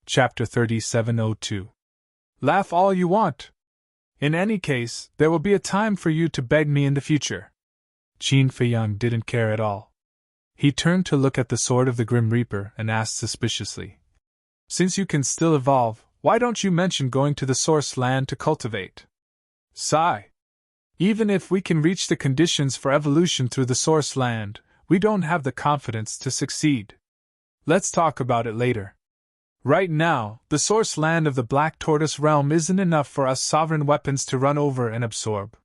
Chapter 3702. Laugh all you want. In any case, there will be a time for you to beg me in the future. Qin Feiyang didn't care at all. He turned to look at the sword of the Grim Reaper and asked suspiciously, "Since you can still evolve, why don't you mention going to the source land to cultivate?" Sigh. Even if we can reach the conditions for evolution through the source land, we don't have the confidence to succeed. Let's talk about it later. Right now, the source land of the Black Tortoise realm isn't enough for us sovereign weapons to run over and absorb.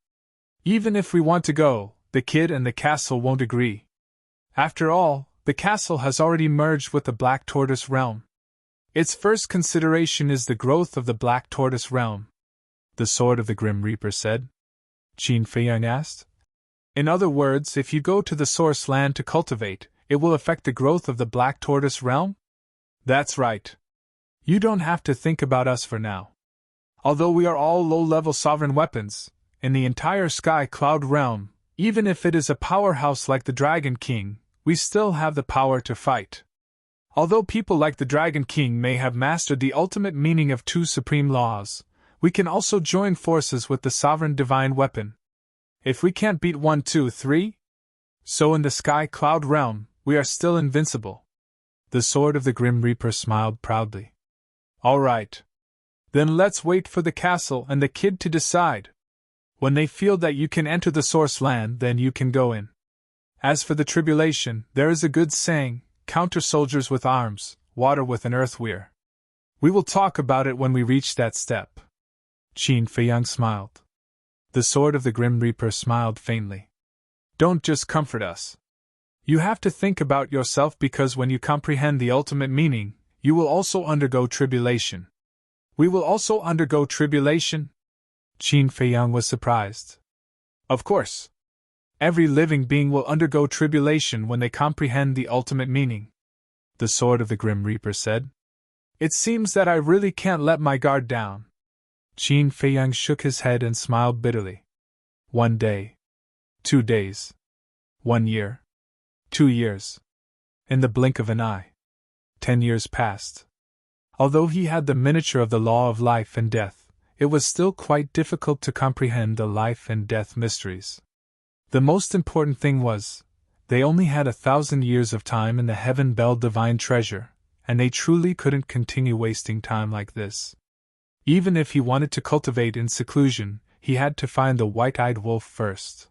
Even if we want to go, the kid and the castle won't agree. After all, the castle has already merged with the Black Tortoise realm. Its first consideration is the growth of the Black Tortoise realm. The sword of the Grim Reaper said. Qin Feiyang asked. In other words, if you go to the source land to cultivate, it will affect the growth of the Black Tortoise realm? That's right. You don't have to think about us for now. Although we are all low-level sovereign weapons, in the entire Sky Cloud realm, even if it is a powerhouse like the Dragon King, we still have the power to fight. Although people like the Dragon King may have mastered the ultimate meaning of two supreme laws, we can also join forces with the sovereign divine weapon. If we can't beat 1, 2, 3, so in the Sky Cloud realm, we are still invincible. The sword of the Grim Reaper smiled proudly. All right. Then let's wait for the castle and the kid to decide. When they feel that you can enter the source land, then you can go in. As for the tribulation, there is a good saying, counter soldiers with arms, water with an earthweir. We will talk about it when we reach that step. Qin Feiyang smiled. The sword of the Grim Reaper smiled faintly. Don't just comfort us. You have to think about yourself, because when you comprehend the ultimate meaning, you will also undergo tribulation. We will also undergo tribulation? Qin Feiyang was surprised. Of course. Every living being will undergo tribulation when they comprehend the ultimate meaning. The sword of the Grim Reaper said. It seems that I really can't let my guard down. Qin Feiyang shook his head and smiled bitterly. 1 day. 2 days. 1 year. 2 years. In the blink of an eye. 10 years passed. Although he had the miniature of the law of life and death, it was still quite difficult to comprehend the life and death mysteries. The most important thing was, they only had 1,000 years of time in the Heaven Bell divine treasure, and they truly couldn't continue wasting time like this. Even if he wanted to cultivate in seclusion, he had to find the white-eyed wolf first.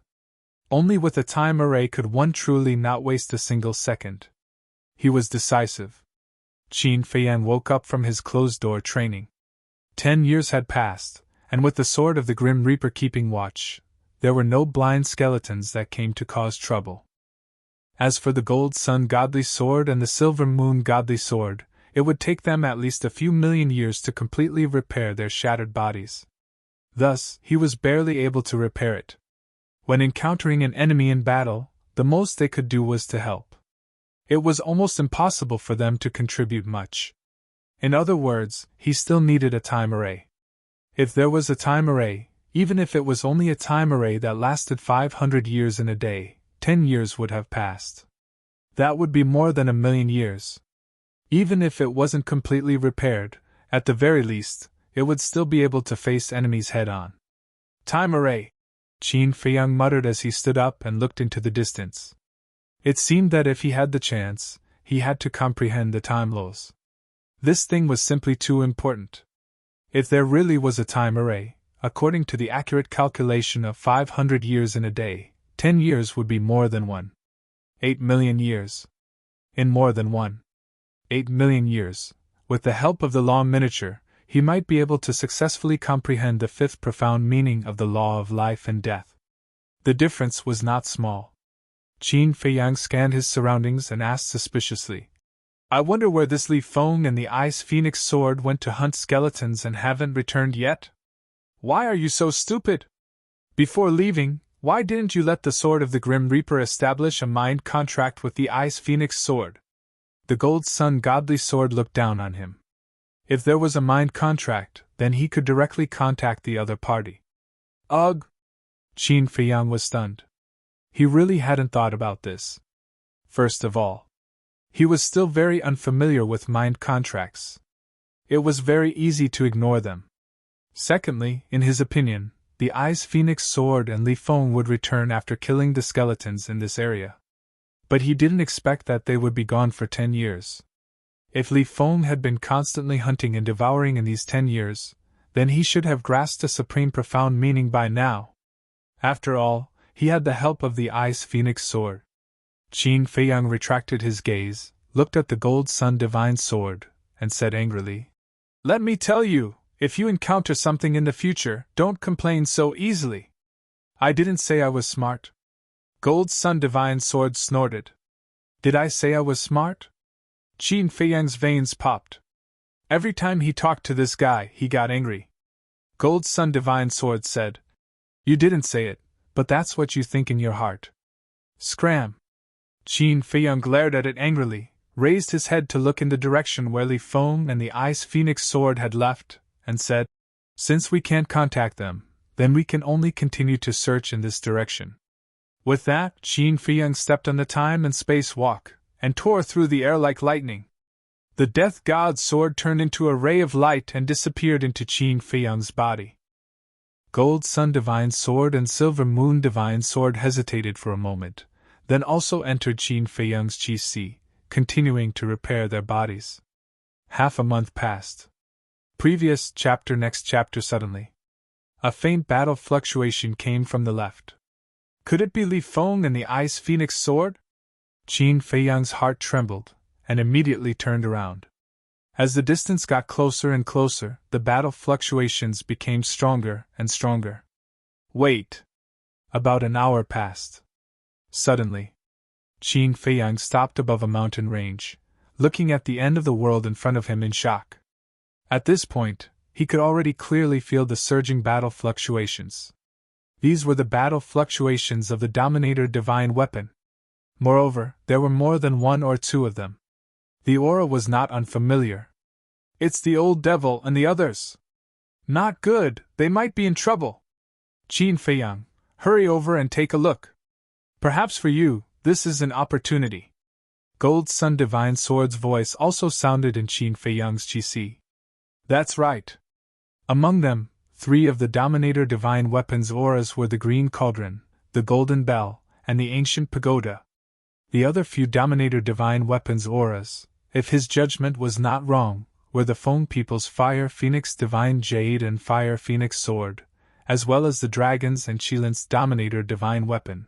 Only with a time array could one truly not waste a single second. He was decisive. Qin Feiyang woke up from his closed-door training. 10 years had passed, and with the sword of the Grim Reaper keeping watch, there were no blind skeletons that came to cause trouble. As for the Gold Sun Godly Sword and the Silver Moon Godly Sword, it would take them at least a few million years to completely repair their shattered bodies. Thus, he was barely able to repair it. When encountering an enemy in battle, the most they could do was to help. It was almost impossible for them to contribute much. In other words, he still needed a time array. If there was a time array, even if it was only a time array that lasted 500 years in a day, 10 years would have passed. That would be more than 1,000,000 years. Even if it wasn't completely repaired, at the very least, it would still be able to face enemies head-on. Time array! Qin Feiyang muttered as he stood up and looked into the distance. It seemed that if he had the chance, he had to comprehend the time laws. This thing was simply too important. If there really was a time array, according to the accurate calculation of 500 years in a day, 10 years would be more than 1. 8 million years. In more than 1. 8 million years, with the help of the law miniature, he might be able to successfully comprehend the fifth profound meaning of the law of life and death. The difference was not small. Qin Feiyang scanned his surroundings and asked suspiciously, I wonder where this Li Feng and the Ice Phoenix sword went to hunt skeletons and haven't returned yet? Why are you so stupid? Before leaving, why didn't you let the sword of the Grim Reaper establish a mind contract with the Ice Phoenix sword? The Gold Sun Godly Sword looked down on him. If there was a mind contract, then he could directly contact the other party. Ugh! Qin Feiyang was stunned. He really hadn't thought about this. First of all, he was still very unfamiliar with mind contracts. it was very easy to ignore them. Secondly, in his opinion, the Ice Phoenix sword and Li Feng would return after killing the skeletons in this area. But he didn't expect that they would be gone for 10 years. If Li Feng had been constantly hunting and devouring in these 10 years, then he should have grasped a supreme profound meaning by now. After all, he had the help of the Ice Phoenix sword. Qin Feiyang retracted his gaze, looked at the Gold Sun Divine Sword, and said angrily, "Let me tell you, if you encounter something in the future, don't complain so easily." "I didn't say I was smart." Gold Sun Divine Sword snorted. "Did I say I was smart?" Qin Feiyang's veins popped. Every time he talked to this guy, he got angry. Gold Sun Divine Sword said, "You didn't say it, but that's what you think in your heart." Scram! Qin Feiyang glared at it angrily, raised his head to look in the direction where Li Feng and the Ice Phoenix sword had left, and said, "Since we can't contact them, then we can only continue to search in this direction." With that, Qin Feiyang stepped on the time and space walk, and tore through the air like lightning. The Death God's sword turned into a ray of light and disappeared into Qin Feiyang's body. Gold Sun Divine Sword and Silver Moon Divine Sword hesitated for a moment, then also entered Qin Feiyang's Qi, continuing to repair their bodies. Half a month passed. Previous chapter. Next chapter. Suddenly, a faint battle fluctuation came from the left. Could it be Li Feng and the Ice Phoenix sword? Qin Feiyang's heart trembled, and immediately turned around. As the distance got closer and closer, the battle fluctuations became stronger and stronger. Wait! About an hour passed. Suddenly, Qin Feiyang stopped above a mountain range, looking at the end of the world in front of him in shock. At this point, he could already clearly feel the surging battle fluctuations. These were the battle fluctuations of the Dominator Divine Weapon. Moreover, there were more than one or two of them. The aura was not unfamiliar. "It's the old devil and the others. Not good, they might be in trouble. Qin Feiyang, hurry over and take a look. Perhaps for you, this is an opportunity." Gold Sun Divine Sword's voice also sounded in Qin Feiyang's Qi. "That's right. Among them, 3 of the Dominator Divine Weapon's auras were the Green Cauldron, the Golden Bell, and the Ancient Pagoda. The other few Dominator Divine Weapons auras, if his judgment was not wrong, were the Feng People's Fire Phoenix Divine Jade and Fire Phoenix Sword, as well as the Dragon's and Qilin's Dominator Divine Weapon.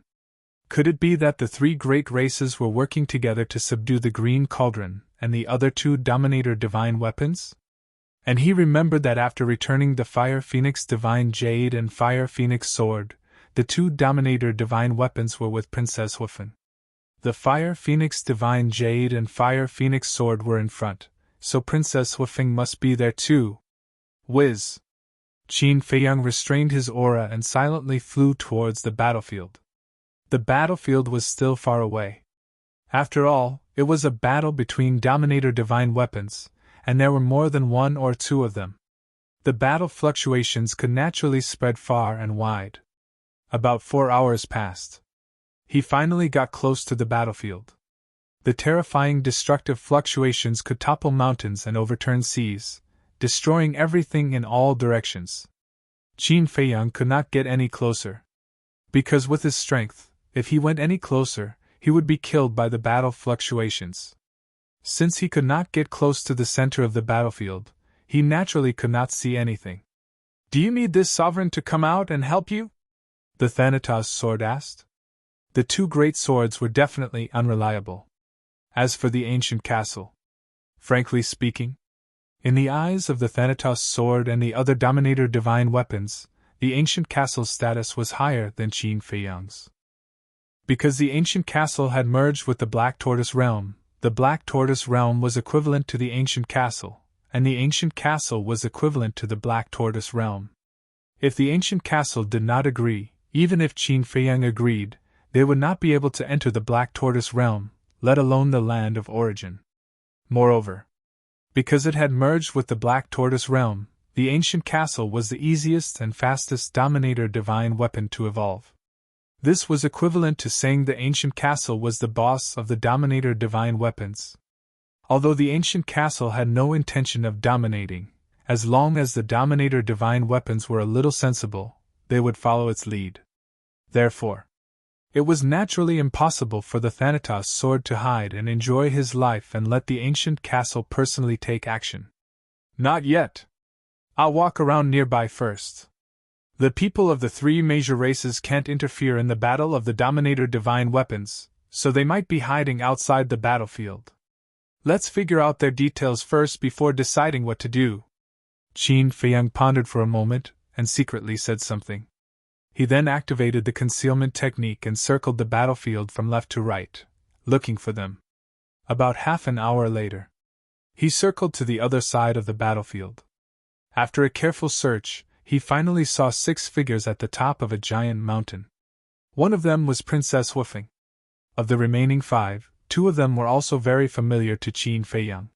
Could it be that the 3 great races were working together to subdue the Green Cauldron and the other 2 Dominator Divine Weapons? And he remembered that after returning the Fire Phoenix Divine Jade and Fire Phoenix Sword, the 2 Dominator Divine Weapons were with Princess Hufen. The Fire Phoenix Divine Jade and Fire Phoenix Sword were in front, so Princess Hufen must be there too. Whiz! Qin Feiyang restrained his aura and silently flew towards the battlefield. The battlefield was still far away. After all, it was a battle between Dominator Divine Weapons, and there were more than 1 or 2 of them. The battle fluctuations could naturally spread far and wide. About 4 hours passed. He finally got close to the battlefield. The terrifying destructive fluctuations could topple mountains and overturn seas, destroying everything in all directions. Qin Feiyang could not get any closer. Because with his strength, if he went any closer, he would be killed by the battle fluctuations. Since he could not get close to the center of the battlefield, he naturally could not see anything. "Do you need this sovereign to come out and help you?" the Thanatos sword asked. The 2 great swords were definitely unreliable. As for the ancient castle, frankly speaking, in the eyes of the Thanatos sword and the other Dominator Divine Weapons, the ancient castle's status was higher than Qin Feiyang's. Because the ancient castle had merged with the Black Tortoise Realm, the Black Tortoise Realm was equivalent to the ancient castle, and the ancient castle was equivalent to the Black Tortoise Realm. If the ancient castle did not agree, even if Qin Feiyang agreed, they would not be able to enter the Black Tortoise Realm, let alone the land of origin. Moreover, because it had merged with the Black Tortoise Realm, the ancient castle was the easiest and fastest Dominator Divine Weapon to evolve. This was equivalent to saying the ancient castle was the boss of the Dominator Divine Weapons. Although the ancient castle had no intention of dominating, as long as the Dominator divine weapons were a little sensible, they would follow its lead. Therefore, it was naturally impossible for the Thanatos sword to hide and enjoy his life and let the ancient castle personally take action. Not yet. I'll walk around nearby first. The people of the three major races can't interfere in the battle of the Dominator divine weapons, so they might be hiding outside the battlefield. Let's figure out their details first before deciding what to do. Qin Feiyang pondered for a moment and secretly said something. He then activated the concealment technique and circled the battlefield from left to right, looking for them. About half an hour later, he circled to the other side of the battlefield. After a careful search, he finally saw 6 figures at the top of a giant mountain. One of them was Princess Wufeng. Of the remaining 5, 2 of them were also very familiar to Qin Feiyang.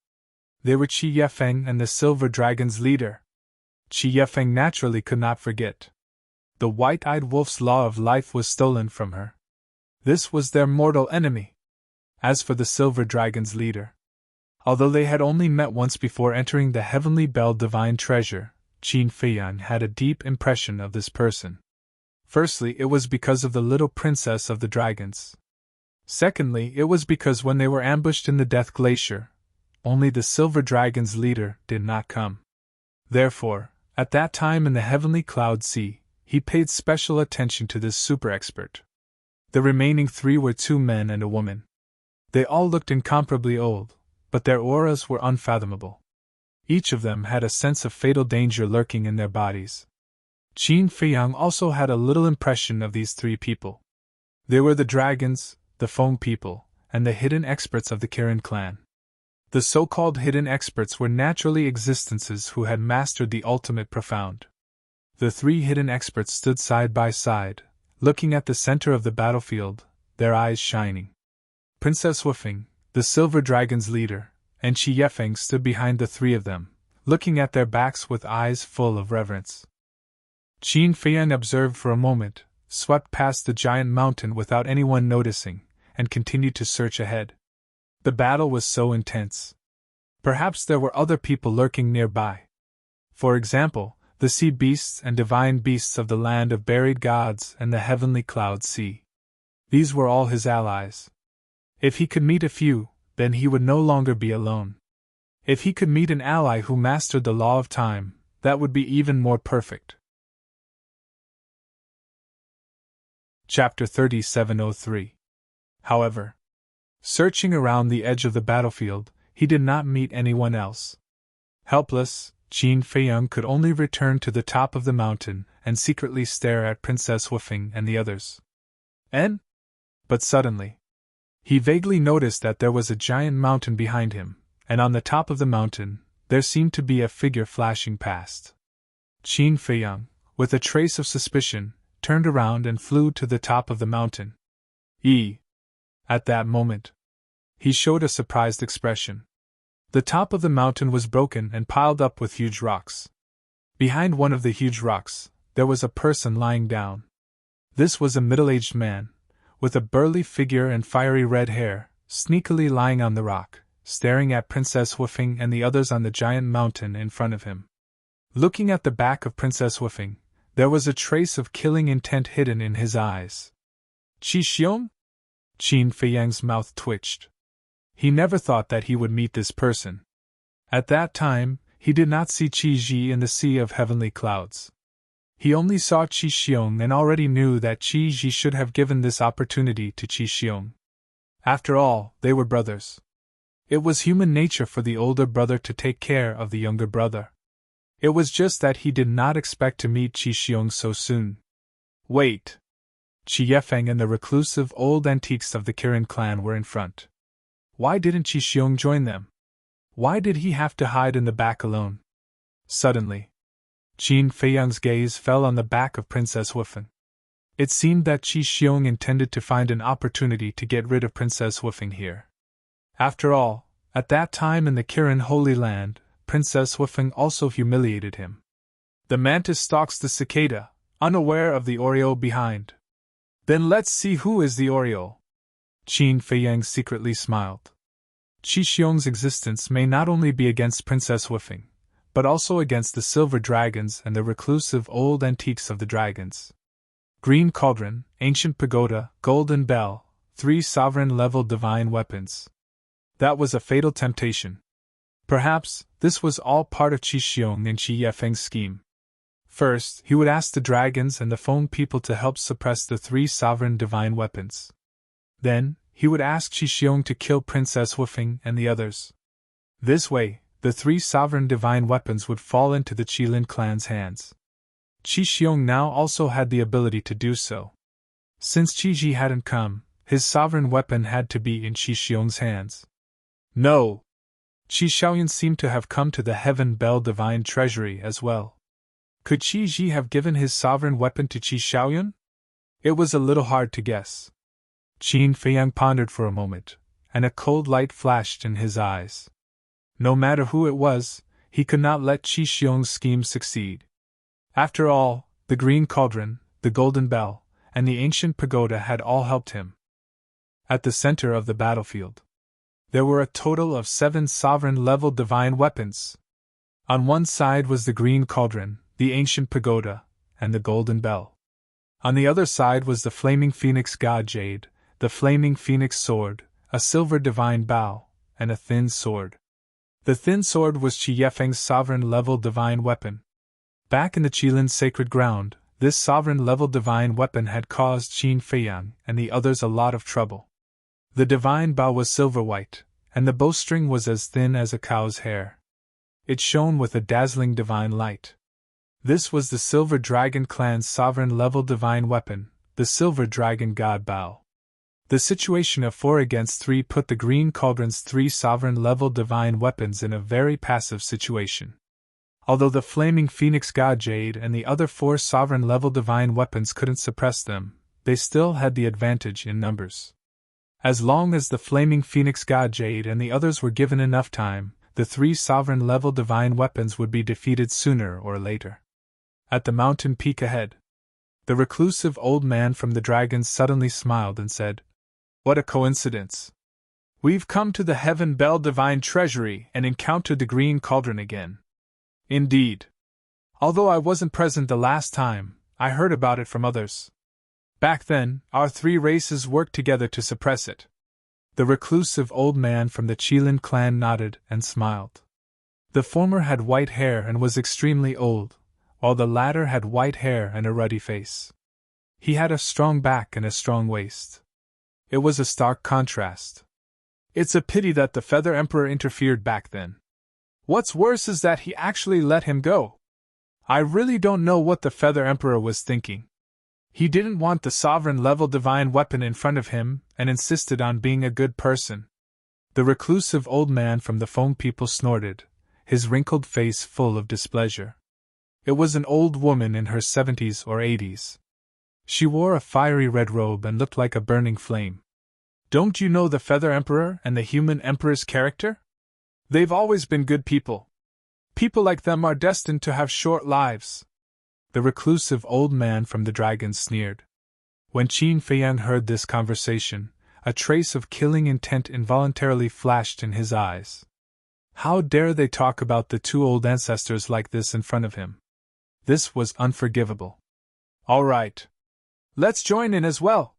They were Qi Yefeng and the Silver Dragon's leader. Qi Yefeng naturally could not forget. The white-eyed wolf's law of life was stolen from her. This was their mortal enemy. As for the Silver Dragon's leader, although they had only met once before entering the Heavenly Bell Divine Treasure, Qin Feiyang had a deep impression of this person. Firstly, it was because of the little princess of the dragons. Secondly, it was because when they were ambushed in the Death Glacier, only the Silver Dragon's leader did not come. Therefore, at that time in the Heavenly Cloud Sea, he paid special attention to this super expert. The remaining 3 were 2 men and a woman. They all looked incomparably old, but their auras were unfathomable. Each of them had a sense of fatal danger lurking in their bodies. Qin Feiyang also had a little impression of these 3 people. They were the dragons, the Feng people, and the hidden experts of the Kirin clan. The so-called hidden experts were naturally existences who had mastered the ultimate profound. The 3 hidden experts stood side by side, looking at the center of the battlefield, their eyes shining. Princess Wufeng, the Silver Dragon's leader, and Qi Yefeng stood behind the 3 of them, looking at their backs with eyes full of reverence. Qin Feiyang observed for a moment, swept past the giant mountain without anyone noticing, and continued to search ahead. The battle was so intense. Perhaps there were other people lurking nearby. For example, the sea beasts and divine beasts of the land of buried gods and the Heavenly Cloud Sea. These were all his allies. If he could meet a few, then he would no longer be alone. If he could meet an ally who mastered the law of time, that would be even more perfect. Chapter 3703. However, searching around the edge of the battlefield, he did not meet anyone else. Helpless, Qin Feiyang could only return to the top of the mountain and secretly stare at Princess Wufeng and the others. But suddenly, he vaguely noticed that there was a giant mountain behind him, and on the top of the mountain, there seemed to be a figure flashing past. Qin Feiyang, with a trace of suspicion, turned around and flew to the top of the mountain. At that moment, he showed a surprised expression. The top of the mountain was broken and piled up with huge rocks. Behind one of the huge rocks, there was a person lying down. This was a middle-aged man, with a burly figure and fiery red hair, sneakily lying on the rock, staring at Princess Wufeng and the others on the giant mountain in front of him. Looking at the back of Princess Wufeng, there was a trace of killing intent hidden in his eyes. Qi Xiong? Qin Feiyang's mouth twitched. He never thought that he would meet this person. At that time, he did not see Qi Ji in the sea of heavenly clouds. He only saw Qi Xiong and already knew that Qi Ji should have given this opportunity to Qi Xiong. After all, they were brothers. It was human nature for the older brother to take care of the younger brother. It was just that he did not expect to meet Qi Xiong so soon. Wait! Qi Yefeng and the reclusive old antiques of the Kirin clan were in front. Why didn't Qi Xiong join them? Why did he have to hide in the back alone? Suddenly, Qin Feiyang's gaze fell on the back of Princess Wufeng. It seemed that Qi Xiong intended to find an opportunity to get rid of Princess Wufeng here. After all, at that time in the Kirin Holy Land, Princess Wufeng also humiliated him. The mantis stalks the cicada, unaware of the oriole behind. Then let's see who is the oriole. Qin Feiyang secretly smiled. Qi Xiong's existence may not only be against Princess Wufing, but also against the silver dragons and the reclusive old antiques of the dragons. Green cauldron, ancient pagoda, golden bell, 3 sovereign-level divine weapons. That was a fatal temptation. Perhaps this was all part of Qi Xiong and Qi Yefeng's scheme. First, he would ask the dragons and the Feng people to help suppress the 3 sovereign divine weapons. Then, he would ask Qi Xiong to kill Princess Wufing and the others. This way, the 3 sovereign divine weapons would fall into the Qilin clan's hands. Qi Xiong now also had the ability to do so. Since Qi Ji hadn't come, his sovereign weapon had to be in Qi Xiong's hands. No! Qi Xiaoyan seemed to have come to the Heaven Bell divine treasury as well. Could Qi Ji have given his sovereign weapon to Qi Xiaoyan? It was a little hard to guess. Qin Feiyang pondered for a moment, and a cold light flashed in his eyes. No matter who it was, he could not let Qi Xiong's scheme succeed. After all, the green cauldron, the golden bell, and the ancient pagoda had all helped him. At the center of the battlefield, there were a total of 7 sovereign-level divine weapons. On one side was the green cauldron, the ancient pagoda, and the golden bell. On the other side was the flaming phoenix god jade, the flaming phoenix sword, a silver divine bow, and a thin sword. The thin sword was Qi Yefeng's sovereign-level divine weapon. Back in the Qilin sacred ground, this sovereign-level divine weapon had caused Qin Feiyang and the others a lot of trouble. The divine bow was silver-white, and the bowstring was as thin as a cow's hair. It shone with a dazzling divine light. This was the Silver Dragon clan's sovereign-level divine weapon, the Silver Dragon God Bow. The situation of 4 against 3 put the Green Cauldron's 3 sovereign-level divine weapons in a very passive situation. Although the Flaming Phoenix God Jade and the other 4 sovereign-level divine weapons couldn't suppress them, they still had the advantage in numbers. As long as the Flaming Phoenix God Jade and the others were given enough time, the 3 sovereign-level divine weapons would be defeated sooner or later. At the mountain peak ahead, the reclusive old man from the dragons suddenly smiled and said, "What a coincidence! We've come to the Heaven Bell Divine Treasury and encountered the Green Cauldron again." Indeed. Although I wasn't present the last time, I heard about it from others. Back then, our 3 races worked together to suppress it. The reclusive old man from the Qilin clan nodded and smiled. The former had white hair and was extremely old, while the latter had white hair and a ruddy face. He had a strong back and a strong waist. It was a stark contrast. It's a pity that the Feather Emperor interfered back then. What's worse is that he actually let him go. I really don't know what the Feather Emperor was thinking. He didn't want the sovereign-level divine weapon in front of him and insisted on being a good person. The reclusive old man from the Feng people snorted, his wrinkled face full of displeasure. It was an old woman in her 70s or 80s. She wore a fiery red robe and looked like a burning flame. Don't you know the Feather Emperor and the Human Emperor's character? They've always been good people. People like them are destined to have short lives. The reclusive old man from the dragons sneered. When Qin Feiyang heard this conversation, a trace of killing intent involuntarily flashed in his eyes. How dare they talk about the 2 old ancestors like this in front of him? This was unforgivable. All right. Let's join in as well.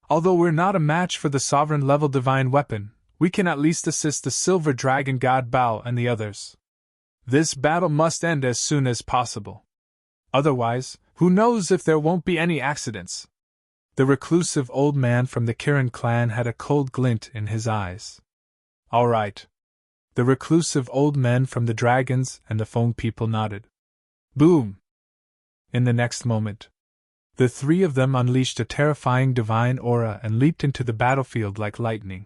Although we're not a match for the sovereign-level divine weapon, we can at least assist the Silver Dragon God Bao and the others. This battle must end as soon as possible. Otherwise, who knows if there won't be any accidents? The reclusive old man from the Kirin clan had a cold glint in his eyes. All right. The reclusive old men from the dragons and the Feng people nodded. Boom! In the next moment, the 3 of them unleashed a terrifying divine aura and leaped into the battlefield like lightning.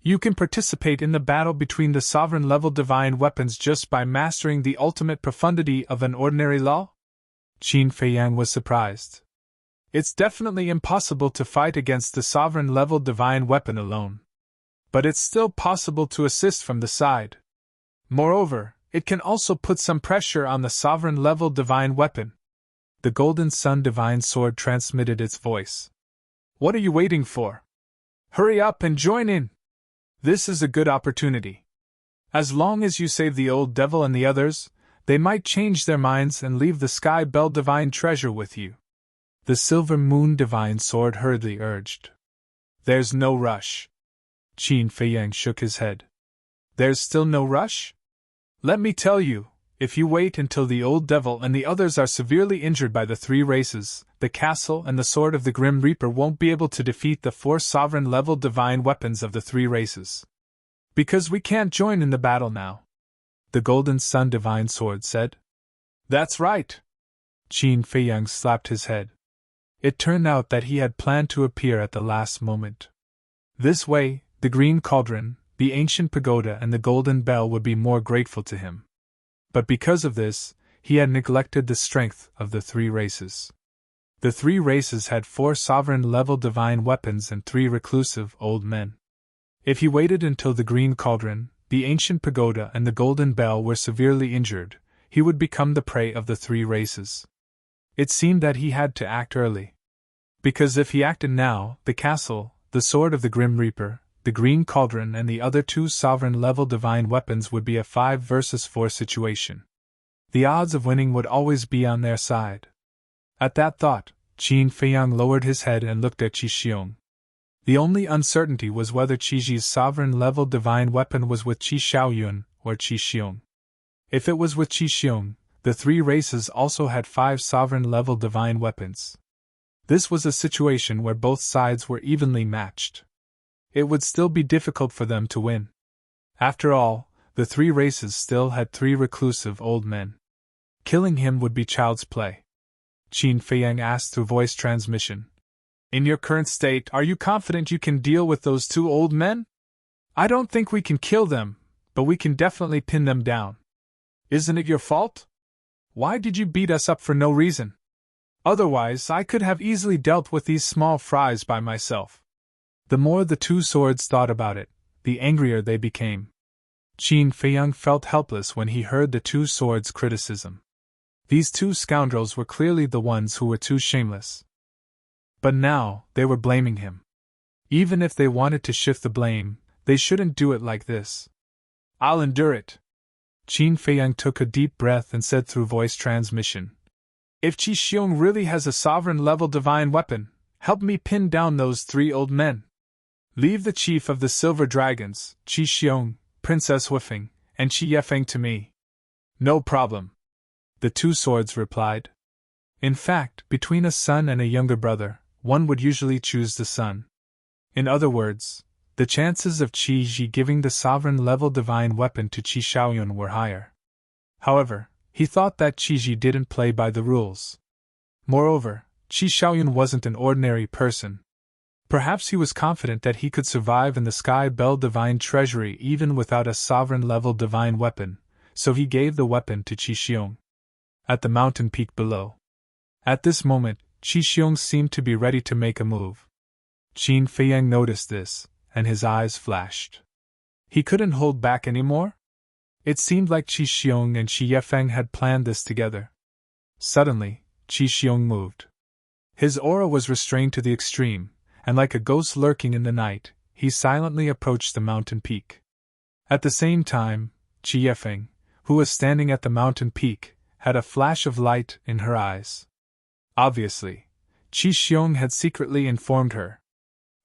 You can participate in the battle between the sovereign-level divine weapons just by mastering the ultimate profundity of an ordinary law? Qin Feiyang was surprised. It's definitely impossible to fight against the sovereign-level divine weapon alone. But it's still possible to assist from the side. Moreover, it can also put some pressure on the sovereign-level divine weapon. The Golden Sun Divine Sword transmitted its voice. What are you waiting for? Hurry up and join in! This is a good opportunity. As long as you save the old devil and the others, they might change their minds and leave the Sky Bell Divine Treasure with you. The Silver Moon Divine Sword hurriedly urged. There's no rush. Qin Feiyang shook his head. There's still no rush? Let me tell you, if you wait until the old devil and the others are severely injured by the three races, the castle and the sword of the Grim Reaper won't be able to defeat the 4 sovereign-level divine weapons of the three races. Because we can't join in the battle now. The Golden Sun Divine Sword said. That's right. Qin Feiyang slapped his head. It turned out that he had planned to appear at the last moment. This way, the Green Cauldron, the Ancient Pagoda and the Golden Bell would be more grateful to him. But because of this, he had neglected the strength of the three races. The three races had 4 sovereign-level divine weapons and 3 reclusive old men. If he waited until the Green Cauldron, the Ancient Pagoda and the Golden Bell were severely injured, he would become the prey of the three races. It seemed that he had to act early. Because if he acted now, the castle, the sword of the Grim Reaper, the Green Cauldron and the other 2 sovereign-level divine weapons would be a 5 versus 4 situation. The odds of winning would always be on their side. At that thought, Qin Feiyang lowered his head and looked at Qi Xiong. The only uncertainty was whether Qi Ji's sovereign-level divine weapon was with Qi Xiaoyun or Qi Xiong. If it was with Qi Xiong, the three races also had 5 sovereign-level divine weapons. This was a situation where both sides were evenly matched. It would still be difficult for them to win. After all, the three races still had 3 reclusive old men. Killing him would be child's play. Qin Feiyang asked through voice transmission. In your current state, are you confident you can deal with those 2 old men? I don't think we can kill them, but we can definitely pin them down. Isn't it your fault? Why did you beat us up for no reason? Otherwise, I could have easily dealt with these small fries by myself. The more the 2 swords thought about it, the angrier they became. Qin Feiyang felt helpless when he heard the 2 swords' criticism. These 2 scoundrels were clearly the ones who were too shameless. But now, they were blaming him. Even if they wanted to shift the blame, they shouldn't do it like this. I'll endure it. Qin Feiyang took a deep breath and said through voice transmission. If Qi Xiong really has a sovereign-level divine weapon, help me pin down those 3 old men. Leave the chief of the Silver Dragons, Qi Xiong, Princess Huifeng, and Qi Yefeng to me. No problem. The 2 swords replied. In fact, between a son and a younger brother, one would usually choose the son. In other words, the chances of Qi Ji giving the sovereign-level divine weapon to Qi Xiaoyun were higher. However, he thought that Qi Ji didn't play by the rules. Moreover, Qi Xiaoyun wasn't an ordinary person. Perhaps he was confident that he could survive in the Sky Bell Divine Treasury even without a sovereign-level divine weapon, so he gave the weapon to Qi Xiong. At the mountain peak below. At this moment, Qi Xiong seemed to be ready to make a move. Qin Feiyang noticed this, and his eyes flashed. He couldn't hold back anymore? It seemed like Qi Xiong and Qi Yefeng had planned this together. Suddenly, Qi Xiong moved. His aura was restrained to the extreme, and like a ghost lurking in the night, he silently approached the mountain peak. At the same time, Qi Yefeng, who was standing at the mountain peak, had a flash of light in her eyes. Obviously, Qi Xiong had secretly informed her.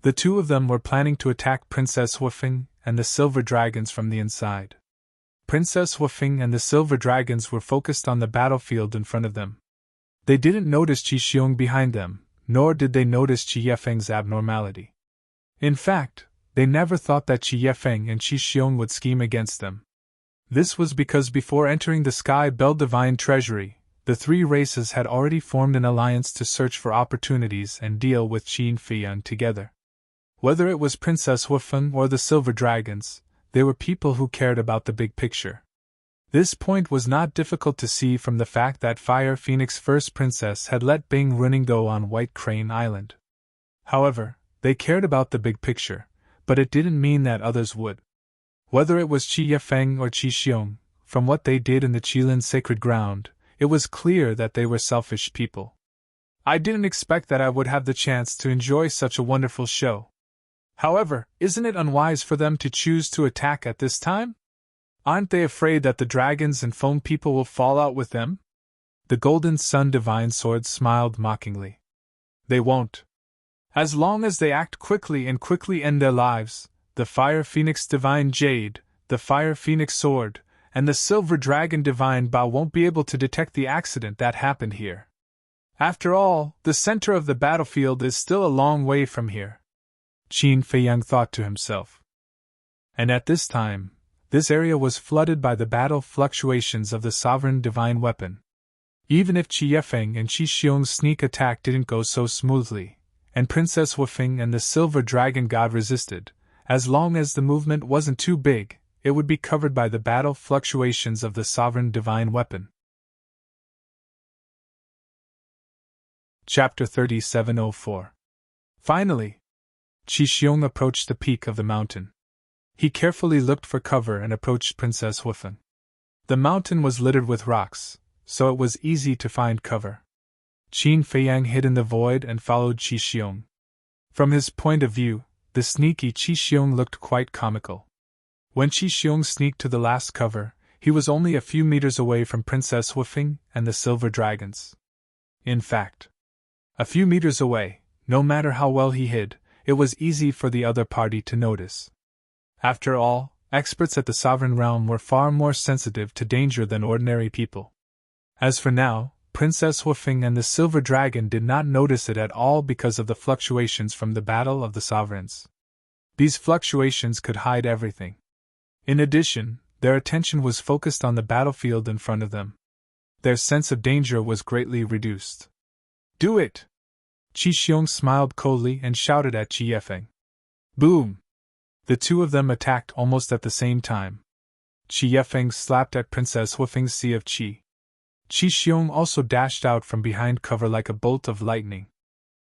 The 2 of them were planning to attack Princess Huifeng and the Silver Dragons from the inside. Princess Huifeng and the Silver Dragons were focused on the battlefield in front of them. They didn't notice Qi Xiong behind them, nor did they notice Qi Yefeng's abnormality. In fact, they never thought that Qi Yefeng and Qi Xiong would scheme against them. This was because before entering the Sky Bell Divine Treasury, the 3 races had already formed an alliance to search for opportunities and deal with Qin Feiyang together. Whether it was Princess Huifeng or the Silver Dragons, they were people who cared about the big picture. This point was not difficult to see from the fact that Fire Phoenix First Princess had let Bing Runing go on White Crane Island. However, they cared about the big picture, but it didn't mean that others would. Whether it was Qi Yefeng or Qi Xiong, from what they did in the Qilin Sacred Ground, it was clear that they were selfish people. I didn't expect that I would have the chance to enjoy such a wonderful show. However, isn't it unwise for them to choose to attack at this time? Aren't they afraid that the dragons and foam people will fall out with them? The Golden Sun Divine Sword smiled mockingly. They won't. As long as they act quickly and quickly end their lives, the Fire Phoenix Divine Jade, the Fire Phoenix Sword, and the Silver Dragon Divine Bow won't be able to detect the accident that happened here. After all, the center of the battlefield is still a long way from here. Qin Feiyang thought to himself. And at this time, this area was flooded by the battle fluctuations of the sovereign divine weapon. Even if Qi Yefeng and Qi Xiong's sneak attack didn't go so smoothly, and Princess Wufeng and the Silver Dragon God resisted, as long as the movement wasn't too big, it would be covered by the battle fluctuations of the sovereign divine weapon. Chapter 3704. Finally, Qi Xiong approached the peak of the mountain. He carefully looked for cover and approached Princess Wufeng. The mountain was littered with rocks, so it was easy to find cover. Qin Feiyang hid in the void and followed Qi Xiong. From his point of view, the sneaky Qi Xiong looked quite comical. When Qi Xiong sneaked to the last cover, he was only a few meters away from Princess Wufeng and the Silver Dragons. In fact, a few meters away, no matter how well he hid, it was easy for the other party to notice. After all, experts at the Sovereign Realm were far more sensitive to danger than ordinary people. As for now, Princess Wufeng and the Silver Dragon did not notice it at all because of the fluctuations from the Battle of the Sovereigns. These fluctuations could hide everything. In addition, their attention was focused on the battlefield in front of them. Their sense of danger was greatly reduced. Do it! Qi Xiong smiled coldly and shouted at Qi Yefeng. Boom! The two of them attacked almost at the same time. Qi Yefeng slapped at Princess Wufeng's sea of qi. Qi Xiong also dashed out from behind cover like a bolt of lightning.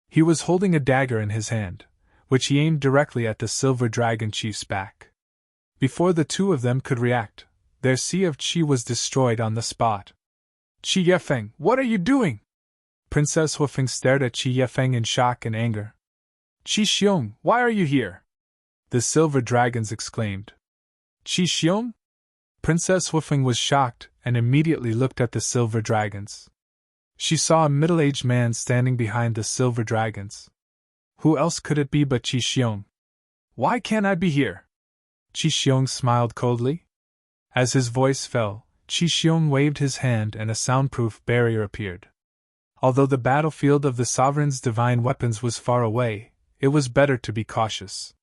He was holding a dagger in his hand, which he aimed directly at the Silver Dragon Chief's back. Before the two of them could react, their sea of qi was destroyed on the spot. Qi Yefeng, what are you doing? Princess Wufeng stared at Qi Yefeng in shock and anger. Qi Xiong, why are you here? The Silver Dragons exclaimed. Qi Xiong? Princess Wufeng was shocked and immediately looked at the Silver Dragons. She saw a middle-aged man standing behind the Silver Dragons. Who else could it be but Qi Xiong? Why can't I be here? Qi Xiong smiled coldly. As his voice fell, Qi Xiong waved his hand and a soundproof barrier appeared. Although the battlefield of the Sovereign's divine weapons was far away, it was better to be cautious.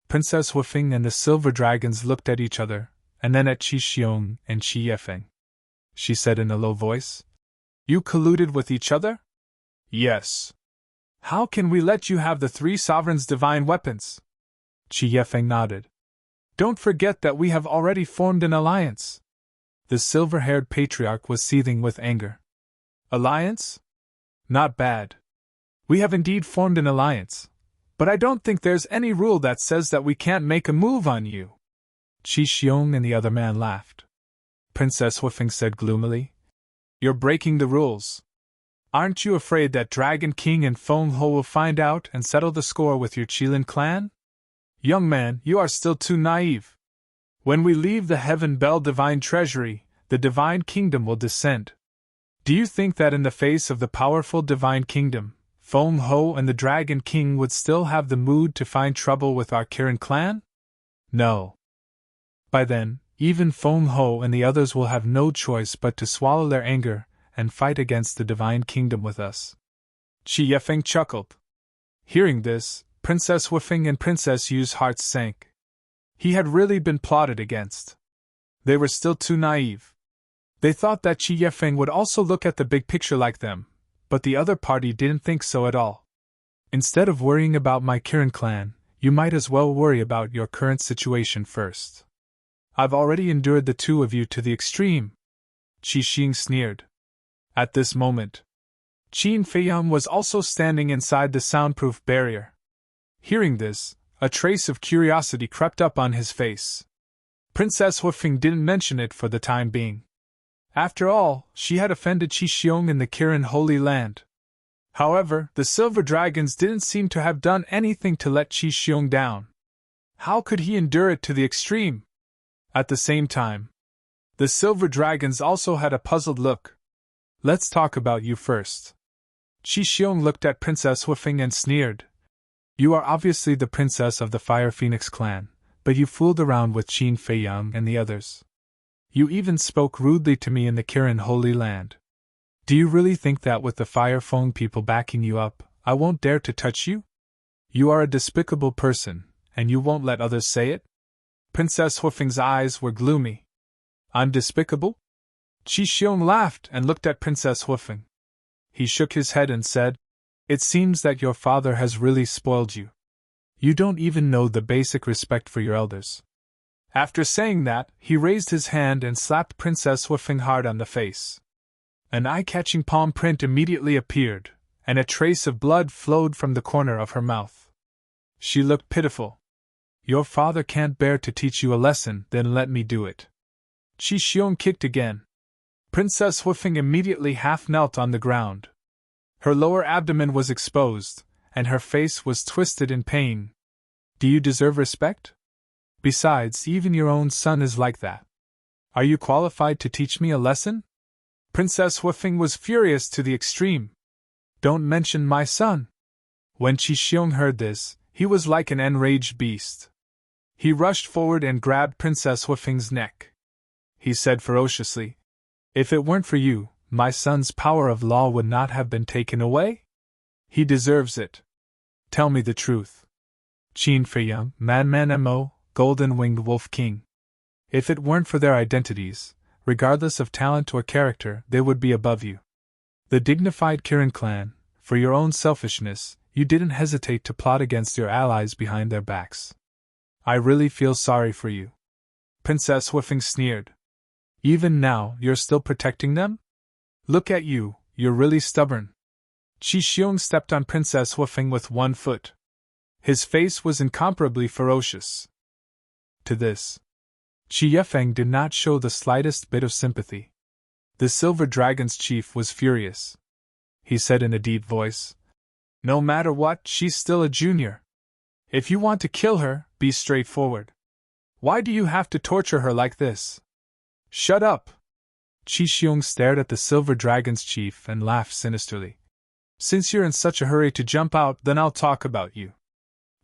Princess Wufeng and the Silver Dragons looked at each other, and then at Qi Xiong and Qi Yefeng. She said in a low voice, You colluded with each other? Yes. How can we let you have the three sovereigns' divine weapons? Qi Yefeng nodded. Don't forget that we have already formed an alliance. The silver-haired patriarch was seething with anger. Alliance? Not bad. We have indeed formed an alliance, but I don't think there's any rule that says that we can't make a move on you. Qi Xiong and the other man laughed. Princess Wufeng said gloomily, You're breaking the rules. Aren't you afraid that Dragon King and Feng Ho will find out and settle the score with your Qilin clan? Young man, you are still too naive. When we leave the Heaven Bell Divine Treasury, the Divine Kingdom will descend. Do you think that in the face of the powerful Divine Kingdom, Feng Ho and the Dragon King would still have the mood to find trouble with our Kirin clan? No. By then, even Feng Ho and the others will have no choice but to swallow their anger and fight against the Divine Kingdom with us. Qi Yefeng chuckled. Hearing this, Princess Wufeng and Princess Yu's hearts sank. He had really been plotted against. They were still too naive. They thought that Qi Yefeng would also look at the big picture like them, but the other party didn't think so at all. Instead of worrying about my Kirin clan, you might as well worry about your current situation first. I've already endured the two of you to the extreme. Qi Xiong sneered. At this moment, Qin Feiyang was also standing inside the soundproof barrier. Hearing this, a trace of curiosity crept up on his face. Princess Wufeng didn't mention it for the time being. After all, she had offended Qi Xiong in the Kirin Holy Land. However, the Silver Dragons didn't seem to have done anything to let Qi Xiong down, How could he endure it to the extreme? At the same time, the silver dragons also had a puzzled look. Let's talk about you first. Qi Xiong looked at Princess Huifeng and sneered. You are obviously the princess of the Fire Phoenix clan, but you fooled around with Qin Feiyang and the others. You even spoke rudely to me in the Kirin Holy Land. Do you really think that with the Fire Feng people backing you up, I won't dare to touch you? You are a despicable person, and you won't let others say it? Princess Huifeng's eyes were gloomy. I'm despicable? Qi Xiong laughed and looked at Princess Huifeng. He shook his head and said, It seems that your father has really spoiled you. You don't even know the basic respect for your elders. After saying that, he raised his hand and slapped Princess Huifeng hard on the face. An eye-catching palm print immediately appeared, and a trace of blood flowed from the corner of her mouth. She looked pitiful. Your father can't bear to teach you a lesson, then let me do it. Qi Xiong kicked again. Princess Huifeng immediately half-knelt on the ground. Her lower abdomen was exposed, and her face was twisted in pain. Do you deserve respect? Besides, even your own son is like that. Are you qualified to teach me a lesson? Princess Huifeng was furious to the extreme. Don't mention my son. When Qi Xiong heard this, he was like an enraged beast. He rushed forward and grabbed Princess Huifeng's neck. He said ferociously, If it weren't for you, my son's power of law would not have been taken away? He deserves it. Tell me the truth. Qin Feiyang, Madman Mo, Golden-Winged Wolf King. If it weren't for their identities, regardless of talent or character, they would be above you. The dignified Kirin clan, for your own selfishness, you didn't hesitate to plot against your allies behind their backs. I really feel sorry for you. Princess Huifeng sneered. Even now, you're still protecting them? Look at you, you're really stubborn. Qi Xiong stepped on Princess Huifeng with one foot. His face was incomparably ferocious. To this, Qi Yefeng did not show the slightest bit of sympathy. The Silver Dragon's chief was furious. He said in a deep voice, No matter what, she's still a junior. If you want to kill her, be straightforward. Why do you have to torture her like this? Shut up! Qi Xiong stared at the Silver Dragon's chief and laughed sinisterly. Since you're in such a hurry to jump out, then I'll talk about you.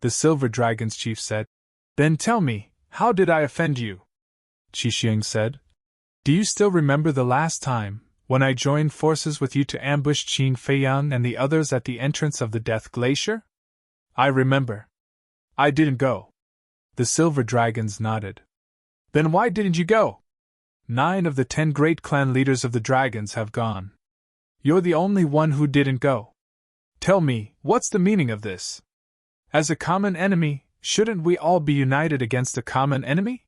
The Silver Dragon's chief said. Then tell me, how did I offend you? Qi Xiong said. Do you still remember the last time, when I joined forces with you to ambush Qin Feiyang and the others at the entrance of the Death Glacier? I remember. I didn't go. The Silver Dragons nodded. Then why didn't you go? 9 of the 10 great clan leaders of the dragons have gone. You're the only one who didn't go. Tell me, what's the meaning of this? As a common enemy, shouldn't we all be united against a common enemy?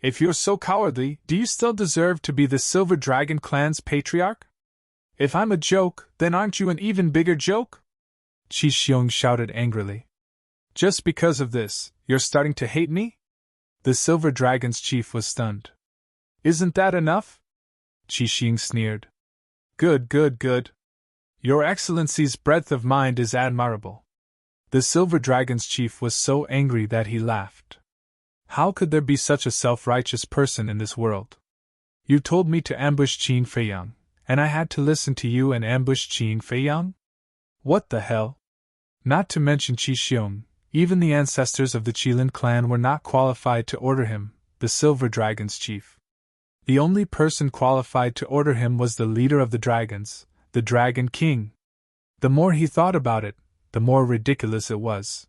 If you're so cowardly, do you still deserve to be the Silver Dragon clan's patriarch? If I'm a joke, then aren't you an even bigger joke? Qi Xiong shouted angrily. Just because of this, you're starting to hate me? The Silver Dragon's chief was stunned. Isn't that enough? Qi Xiong sneered. Good, good, good. Your Excellency's breadth of mind is admirable. The Silver Dragon's chief was so angry that he laughed. How could there be such a self-righteous person in this world? You told me to ambush Qin Feiyang, and I had to listen to you and ambush Qin Feiyang? What the hell? Not to mention Qi Xiong, even the ancestors of the Qilin clan were not qualified to order him, the Silver Dragon's chief. The only person qualified to order him was the leader of the dragons, the Dragon King. The more he thought about it, the more ridiculous it was.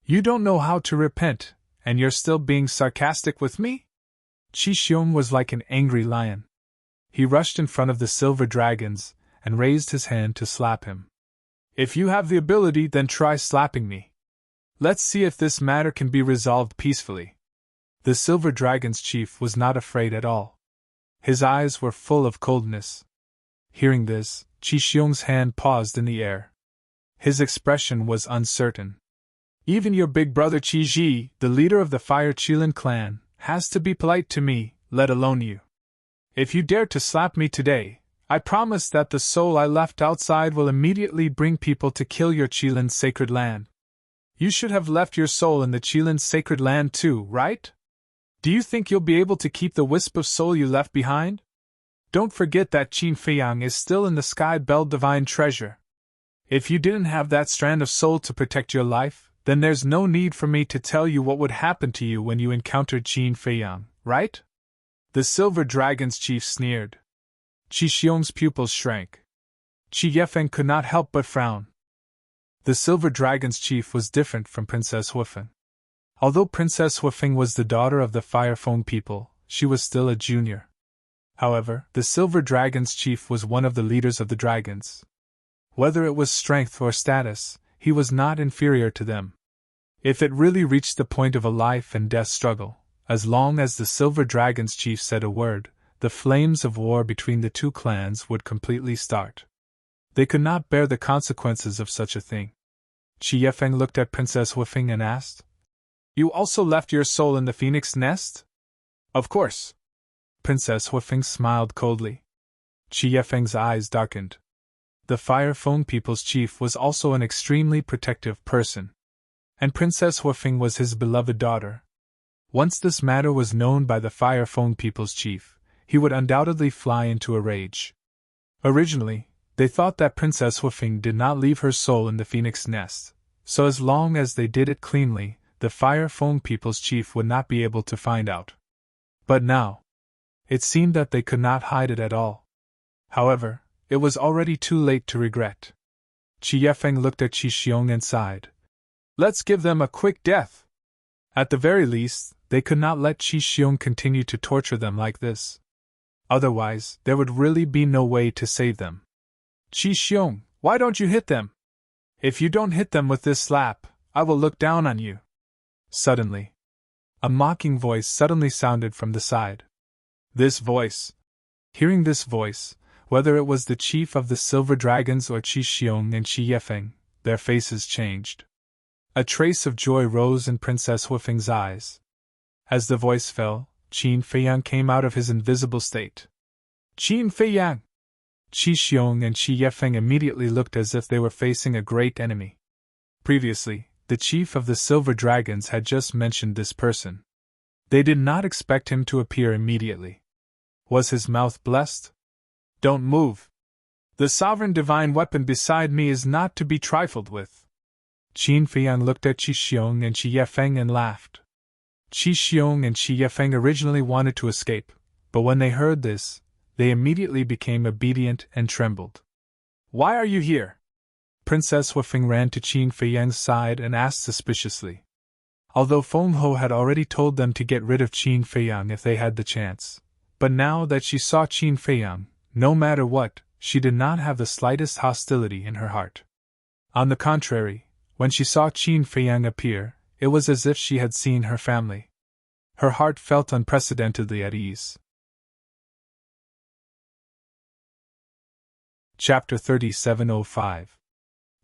You don't know how to repent, and you're still being sarcastic with me? Qi Xiong was like an angry lion. He rushed in front of the Silver Dragons and raised his hand to slap him. If you have the ability, then try slapping me. Let's see if this matter can be resolved peacefully. The Silver Dragon's chief was not afraid at all. His eyes were full of coldness. Hearing this, Qi Xiong's hand paused in the air. His expression was uncertain. Even your big brother Qi Ji, the leader of the Fire Qilin clan, has to be polite to me, let alone you. If you dare to slap me today, I promise that the soul I left outside will immediately bring people to kill your Qilin's sacred land. You should have left your soul in the Qilin's sacred land too, right? Do you think you'll be able to keep the wisp of soul you left behind? Don't forget that Qin Feiyang is still in the sky-belled divine treasure. If you didn't have that strand of soul to protect your life, then there's no need for me to tell you what would happen to you when you encountered Qin Feiyang, right? The Silver Dragon's chief sneered. Qi Xiong's pupils shrank. Qi Yefeng could not help but frown. The Silver Dragon's chief was different from Princess Huifeng. Although Princess Huifeng was the daughter of the Fire Feng people, she was still a junior. However, the Silver Dragon's chief was one of the leaders of the dragons. Whether it was strength or status, he was not inferior to them. If it really reached the point of a life and death struggle, as long as the Silver Dragon's chief said a word, the flames of war between the two clans would completely start. They could not bear the consequences of such a thing. Qi Yefeng looked at Princess Huifeng and asked, "You also left your soul in the phoenix nest?" "Of course." Princess Huifeng smiled coldly. Qi Yefeng's eyes darkened. The Fire Feng people's chief was also an extremely protective person. And Princess Huifeng was his beloved daughter. Once this matter was known by the Fire Feng people's chief, he would undoubtedly fly into a rage. Originally, they thought that Princess Huifeng did not leave her soul in the phoenix nest, so as long as they did it cleanly, the Fire Feng people's chief would not be able to find out. But now, it seemed that they could not hide it at all. However, it was already too late to regret. Qi Yefeng looked at Qi Xiong and sighed. Let's give them a quick death. At the very least, they could not let Qi Xiong continue to torture them like this. Otherwise, there would really be no way to save them. Qi Xiong, why don't you hit them? If you don't hit them with this slap, I will look down on you. Suddenly, a mocking voice suddenly sounded from the side. Hearing this voice, whether it was the chief of the Silver Dragons or Qi Xiong and Qi Yefeng, their faces changed. A trace of joy rose in Princess Huifeng's eyes. As the voice fell, Qin Feiyang came out of his invisible state. Qin Feiyang! Qi Xiong and Qi Yefeng immediately looked as if they were facing a great enemy. Previously, the chief of the Silver Dragons had just mentioned this person. They did not expect him to appear immediately. Was his mouth blessed? Don't move. The sovereign divine weapon beside me is not to be trifled with. Qin Feiyang looked at Qi Xiong and Qi Yefeng and laughed. Qi Xiong and Qi Yefeng originally wanted to escape, but when they heard this, they immediately became obedient and trembled. Why are you here? Princess Huifeng ran to Qin Feiyang's side and asked suspiciously. Although Feng Ho had already told them to get rid of Qin Feiyang if they had the chance, but now that she saw Qin Feiyang, no matter what, she did not have the slightest hostility in her heart. On the contrary, when she saw Qin Feiyang appear, it was as if she had seen her family. Her heart felt unprecedentedly at ease. Chapter 3705.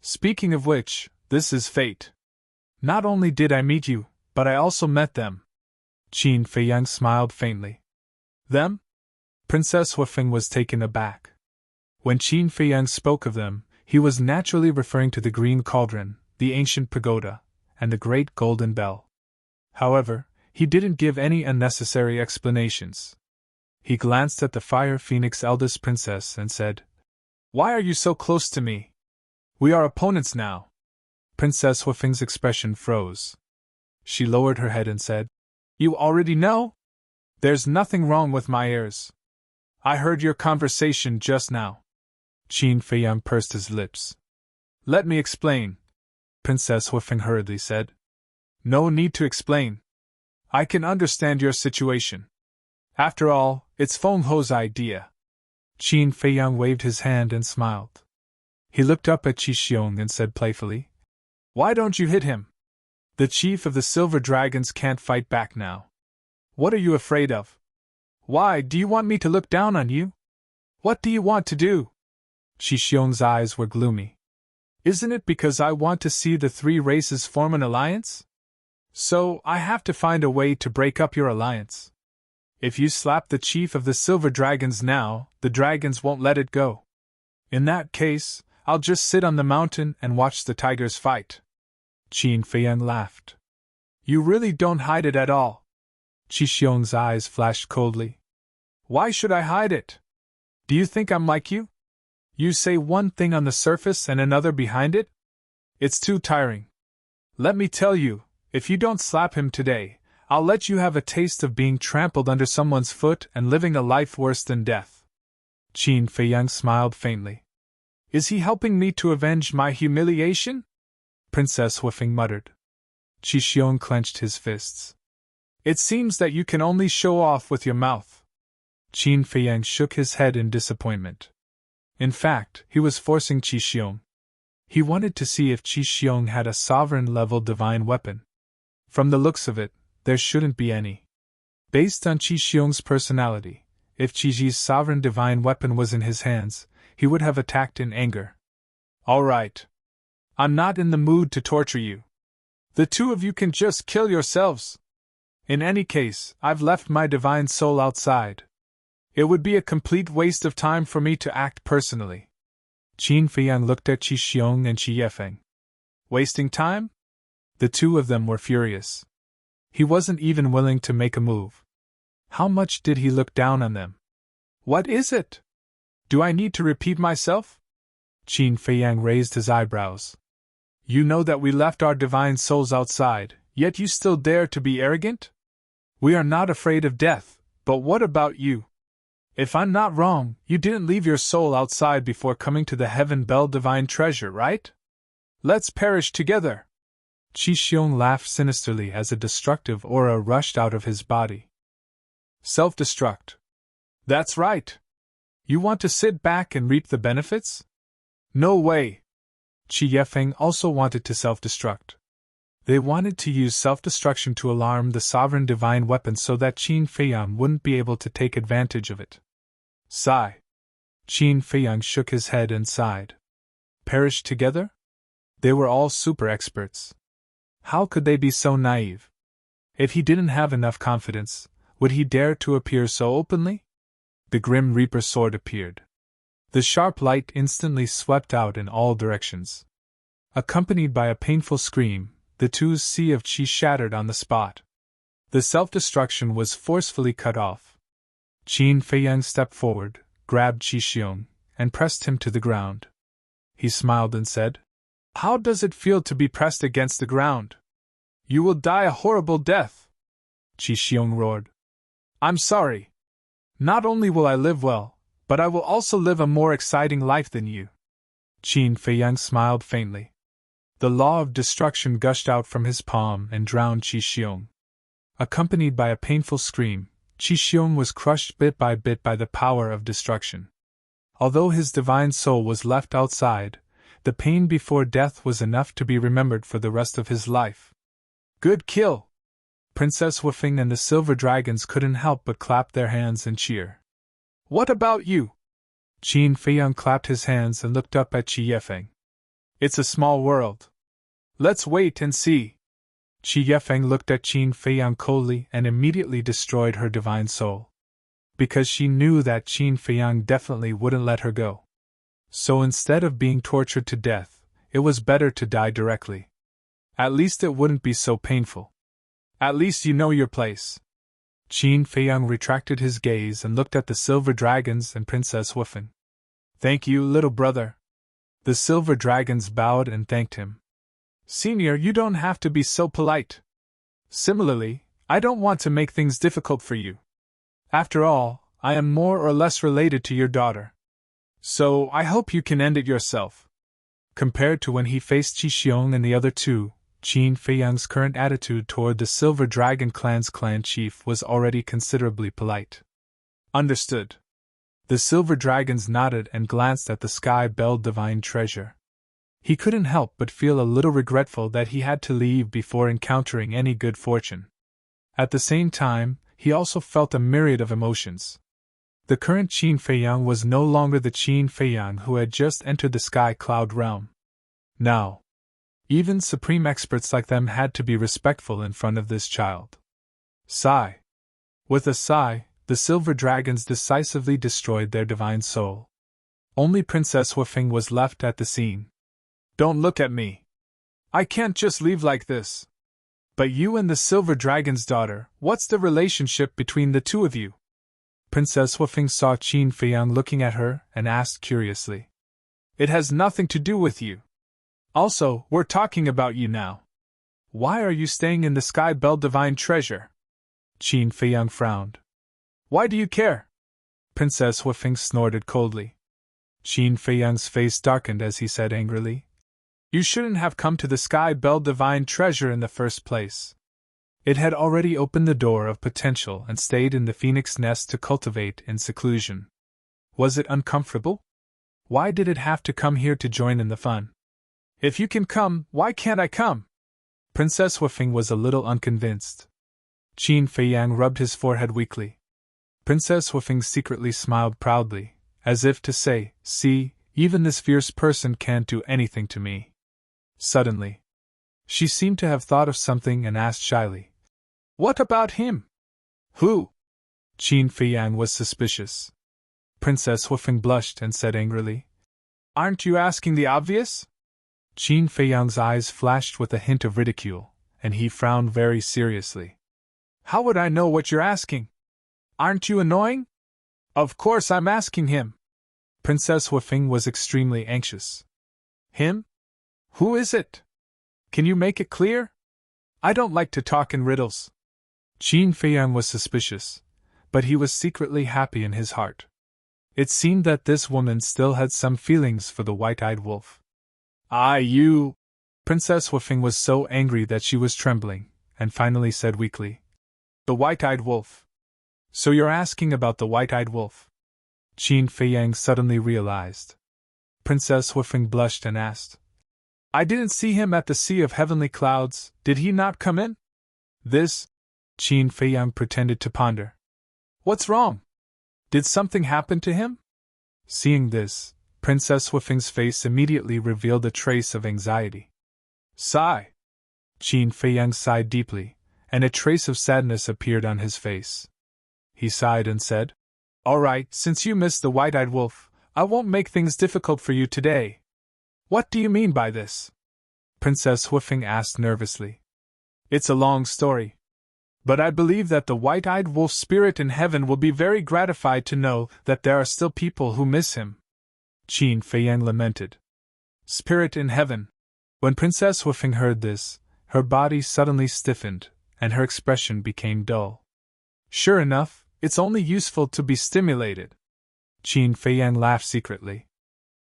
Speaking of which, this is fate. Not only did I meet you, but I also met them. Qin Feiyang smiled faintly. Them? Princess Huifeng was taken aback. When Qin Feiyang spoke of them, he was naturally referring to the Green Cauldron, the ancient pagoda, and the great golden bell. However, he didn't give any unnecessary explanations. He glanced at the Fire Phoenix eldest princess and said, Why are you so close to me? We are opponents now. Princess Huifeng's expression froze. She lowered her head and said, You already know? There's nothing wrong with my ears. I heard your conversation just now. Qin Feiyang pursed his lips. Let me explain, Princess Huifeng hurriedly said. No need to explain. I can understand your situation. After all, it's Feng Ho's idea. Qin Feiyang waved his hand and smiled. He looked up at Qi Xiong and said playfully, Why don't you hit him? The chief of the Silver Dragons can't fight back now. What are you afraid of? Why do you want me to look down on you? What do you want to do? Qi Xiong's eyes were gloomy. Isn't it because I want to see the three races form an alliance? So, I have to find a way to break up your alliance. If you slap the chief of the Silver Dragons now, the dragons won't let it go. In that case, I'll just sit on the mountain and watch the tigers fight. Qin Feiyang laughed. You really don't hide it at all. Qi Xiong's eyes flashed coldly. Why should I hide it? Do you think I'm like you? You say one thing on the surface and another behind it? It's too tiring. Let me tell you, if you don't slap him today, I'll let you have a taste of being trampled under someone's foot and living a life worse than death. Qin Feiyang smiled faintly. Is he helping me to avenge my humiliation? Princess Huifeng muttered. Qi Xiong clenched his fists. It seems that you can only show off with your mouth. Qin Feiyang shook his head in disappointment. In fact, he was forcing Qi Xiong. He wanted to see if Qi Xiong had a sovereign-level divine weapon. From the looks of it, there shouldn't be any. Based on Qi Xiong's personality, if Qi Ji's sovereign divine weapon was in his hands, he would have attacked in anger. All right. I'm not in the mood to torture you. The two of you can just kill yourselves. In any case, I've left my divine soul outside. It would be a complete waste of time for me to act personally. Qin Feiyang looked at Qi Xiong and Qi Yefeng. Wasting time? The two of them were furious. He wasn't even willing to make a move. How much did he look down on them? What is it? Do I need to repeat myself? Qin Feiyang raised his eyebrows. You know that we left our divine souls outside, yet you still dare to be arrogant? We are not afraid of death, but what about you? If I'm not wrong, you didn't leave your soul outside before coming to the Heaven Bell divine treasure, right? Let's perish together. Qi Xiong laughed sinisterly as a destructive aura rushed out of his body. Self-destruct. That's right. You want to sit back and reap the benefits? No way. Qi Yefeng also wanted to self-destruct. They wanted to use self-destruction to alarm the sovereign divine weapon so that Qin Feiyang wouldn't be able to take advantage of it. Sigh. Qin Feiyang shook his head and sighed. Perish together? They were all super experts. How could they be so naive? If he didn't have enough confidence, would he dare to appear so openly? The Grim Reaper sword appeared. The sharp light instantly swept out in all directions. Accompanied by a painful scream, the two's sea of qi shattered on the spot. The self-destruction was forcefully cut off. Qin Feiyang stepped forward, grabbed Qi Xiong, and pressed him to the ground. He smiled and said, How does it feel to be pressed against the ground? You will die a horrible death. Qi Xiong roared. I'm sorry. Not only will I live well, but I will also live a more exciting life than you. Qin Feiyang smiled faintly. The law of destruction gushed out from his palm and drowned Qi Xiong. Accompanied by a painful scream, Qi Xiong was crushed bit by the power of destruction. Although his divine soul was left outside, the pain before death was enough to be remembered for the rest of his life. Good kill! Princess Huifeng and the Silver Dragons couldn't help but clap their hands and cheer. What about you? Qin Feiyang clapped his hands and looked up at Qi Yefeng. It's a small world. Let's wait and see. Qi Yefeng looked at Qin Feiyang coldly and immediately destroyed her divine soul. Because she knew that Qin Feiyang definitely wouldn't let her go. So instead of being tortured to death, it was better to die directly. At least it wouldn't be so painful. At least you know your place. Qin Feiyang retracted his gaze and looked at the Silver Dragons and Princess Huifeng. Thank you, little brother. The Silver Dragons bowed and thanked him. Senior, you don't have to be so polite. Similarly, I don't want to make things difficult for you. After all, I am more or less related to your daughter. So, I hope you can end it yourself. Compared to when he faced Qi Xiong and the other two, Qin Feiyang's current attitude toward the Silver Dragon clan's clan chief was already considerably polite. Understood. The Silver Dragons nodded and glanced at the Sky Bell divine treasure. He couldn't help but feel a little regretful that he had to leave before encountering any good fortune. At the same time, he also felt a myriad of emotions. The current Qin Feiyang was no longer the Qin Feiyang who had just entered the Sky Cloud realm. Now, even supreme experts like them had to be respectful in front of this child. Sigh. With a sigh, the Silver Dragons decisively destroyed their divine soul. Only Princess Huifeng was left at the scene. Don't look at me. I can't just leave like this. But you and the Silver Dragon's daughter, what's the relationship between the two of you? Princess Wufeng saw Qin Feiyang looking at her and asked curiously. It has nothing to do with you. Also, we're talking about you now. Why are you staying in the Sky Bell Divine Treasure? Qin Feiyang frowned. Why do you care? Princess Wufeng snorted coldly. Qin Feiyang's face darkened as he said angrily. You shouldn't have come to the Sky Bell Divine Treasure in the first place. It had already opened the door of potential and stayed in the phoenix nest to cultivate in seclusion. Was it uncomfortable? Why did it have to come here to join in the fun? If you can come, why can't I come? Princess Wufeng was a little unconvinced. Qin Feiyang rubbed his forehead weakly. Princess Wufeng secretly smiled proudly, as if to say, see, even this fierce person can't do anything to me. Suddenly, she seemed to have thought of something and asked shyly, What about him? Who? Qin Feiyang was suspicious. Princess Wufeng blushed and said angrily, Aren't you asking the obvious? Qin Feiyang's eyes flashed with a hint of ridicule, and he frowned very seriously. How would I know what you're asking? Aren't you annoying? Of course I'm asking him. Princess Wufeng was extremely anxious. Him? Who is it? Can you make it clear? I don't like to talk in riddles. Qin Feiyang was suspicious, but he was secretly happy in his heart. It seemed that this woman still had some feelings for the white-eyed wolf. You... Princess Wufeng was so angry that she was trembling, and finally said weakly, The white-eyed wolf. So you're asking about the white-eyed wolf? Qin Feiyang suddenly realized. Princess Wufeng blushed and asked, I didn't see him at the Sea of Heavenly Clouds, did he not come in? This? Qin Feiyang pretended to ponder. What's wrong? Did something happen to him? Seeing this, Princess Wufeng's face immediately revealed a trace of anxiety. Sigh. Qin Feiyang sighed deeply, and a trace of sadness appeared on his face. He sighed and said, All right, since you missed the white-eyed wolf, I won't make things difficult for you today. What do you mean by this? Princess Wufeng asked nervously. It's a long story. But I believe that the white-eyed wolf spirit in heaven will be very gratified to know that there are still people who miss him. Qin Feiyang lamented. Spirit in heaven. When Princess Wufeng heard this, her body suddenly stiffened, and her expression became dull. Sure enough, it's only useful to be stimulated. Qin Feiyang laughed secretly.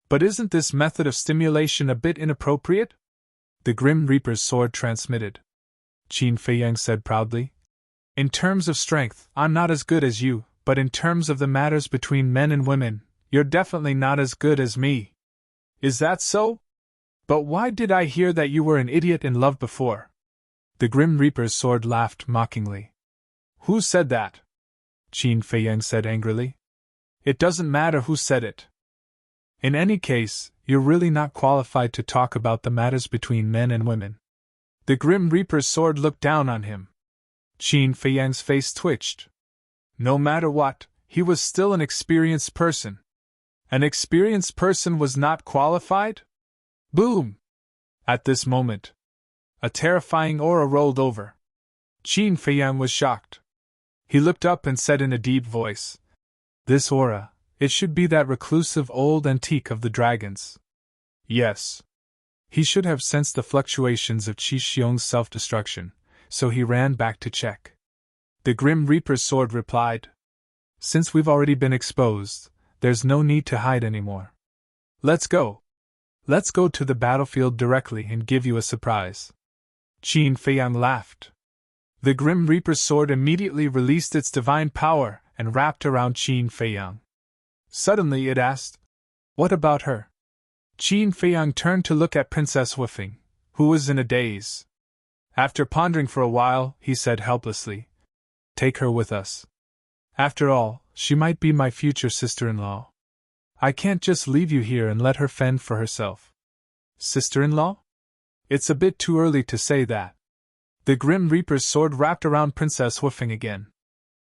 But isn't this method of stimulation a bit inappropriate? The Grim Reaper's sword transmitted. Qin Feiyang said proudly. In terms of strength, I'm not as good as you, but in terms of the matters between men and women, you're definitely not as good as me. Is that so? But why did I hear that you were an idiot in love before? The Grim Reaper's sword laughed mockingly. Who said that? Qin Feiyang said angrily. It doesn't matter who said it. In any case, you're really not qualified to talk about the matters between men and women. The Grim Reaper's sword looked down on him. Qin Feiyang's face twitched. No matter what, he was still an experienced person. An experienced person was not qualified? Boom! At this moment, a terrifying aura rolled over. Qin Feiyang was shocked. He looked up and said in a deep voice, This aura, it should be that reclusive old antique of the dragons. Yes. He should have sensed the fluctuations of Qi Xiong's self-destruction, so he ran back to check. The Grim Reaper's sword replied, Since we've already been exposed, there's no need to hide anymore. Let's go. Let's go to the battlefield directly and give you a surprise. Qin Feiyang laughed. The Grim Reaper's sword immediately released its divine power and wrapped around Qin Feiyang. Suddenly it asked, What about her? Qin Feiyang turned to look at Princess Wufeng, who was in a daze. After pondering for a while, he said helplessly, Take her with us. After all, she might be my future sister-in-law. I can't just leave you here and let her fend for herself. Sister-in-law? It's a bit too early to say that. The Grim Reaper's sword wrapped around Princess Wufeng again.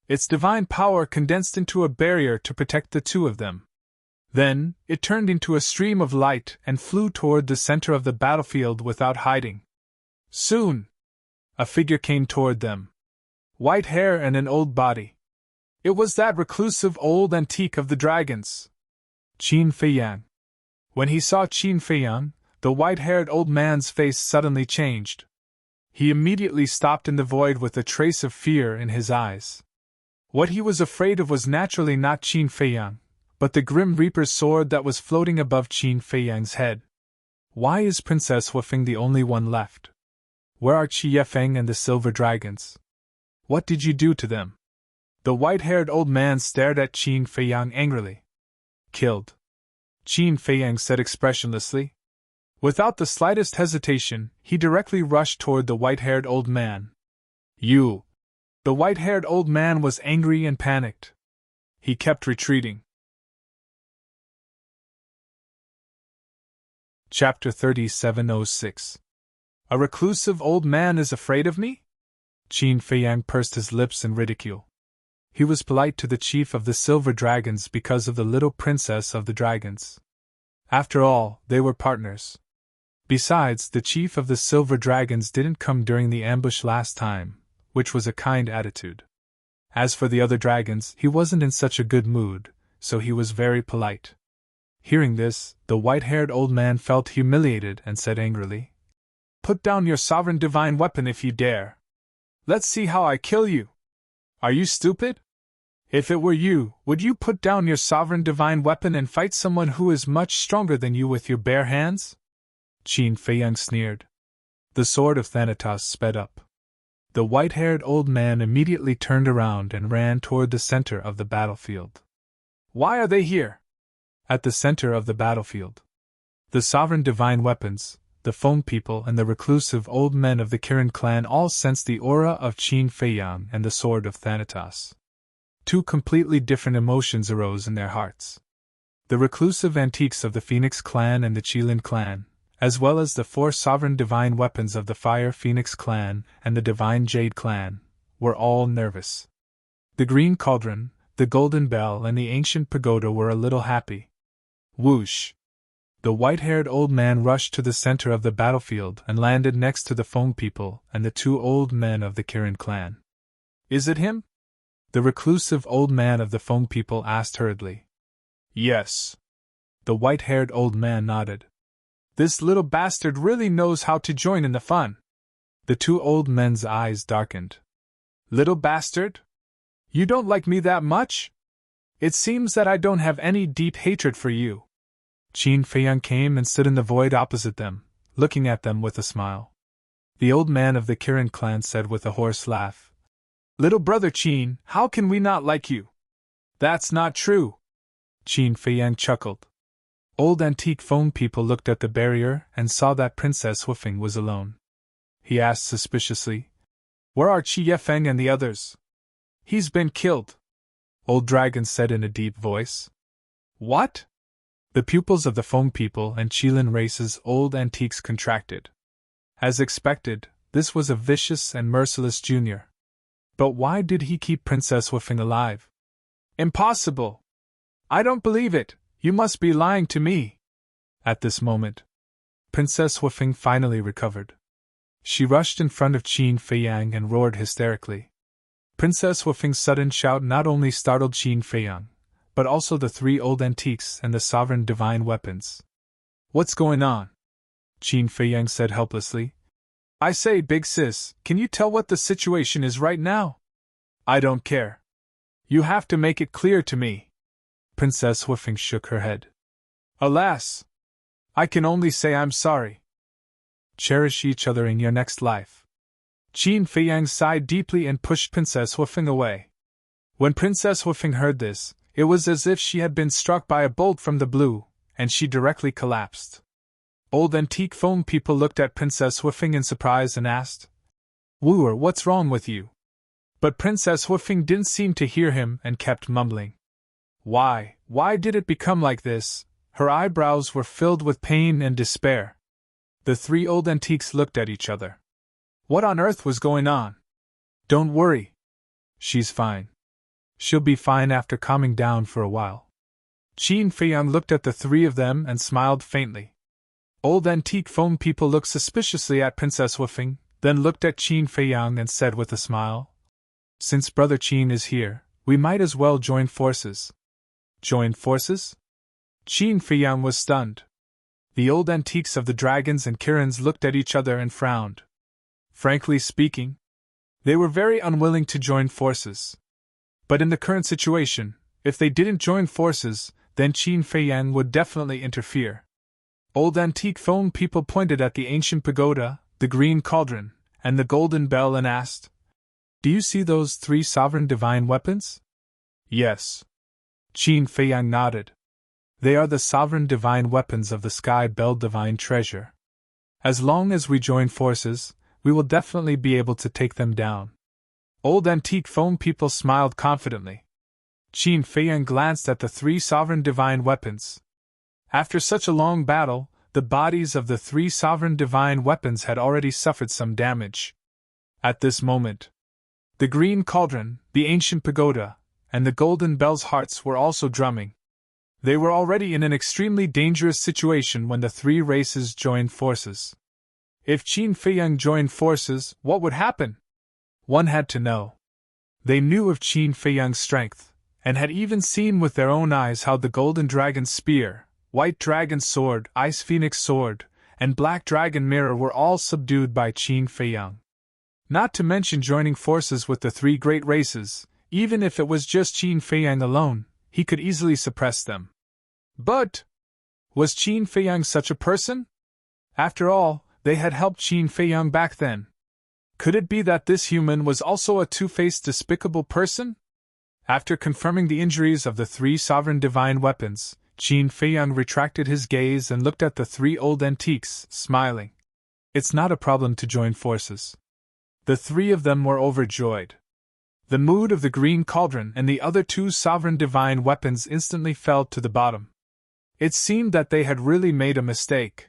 Its divine power condensed into a barrier to protect the two of them. Then, it turned into a stream of light and flew toward the center of the battlefield without hiding. Soon, a figure came toward them. White hair and an old body. It was that reclusive old antique of the dragons, Qin Feiyang. When he saw Qin Feiyang, the white-haired old man's face suddenly changed. He immediately stopped in the void with a trace of fear in his eyes. What he was afraid of was naturally not Qin Feiyang, but the Grim Reaper's sword that was floating above Qin Feiyang's head. Why is Princess Wufeng the only one left? Where are Qi Yefeng and the silver dragons? What did you do to them? The white-haired old man stared at Qin Feiyang angrily. Killed, Qin Feiyang said expressionlessly. Without the slightest hesitation, he directly rushed toward the white-haired old man. You! The white-haired old man was angry and panicked. He kept retreating. Chapter 3706. A reclusive old man is afraid of me? Qin Feiyang pursed his lips in ridicule. He was polite to the chief of the silver dragons because of the little princess of the dragons. After all, they were partners. Besides, the chief of the silver dragons didn't come during the ambush last time, which was a kind attitude. As for the other dragons, he wasn't in such a good mood, so he was very polite. Hearing this, the white-haired old man felt humiliated and said angrily, "Put down your sovereign divine weapon if you dare. Let's see how I kill you. Are you stupid? If it were you, would you put down your sovereign divine weapon and fight someone who is much stronger than you with your bare hands?" Qin Feiyang sneered. The sword of Thanatos sped up. The white-haired old man immediately turned around and ran toward the center of the battlefield. Why are they here? At the center of the battlefield, the sovereign divine weapons, the Feng people and the reclusive old men of the Kirin clan all sensed the aura of Qin Feiyang and the sword of Thanatos. Two completely different emotions arose in their hearts. The reclusive antiques of the Phoenix clan and the Qilin clan, as well as the four sovereign divine weapons of the Fire Phoenix clan and the Divine Jade clan, were all nervous. The Green Cauldron, the Golden Bell and the Ancient Pagoda were a little happy. Whoosh! The white-haired old man rushed to the center of the battlefield and landed next to the Feng people and the two old men of the Kirin clan. Is it him? The reclusive old man of the Feng people asked hurriedly. Yes. The white-haired old man nodded. This little bastard really knows how to join in the fun. The two old men's eyes darkened. Little bastard? You don't like me that much? It seems that I don't have any deep hatred for you. Qin Feiyang came and stood in the void opposite them, looking at them with a smile. The old man of the Kirin clan said with a hoarse laugh, Little brother Qin, how can we not like you? That's not true. Qin Feiyang chuckled. Old antique Feng people looked at the barrier and saw that Princess Wufeng was alone. He asked suspiciously, Where are Qi Yefeng and the others? He's been killed. Old Dragon said in a deep voice. What? The pupils of the Feng people and Qilin race's old antiques contracted. As expected, this was a vicious and merciless junior. But why did he keep Princess Wufeng alive? Impossible! I don't believe it, you must be lying to me. At this moment, Princess Wufeng finally recovered. She rushed in front of Qin Feiyang and roared hysterically. Princess Wufeng's sudden shout not only startled Qin Feiyang, but also the three old antiques and the sovereign divine weapons. What's going on? Qin Feiyang said helplessly. I say, big sis, can you tell what the situation is right now? I don't care. You have to make it clear to me. Princess Wufeng shook her head. Alas! I can only say I'm sorry. Cherish each other in your next life. Qin Feiyang sighed deeply and pushed Princess Wufeng away. When Princess Wufeng heard this, it was as if she had been struck by a bolt from the blue, and she directly collapsed. Old antique Feng people looked at Princess Wufeng in surprise and asked, Wooer, what's wrong with you? But Princess Wufeng didn't seem to hear him and kept mumbling. Why did it become like this? Her eyebrows were filled with pain and despair. The three old antiques looked at each other. What on earth was going on? Don't worry. She's fine. She'll be fine after calming down for a while. Qin Feiyang looked at the three of them and smiled faintly. Old antique Feng people looked suspiciously at Princess Wufeng, then looked at Qin Feiyang and said with a smile, "Since Brother Qin is here, we might as well join forces." Join forces? Qin Feiyang was stunned. The old antiques of the dragons and Kirins looked at each other and frowned. Frankly speaking, they were very unwilling to join forces. But in the current situation, if they didn't join forces, then Qin Feiyang would definitely interfere. Old antique phone people pointed at the ancient pagoda, the green cauldron, and the golden bell and asked, "Do you see those 3 sovereign divine weapons?" "Yes." Qin Feiyang nodded. "They are the sovereign divine weapons of the Sky Bell Divine Treasure. As long as we join forces, we will definitely be able to take them down." Old antique phone people smiled confidently. Qin Feiyang glanced at the 3 sovereign divine weapons. After such a long battle, the bodies of the 3 sovereign divine weapons had already suffered some damage. At this moment, the green cauldron, the ancient pagoda, and the golden bell's hearts were also drumming. They were already in an extremely dangerous situation when the 3 races joined forces. If Qin Feiyang joined forces, what would happen? One had to know. They knew of Qin Feiyang's strength, and had even seen with their own eyes how the golden dragon spear, white dragon sword, ice phoenix sword, and black dragon mirror were all subdued by Qin Feiyang. Not to mention joining forces with the 3 great races, even if it was just Qin Feiyang alone, he could easily suppress them. But was Qin Feiyang such a person? After all, they had helped Qin Feiyang back then. Could it be that this human was also a two-faced despicable person? After confirming the injuries of the 3 sovereign divine weapons, Qin Feiyang retracted his gaze and looked at the 3 old antiques, smiling. It's not a problem to join forces. The 3 of them were overjoyed. The mood of the green cauldron and the other 2 sovereign divine weapons instantly fell to the bottom. It seemed that they had really made a mistake.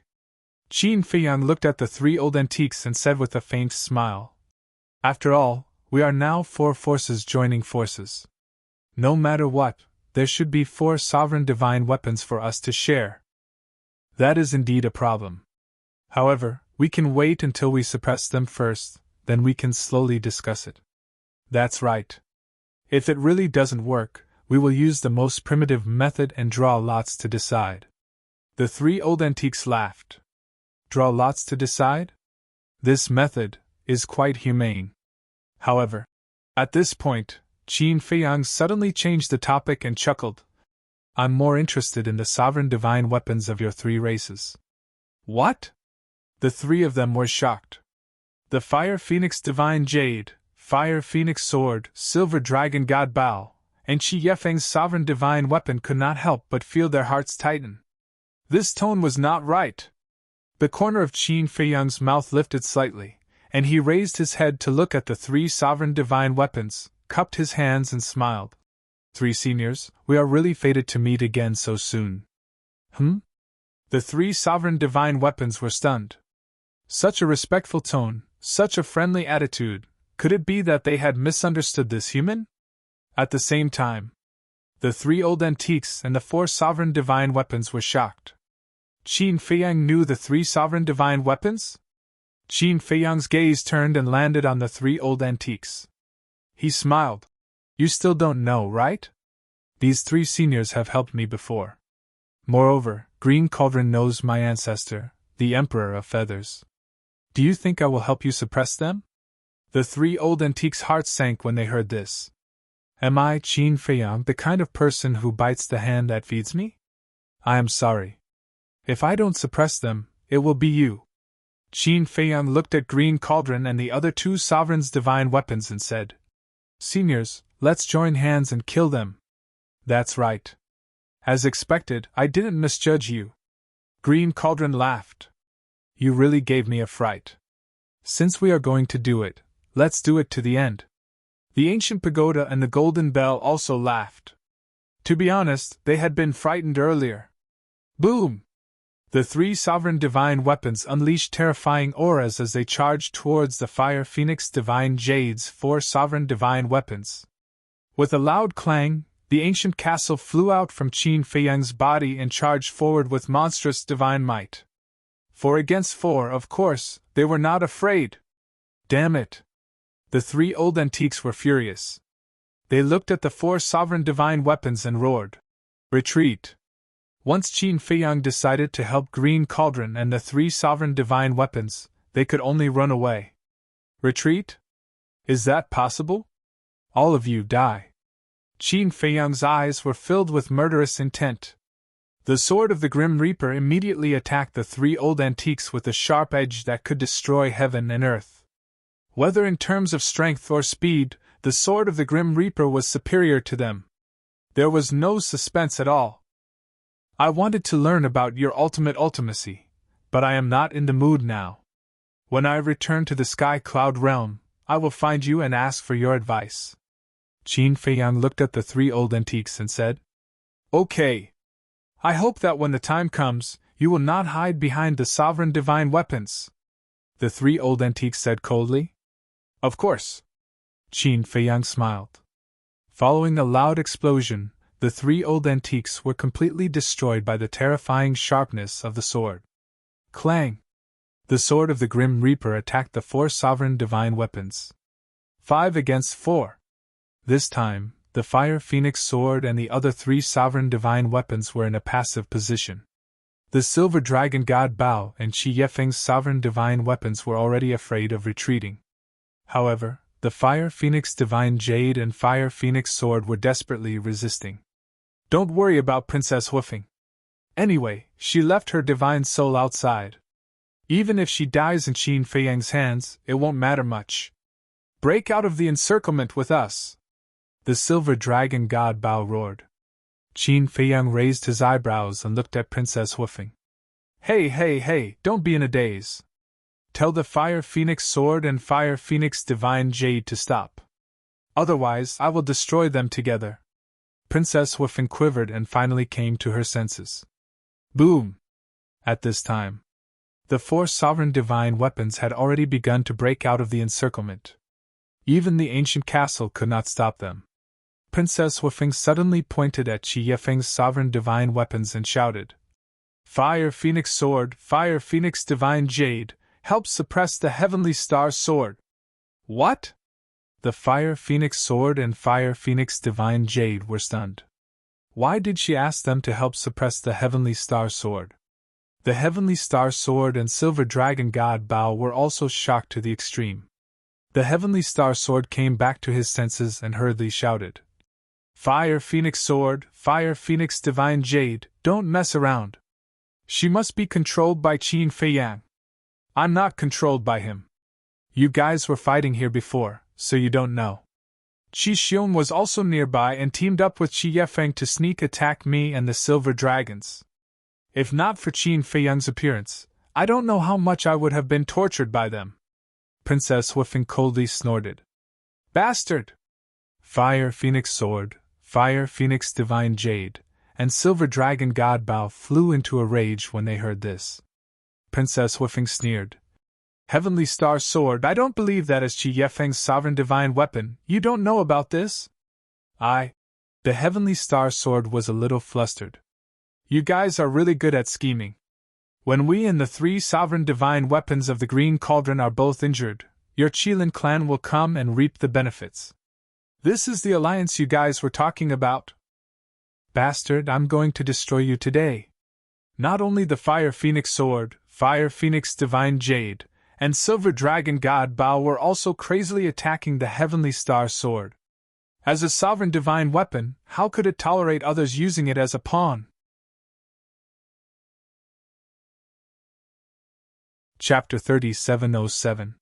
Qin Feiyang looked at the 3 old antiques and said with a faint smile, "After all, we are now 4 forces joining forces. No matter what, there should be 4 sovereign divine weapons for us to share. That is indeed a problem. However, we can wait until we suppress them first, then we can slowly discuss it." "That's right. If it really doesn't work, we will use the most primitive method and draw lots to decide." The 3 old antiques laughed. Draw lots to decide? This method is quite humane. However, at this point, Qin Feiyang suddenly changed the topic and chuckled. "I'm more interested in the sovereign divine weapons of your 3 races." "What?" The 3 of them were shocked. The Fire Phoenix Divine Jade, Fire Phoenix Sword, Silver Dragon God Bao, and Qi Yefeng's sovereign divine weapon could not help but feel their hearts tighten. This tone was not right. The corner of Qin Feiyang's mouth lifted slightly, and he raised his head to look at the 3 sovereign divine weapons, cupped his hands and smiled. 3 seniors, we are really fated to meet again so soon." The 3 sovereign divine weapons were stunned. Such a respectful tone, such a friendly attitude, could it be that they had misunderstood this human? At the same time, the 3 old antiques and the 4 sovereign divine weapons were shocked. Qin Feiyang knew the 3 sovereign divine weapons? Qin Feiyang's gaze turned and landed on the 3 old antiques. He smiled. "You still don't know, right? These 3 seniors have helped me before. Moreover, Green Cauldron knows my ancestor, the Emperor of Feathers. Do you think I will help you suppress them?" The 3 old antiques' hearts sank when they heard this. "Am I, Qin Feiyang, the kind of person who bites the hand that feeds me? I am sorry. If I don't suppress them, it will be you." Qin Feiyang looked at Green Cauldron and the other 2 sovereigns' divine weapons and said, "Seniors, let's join hands and kill them." "That's right. As expected, I didn't misjudge you." Green Cauldron laughed. "You really gave me a fright. Since we are going to do it, let's do it to the end." The ancient pagoda and the golden bell also laughed. To be honest, they had been frightened earlier. Boom! The 3 sovereign divine weapons unleashed terrifying auras as they charged towards the Fire Phoenix Divine Jade's 4 sovereign divine weapons. With a loud clang, the ancient castle flew out from Qin Feiyang's body and charged forward with monstrous divine might. 4 against 4, of course, they were not afraid. Damn it! The three old antiques were furious. They looked at the four sovereign divine weapons and roared. Retreat! Once Qin Feiyang decided to help Green Cauldron and the three sovereign divine weapons, they could only run away. Retreat? Is that possible? All of you die. Qin Feiyang's eyes were filled with murderous intent. The sword of the Grim Reaper immediately attacked the three old antiques with a sharp edge that could destroy heaven and earth. Whether in terms of strength or speed, the sword of the Grim Reaper was superior to them. There was no suspense at all. I wanted to learn about your ultimate ultimacy, but I am not in the mood now. When I return to the Sky Cloud Realm, I will find you and ask for your advice. Qin Feiyang looked at the three old antiques and said, Okay. I hope that when the time comes, you will not hide behind the sovereign divine weapons. The three old antiques said coldly. Of course. Qin Feiyang smiled. Following a loud explosion, the three old antiques were completely destroyed by the terrifying sharpness of the sword. Clang! The sword of the Grim Reaper attacked the four sovereign divine weapons. 5 against 4. This time, the Fire Phoenix sword and the other three sovereign divine weapons were in a passive position. The Silver Dragon God Bao and Qi Yefeng's sovereign divine weapons were already afraid of retreating. However, the Fire Phoenix Divine Jade and Fire Phoenix sword were desperately resisting. Don't worry about Princess Huifeng. Anyway, she left her divine soul outside. Even if she dies in Qin Feiyang's hands, it won't matter much. Break out of the encirclement with us! The Silver Dragon God Bao roared. Qin Feiyang raised his eyebrows and looked at Princess Huifeng. Hey, don't be in a daze. Tell the Fire Phoenix sword and Fire Phoenix Divine Jade to stop. Otherwise, I will destroy them together. Princess Huifeng quivered and finally came to her senses. Boom! At this time, the four sovereign divine weapons had already begun to break out of the encirclement. Even the ancient castle could not stop them. Princess Huifeng suddenly pointed at Qi Yefeng's sovereign divine weapons and shouted, Fire Phoenix sword, Fire Phoenix Divine Jade, help suppress the Heavenly Star sword. What? The Fire Phoenix sword and Fire Phoenix Divine Jade were stunned. Why did she ask them to help suppress the Heavenly Star sword? The Heavenly Star sword and Silver Dragon God Bao were also shocked to the extreme. The Heavenly Star sword came back to his senses and hurriedly shouted, Fire Phoenix sword, Fire Phoenix Divine Jade, don't mess around. She must be controlled by Qin Feiyang. I'm not controlled by him. You guys were fighting here before, so you don't know. Qi Xiong was also nearby and teamed up with Qi Yefeng to sneak attack me and the Silver Dragons. If not for Qin Feiyang's appearance, I don't know how much I would have been tortured by them. Princess Huifeng coldly snorted. Bastard! Fire Phoenix sword, Fire Phoenix Divine Jade, and Silver Dragon God Bao flew into a rage when they heard this. Princess Huifeng sneered. Heavenly Star sword, I don't believe that is Qi Yefeng's sovereign divine weapon. You don't know about this? The Heavenly Star sword was a little flustered. You guys are really good at scheming. When we and the three sovereign divine weapons of the Green Cauldron are both injured, your Qilin clan will come and reap the benefits. This is the alliance you guys were talking about? Bastard, I'm going to destroy you today. Not only the Fire Phoenix sword, Fire Phoenix Divine Jade, and Silver Dragon God Bao were also crazily attacking the Heavenly Star sword. As a sovereign divine weapon, how could it tolerate others using it as a pawn? Chapter 3707.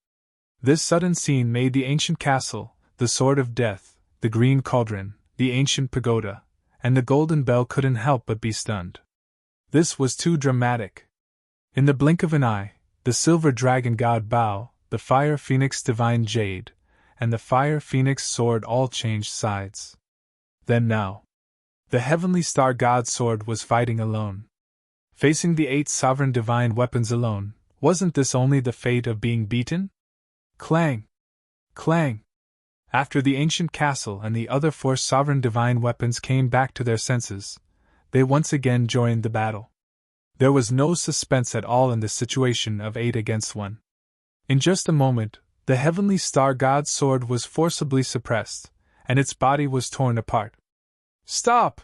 This sudden scene made the ancient castle, the Sword of Death, the Green Cauldron, the ancient pagoda, and the Golden Bell couldn't help but be stunned. This was too dramatic. In the blink of an eye, the Silver Dragon God Bao, the Fire Phoenix Divine Jade, and the Fire Phoenix sword all changed sides. Then now, the Heavenly Star God sword was fighting alone. Facing the 8 sovereign divine weapons alone, wasn't this only the fate of being beaten? Clang! Clang! After the ancient castle and the other 4 sovereign divine weapons came back to their senses, they once again joined the battle. There was no suspense at all in the situation of 8 against 1. In just a moment, the heavenly star god's sword was forcibly suppressed, and its body was torn apart. Stop!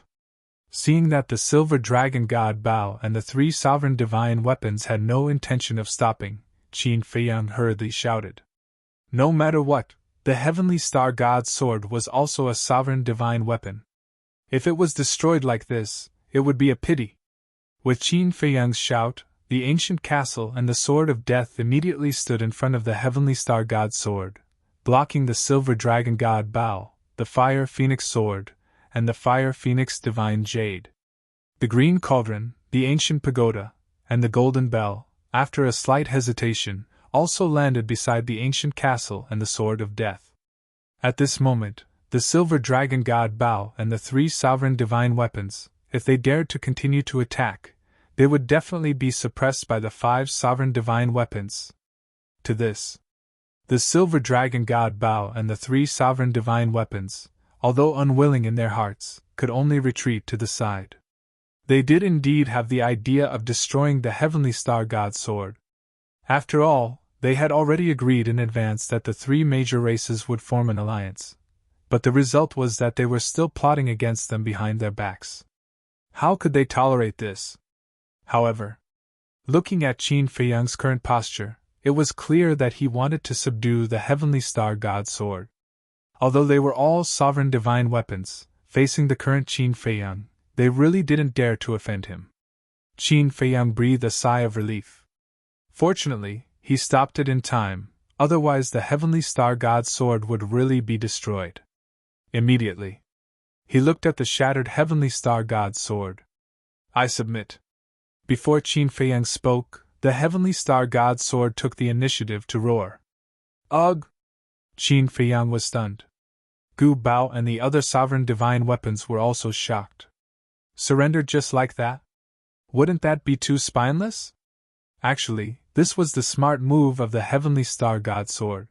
Seeing that the silver dragon god Bao and the three sovereign divine weapons had no intention of stopping, Qin Feiyang hurriedly shouted. No matter what, the heavenly star god's sword was also a sovereign divine weapon. If it was destroyed like this, it would be a pity. With Qin Feiyang's shout, the ancient castle and the sword of death immediately stood in front of the heavenly star god's sword, blocking the silver dragon god Bao, the fire phoenix sword, and the fire phoenix divine jade. The green cauldron, the ancient pagoda, and the golden bell, after a slight hesitation, also landed beside the ancient castle and the sword of death. At this moment, the silver dragon god Bao and the three sovereign divine weapons, if they dared to continue to attack, they would definitely be suppressed by the five sovereign divine weapons. To this, the silver dragon god Bao and the three sovereign divine weapons, although unwilling in their hearts, could only retreat to the side. They did indeed have the idea of destroying the heavenly star god's sword. After all, they had already agreed in advance that the three major races would form an alliance. But the result was that they were still plotting against them behind their backs. How could they tolerate this? However, looking at Qin Feiyang's current posture, it was clear that he wanted to subdue the heavenly star god's sword. Although they were all sovereign divine weapons, facing the current Qin Feiyang, they really didn't dare to offend him. Qin Feiyang breathed a sigh of relief. Fortunately, he stopped it in time, otherwise the heavenly star god's sword would really be destroyed. Immediately, he looked at the shattered heavenly star god's sword. I submit. Before Qin Feiyang spoke, the heavenly star god's sword took the initiative to roar. Ugh! Qin Feiyang was stunned. Gu Bao and the other sovereign divine weapons were also shocked. Surrender just like that? Wouldn't that be too spineless? Actually, this was the smart move of the heavenly star god sword.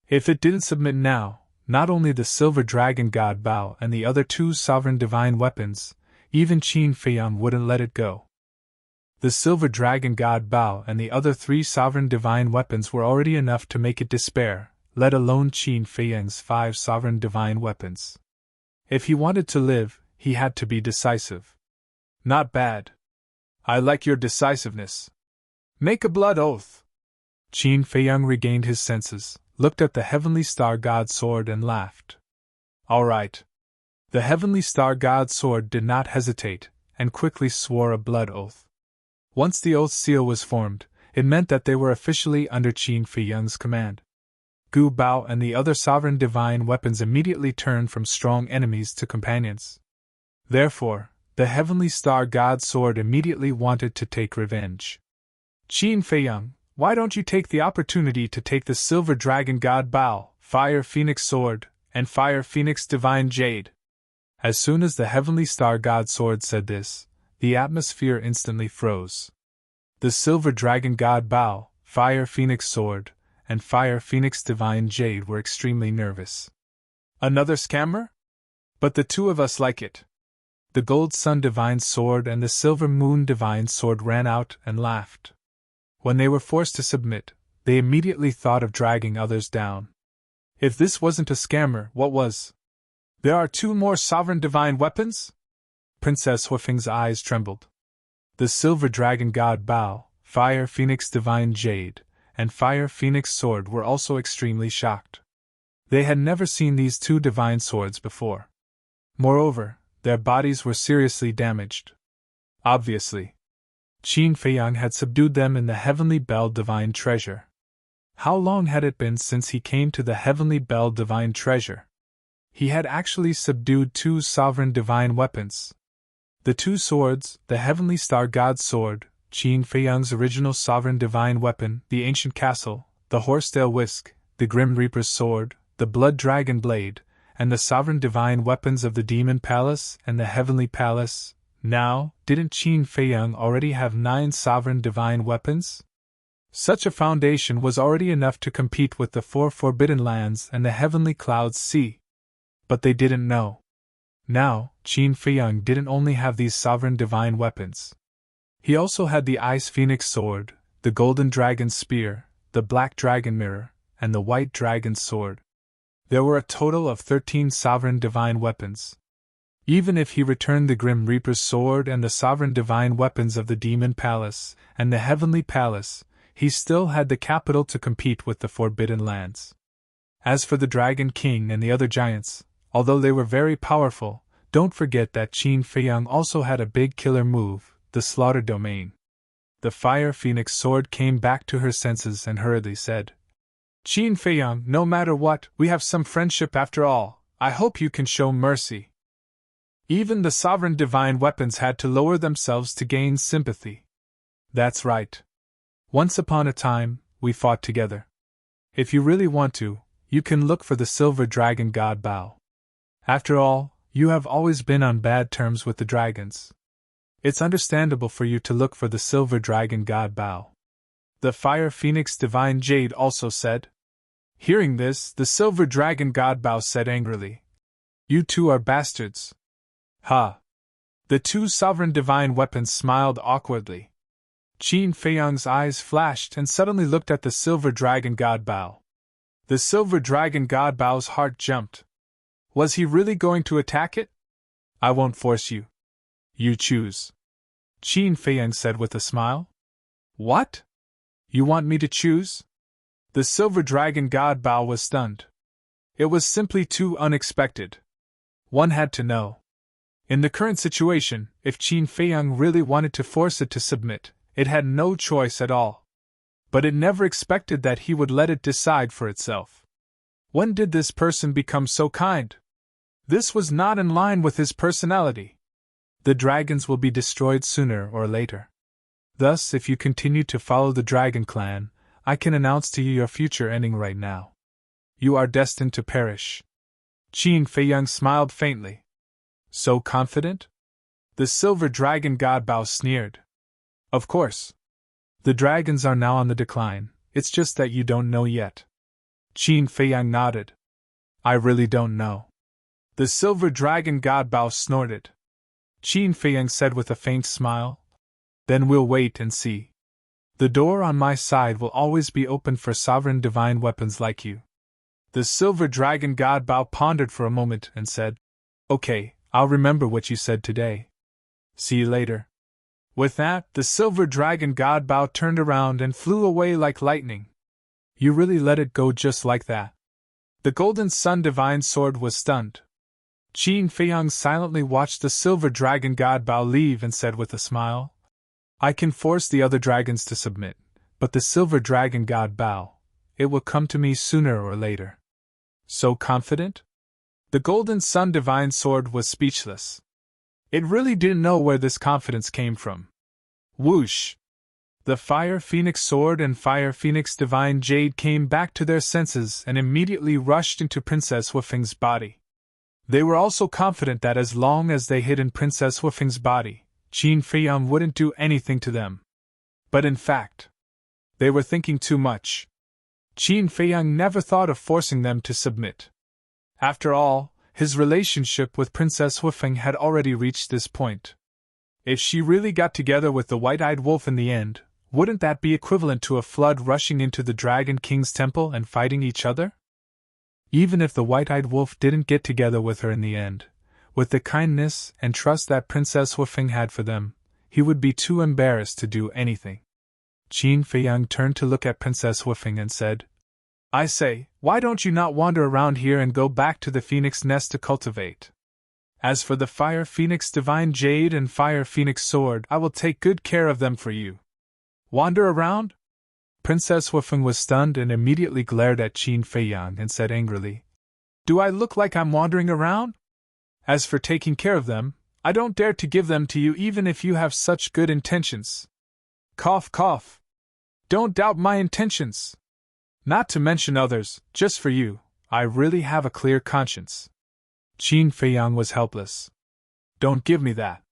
If it didn't submit now, not only the silver dragon god Bao and the other two sovereign divine weapons, even Qin Feiyang wouldn't let it go. The silver dragon god Bao and the other three sovereign divine weapons were already enough to make it despair, let alone Qin Feiyang's five sovereign divine weapons. If he wanted to live, he had to be decisive. Not bad. I like your decisiveness. Make a blood oath. Qin Feiyang regained his senses, looked at the heavenly star god's sword and laughed. All right. The heavenly star god's sword did not hesitate, and quickly swore a blood oath. Once the oath seal was formed, it meant that they were officially under Qin Feiyang's command. Gu Bao and the other sovereign divine weapons immediately turned from strong enemies to companions. Therefore, the heavenly star god's sword immediately wanted to take revenge. Qin Feiyang, why don't you take the opportunity to take the silver dragon god Bao, fire phoenix sword, and fire phoenix divine jade? As soon as the heavenly star god sword said this, the atmosphere instantly froze. The silver dragon god Bao, fire phoenix sword, and fire phoenix divine jade were extremely nervous. Another scammer? But the two of us like it. The gold sun divine sword and the silver moon divine sword ran out and laughed. When they were forced to submit, they immediately thought of dragging others down. If this wasn't a scammer, what was? There are two more sovereign divine weapons? Princess Huifeng's eyes trembled. The silver dragon god Bao, fire phoenix divine jade, and fire phoenix sword were also extremely shocked. They had never seen these two divine swords before. Moreover, their bodies were seriously damaged. Obviously, Qin Feiyang had subdued them in the Heavenly Bell Divine Treasure. How long had it been since he came to the Heavenly Bell Divine Treasure? He had actually subdued two sovereign divine weapons. The two swords, the Heavenly Star God's Sword, Qin Feiyang's original sovereign divine weapon, the Ancient Castle, the Horsetail Whisk, the Grim Reaper's Sword, the Blood Dragon Blade, and the sovereign divine weapons of the Demon Palace and the Heavenly Palace. Now, didn't Qin Feiyang already have 9 sovereign divine weapons? Such a foundation was already enough to compete with the 4 Forbidden Lands and the Heavenly Clouds Sea. But they didn't know. Now, Qin Feiyang didn't only have these sovereign divine weapons. He also had the Ice Phoenix Sword, the Golden Dragon Spear, the Black Dragon Mirror, and the white dragon's sword. There were a total of 13 sovereign divine weapons. Even if he returned the Grim Reaper's sword and the sovereign divine weapons of the Demon Palace and the Heavenly Palace, he still had the capital to compete with the Forbidden Lands. As for the Dragon King and the other giants, although they were very powerful, don't forget that Qin Feiyang also had a big killer move, the Slaughter Domain. The Fire Phoenix sword came back to her senses and hurriedly said, "Qin Feiyang, no matter what, we have some friendship after all. I hope you can show mercy." Even the sovereign divine weapons had to lower themselves to gain sympathy. "That's right. Once upon a time, we fought together. If you really want to, you can look for the Silver Dragon God Bao. After all, you have always been on bad terms with the dragons. It's understandable for you to look for the Silver Dragon God Bao." The Fire Phoenix Divine Jade also said. Hearing this, the Silver Dragon God Bao said angrily, "You two are bastards." "Ha!" The two sovereign divine weapons smiled awkwardly. Qin Feiyang's eyes flashed and suddenly looked at the Silver Dragon God Bao. The Silver Dragon God Bao's heart jumped. Was he really going to attack it? "I won't force you. You choose," Qin Feiyang said with a smile. "What? You want me to choose?" The Silver Dragon God Bao was stunned. It was simply too unexpected. One had to know. In the current situation, if Qin Feiyang really wanted to force it to submit, it had no choice at all. But it never expected that he would let it decide for itself. When did this person become so kind? This was not in line with his personality. The dragons will be destroyed sooner or later. Thus, if you continue to follow the Dragon Clan, I can announce to you your future ending right now. You are destined to perish. Qin Feiyang smiled faintly. So confident? The Silver Dragon God Bao sneered. Of course. The dragons are now on the decline, it's just that you don't know yet. Qin Feiyang nodded. I really don't know. The Silver Dragon God Bao snorted. Qin Feiyang said with a faint smile. Then we'll wait and see. The door on my side will always be open for sovereign divine weapons like you. The Silver Dragon God Bao pondered for a moment and said, Okay, I'll remember what you said today. See you later. With that, the Silver Dragon God Bao turned around and flew away like lightning. You really let it go just like that? The Golden Sun Divine Sword was stunned. Qin Feiyang silently watched the Silver Dragon God Bao leave and said with a smile, I can force the other dragons to submit, but the Silver Dragon God Bao, it will come to me sooner or later. So confident? The Golden Sun Divine Sword was speechless. It really didn't know where this confidence came from. Whoosh! The Fire Phoenix Sword and Fire Phoenix Divine Jade came back to their senses and immediately rushed into Princess Wufeng's body. They were also confident that as long as they hid in Princess Wufeng's body, Qin Feiyang wouldn't do anything to them. But in fact, they were thinking too much. Qin Feiyang never thought of forcing them to submit. After all, his relationship with Princess Wufeng had already reached this point. If she really got together with the White-Eyed Wolf in the end, wouldn't that be equivalent to a flood rushing into the Dragon King's temple and fighting each other? Even if the White-Eyed Wolf didn't get together with her in the end, with the kindness and trust that Princess Wufeng had for them, he would be too embarrassed to do anything. Qin Feiyang turned to look at Princess Wufeng and said, I say, why don't you not wander around here and go back to the Phoenix Nest to cultivate? As for the Fire Phoenix Divine Jade and Fire Phoenix Sword, I will take good care of them for you. Wander around? Princess Wufeng was stunned and immediately glared at Qin Feiyang and said angrily, Do I look like I'm wandering around? As for taking care of them, I don't dare to give them to you even if you have such good intentions. Cough, cough. Don't doubt my intentions. Not to mention others, just for you, I really have a clear conscience. Qin Feiyang was helpless. Don't give me that.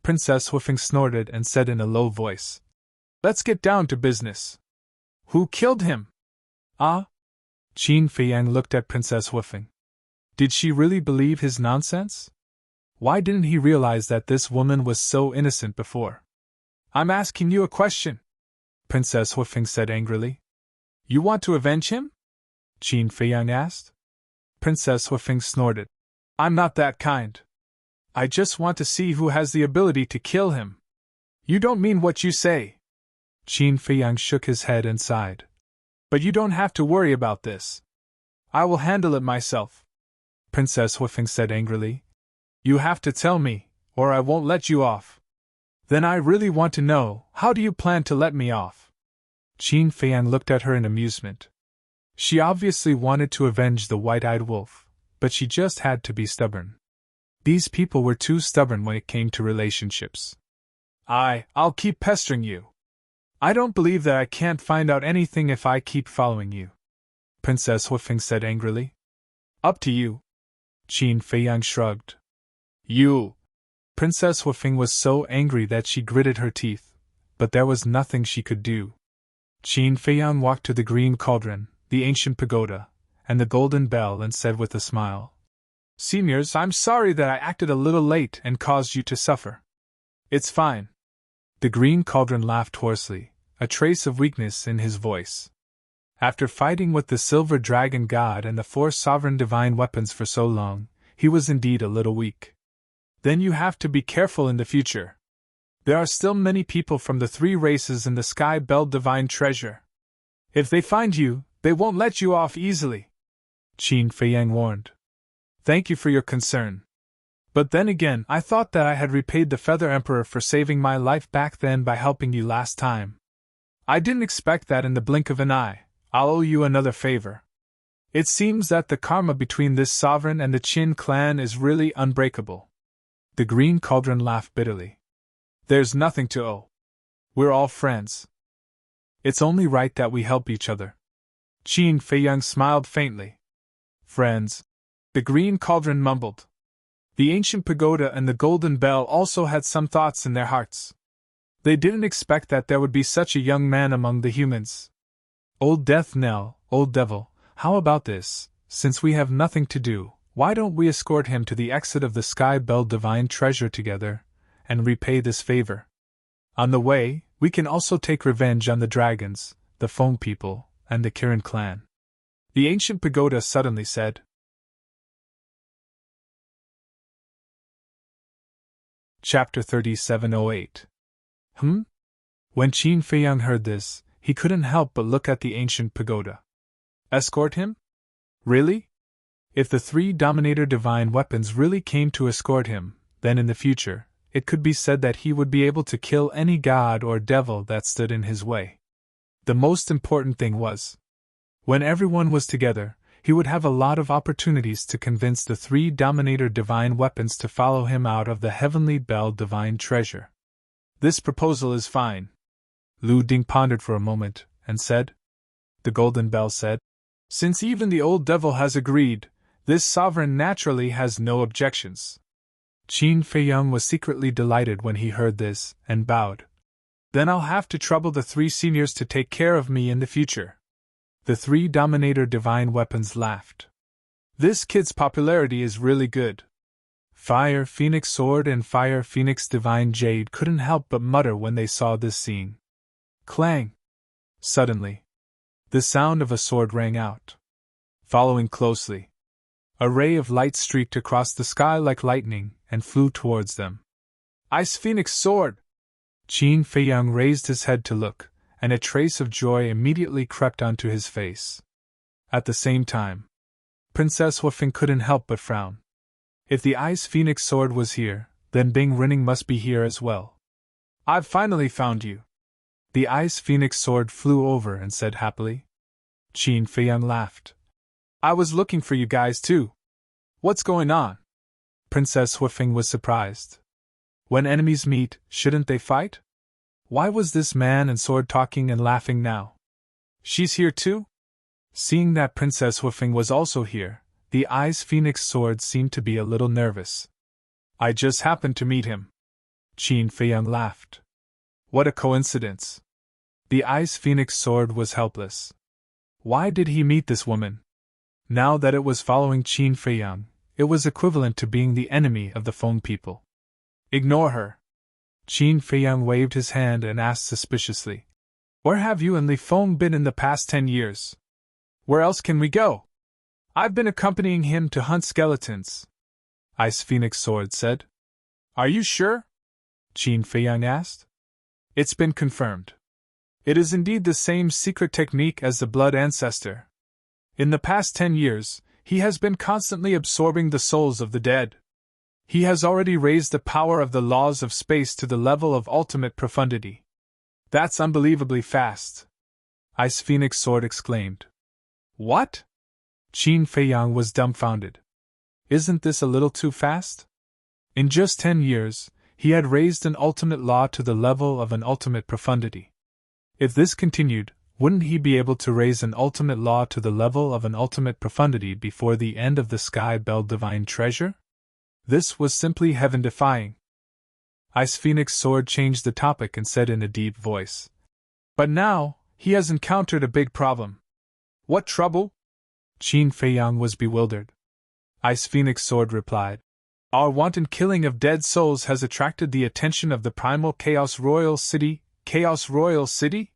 Princess Wufeng snorted and said in a low voice. Let's get down to business. Who killed him? Ah? Qin Feiyang looked at Princess Wufeng. Did she really believe his nonsense? Why didn't he realize that this woman was so innocent before? I'm asking you a question, Princess Wufeng said angrily. You want to avenge him? Qin Feiyang asked. Princess Huifeng snorted. I'm not that kind. I just want to see who has the ability to kill him. You don't mean what you say. Qin Feiyang shook his head and sighed. But you don't have to worry about this. I will handle it myself. Princess Huifeng said angrily. You have to tell me, or I won't let you off. Then I really want to know, how do you plan to let me off? Qin Feiyang looked at her in amusement. She obviously wanted to avenge the white-eyed wolf, but she just had to be stubborn. These people were too stubborn when it came to relationships. I'll keep pestering you. I don't believe that I can't find out anything if I keep following you. Princess Huifeng said angrily. Up to you. Qin Feiyang shrugged. You! Princess Huifeng was so angry that she gritted her teeth, but there was nothing she could do. Qin Feiyang walked to the green cauldron, the ancient pagoda, and the golden bell and said with a smile, Seniors, I'm sorry that I acted a little late and caused you to suffer. It's fine. The green cauldron laughed hoarsely, a trace of weakness in his voice. After fighting with the silver dragon god and the 4 sovereign divine weapons for so long, he was indeed a little weak. Then you have to be careful in the future. There are still many people from the 3 races in the Sky Bell Divine Treasure. If they find you, they won't let you off easily. Qin Feiyang warned. Thank you for your concern. But then again, I thought that I had repaid the Feather Emperor for saving my life back then by helping you last time. I didn't expect that in the blink of an eye. I'll owe you another favor. It seems that the karma between this sovereign and the Qin clan is really unbreakable. The green cauldron laughed bitterly. There's nothing to owe. We're all friends. It's only right that we help each other. Qin Feiyang smiled faintly. Friends. The green cauldron mumbled. The ancient pagoda and the golden bell also had some thoughts in their hearts. They didn't expect that there would be such a young man among the humans. Old Death Knell, old devil, how about this? Since we have nothing to do, why don't we escort him to the exit of the Sky Bell Divine Treasure together, and repay this favor? On the way, we can also take revenge on the dragons, the Foam people, and the Kirin clan. The ancient pagoda suddenly said. Chapter 3708. When Qin Feiyang heard this, he couldn't help but look at the ancient pagoda. Escort him? Really? If the 3 Dominator divine weapons really came to escort him, then in the future, it could be said that he would be able to kill any god or devil that stood in his way. The most important thing was, when everyone was together, he would have a lot of opportunities to convince the 3 Dominator divine weapons to follow him out of the Heavenly Bell Divine Treasure. This proposal is fine. Lu Ding pondered for a moment, and said. The Golden Bell said. Since even the old devil has agreed, this sovereign naturally has no objections. Qin Feiyang was secretly delighted when he heard this, and bowed. Then I'll have to trouble the 3 seniors to take care of me in the future. The 3 Dominator divine weapons laughed. This kid's popularity is really good. Fire Phoenix Sword and Fire Phoenix Divine Jade couldn't help but mutter when they saw this scene. Clang! Suddenly, the sound of a sword rang out. Following closely, a ray of light streaked across the sky like lightning and flew towards them. Ice Phoenix Sword! Qin Feiyang raised his head to look, and a trace of joy immediately crept onto his face. At the same time, Princess Huifeng couldn't help but frown. If the Ice Phoenix Sword was here, then Bing Rinning must be here as well. I've finally found you. The Ice Phoenix Sword flew over and said happily. Qin Feiyang laughed. I was looking for you guys too. What's going on? Princess Huifeng was surprised. When enemies meet, shouldn't they fight? Why was this man and sword talking and laughing now? She's here too? Seeing that Princess Huifeng was also here, the Ice Phoenix Sword seemed to be a little nervous. I just happened to meet him. Qin Feiyang laughed. What a coincidence. The Ice Phoenix Sword was helpless. Why did he meet this woman? Now that it was following Qin Feiyang, it was equivalent to being the enemy of the Foam people. Ignore her. Qin Feiyang waved his hand and asked suspiciously. Where have you and Li Feng been in the past 10 years? Where else can we go? I've been accompanying him to hunt skeletons, Ice Phoenix Sword said. Are you sure? Qin Feiyang asked. It's been confirmed. It is indeed the same secret technique as the Blood Ancestor. In the past 10 years, he has been constantly absorbing the souls of the dead. He has already raised the power of the laws of space to the level of ultimate profundity. That's unbelievably fast, Ice Phoenix Sword exclaimed. What? Qin Feiyang was dumbfounded. Isn't this a little too fast? In just 10 years, he had raised an ultimate law to the level of an ultimate profundity. If this continued, wouldn't he be able to raise an ultimate law to the level of an ultimate profundity before the end of the Sky Bell Divine Treasure? This was simply heaven-defying. Ice Phoenix Sword changed the topic and said in a deep voice. But now, he has encountered a big problem. What trouble? Qin Feiyang was bewildered. Ice Phoenix Sword replied. Our wanton killing of dead souls has attracted the attention of the Primal Chaos Royal City. Chaos Royal City?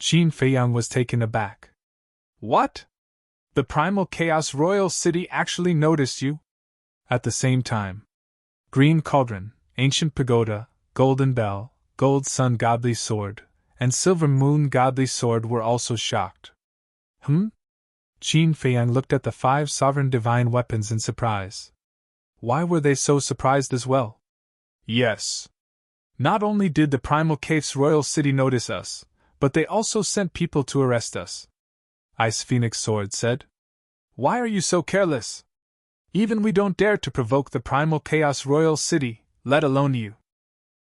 Qin Feiyang was taken aback. What? The Primal Chaos Royal City actually noticed you? At the same time, Green Cauldron, Ancient Pagoda, Golden Bell, Gold Sun Godly Sword, and Silver Moon Godly Sword were also shocked. Qin Feiyang looked at the 5 sovereign divine weapons in surprise. Why were they so surprised as well? Yes. Not only did the Primal Chaos Royal City notice us, but they also sent people to arrest us, Ice Phoenix Sword said. Why are you so careless? Even we don't dare to provoke the Primal Chaos Royal City, let alone you,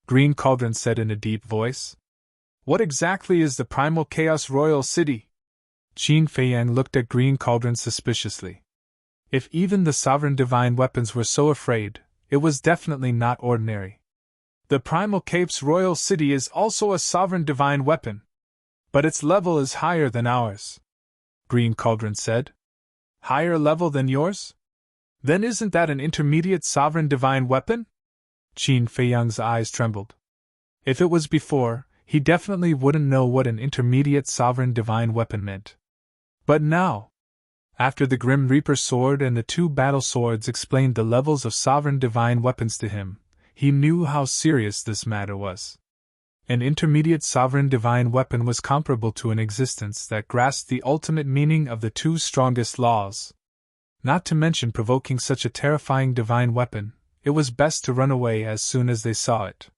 Green Cauldron said in a deep voice. What exactly is the Primal Chaos Royal City? Qin Feiyang looked at Green Cauldron suspiciously. If even the sovereign divine weapons were so afraid, it was definitely not ordinary. The Primal Chaos Royal City is also a sovereign divine weapon, but its level is higher than ours, Green Cauldron said. Higher level than yours? Then isn't that an intermediate sovereign divine weapon? Qin Feiyang's eyes trembled. If it was before, he definitely wouldn't know what an intermediate sovereign divine weapon meant. But now, after the Grim Reaper sword and the 2 battle swords explained the levels of sovereign divine weapons to him, he knew how serious this matter was. An intermediate sovereign divine weapon was comparable to an existence that grasped the ultimate meaning of the 2 strongest laws. Not to mention provoking such a terrifying divine weapon, it was best to run away as soon as they saw it.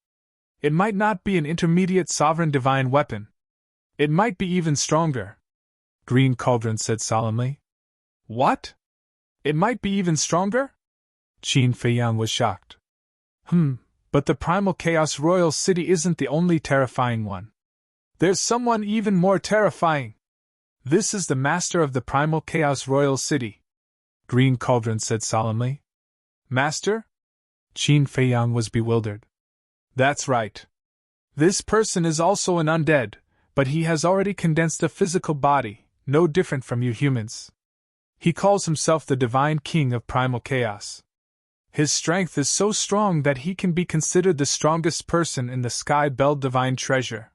It might not be an intermediate sovereign divine weapon. It might be even stronger, Green Cauldron said solemnly. What? It might be even stronger? Qin Feiyang was shocked. But the Primal Chaos Royal City isn't the only terrifying one. There's someone even more terrifying. This is the master of the Primal Chaos Royal City, Green Cauldron said solemnly. Master? Qin Feiyang was bewildered. That's right. This person is also an undead, but he has already condensed a physical body, no different from you humans. He calls himself the Divine King of Primal Chaos. His strength is so strong that he can be considered the strongest person in the Sky Bell Divine Treasure.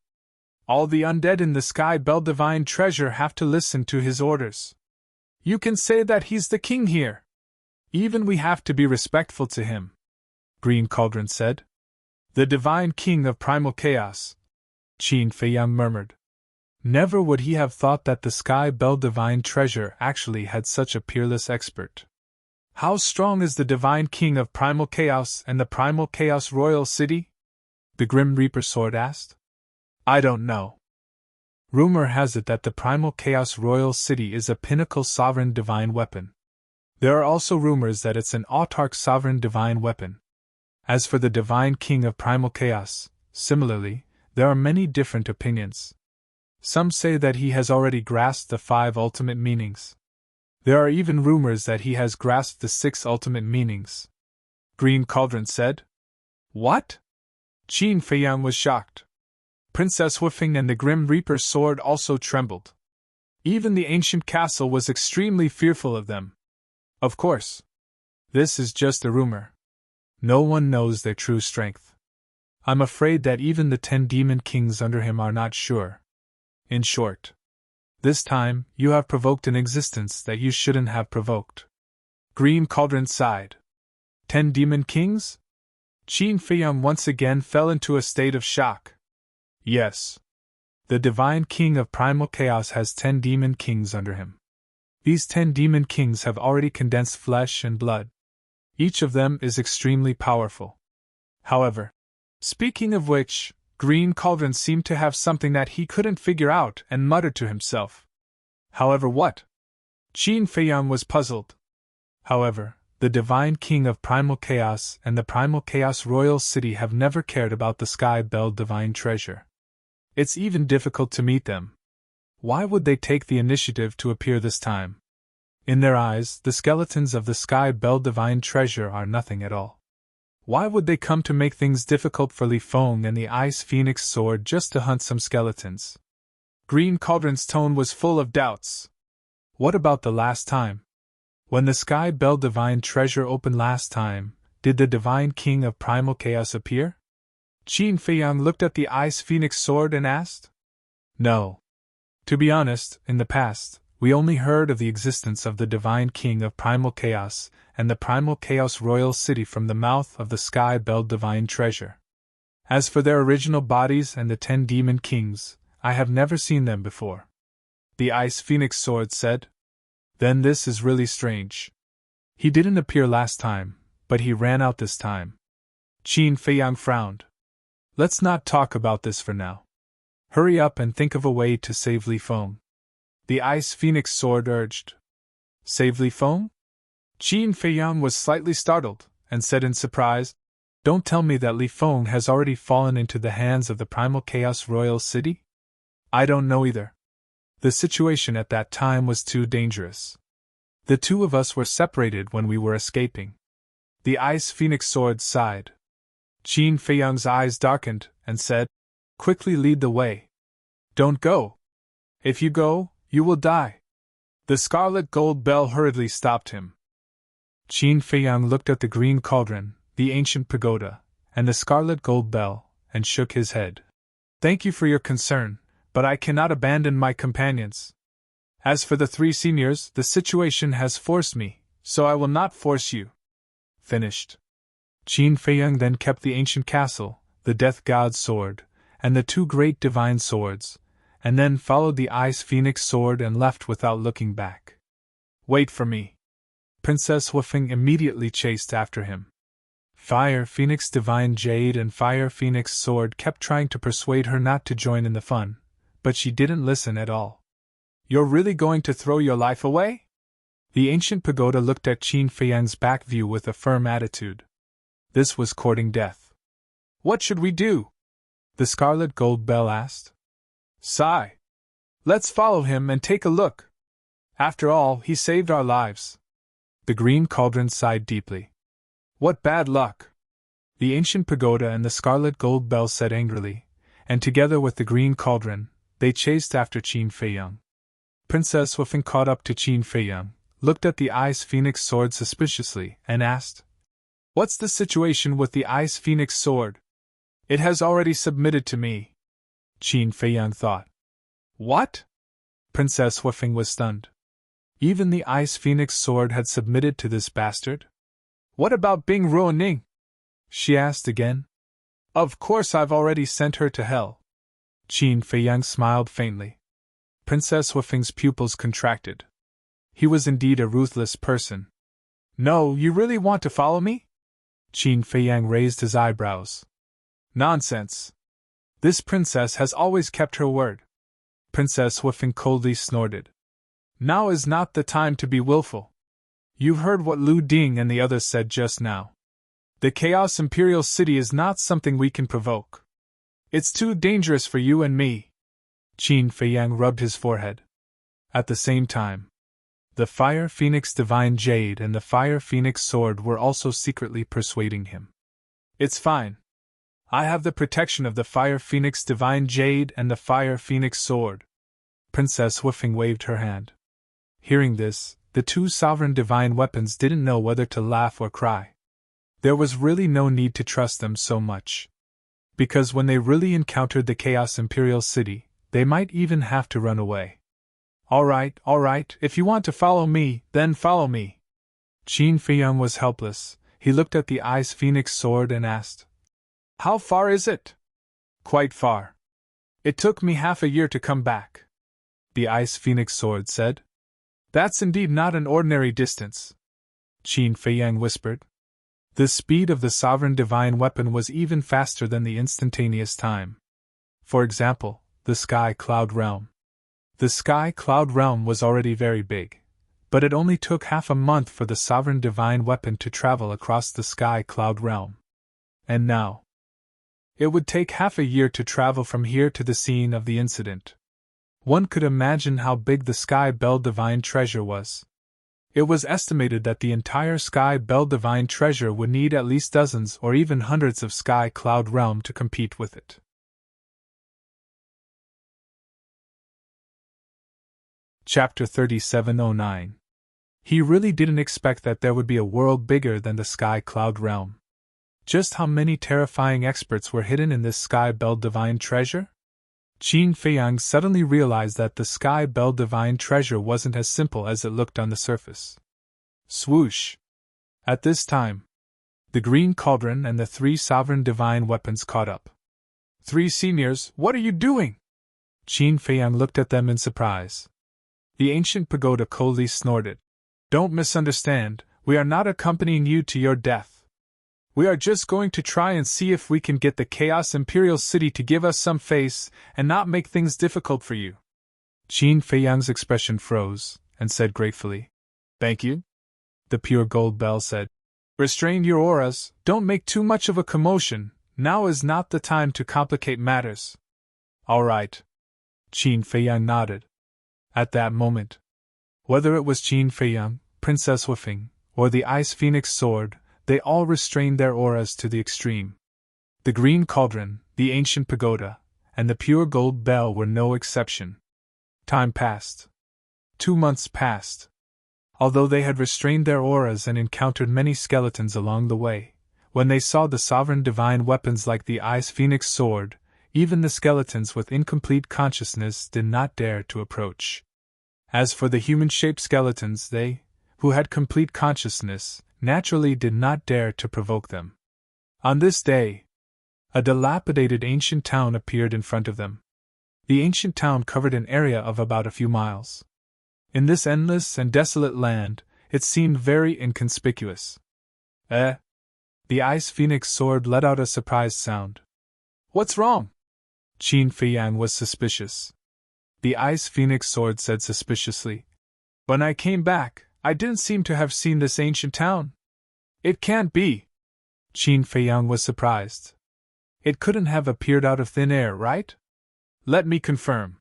All the undead in the Sky Bell Divine Treasure have to listen to his orders. You can say that he's the king here. Even we have to be respectful to him, Green Cauldron said. The Divine King of Primal Chaos, Qin Feiyang murmured. Never would he have thought that the Sky Bell Divine Treasure actually had such a peerless expert. How strong is the Divine King of Primal Chaos and the Primal Chaos Royal City? The Grim Reaper Sword asked. I don't know. Rumor has it that the Primal Chaos Royal City is a pinnacle sovereign divine weapon. There are also rumors that it's an autarch sovereign divine weapon. As for the Divine King of Primal Chaos, similarly, there are many different opinions. Some say that he has already grasped the 5 ultimate meanings. There are even rumors that he has grasped the 6 ultimate meanings. Green Cauldron said. What? Qin Feiyang was shocked. Princess Woofing and the Grim Reaper sword also trembled. Even the ancient castle was extremely fearful of them. Of course. This is just a rumor. No one knows their true strength. I'm afraid that even the 10 demon kings under him are not sure. In short, This time, you have provoked an existence that you shouldn't have provoked. Green Cauldron sighed. 10 demon kings? Qin Feiyang once again fell into a state of shock. Yes. The divine king of primal chaos has 10 demon kings under him. These 10 demon kings have already condensed flesh and blood. Each of them is extremely powerful. However, speaking of which, Green Cauldron seemed to have something that he couldn't figure out and muttered to himself. However, what? Qin Feiyang was puzzled. However, the divine king of primal chaos and the primal chaos royal city have never cared about the Sky Bell divine treasure. It's even difficult to meet them. Why would they take the initiative to appear this time? In their eyes, the skeletons of the Sky Bell divine treasure are nothing at all. Why would they come to make things difficult for Li Feng and the Ice Phoenix Sword just to hunt some skeletons? Green Cauldron's tone was full of doubts. What about the last time? When the Sky Bell divine treasure opened last time, did the divine king of primal chaos appear? Qin Feiyang looked at the Ice Phoenix Sword and asked. No. To be honest, in the past, we only heard of the existence of the divine king of primal chaos and the primal chaos royal city from the mouth of the Sky Bell divine treasure. As for their original bodies and the 10 demon kings, I have never seen them before. The Ice Phoenix Sword said. Then this is really strange. He didn't appear last time, but he ran out this time. Qin Feiyang frowned. Let's not talk about this for now. Hurry up and think of a way to save Li Feng. The Ice Phoenix Sword urged. Save Li Feng? Qin Feiyang was slightly startled, and said in surprise, Don't tell me that Li Feng has already fallen into the hands of the Primal Chaos Royal City? I don't know either. The situation at that time was too dangerous. The two of us were separated when we were escaping. The Ice Phoenix Sword sighed. Qin Feiyang's eyes darkened, and said, Quickly lead the way. Don't go. If you go, you will die. The Scarlet Gold Bell hurriedly stopped him. Qin Feiyang looked at the Green Cauldron, the ancient pagoda, and the Scarlet Gold Bell, and shook his head. Thank you for your concern, but I cannot abandon my companions. As for the 3 seniors, the situation has forced me, so I will not force you. Finished. Qin Feiyang then kept the ancient castle, the Death God's sword, and the 2 great divine swords, and then followed the Ice Phoenix Sword and left without looking back. Wait for me. Princess Wufeng immediately chased after him. Fire Phoenix Divine Jade and Fire Phoenix Sword kept trying to persuade her not to join in the fun, but she didn't listen at all. You're really going to throw your life away? The ancient pagoda looked at Qin Feiyang's back view with a firm attitude. This was courting death. What should we do? The Scarlet Gold Bell asked. Sigh. Let's follow him and take a look. After all, he saved our lives. The Green Cauldron sighed deeply. What bad luck! The ancient pagoda and the Scarlet Gold Bell said angrily, and together with the Green Cauldron, they chased after Qin Feiyang. Princess Wufeng caught up to Qin Feiyang, looked at the Ice Phoenix Sword suspiciously, and asked, What's the situation with the Ice Phoenix Sword? It has already submitted to me. Qin Feiyang thought. What? Princess Wufeng was stunned. Even the Ice Phoenix Sword had submitted to this bastard? What about Bing Ruoning? She asked again. Of course I've already sent her to hell. Qin Feiyang smiled faintly. Princess Wufeng's pupils contracted. He was indeed a ruthless person. No, you really want to follow me? Qin Feiyang raised his eyebrows. Nonsense. This princess has always kept her word. Princess Wufeng coldly snorted. Now is not the time to be willful. You've heard what Lu Ding and the others said just now. The Chaos Imperial City is not something we can provoke. It's too dangerous for you and me. Qin Feiyang rubbed his forehead. At the same time, the Fire Phoenix Divine Jade and the Fire Phoenix Sword were also secretly persuading him. It's fine. I have the protection of the Fire Phoenix Divine Jade and the Fire Phoenix Sword. Princess Wufeng waved her hand. Hearing this, the 2 sovereign divine weapons didn't know whether to laugh or cry. There was really no need to trust them so much. Because when they really encountered the Chaos Imperial City, they might even have to run away. All right, if you want to follow me, then follow me. Qin Feiyang was helpless. He looked at the Ice Phoenix sword and asked, How far is it? Quite far. It took me half a year to come back. The Ice Phoenix sword said. That's indeed not an ordinary distance, Qin Feiyang whispered. The speed of the sovereign divine weapon was even faster than the instantaneous time. For example, the Sky Cloud Realm. The Sky Cloud Realm was already very big, but it only took half a month for the sovereign divine weapon to travel across the Sky Cloud Realm. And now, it would take half a year to travel from here to the scene of the incident. One could imagine how big the Sky Bell Divine Treasure was. It was estimated that the entire Sky Bell Divine Treasure would need at least dozens or even hundreds of Sky Cloud Realm to compete with it. Chapter 3709. He really didn't expect that there would be a world bigger than the Sky Cloud Realm. Just how many terrifying experts were hidden in this Sky Bell Divine Treasure? Qin Feiyang suddenly realized that the Sky Bell Divine Treasure wasn't as simple as it looked on the surface. Swoosh! At this time, the Green Cauldron and the 3 sovereign divine weapons caught up. 3 seniors, what are you doing? Qin Feiyang looked at them in surprise. The ancient pagoda coldly snorted. Don't misunderstand, we are not accompanying you to your death. We are just going to try and see if we can get the Chaos Imperial City to give us some face and not make things difficult for you. Qin Feiyang's expression froze, and said gratefully, Thank you. The Pure Gold Bell said, Restrain your auras, don't make too much of a commotion, now is not the time to complicate matters. All right. Qin Feiyang nodded. At that moment, whether it was Qin Feiyang, Princess Huifeng, or the Ice Phoenix sword, they all restrained their auras to the extreme. The Green Cauldron, the Ancient Pagoda, and the Pure Gold Bell were no exception. Time passed. 2 months passed. Although they had restrained their auras and encountered many skeletons along the way, when they saw the sovereign divine weapons like the Ice Phoenix sword, even the skeletons with incomplete consciousness did not dare to approach. As for the human-shaped skeletons, they, who had complete consciousness, naturally did not dare to provoke them. On this day, a dilapidated ancient town appeared in front of them. The ancient town covered an area of about a few miles. In this endless and desolate land, it seemed very inconspicuous. The Ice Phoenix sword let out a surprised sound. What's wrong? Qin Feiyang was suspicious. The Ice Phoenix sword said suspiciously, When I came back, I didn't seem to have seen this ancient town. It can't be. Qin Feiyang was surprised. It couldn't have appeared out of thin air, right? Let me confirm.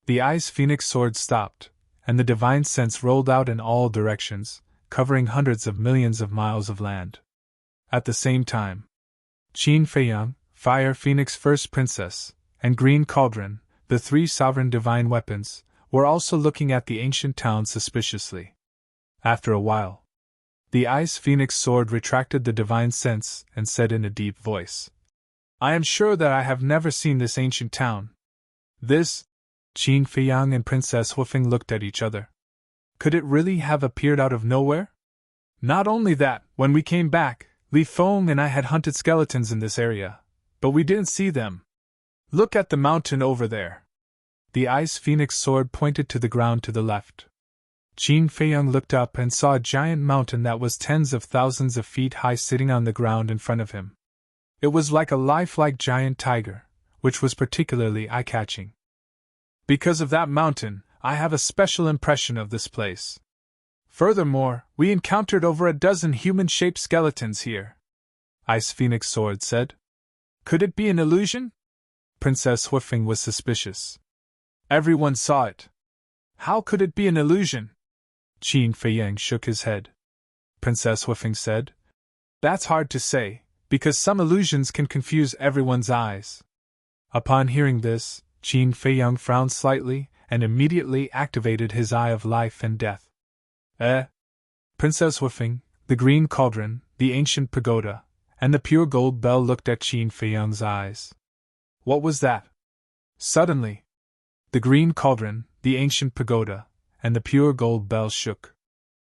The Ice Phoenix sword stopped, and the divine sense rolled out in all directions, covering hundreds of millions of miles of land. At the same time, Qin Feiyang, Fire Phoenix First Princess, and Green Cauldron, the 3 sovereign divine weapons, were also looking at the ancient town suspiciously. After a while, the Ice Phoenix sword retracted the divine sense and said in a deep voice, I am sure that I have never seen this ancient town. This? Qin Feiyang and Princess Huifeng looked at each other. Could it really have appeared out of nowhere? Not only that, when we came back, Li Feng and I had hunted skeletons in this area, but we didn't see them. Look at the mountain over there. The Ice Phoenix sword pointed to the ground to the left. Qin Feiyang looked up and saw a giant mountain that was tens of thousands of feet high sitting on the ground in front of him. It was like a lifelike giant tiger, which was particularly eye-catching. Because of that mountain, I have a special impression of this place. Furthermore, we encountered over a dozen human-shaped skeletons here. Ice Phoenix sword said. Could it be an illusion? Princess Huifeng was suspicious. Everyone saw it. How could it be an illusion? Qin Feiyang shook his head. Princess Huifeng said, That's hard to say, because some illusions can confuse everyone's eyes. Upon hearing this, Qin Feiyang frowned slightly and immediately activated his Eye of Life and Death. Princess Huifeng, the Green Cauldron, the Ancient Pagoda, and the Pure Gold Bell looked at Qin Feiyang's eyes. What was that? Suddenly, the Green Cauldron, the ancient pagoda, and the pure gold bell shook.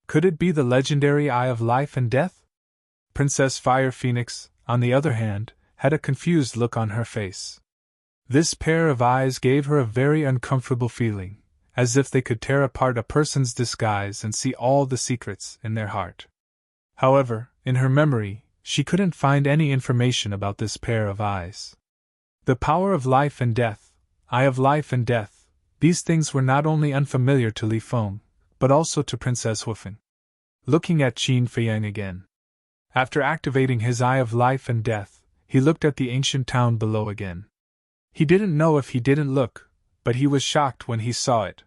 Could it be the legendary Eye of Life and Death? Princess Fire Phoenix, on the other hand, had a confused look on her face. This pair of eyes gave her a very uncomfortable feeling, as if they could tear apart a person's disguise and see all the secrets in their heart. However, in her memory, she couldn't find any information about this pair of eyes. The power of life and death, Eye of Life and Death, these things were not only unfamiliar to Li Feng, but also to Princess Wufeng. Looking at Qin Feiyang again. After activating his Eye of Life and Death, he looked at the ancient town below again. He didn't know if he didn't look, but he was shocked when he saw it.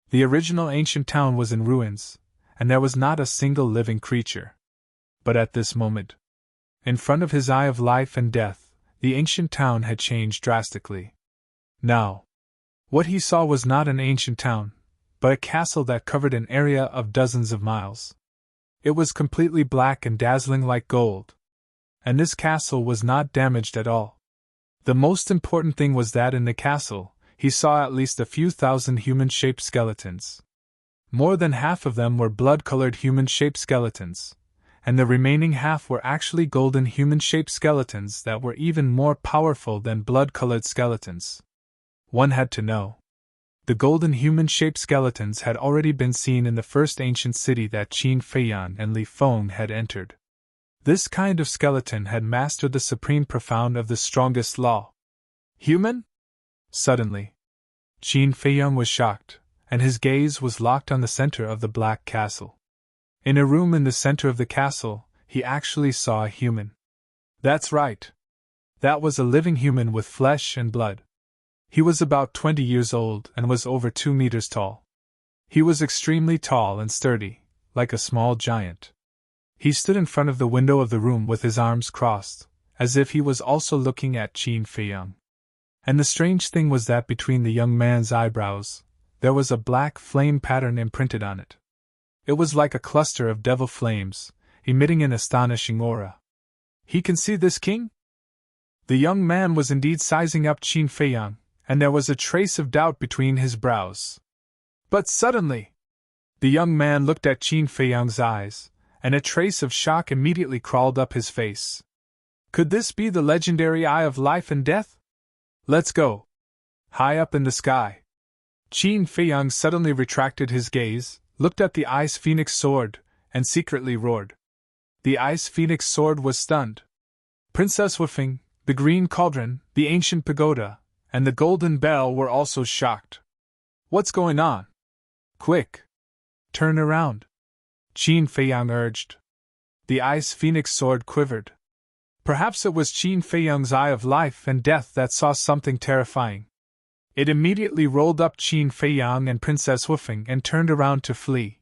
The original ancient town was in ruins, and there was not a single living creature. But at this moment, in front of his Eye of Life and Death, the ancient town had changed drastically. Now, what he saw was not an ancient town, but a castle that covered an area of dozens of miles. It was completely black and dazzling like gold. And this castle was not damaged at all. The most important thing was that in the castle, he saw at least a few thousand human-shaped skeletons. More than half of them were blood-colored human-shaped skeletons, and the remaining half were actually golden human-shaped skeletons that were even more powerful than blood-colored skeletons. One had to know. The golden human-shaped skeletons had already been seen in the first ancient city that Qin Feiyang and Li Feng had entered. This kind of skeleton had mastered the supreme profound of the strongest law. Human? Suddenly, Qin Feiyang was shocked, and his gaze was locked on the center of the black castle. In a room in the center of the castle, he actually saw a human. That's right. That was a living human with flesh and blood. He was about 20 years old and was over 2 meters tall. He was extremely tall and sturdy, like a small giant. He stood in front of the window of the room with his arms crossed, as if he was also looking at Qin Feiyang. And the strange thing was that between the young man's eyebrows, there was a black flame pattern imprinted on it. It was like a cluster of devil flames, emitting an astonishing aura. He can see this, king? The young man was indeed sizing up Qin Feiyang, and there was a trace of doubt between his brows. But suddenly, the young man looked at Qin Feiyang's eyes, and a trace of shock immediately crawled up his face. Could this be the legendary Eye of Life and Death? Let's go. High up in the sky. Qin Feiyang suddenly retracted his gaze, looked at the Ice Phoenix sword, and secretly roared. The Ice Phoenix sword was stunned. Princess Wufeng, the Green Cauldron, the Ancient Pagoda, and the Golden Bell were also shocked. What's going on? Quick! Turn around! Qin Feiyang urged. The Ice Phoenix sword quivered. Perhaps it was Qin Feiyang's Eye of Life and Death that saw something terrifying. It immediately rolled up Qin Feiyang and Princess Wufeng and turned around to flee.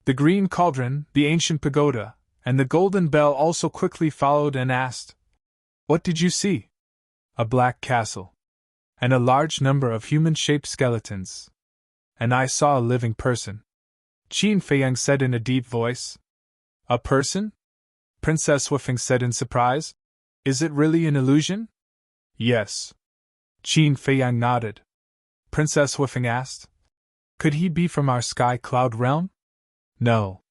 The Green Cauldron, the Ancient Pagoda, and the Golden Bell also quickly followed and asked, "What did you see?" "A black castle. And a large number of human-shaped skeletons. And I saw a living person," Qin Feiyang said in a deep voice. "A person?" Princess Wufeng said in surprise. "Is it really an illusion?" "Yes." Qin Feiyang nodded. Princess Wufeng asked, "Could he be from our Sky Cloud realm?" "No.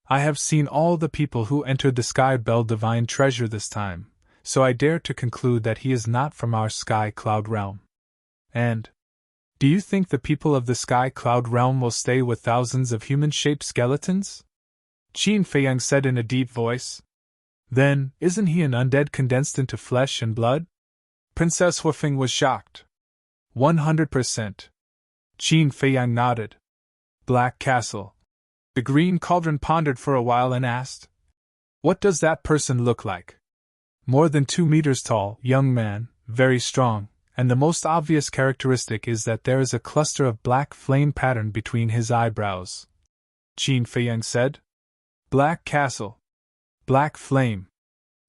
I have seen all the people who entered the Sky Bell Divine Treasure this time, so I dare to conclude that he is not from our Sky Cloud realm." "And do you think the people of the Sky Cloud realm will stay with thousands of human-shaped skeletons?" Qin Feiyang said in a deep voice. "Then, isn't he an undead condensed into flesh and blood?" Princess Wufeng was shocked. 100%. Qin Feiyang nodded. Black Castle. The Green Cauldron pondered for a while and asked, "What does that person look like?" "More than 2 meters tall, young man, very strong, and the most obvious characteristic is that there is a cluster of black flame pattern between his eyebrows," Qin Feiyang said. Black Castle. Black Flame.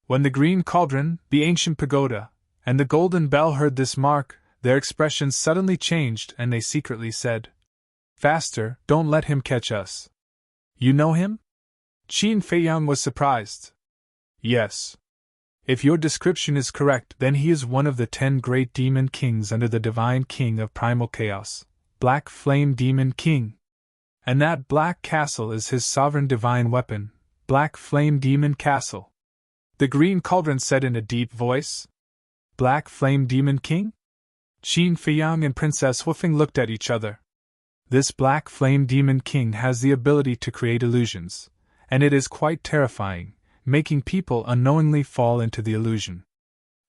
When the Green Cauldron, the Ancient Pagoda, and the Golden Bell heard this mark, their expressions suddenly changed and they secretly said, "Faster, don't let him catch us." "You know him?" Qin Feiyang was surprised. "Yes. If your description is correct, then he is one of the 10 great demon kings under the divine king of primal chaos, Black Flame Demon King. And that black castle is his sovereign divine weapon, Black Flame Demon Castle. The Green Cauldron said in a deep voice. Black Flame Demon King? Qin Feiyang and Princess Huifeng looked at each other. This Black Flame Demon King has the ability to create illusions, and it is quite terrifying, making people unknowingly fall into the illusion.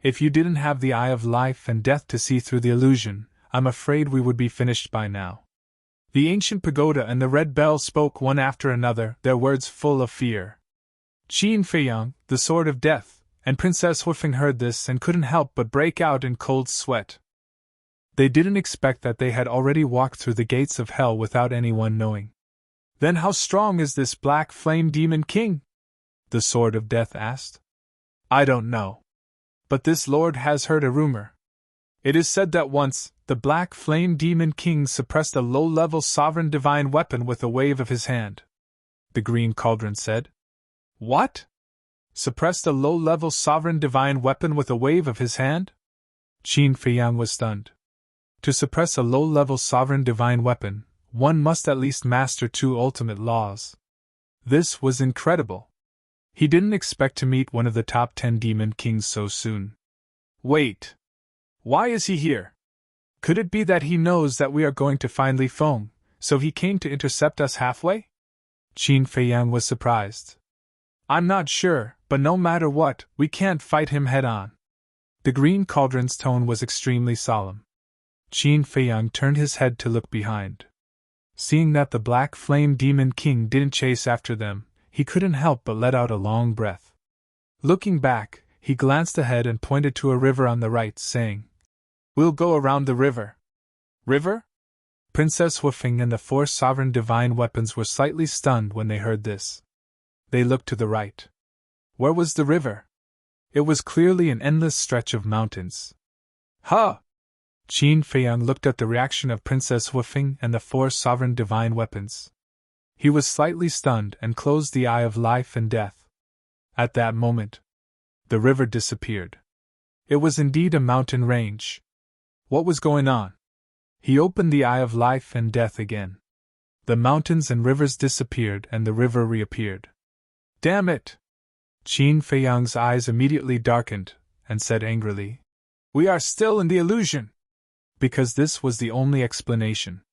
If you didn't have the Eye of Life and Death to see through the illusion, I'm afraid we would be finished by now. The ancient pagoda and the red bell spoke one after another, their words full of fear. Qin Feiyang, the Sword of Death, and Princess Huifeng heard this and couldn't help but break out in cold sweat. They didn't expect that they had already walked through the gates of hell without anyone knowing. Then how strong is this Black Flame Demon King? The Sword of Death asked. I don't know. But this lord has heard a rumor. It is said that once, the Black Flame Demon King suppressed a low-level sovereign divine weapon with a wave of his hand. The Green Cauldron said. What? Suppressed a low-level sovereign divine weapon with a wave of his hand? Qin Feiyang was stunned. To suppress a low-level sovereign divine weapon, one must at least master 2 ultimate laws. This was incredible. He didn't expect to meet one of the top 10 demon kings so soon. Wait. Why is he here? Could it be that he knows that we are going to find Li Feng, so he came to intercept us halfway? Qin Feiyang was surprised. I'm not sure, but no matter what, we can't fight him head-on. The Green Cauldron's tone was extremely solemn. Qin Feiyang turned his head to look behind. Seeing that the Black Flame Demon King didn't chase after them, he couldn't help but let out a long breath. Looking back, he glanced ahead and pointed to a river on the right, saying, We'll go around the river. River? Princess Huifeng and the 4 sovereign divine weapons were slightly stunned when they heard this. They looked to the right. Where was the river? It was clearly an endless stretch of mountains. Huh! Qin Feiyang looked at the reaction of Princess Huifeng and the 4 sovereign divine weapons. He was slightly stunned and closed the Eye of Life and Death. At that moment, the river disappeared. It was indeed a mountain range. What was going on? He opened the Eye of Life and Death again. The mountains and rivers disappeared and the river reappeared. Damn it! Qin Feiyang's eyes immediately darkened, and said angrily, We are still in the illusion! Because this was the only explanation.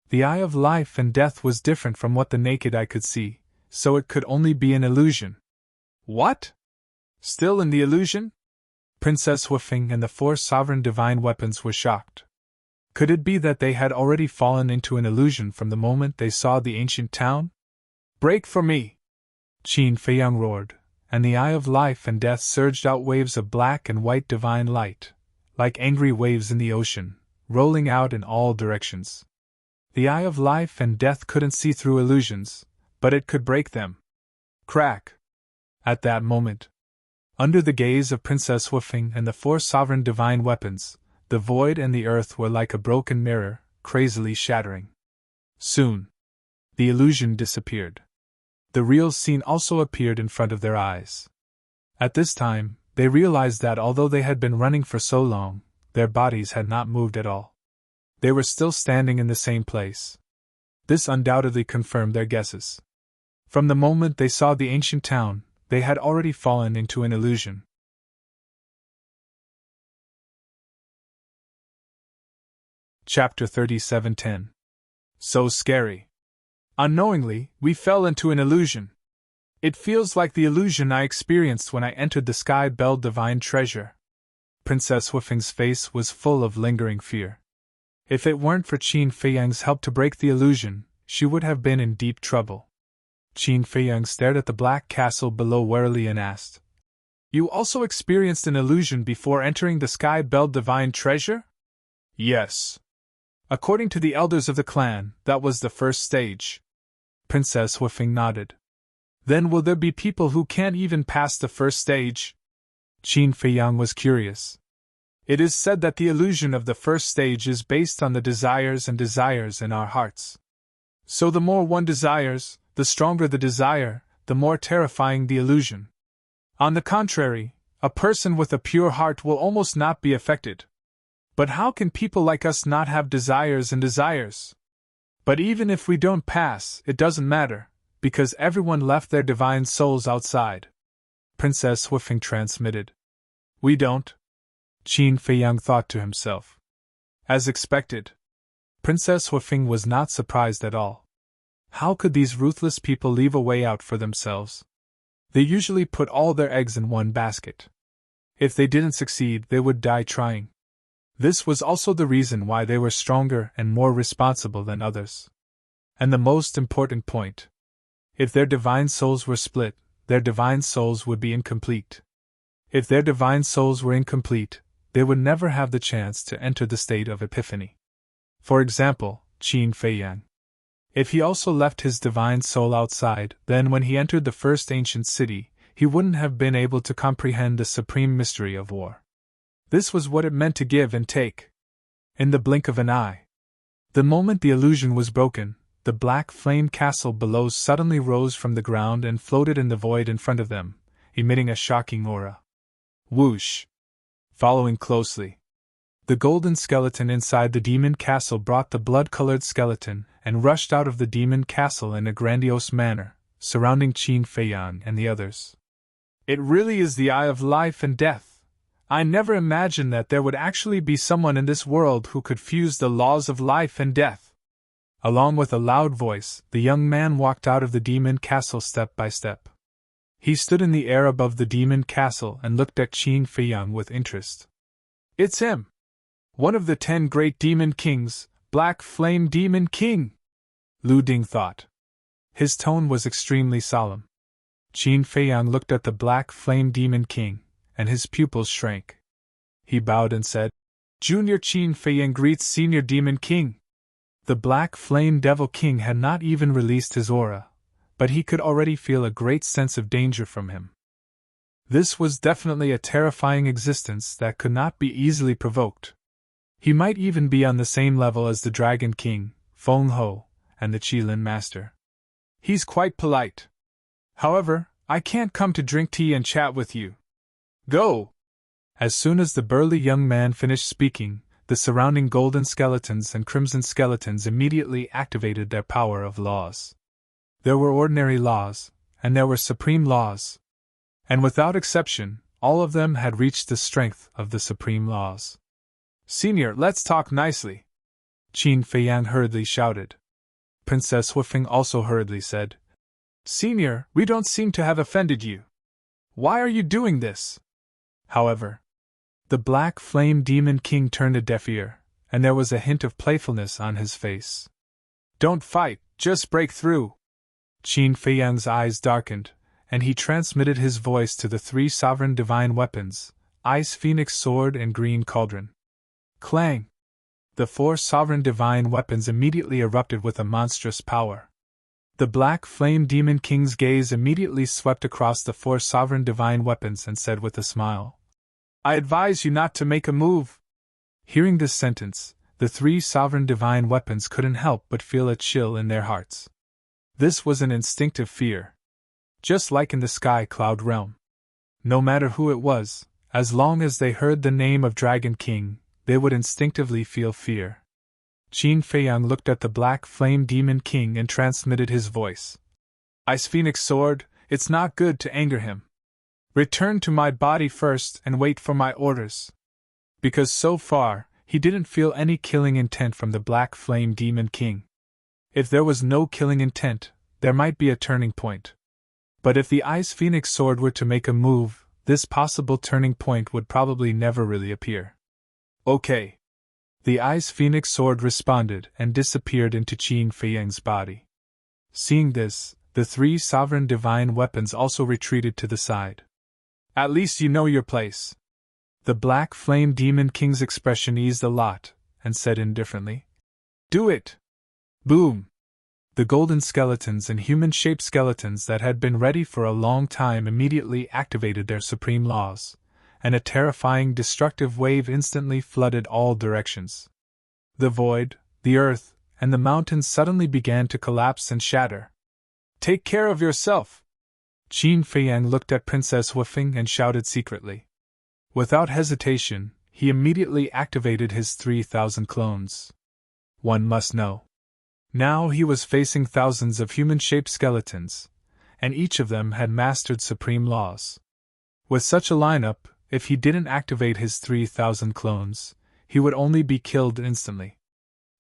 The Eye of Life and Death was different from what the naked eye could see, so it could only be an illusion. What? Still in the illusion? Princess Huifeng and the 4 sovereign divine weapons were shocked. Could it be that they had already fallen into an illusion from the moment they saw the ancient town? Break for me! Qin Feiyang roared, and the Eye of Life and Death surged out waves of black and white divine light, like angry waves in the ocean, rolling out in all directions. The Eye of Life and Death couldn't see through illusions, but it could break them. Crack! At that moment, under the gaze of Princess Huifeng and the 4 sovereign divine weapons, the void and the earth were like a broken mirror, crazily shattering. Soon, the illusion disappeared. The real scene also appeared in front of their eyes. At this time, they realized that although they had been running for so long, their bodies had not moved at all. They were still standing in the same place. This undoubtedly confirmed their guesses. From the moment they saw the ancient town, they had already fallen into an illusion. Chapter 37:10. So scary. Unknowingly, we fell into an illusion. It feels like the illusion I experienced when I entered the Sky Bell Divine Treasure. Princess Huifeng's face was full of lingering fear. If it weren't for Qin Feiyang's help to break the illusion, she would have been in deep trouble. Qin Feiyang stared at the black castle below warily and asked, You also experienced an illusion before entering the Sky Bell Divine Treasure? Yes. According to the elders of the clan, that was the first stage. Princess Huifeng nodded. Then will there be people who can't even pass the first stage? Qin Feiyang was curious. It is said that the illusion of the first stage is based on the desires in our hearts. So the more one desires, the stronger the desire, the more terrifying the illusion. On the contrary, a person with a pure heart will almost not be affected. But how can people like us not have desires and desires? But even if we don't pass, it doesn't matter, because everyone left their divine souls outside. Princess Huifeng transmitted. We don't? Qin Feiyang thought to himself. As expected. Princess Huifeng was not surprised at all. How could these ruthless people leave a way out for themselves? They usually put all their eggs in one basket. If they didn't succeed, they would die trying. This was also the reason why they were stronger and more responsible than others. And the most important point. If their divine souls were split, their divine souls would be incomplete. If their divine souls were incomplete, they would never have the chance to enter the state of epiphany. For example, Qin Feiyang. If he also left his divine soul outside, then when he entered the first ancient city, he wouldn't have been able to comprehend the supreme mystery of war. This was what it meant to give and take. In the blink of an eye. The moment the illusion was broken, the black flame castle below suddenly rose from the ground and floated in the void in front of them, emitting a shocking aura. Whoosh! Following closely. The golden skeleton inside the demon castle brought the blood-colored skeleton and rushed out of the demon castle in a grandiose manner, surrounding Qin Feiyang and the others. It really is the eye of life and death. I never imagined that there would actually be someone in this world who could fuse the laws of life and death. Along with a loud voice, the young man walked out of the demon castle step by step. He stood in the air above the demon castle and looked at Qin Feiyang with interest. It's him! One of the 10 great demon kings, Black Flame Demon King! Lu Ding thought. His tone was extremely solemn. Qin Feiyang looked at the Black Flame Demon King, and his pupils shrank. He bowed and said, Junior Qin Feiyang greets Senior Demon King. The Black Flame Devil King had not even released his aura, but he could already feel a great sense of danger from him. This was definitely a terrifying existence that could not be easily provoked. He might even be on the same level as the Dragon King, Feng Ho, and the Qilin Master. He's quite polite. However, I can't come to drink tea and chat with you. Go! As soon as the burly young man finished speaking, the surrounding golden skeletons and crimson skeletons immediately activated their power of laws. There were ordinary laws, and there were supreme laws. And without exception, all of them had reached the strength of the supreme laws. Senior, let's talk nicely. Qin Feiyang hurriedly shouted. Princess Huifeng also hurriedly said, Senior, we don't seem to have offended you. Why are you doing this? However, the Black Flame Demon King turned a deaf ear, and there was a hint of playfulness on his face. Don't fight, just break through. Qin Feiyang's eyes darkened, and he transmitted his voice to the 3 sovereign divine weapons, Ice Phoenix Sword and Green Cauldron. Clang! The 4 sovereign divine weapons immediately erupted with a monstrous power. The Black Flame Demon King's gaze immediately swept across the 4 sovereign divine weapons and said with a smile, I advise you not to make a move. Hearing this sentence, the 3 sovereign divine weapons couldn't help but feel a chill in their hearts. This was an instinctive fear. Just like in the Sky Cloud realm. No matter who it was, as long as they heard the name of Dragon King, they would instinctively feel fear. Qin Feiyang looked at the Black Flame Demon King and transmitted his voice. Ice Phoenix Sword, it's not good to anger him. Return to my body first and wait for my orders. Because so far, he didn't feel any killing intent from the Black Flame Demon King. If there was no killing intent, there might be a turning point. But if the Ice Phoenix Sword were to make a move, this possible turning point would probably never really appear. Okay. The Ice Phoenix Sword responded and disappeared into Qin Feiyang's body. Seeing this, the 3 sovereign divine weapons also retreated to the side. At least you know your place. The Black Flame Demon King's expression eased a lot, and said indifferently, Do it! Boom! The golden skeletons and human-shaped skeletons that had been ready for a long time immediately activated their supreme laws, and a terrifying destructive wave instantly flooded all directions. The void, the earth, and the mountains suddenly began to collapse and shatter. Take care of yourself! Qin Feiyang looked at Princess Huifeng and shouted secretly. Without hesitation, he immediately activated his 3,000 clones. One must know. Now he was facing thousands of human-shaped skeletons, and each of them had mastered supreme laws. With such a lineup, if he didn't activate his 3,000 clones, he would only be killed instantly.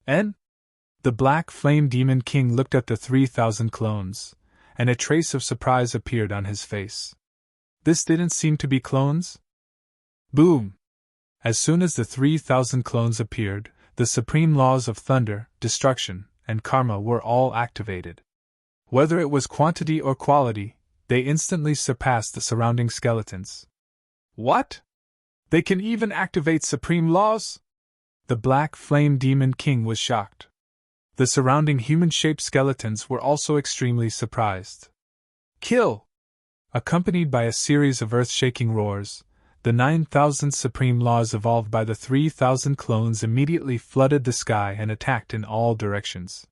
And? The Black Flame Demon King looked at the 3,000 clones, and a trace of surprise appeared on his face. This didn't seem to be clones? Boom! As soon as the 3,000 clones appeared, the supreme laws of thunder, destruction, and karma were all activated. Whether it was quantity or quality, they instantly surpassed the surrounding skeletons. What? They can even activate supreme laws? The Black Flame Demon King was shocked. The surrounding human-shaped skeletons were also extremely surprised. Kill! Accompanied by a series of earth-shaking roars, the 9,000 supreme laws evolved by the 3,000 clones immediately flooded the sky and attacked in all directions.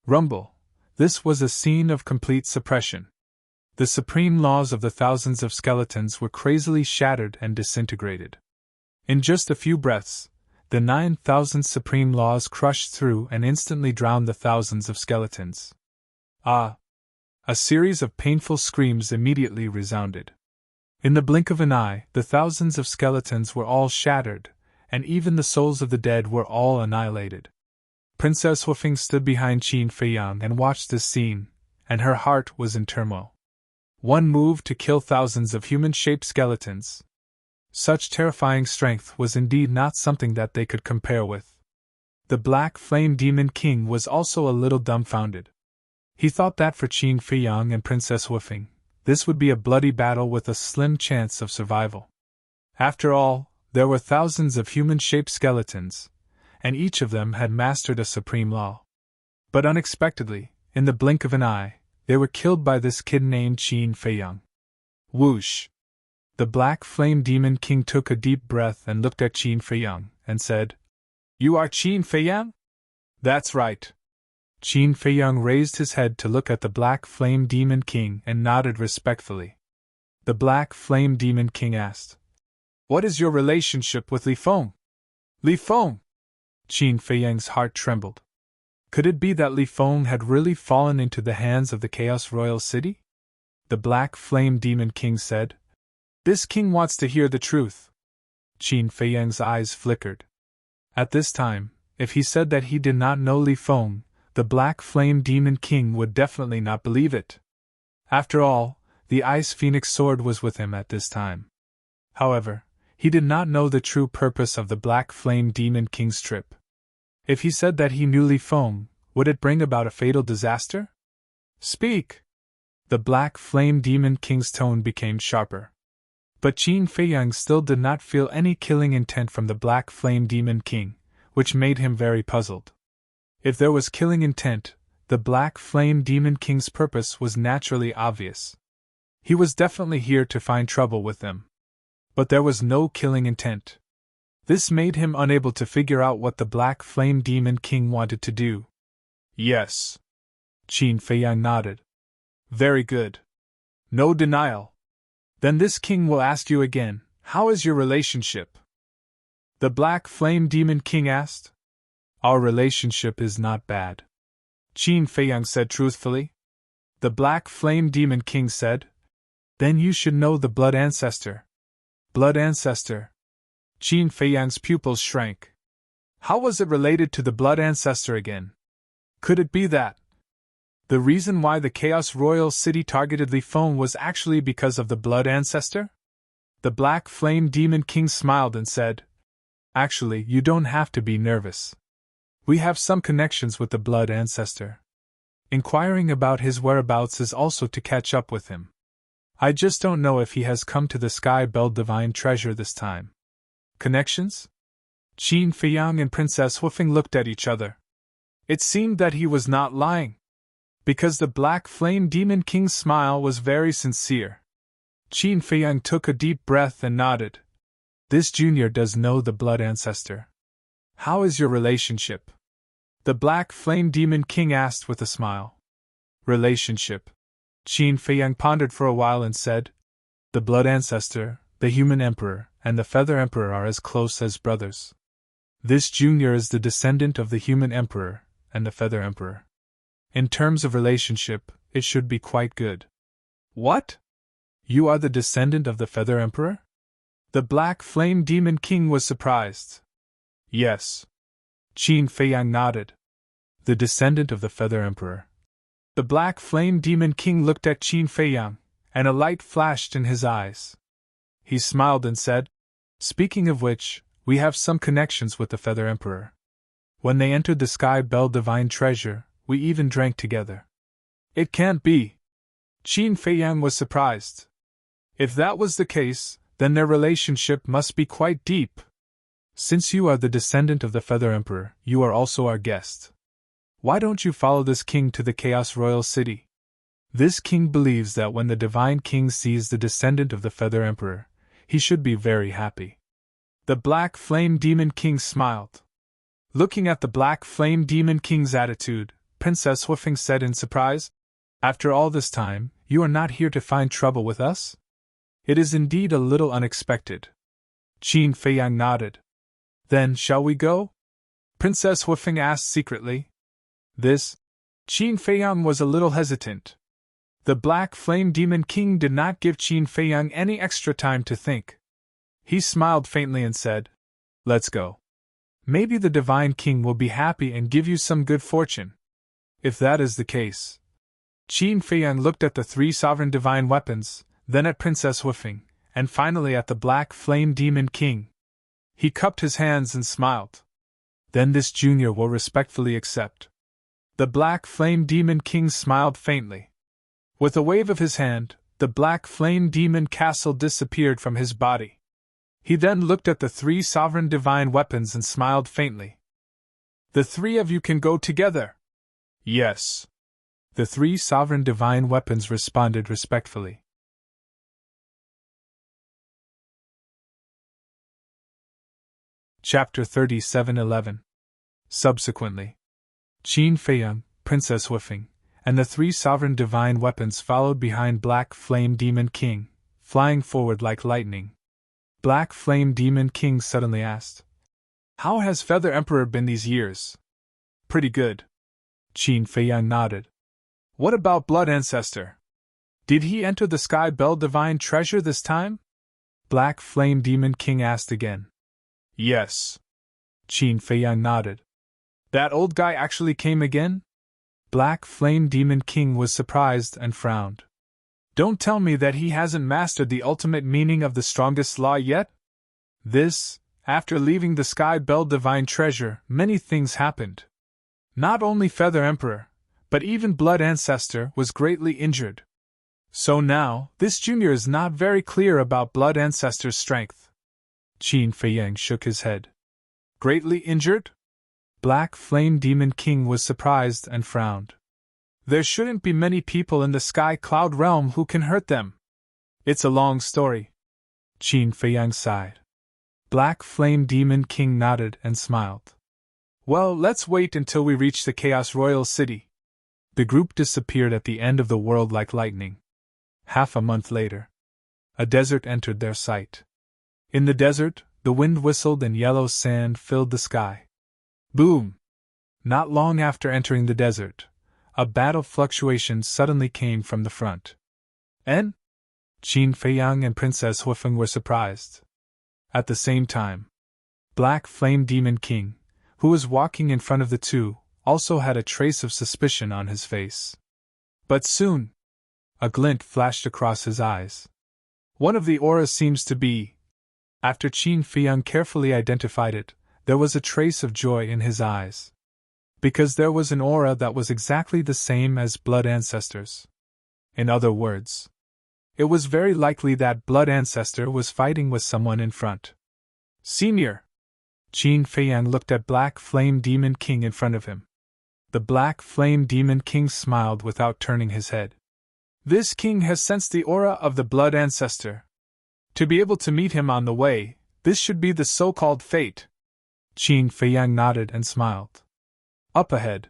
Rumble! This was a scene of complete suppression. The supreme laws of the thousands of skeletons were crazily shattered and disintegrated. In just a few breaths, the 9,000 supreme laws crushed through and instantly drowned the thousands of skeletons. Ah! A series of painful screams immediately resounded. In the blink of an eye, the thousands of skeletons were all shattered, and even the souls of the dead were all annihilated. Princess Huifeng stood behind Qin Feiyang and watched this scene, and her heart was in turmoil. One move to kill thousands of human-shaped skeletons. Such terrifying strength was indeed not something that they could compare with. The Black Flame Demon King was also a little dumbfounded. He thought that for Qin Feiyang and Princess Huifeng, this would be a bloody battle with a slim chance of survival. After all, there were thousands of human-shaped skeletons, and each of them had mastered a supreme law. But unexpectedly, in the blink of an eye, they were killed by this kid named Qin Feiyang. Whoosh! The Black Flame Demon King took a deep breath and looked at Qin Feiyang, and said, "You are Qin Feiyang?" "That's right." Qin Feiyang raised his head to look at the Black Flame Demon King and nodded respectfully. The Black Flame Demon King asked, "What is your relationship with Li Feng?" "Li Feng?" Qin Feiyang's heart trembled. Could it be that Li Feng had really fallen into the hands of the Chaos Royal City? The Black Flame Demon King said, "This king wants to hear the truth." Qin Feiyang's eyes flickered. At this time, if he said that he did not know Li Feng, the Black Flame Demon King would definitely not believe it. After all, the Ice Phoenix Sword was with him at this time. However, he did not know the true purpose of the Black Flame Demon King's trip. If he said that he knew Li Feng, would it bring about a fatal disaster? "Speak!" The Black Flame Demon King's tone became sharper. But Qin Feiyang still did not feel any killing intent from the Black Flame Demon King, which made him very puzzled. If there was killing intent, the Black Flame Demon King's purpose was naturally obvious. He was definitely here to find trouble with them. But there was no killing intent. This made him unable to figure out what the Black Flame Demon King wanted to do. "Yes." Qin Feiyang nodded. "Very good. No denial. Then this king will ask you again, how is your relationship?" The Black Flame Demon King asked. "Our relationship is not bad," Qin Feiyang said truthfully. The Black Flame Demon King said, "Then you should know the Blood Ancestor." Blood Ancestor? Qin Feiyang's pupils shrank. How was it related to the Blood Ancestor again? Could it be that the reason why the Chaos Royal City targeted Li Feng was actually because of the Blood Ancestor? The Black Flame Demon King smiled and said, "Actually, you don't have to be nervous. We have some connections with the Blood Ancestor. Inquiring about his whereabouts is also to catch up with him. I just don't know if he has come to the Sky Bell Divine Treasure this time." Connections? Qin Feiyang and Princess Huifeng looked at each other. It seemed that he was not lying, because the Black Flame Demon King's smile was very sincere. Qin Feiyang took a deep breath and nodded. "This junior does know the Blood Ancestor. How is your relationship?" The Black Flame Demon King asked with a smile. "Relationship?" Qin Feiyang pondered for a while and said, "The Blood Ancestor, the Human Emperor, and the Feather Emperor are as close as brothers. This junior is the descendant of the Human Emperor and the Feather Emperor. In terms of relationship, it should be quite good. What? You are the descendant of the Feather Emperor? The Black Flame Demon King was surprised. Yes. Qin Feiyang nodded. The descendant of the Feather Emperor. The Black Flame Demon King looked at Qin Feiyang, and a light flashed in his eyes. He smiled and said, "Speaking of which, we have some connections with the Feather Emperor. When they entered the Sky Bell Divine Treasure, we even drank together." It can't be. Qin Feiyang was surprised. If that was the case, then their relationship must be quite deep. Since you are the descendant of the Feather Emperor, you are also our guest. Why don't you follow this king to the Chaos Royal City? This king believes that when the Divine King sees the descendant of the Feather Emperor, he should be very happy. The Black Flame Demon King smiled. Looking at the Black Flame Demon King's attitude, Princess Huifeng said in surprise, "After all this time, you are not here to find trouble with us? It is indeed a little unexpected." Qin Feiyang nodded. "Then shall we go?" Princess Huifeng asked secretly. Qin Feiyang was a little hesitant. The Black Flame Demon King did not give Qin Feiyang any extra time to think. He smiled faintly and said, "Let's go. Maybe the Divine King will be happy and give you some good fortune." If that is the case. Qin Feiyang looked at the 3 sovereign divine weapons, then at Princess Huifeng, and finally at the Black Flame Demon King. He cupped his hands and smiled. "Then this junior will respectfully accept." The Black Flame Demon King smiled faintly. With a wave of his hand, the Black Flame Demon Castle disappeared from his body. He then looked at the 3 sovereign divine weapons and smiled faintly. "The 3 of you can go together." "Yes." The 3 sovereign divine weapons responded respectfully. Chapter 37:11. Subsequently, Qin Feiyang, Princess Huifeng, and the 3 sovereign divine weapons followed behind Black Flame Demon King, flying forward like lightning. Black Flame Demon King suddenly asked, "How has Feather Emperor been these years?" "Pretty good." Qin Feiyang nodded. "What about Blood Ancestor? Did he enter the Sky Bell Divine Treasure this time?" Black Flame Demon King asked again. "Yes." Qin Feiyang nodded. "That old guy actually came again?" Black Flame Demon King was surprised and frowned. "Don't tell me that he hasn't mastered the ultimate meaning of the strongest law yet?" After leaving the Sky Bell Divine Treasure, many things happened. Not only Feather Emperor, but even Blood Ancestor was greatly injured. So now, this junior is not very clear about Blood Ancestor's strength. Qin Feiyang shook his head. "Greatly injured?" Black Flame Demon King was surprised and frowned. "There shouldn't be many people in the Sky Cloud Realm who can hurt them. It's a long story." Qin Feiyang sighed. Black Flame Demon King nodded and smiled. "Well, let's wait until we reach the Chaos Royal City." The group disappeared at the end of the world like lightning. Half a month later, a desert entered their sight. In the desert, the wind whistled and yellow sand filled the sky. Boom! Not long after entering the desert, a battle fluctuation suddenly came from the front. "En?" Qin Feiyang and Princess Huifeng were surprised. At the same time, Black Flame Demon King, who was walking in front of the two, also had a trace of suspicion on his face. But soon, a glint flashed across his eyes. One of the auras seems to be. After Qin Feiyang carefully identified it, there was a trace of joy in his eyes. Because there was an aura that was exactly the same as Blood Ancestor's. In other words, it was very likely that Blood Ancestor was fighting with someone in front. "Senior!" Qin Feiyang looked at Black Flame Demon King in front of him. The Black Flame Demon King smiled without turning his head. "This king has sensed the aura of the Blood Ancestor. To be able to meet him on the way, this should be the so-called fate." Qin Feiyang nodded and smiled. Up ahead,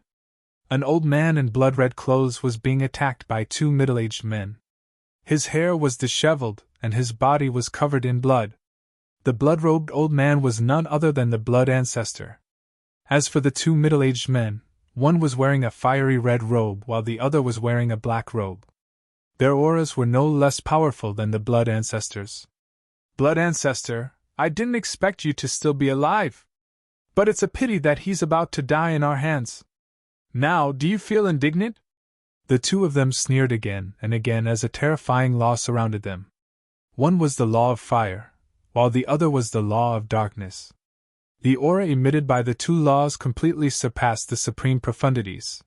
an old man in blood-red clothes was being attacked by 2 middle-aged men. His hair was disheveled and his body was covered in blood. The blood-robed old man was none other than the blood ancestor. As for the two middle-aged men, one was wearing a fiery red robe while the other was wearing a black robe. Their auras were no less powerful than the blood ancestors. Blood ancestor, I didn't expect you to still be alive. But it's a pity that he's about to die in our hands. Now, do you feel indignant? The two of them sneered again and again as a terrifying law surrounded them. One was the law of fire, while the other was the law of darkness. The aura emitted by the two laws completely surpassed the supreme profundities.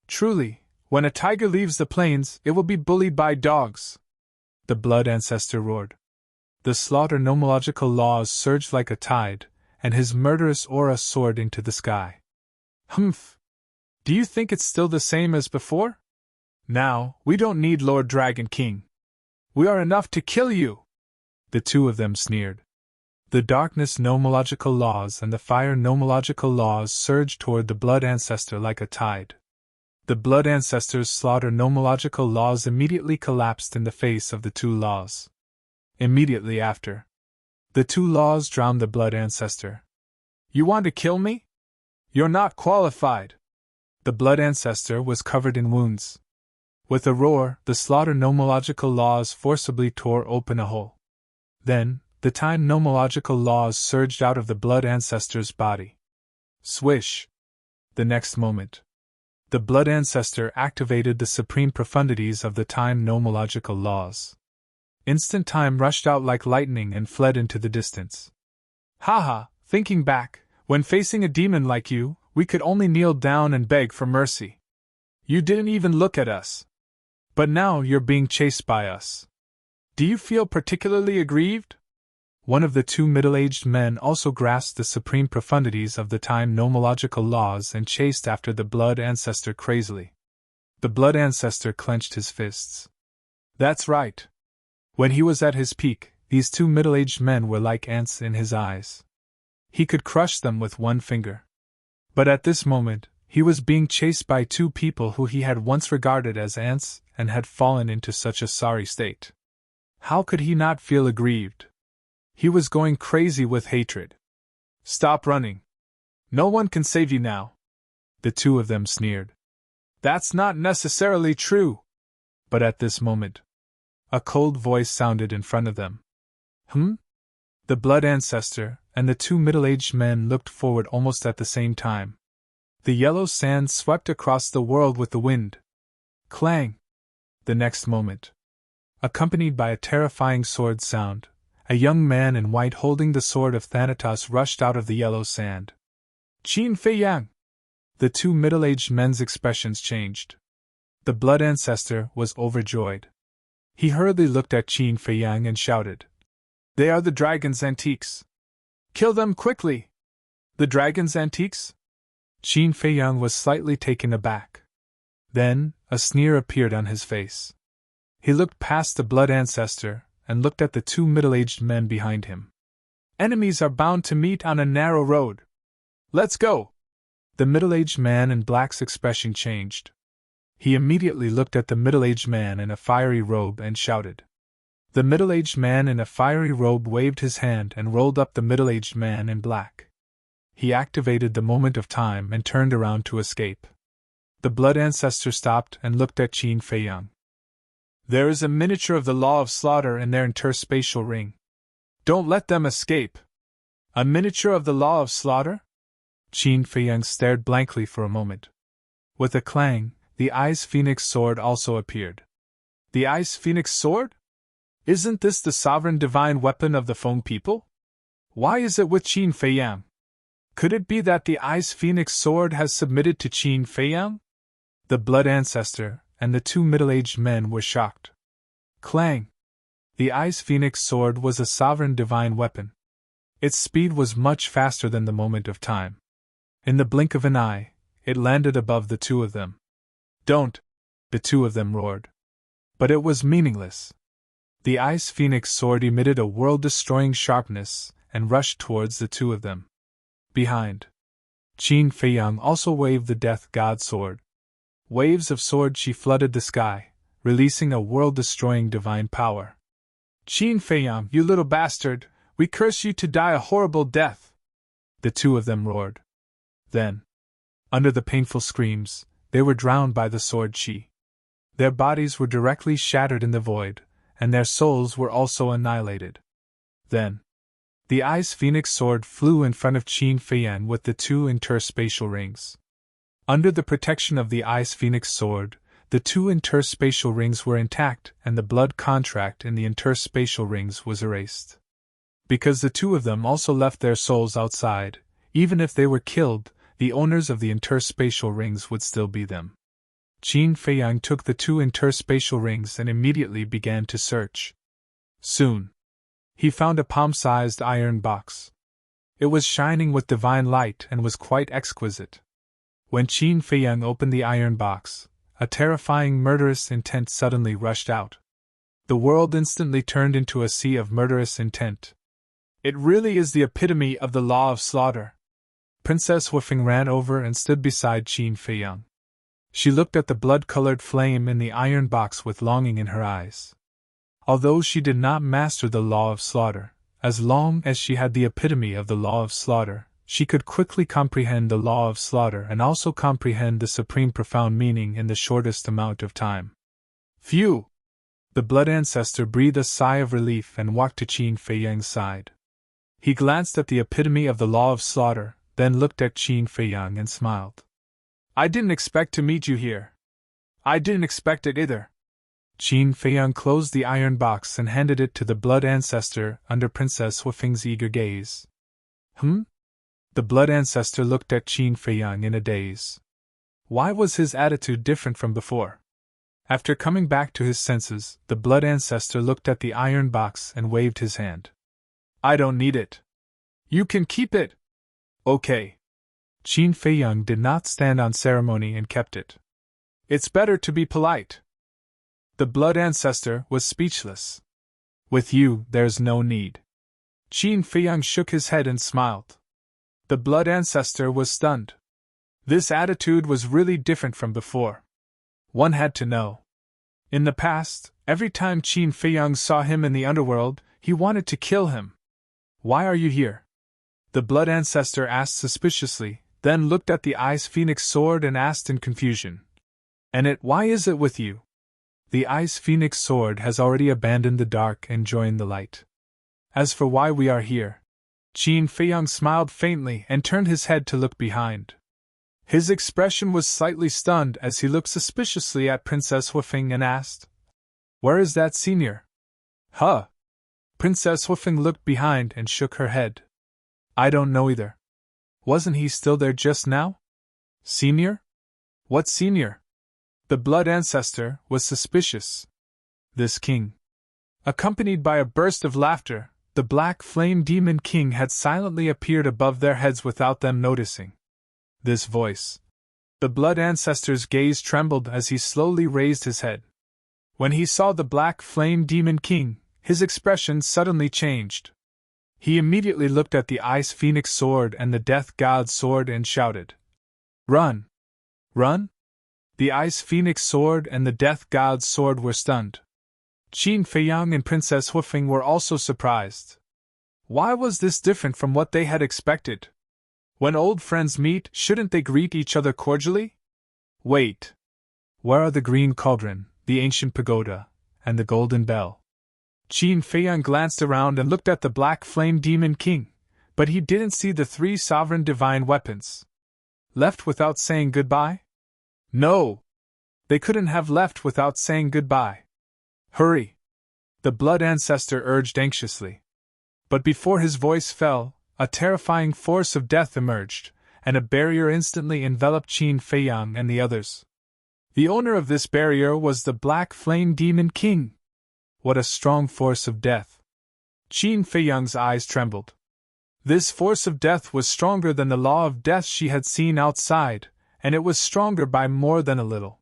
Truly, when a tiger leaves the plains, it will be bullied by dogs, the blood ancestor roared. The slaughter nomological laws surged like a tide, and his murderous aura soared into the sky. Humph! Do you think it's still the same as before? Now, we don't need Lord Dragon King. We are enough to kill you! The two of them sneered. The darkness nomological laws and the fire nomological laws surged toward the blood ancestor like a tide. The blood ancestor's slaughter nomological laws immediately collapsed in the face of the two laws. Immediately after, the two laws drowned the blood ancestor. You want to kill me? You're not qualified. The blood ancestor was covered in wounds. With a roar, the slaughter nomological laws forcibly tore open a hole. Then, the time nomological laws surged out of the blood ancestor's body. Swish! The next moment, the blood ancestor activated the supreme profundities of the time nomological laws. Instant time rushed out like lightning and fled into the distance. Haha, thinking back, when facing a demon like you, we could only kneel down and beg for mercy. You didn't even look at us. But now you're being chased by us. Do you feel particularly aggrieved? One of the two middle-aged men also grasped the supreme profundities of the time nomological laws and chased after the blood ancestor crazily. The blood ancestor clenched his fists. That's right. When he was at his peak, these two middle-aged men were like ants in his eyes. He could crush them with one finger. But at this moment, he was being chased by two people who he had once regarded as ants and had fallen into such a sorry state. How could he not feel aggrieved? He was going crazy with hatred. Stop running. No one can save you now. The two of them sneered. That's not necessarily true. But at this moment, a cold voice sounded in front of them. The blood ancestor and the two middle-aged men looked forward almost at the same time. The yellow sand swept across the world with the wind. Clang! The next moment, accompanied by a terrifying sword sound, a young man in white holding the sword of Thanatos rushed out of the yellow sand. Qin Fei Yang! The two middle-aged men's expressions changed. The blood ancestor was overjoyed. He hurriedly looked at Qin Fei Yang and shouted, They are the dragon's antiques. Kill them quickly! The dragon's antiques? Qin Fei Yang was slightly taken aback. Then, a sneer appeared on his face. He looked past the blood ancestor and looked at the two middle-aged men behind him. Enemies are bound to meet on a narrow road. Let's go! The middle-aged man in black's expression changed. He immediately looked at the middle-aged man in a fiery robe and shouted. The middle-aged man in a fiery robe waved his hand and rolled up the middle-aged man in black. He activated the moment of time and turned around to escape. The blood ancestor stopped and looked at Qin Fei Yang. There is a miniature of the law of slaughter in their interspatial ring. Don't let them escape. A miniature of the law of slaughter? Qin Fei Yang stared blankly for a moment. With a clang, the Ice Phoenix sword also appeared. The Ice Phoenix sword? Isn't this the sovereign divine weapon of the Feng people? Why is it with Qin Fei Yang? Could it be that the Ice Phoenix sword has submitted to Qin Fei Yang? The blood ancestor and the two middle-aged men were shocked. Clang! The Ice Phoenix sword was a sovereign divine weapon. Its speed was much faster than the moment of time. In the blink of an eye, it landed above the two of them. Don't! The two of them roared. But it was meaningless. The Ice Phoenix sword emitted a world-destroying sharpness and rushed towards the two of them. Behind, Qin Fei Yang also waved the Death God sword. Waves of sword chi flooded the sky, releasing a world-destroying divine power. Qin Fei Yang, you little bastard, We curse you to die a horrible death! The two of them roared. Then, under the painful screams, they were drowned by the sword chi. Their bodies were directly shattered in the void, and their souls were also annihilated. Then, the Ice Phoenix sword flew in front of Qin Feiyan with the two interspatial rings. Under the protection of the Ice Phoenix sword, the two interspatial rings were intact and the blood contract in the interspatial rings was erased. Because the two of them also left their souls outside, even if they were killed, the owners of the interspatial rings would still be them. Qin Feiyan took the two interspatial rings and immediately began to search. Soon, he found a palm-sized iron box. It was shining with divine light and was quite exquisite. When Qin Feiyan opened the iron box, a terrifying murderous intent suddenly rushed out. The world instantly turned into a sea of murderous intent. It really is the epitome of the law of slaughter. Princess Huifeng ran over and stood beside Qin Feiyan. She looked at the blood-colored flame in the iron box with longing in her eyes. Although she did not master the law of slaughter, as long as she had the epitome of the law of slaughter, she could quickly comprehend the law of slaughter and also comprehend the supreme profound meaning in the shortest amount of time. Phew! The blood ancestor breathed a sigh of relief and walked to Qin Feiyan's side. He glanced at the epitome of the law of slaughter, then looked at Qin Feiyan and smiled. I didn't expect to meet you here. I didn't expect it either. Qin Feiyan closed the iron box and handed it to the blood ancestor under Princess Huifeng's eager gaze. The blood ancestor looked at Qin Feiyan in a daze. Why was his attitude different from before? After coming back to his senses, the blood ancestor looked at the iron box and waved his hand. I don't need it. You can keep it. Okay. Qin Feiyan did not stand on ceremony and kept it. It's better to be polite. The blood ancestor was speechless. With you, there's no need. Qin Feiyan shook his head and smiled. The blood ancestor was stunned. This attitude was really different from before. One had to know. In the past, every time Qin Feiyan saw him in the underworld, he wanted to kill him. Why are you here? The blood ancestor asked suspiciously, then looked at the Ice Phoenix sword and asked in confusion. And why is it with you? The Ice Phoenix sword has already abandoned the dark and joined the light. As for why we are here, Qin Feiyan smiled faintly and turned his head to look behind. His expression was slightly stunned as he looked suspiciously at Princess Huifeng and asked, Where is that senior? Huh? Princess Huifeng looked behind and shook her head. I don't know either. Wasn't he still there just now? Senior? What senior? The blood ancestor was suspicious. This king. Accompanied by a burst of laughter, the Black Flame Demon King had silently appeared above their heads without them noticing. This voice. The blood ancestor's gaze trembled as he slowly raised his head. When he saw the Black Flame Demon King, his expression suddenly changed. He immediately looked at the Ice Phoenix sword and the Death God's sword and shouted, Run! Run! The Ice Phoenix sword and the Death God's sword were stunned. Qin Feiyan and Princess Huifeng were also surprised. Why was this different from what they had expected? When old friends meet, shouldn't they greet each other cordially? Wait. Where are the green cauldron, the ancient pagoda, and the golden bell? Qin Feiyan glanced around and looked at the Black Flame Demon King, but he didn't see the three sovereign divine weapons. Left without saying goodbye? No! They couldn't have left without saying goodbye. Hurry! The blood ancestor urged anxiously. But before his voice fell, a terrifying force of death emerged, and a barrier instantly enveloped Qin Feiyan and the others. The owner of this barrier was the Black Flame Demon King. What a strong force of death! Qin Feiyan's eyes trembled. This force of death was stronger than the law of death she had seen outside, and it was stronger by more than a little.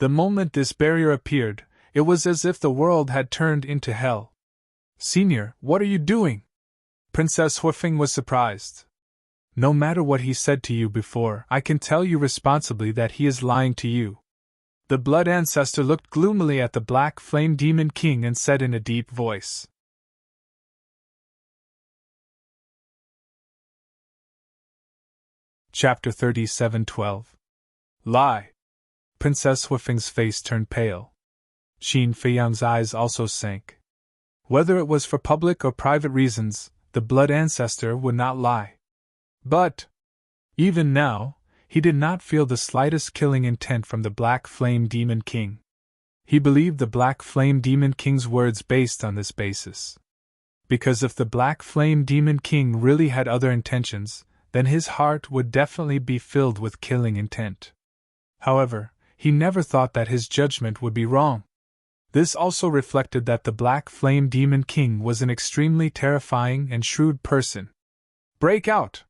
The moment this barrier appeared, it was as if the world had turned into hell. Senior, what are you doing? Princess Huifeng was surprised. No matter what he said to you before, I can tell you responsibly that he is lying to you. The blood ancestor looked gloomily at the Black Flame Demon King and said in a deep voice, Chapter 37:12. Lie. Princess Huifeng's face turned pale. Qin Feiyang's eyes also sank. Whether it was for public or private reasons, the blood ancestor would not lie. But, even now, he did not feel the slightest killing intent from the Black Flame Demon King. He believed the Black Flame Demon King's words based on this basis. Because if the Black Flame Demon King really had other intentions, then his heart would definitely be filled with killing intent. However, he never thought that his judgment would be wrong. This also reflected that the Black Flame Demon King was an extremely terrifying and shrewd person. "Break out!"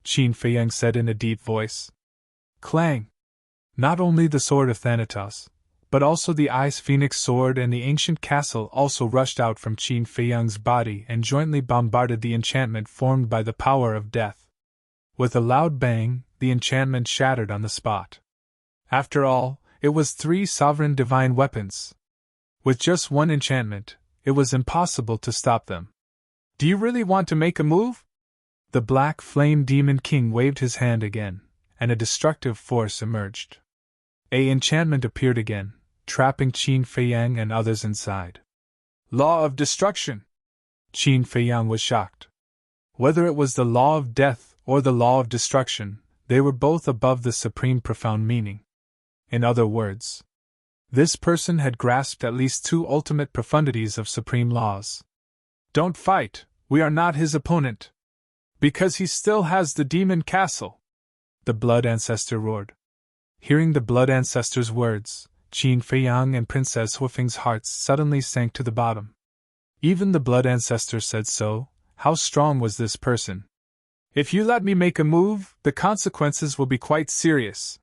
Qin Feiyang said in a deep voice. Clang! Not only the sword of Thanatos, but also the Ice Phoenix sword and the ancient castle also rushed out from Qin Feiyang's body and jointly bombarded the enchantment formed by the power of death. With a loud bang, the enchantment shattered on the spot. After all, it was 3 sovereign divine weapons. With just one enchantment, it was impossible to stop them. "Do you really want to make a move?" The Black Flame Demon King waved his hand again, and a destructive force emerged. An enchantment appeared again, trapping Qin Feiyang and others inside. "Law of destruction!" Qin Feiyang was shocked. Whether it was the law of death or the law of destruction, they were both above the supreme profound meaning. In other words, this person had grasped at least 2 ultimate profundities of supreme laws. "Don't fight, we are not his opponent. Because he still has the demon castle," the Blood Ancestor roared. Hearing the Blood Ancestor's words, Qin Feiyang and Princess Huifeng's hearts suddenly sank to the bottom. Even the Blood Ancestor said so. How strong was this person? "If you let me make a move, the consequences will be quite serious."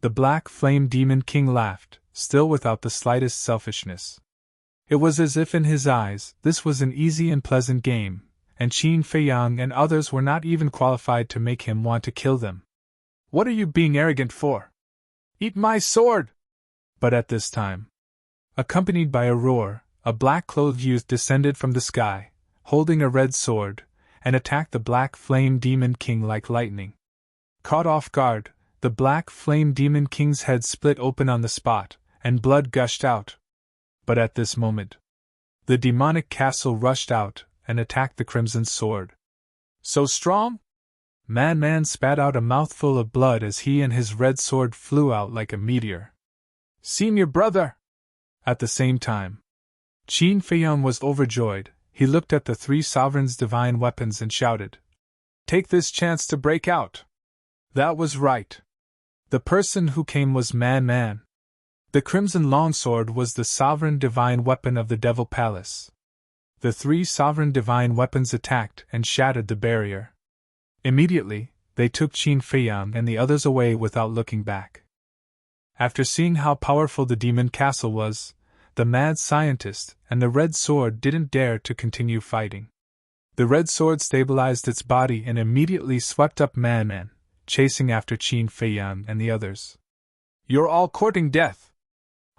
The Black Flame Demon King laughed, still without the slightest selfishness. It was as if in his eyes this was an easy and pleasant game, and Qin Feiyang and others were not even qualified to make him want to kill them. "What are you being arrogant for? Eat my sword!" But at this time, accompanied by a roar, a black-clothed youth descended from the sky, holding a red sword, and attacked the Black Flame Demon King like lightning. Caught off guard, the Black Flame Demon King's head split open on the spot, and blood gushed out. But at this moment, the demonic castle rushed out and attacked the Crimson Sword. "So strong?" Man spat out a mouthful of blood as he and his red sword flew out like a meteor. "Senior brother!" At the same time, Qin Feiyang was overjoyed. He looked at the 3 sovereigns' divine weapons and shouted, "Take this chance to break out!" That was right. The person who came was Man. The Crimson Longsword was the sovereign divine weapon of the Devil Palace. The 3 sovereign divine weapons attacked and shattered the barrier. Immediately, they took Qin Feiyang and the others away without looking back. After seeing how powerful the demon castle was, the mad scientist and the red sword didn't dare to continue fighting. The red sword stabilized its body and immediately swept up Man, chasing after Qin Feiyang and the others. "You're all courting death!"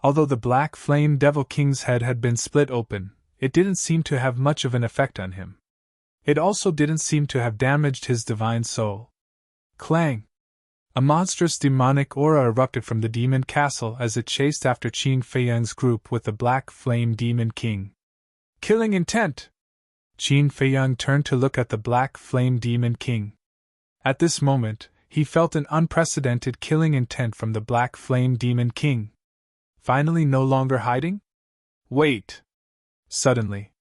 Although the Black Flame Devil King's head had been split open, it didn't seem to have much of an effect on him. It also didn't seem to have damaged his divine soul. Clang! A monstrous demonic aura erupted from the demon castle as it chased after Qin Feiyang's group with the Black Flame Demon King. "Killing intent!" Qin Feiyang turned to look at the Black Flame Demon King. At this moment, he felt an unprecedented killing intent from the Black Flame Demon King. Finally no longer hiding? Wait! Suddenly,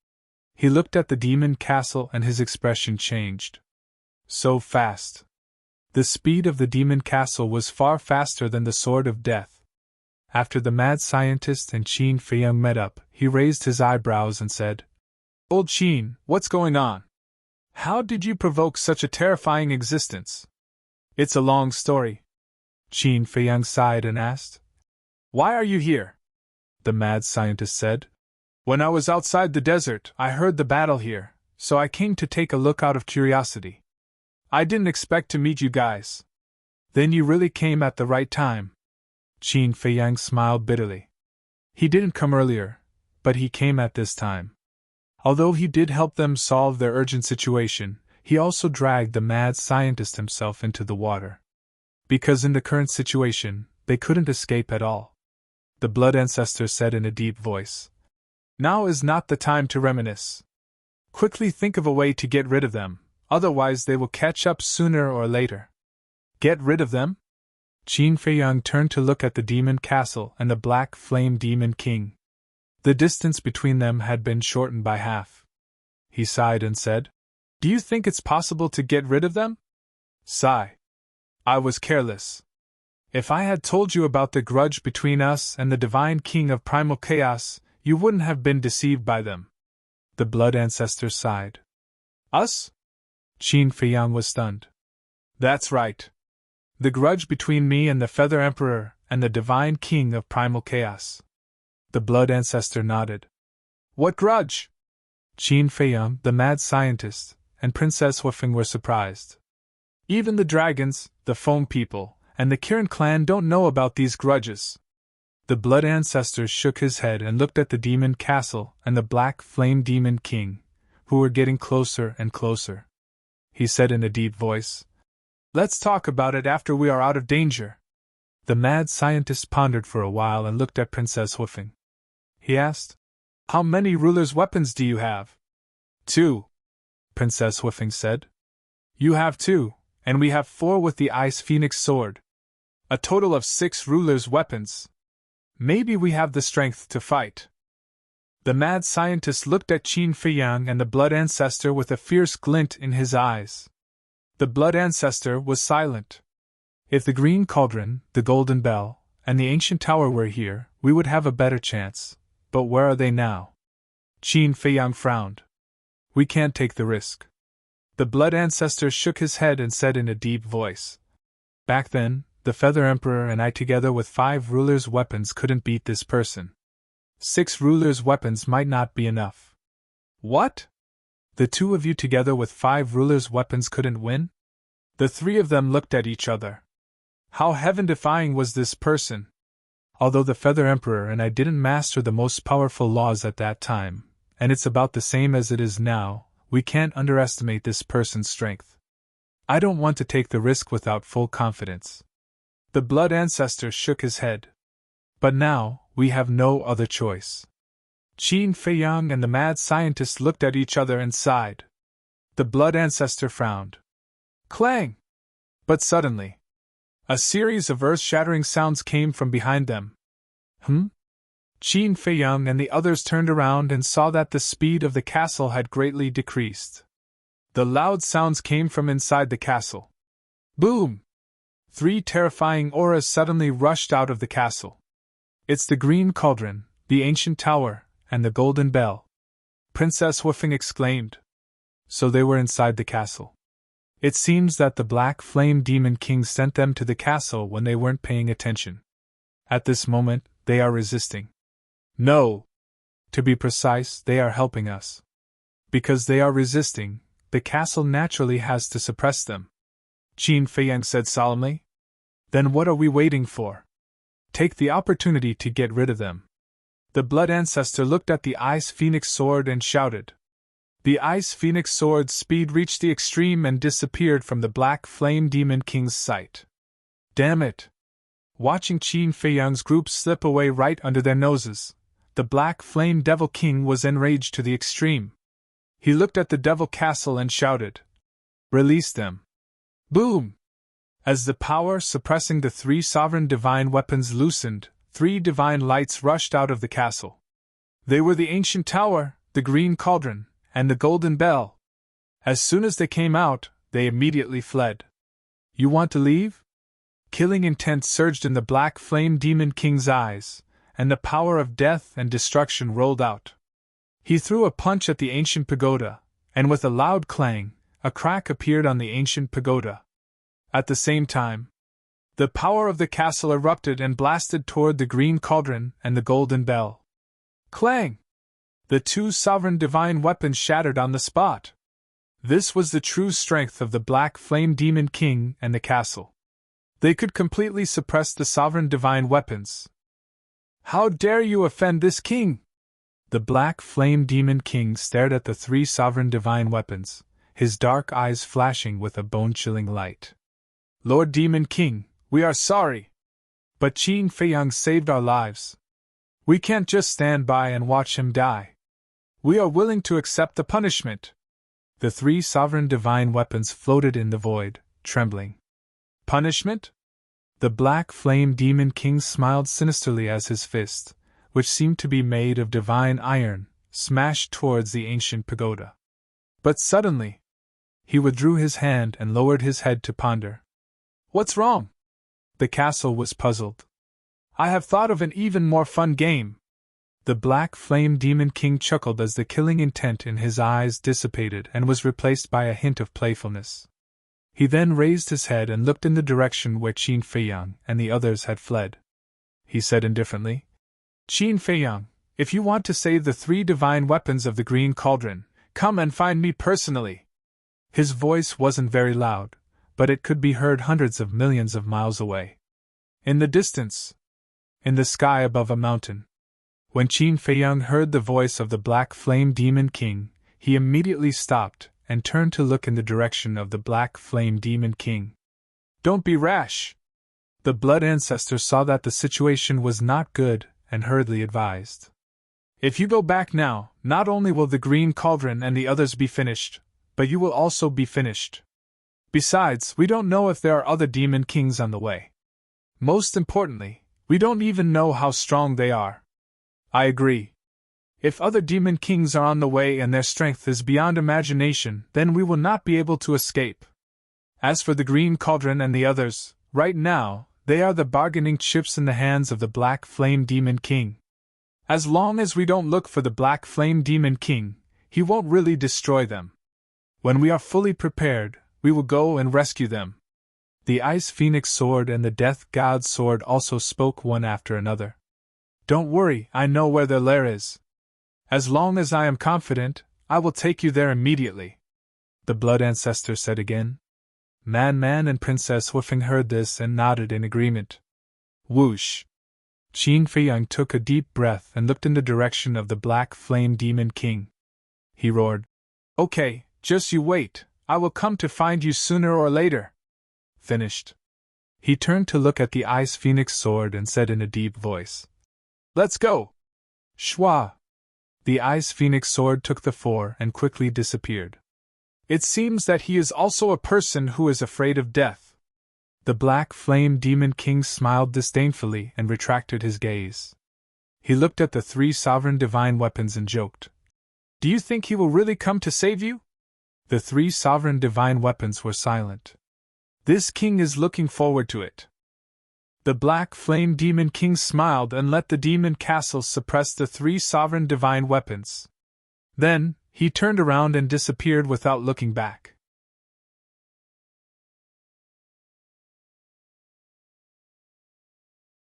he looked at the demon castle and his expression changed. So fast. The speed of the demon castle was far faster than the sword of death. After the mad scientist and Qin Feiyang met up, he raised his eyebrows and said, "Old Qin, what's going on? How did you provoke such a terrifying existence?" "It's a long story." Qin Feiyang sighed and asked. "Why are you here?" The mad scientist said. "When I was outside the desert, I heard the battle here, so I came to take a look out of curiosity. I didn't expect to meet you guys." "Then you really came at the right time." Qin Feiyang smiled bitterly. He didn't come earlier, but he came at this time. Although he did help them solve their urgent situation, he also dragged the mad scientist himself into the water. Because in the current situation, they couldn't escape at all. The blood ancestor said in a deep voice, "Now is not the time to reminisce. Quickly think of a way to get rid of them, otherwise they will catch up sooner or later." "Get rid of them?" Qin Feiyang turned to look at the demon castle and the black flame demon king. The distance between them had been shortened by half. He sighed and said, "Do you think it's possible to get rid of them?" Sigh. "I was careless. If I had told you about the grudge between us and the divine king of primal chaos, you wouldn't have been deceived by them." The blood ancestor sighed. "Us?" Qin Feiyang was stunned. "That's right. The grudge between me and the Feather Emperor and the divine king of primal chaos." The blood ancestor nodded. "What grudge?" Qin Feiyang, the mad scientist, and Princess Huifeng were surprised. "Even the dragons, the foam people, and the Kirin clan don't know about these grudges." The blood ancestor shook his head and looked at the demon castle and the black flame demon king, who were getting closer and closer. He said in a deep voice, "Let's talk about it after we are out of danger." The mad scientist pondered for a while and looked at Princess Huifeng. He asked, "How many rulers' weapons do you have?" "2," Princess Huifeng said. "You have 2, and we have 4 with the Ice Phoenix sword. A total of 6 rulers' weapons. Maybe we have the strength to fight." The mad scientist looked at Qin Feiyang and the blood ancestor with a fierce glint in his eyes. The blood ancestor was silent. "If the green cauldron, the golden bell, and the ancient tower were here, we would have a better chance. But where are they now?" Qin Feiyang frowned. "We can't take the risk." The blood ancestor shook his head and said in a deep voice, "Back then, the Feather Emperor and I together with 5 rulers' weapons couldn't beat this person. 6 rulers' weapons might not be enough." "What? The 2 of you together with 5 rulers' weapons couldn't win?" The 3 of them looked at each other. How heaven-defying was this person? Although the Feather Emperor and I didn't master the most powerful laws at that time, and it's about the same as it is now, we can't underestimate this person's strength. I don't want to take the risk without full confidence." The blood ancestor shook his head. "But now, we have no other choice." Qin Feiyang and the mad scientist looked at each other and sighed. The blood ancestor frowned. Clang! But suddenly, a series of earth-shattering sounds came from behind them. Qin Feiyang and the others turned around and saw that the speed of the castle had greatly decreased. The loud sounds came from inside the castle. Boom! 3 terrifying auras suddenly rushed out of the castle. "It's the green cauldron, the ancient tower, and the golden bell," Princess Huifeng exclaimed. So they were inside the castle. It seems that the Black Flame Demon King sent them to the castle when they weren't paying attention. At this moment, they are resisting. No! To be precise, they are helping us. Because they are resisting, the castle naturally has to suppress them. Qin Feiyang said solemnly. Then what are we waiting for? Take the opportunity to get rid of them. The Blood Ancestor looked at the Ice Phoenix sword and shouted. The Ice Phoenix sword's speed reached the extreme and disappeared from the Black Flame Demon King's sight. Damn it! Watching Qin Feiyang's group slip away right under their noses, the Black Flame Devil King was enraged to the extreme. He looked at the Devil Castle and shouted, Release them! Boom! As the power suppressing the 3 sovereign divine weapons loosened, 3 divine lights rushed out of the castle. They were the ancient tower, the green cauldron, and the golden bell. As soon as they came out, they immediately fled. You want to leave? Killing intent surged in the Black Flame Demon King's eyes, and the power of death and destruction rolled out. He threw a punch at the ancient pagoda, and with a loud clang, a crack appeared on the ancient pagoda. At the same time, the power of the castle erupted and blasted toward the green cauldron and the golden bell. Clang! The 2 sovereign divine weapons shattered on the spot. This was the true strength of the Black Flame Demon King and the castle. They could completely suppress the sovereign divine weapons. How dare you offend this king? The Black Flame Demon King stared at the 3 sovereign divine weapons, his dark eyes flashing with a bone-chilling light. "Lord Demon King, we are sorry. But Qin Feiyang saved our lives. We can't just stand by and watch him die. We are willing to accept the punishment." The three sovereign divine weapons floated in the void, trembling. "Punishment?" The Black Flame Demon King smiled sinisterly as his fist, which seemed to be made of divine iron, smashed towards the ancient pagoda. But suddenly, he withdrew his hand and lowered his head to ponder. "What's wrong?" The castle was puzzled. "I have thought of an even more fun game." The Black Flame Demon King chuckled as the killing intent in his eyes dissipated and was replaced by a hint of playfulness. He then raised his head and looked in the direction where Qin Feiyang and the others had fled. He said indifferently, "Qin Feiyang, if you want to save the three divine weapons of the Green Cauldron, come and find me personally." His voice wasn't very loud, but it could be heard hundreds of millions of miles away. In the distance, in the sky above a mountain. When Qin Feiyang heard the voice of the Black Flame Demon King, he immediately stopped and turned to look in the direction of the Black Flame Demon King. "Don't be rash." The Blood Ancestor saw that the situation was not good and hurriedly advised. "If you go back now, not only will the Green Cauldron and the others be finished, but you will also be finished. Besides, we don't know if there are other Demon Kings on the way. Most importantly, we don't even know how strong they are." "I agree. If other Demon Kings are on the way and their strength is beyond imagination, then we will not be able to escape. As for the Green Cauldron and the others, right now, they are the bargaining chips in the hands of the Black Flame Demon King. As long as we don't look for the Black Flame Demon King, he won't really destroy them. When we are fully prepared, we will go and rescue them." The Ice Phoenix Sword and the Death God's Sword also spoke one after another. "Don't worry, I know where their lair is. As long as I am confident, I will take you there immediately," the Blood Ancestor said again. Man and Princess Woofing heard this and nodded in agreement. Whoosh! Qin Feiyang took a deep breath and looked in the direction of the Black Flame Demon King. He roared, "Okay, just you wait, I will come to find you sooner or later." Finished. He turned to look at the Ice Phoenix Sword and said in a deep voice, "Let's go!" Shwa! The Ice Phoenix Sword took the four and quickly disappeared. "It seems that he is also a person who is afraid of death." The Black Flame Demon King smiled disdainfully and retracted his gaze. He looked at the three sovereign divine weapons and joked, "Do you think he will really come to save you?" The three sovereign divine weapons were silent. "This king is looking forward to it." The Black Flame Demon King smiled and let the demon castle suppress the three sovereign divine weapons. Then, he turned around and disappeared without looking back.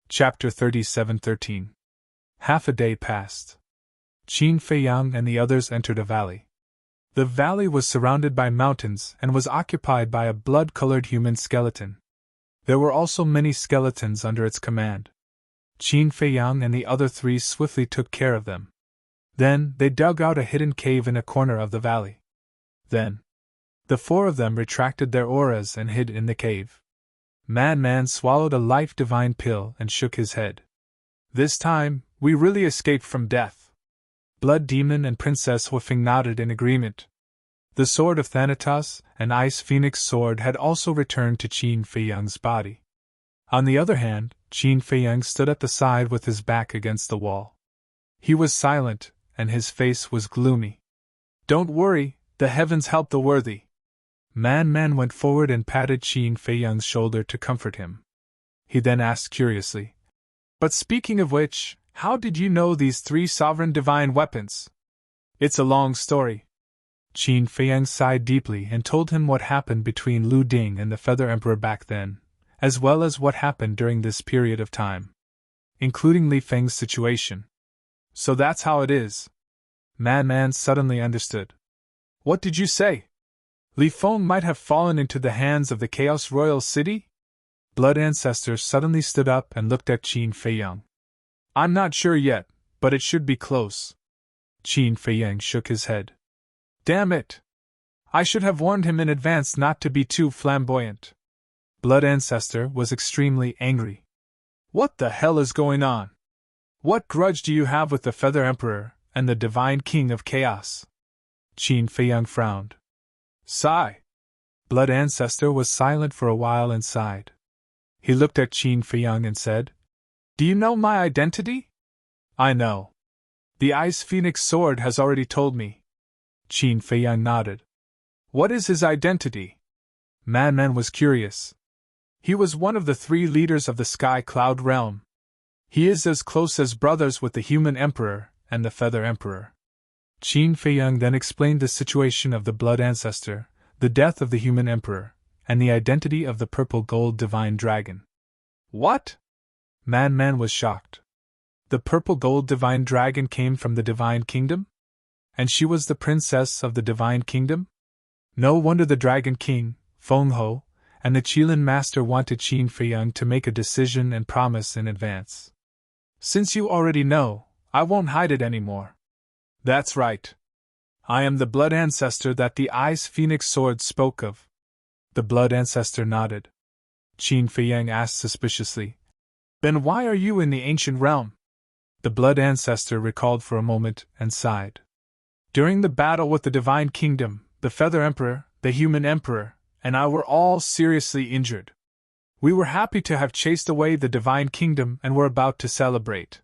Chapter 37:13. Half a day passed. Qin Feiyang and the others entered a valley. The valley was surrounded by mountains and was occupied by a blood-colored human skeleton. There were also many skeletons under its command. Qin Feiyang and the other three swiftly took care of them. Then, they dug out a hidden cave in a corner of the valley. Then, the four of them retracted their auras and hid in the cave. Man swallowed a life-divine pill and shook his head. "This time, we really escaped from death." Blood Demon and Princess Woofing nodded in agreement. The Sword of Thanatos, an Ice Phoenix Sword, had also returned to Qin Feiyang's body. On the other hand, Qin Feiyang stood at the side with his back against the wall. He was silent, and his face was gloomy. "Don't worry, the heavens help the worthy." Man went forward and patted Qin Feiyang's shoulder to comfort him. He then asked curiously, "But speaking of which, how did you know these three sovereign divine weapons?" "It's a long story." Qin Feiyang sighed deeply and told him what happened between Lu Ding and the Feather Emperor back then, as well as what happened during this period of time, including Li Feng's situation. "So that's how it is." Man suddenly understood. "What did you say? Li Feng might have fallen into the hands of the Chaos Royal City?" Blood Ancestor suddenly stood up and looked at Qin Feiyang. "I'm not sure yet, but it should be close." Qin Feiyang shook his head. "Damn it! I should have warned him in advance not to be too flamboyant. Blood Ancestor was extremely angry. What the hell is going on? What grudge do you have with the Feather Emperor and the Divine King of Chaos? Qin Feiyang frowned. Sigh. Blood Ancestor was silent for a while and sighed. He looked at Qin Feiyang and said, Do you know my identity? I know. The Ice Phoenix Sword has already told me. Qin Feiyang nodded. What is his identity? Man was curious. He was one of the 3 leaders of the Sky Cloud Realm. He is as close as brothers with the Human Emperor and the Feather Emperor. Qin Feiyang then explained the situation of the Blood Ancestor, the death of the Human Emperor, and the identity of the Purple Gold Divine Dragon. What? Man was shocked. The Purple Gold Divine Dragon came from the Divine Kingdom? And she was the princess of the Divine Kingdom? No wonder the Dragon King, Feng Ho, and the Qilin Master wanted Qin Feiyang to make a decision and promise in advance. Since you already know, I won't hide it anymore. That's right. I am the Blood Ancestor that the Ice Phoenix Sword spoke of. The Blood Ancestor nodded. Qin Feiyang asked suspiciously, Then why are you in the Ancient Realm? The Blood Ancestor recalled for a moment and sighed. During the battle with the Divine Kingdom, the Feather Emperor, the Human Emperor, and I were all seriously injured. We were happy to have chased away the Divine Kingdom and were about to celebrate.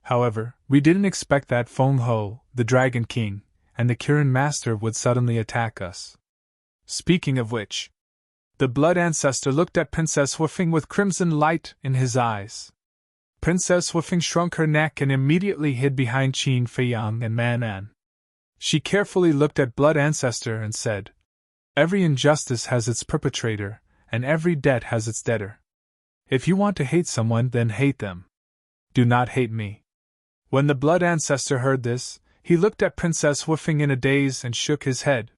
However, we didn't expect that Feng Ho, the Dragon King, and the Kirin Master would suddenly attack us. Speaking of which, the Blood Ancestor looked at Princess Wufing with crimson light in his eyes. Princess Wufing shrunk her neck and immediately hid behind Qin Feiyang and Man. She carefully looked at Blood Ancestor and said, Every injustice has its perpetrator, and every debt has its debtor. If you want to hate someone, then hate them. Do not hate me. When the Blood Ancestor heard this, he looked at Princess Wufing in a daze and shook his head.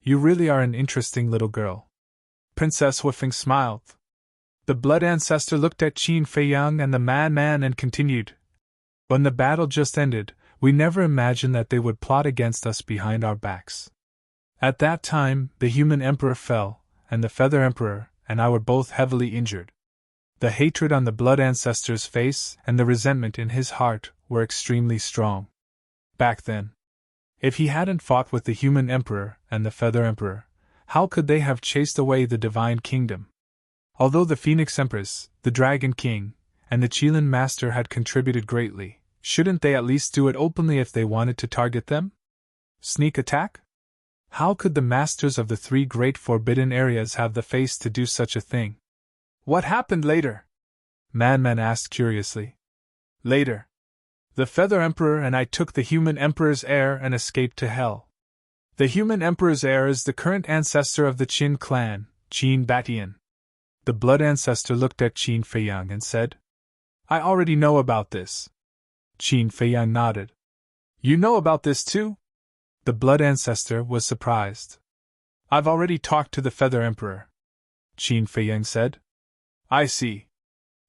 You really are an interesting little girl. Princess Wufing smiled. The Blood Ancestor looked at Qin Feiyang and the Man and continued. When the battle just ended, we never imagined that they would plot against us behind our backs. At that time, the Human Emperor fell, and the Feather Emperor and I were both heavily injured. The hatred on the Blood Ancestor's face and the resentment in his heart were extremely strong. Back then, if he hadn't fought with the Human Emperor and the Feather Emperor, how could they have chased away the Divine Kingdom? Although the Phoenix Empress, the Dragon King, and the Qilin Master had contributed greatly, shouldn't they at least do it openly if they wanted to target them? Sneak attack? How could the masters of the 3 great forbidden areas have the face to do such a thing? What happened later? Man asked curiously. Later, the Feather Emperor and I took the Human Emperor's heir and escaped to Hell. The Human Emperor's heir is the current ancestor of the Qin clan, Qin Batian. The Blood Ancestor looked at Qin Feiyang and said, I already know about this. Qin Feiyang nodded. You know about this too? The Blood Ancestor was surprised. I've already talked to the Feather Emperor. Qin Feiyang said. I see.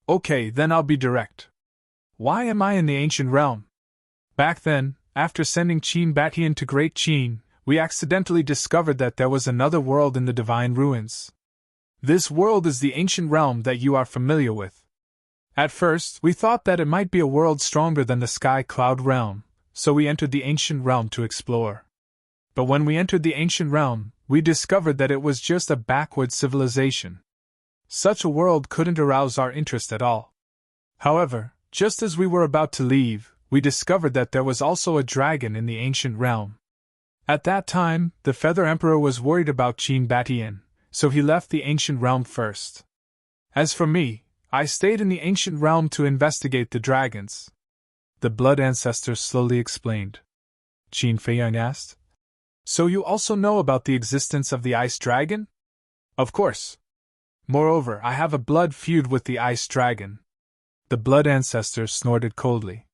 Okay, then I'll be direct. Why am I in the Ancient Realm? Back then, after sending Qin Batian to Great Qin, we accidentally discovered that there was another world in the Divine Ruins. This world is the Ancient Realm that you are familiar with. At first, we thought that it might be a world stronger than the Sky Cloud Realm, so we entered the Ancient Realm to explore. But when we entered the Ancient Realm, we discovered that it was just a backward civilization. Such a world couldn't arouse our interest at all. However, just as we were about to leave, we discovered that there was also a dragon in the Ancient Realm. At that time, the Feather Emperor was worried about Qin Batian, so he left the Ancient Realm first. As for me, I stayed in the Ancient Realm to investigate the dragons. The Blood Ancestor slowly explained. Qin Feiyang asked, So you also know about the existence of the Ice Dragon? Of course. Moreover, I have a blood feud with the Ice Dragon. The Blood Ancestor snorted coldly.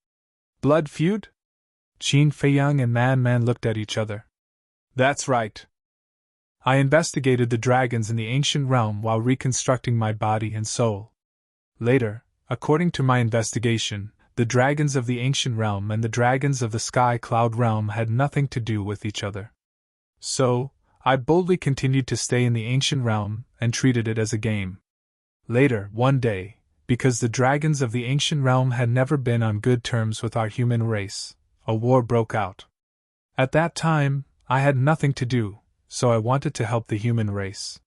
Blood feud? Qin Feiyang and Man looked at each other. That's right. I investigated the dragons in the Ancient Realm while reconstructing my body and soul. Later, according to my investigation, the dragons of the Ancient Realm and the dragons of the Sky Cloud Realm had nothing to do with each other. So, I boldly continued to stay in the ancient realm and treated it as a game. Later, one day, because the dragons of the ancient realm had never been on good terms with our human race, a war broke out. At that time, I had nothing to do, so I wanted to help the human race.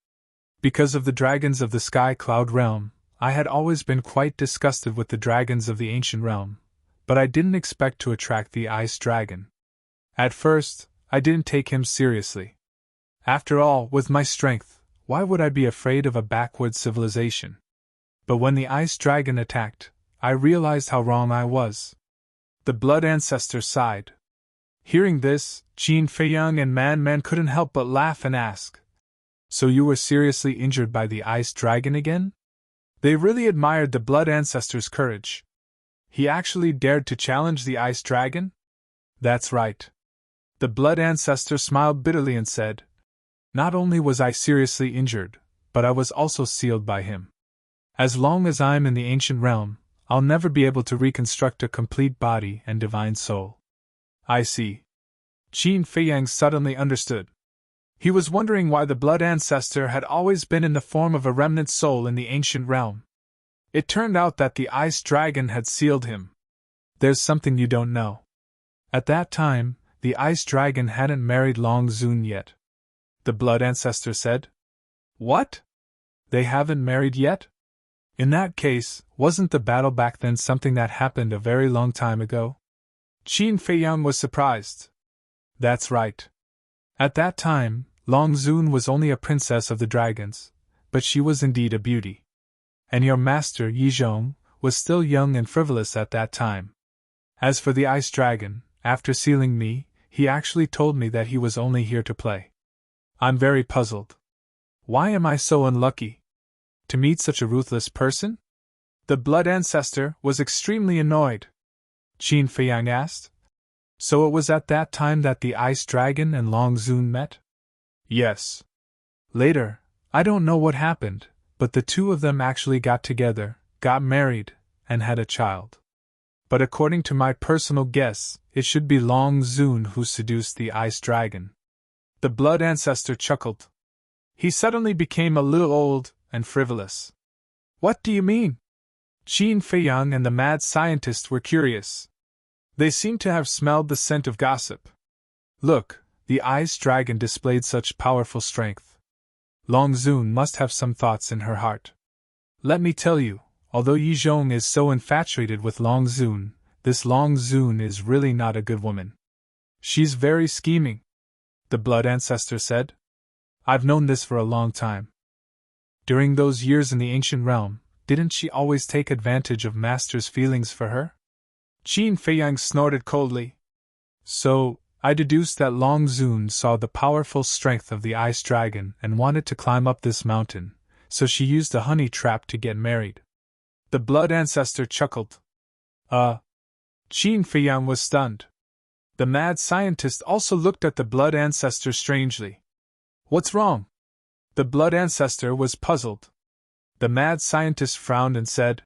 Because of the dragons of the sky cloud realm, I had always been quite disgusted with the dragons of the ancient realm, but I didn't expect to attract the ice dragon. At first, I didn't take him seriously. After all, with my strength, why would I be afraid of a backwoods civilization? But when the ice dragon attacked, I realized how wrong I was. The blood ancestor sighed. Hearing this, Qin Feiyang and Man couldn't help but laugh and ask, "So you were seriously injured by the ice dragon again?" They really admired the blood ancestor's courage. He actually dared to challenge the ice dragon? That's right. The blood ancestor smiled bitterly and said, "Not only was I seriously injured, but I was also sealed by him. As long as I'm in the ancient realm, I'll never be able to reconstruct a complete body and divine soul." I see. Qin Feiyang suddenly understood. He was wondering why the blood ancestor had always been in the form of a remnant soul in the ancient realm. It turned out that the ice dragon had sealed him. There's something you don't know. At that time, the ice dragon hadn't married Long Zun yet. The blood ancestor said. What? They haven't married yet? In that case, wasn't the battle back then something that happened a very long time ago? Qin Feiyang was surprised. That's right. At that time, Long Zun was only a princess of the dragons, but she was indeed a beauty. And your master, Yi Zhong, was still young and frivolous at that time. As for the ice dragon, after sealing me, he actually told me that he was only here to play. I'm very puzzled. Why am I so unlucky to meet such a ruthless person? The blood ancestor was extremely annoyed. Qin Feiyang asked. So it was at that time that the ice dragon and Long Zun met? Yes. Later, I don't know what happened, but the two of them actually got together, got married, and had a child. But according to my personal guess, it should be Long Zun who seduced the ice dragon. The blood ancestor chuckled. He suddenly became a little old and frivolous. What do you mean? Qin Feiyang and the mad scientist were curious. They seemed to have smelled the scent of gossip. Look, the ice dragon displayed such powerful strength. Long Zun must have some thoughts in her heart. Let me tell you, although Yi Zhong is so infatuated with Long Zun, this Long Zun is really not a good woman. She's very scheming, the blood ancestor said. I've known this for a long time. During those years in the ancient realm, didn't she always take advantage of Master's feelings for her? Qin Feiyang snorted coldly. So, I deduced that Long Zun saw the powerful strength of the ice dragon and wanted to climb up this mountain, so she used a honey trap to get married. The blood ancestor chuckled. Qin Feiyang was stunned. The mad scientist also looked at the blood ancestor strangely. What's wrong? The blood ancestor was puzzled. The mad scientist frowned and said,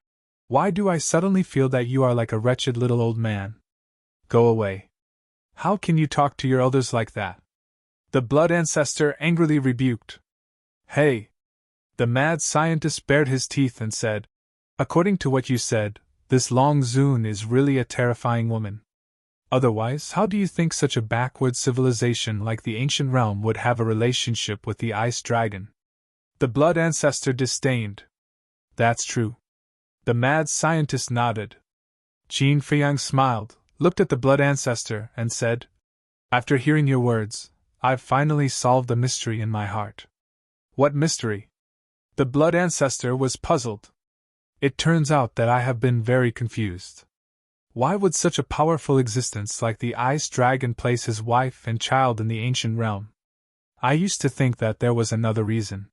Why do I suddenly feel that you are like a wretched little old man? Go away. How can you talk to your elders like that? The blood ancestor angrily rebuked. Hey! The mad scientist bared his teeth and said, According to what you said, this Long Zun is really a terrifying woman. Otherwise, how do you think such a backward civilization like the ancient realm would have a relationship with the ice dragon? The blood ancestor disdained. That's true. The mad scientist nodded. Qin Feiyang smiled, looked at the blood ancestor, and said, After hearing your words, I've finally solved a mystery in my heart. What mystery? The blood ancestor was puzzled. It turns out that I have been very confused. Why would such a powerful existence like the ice dragon place his wife and child in the ancient realm? I used to think that there was another reason.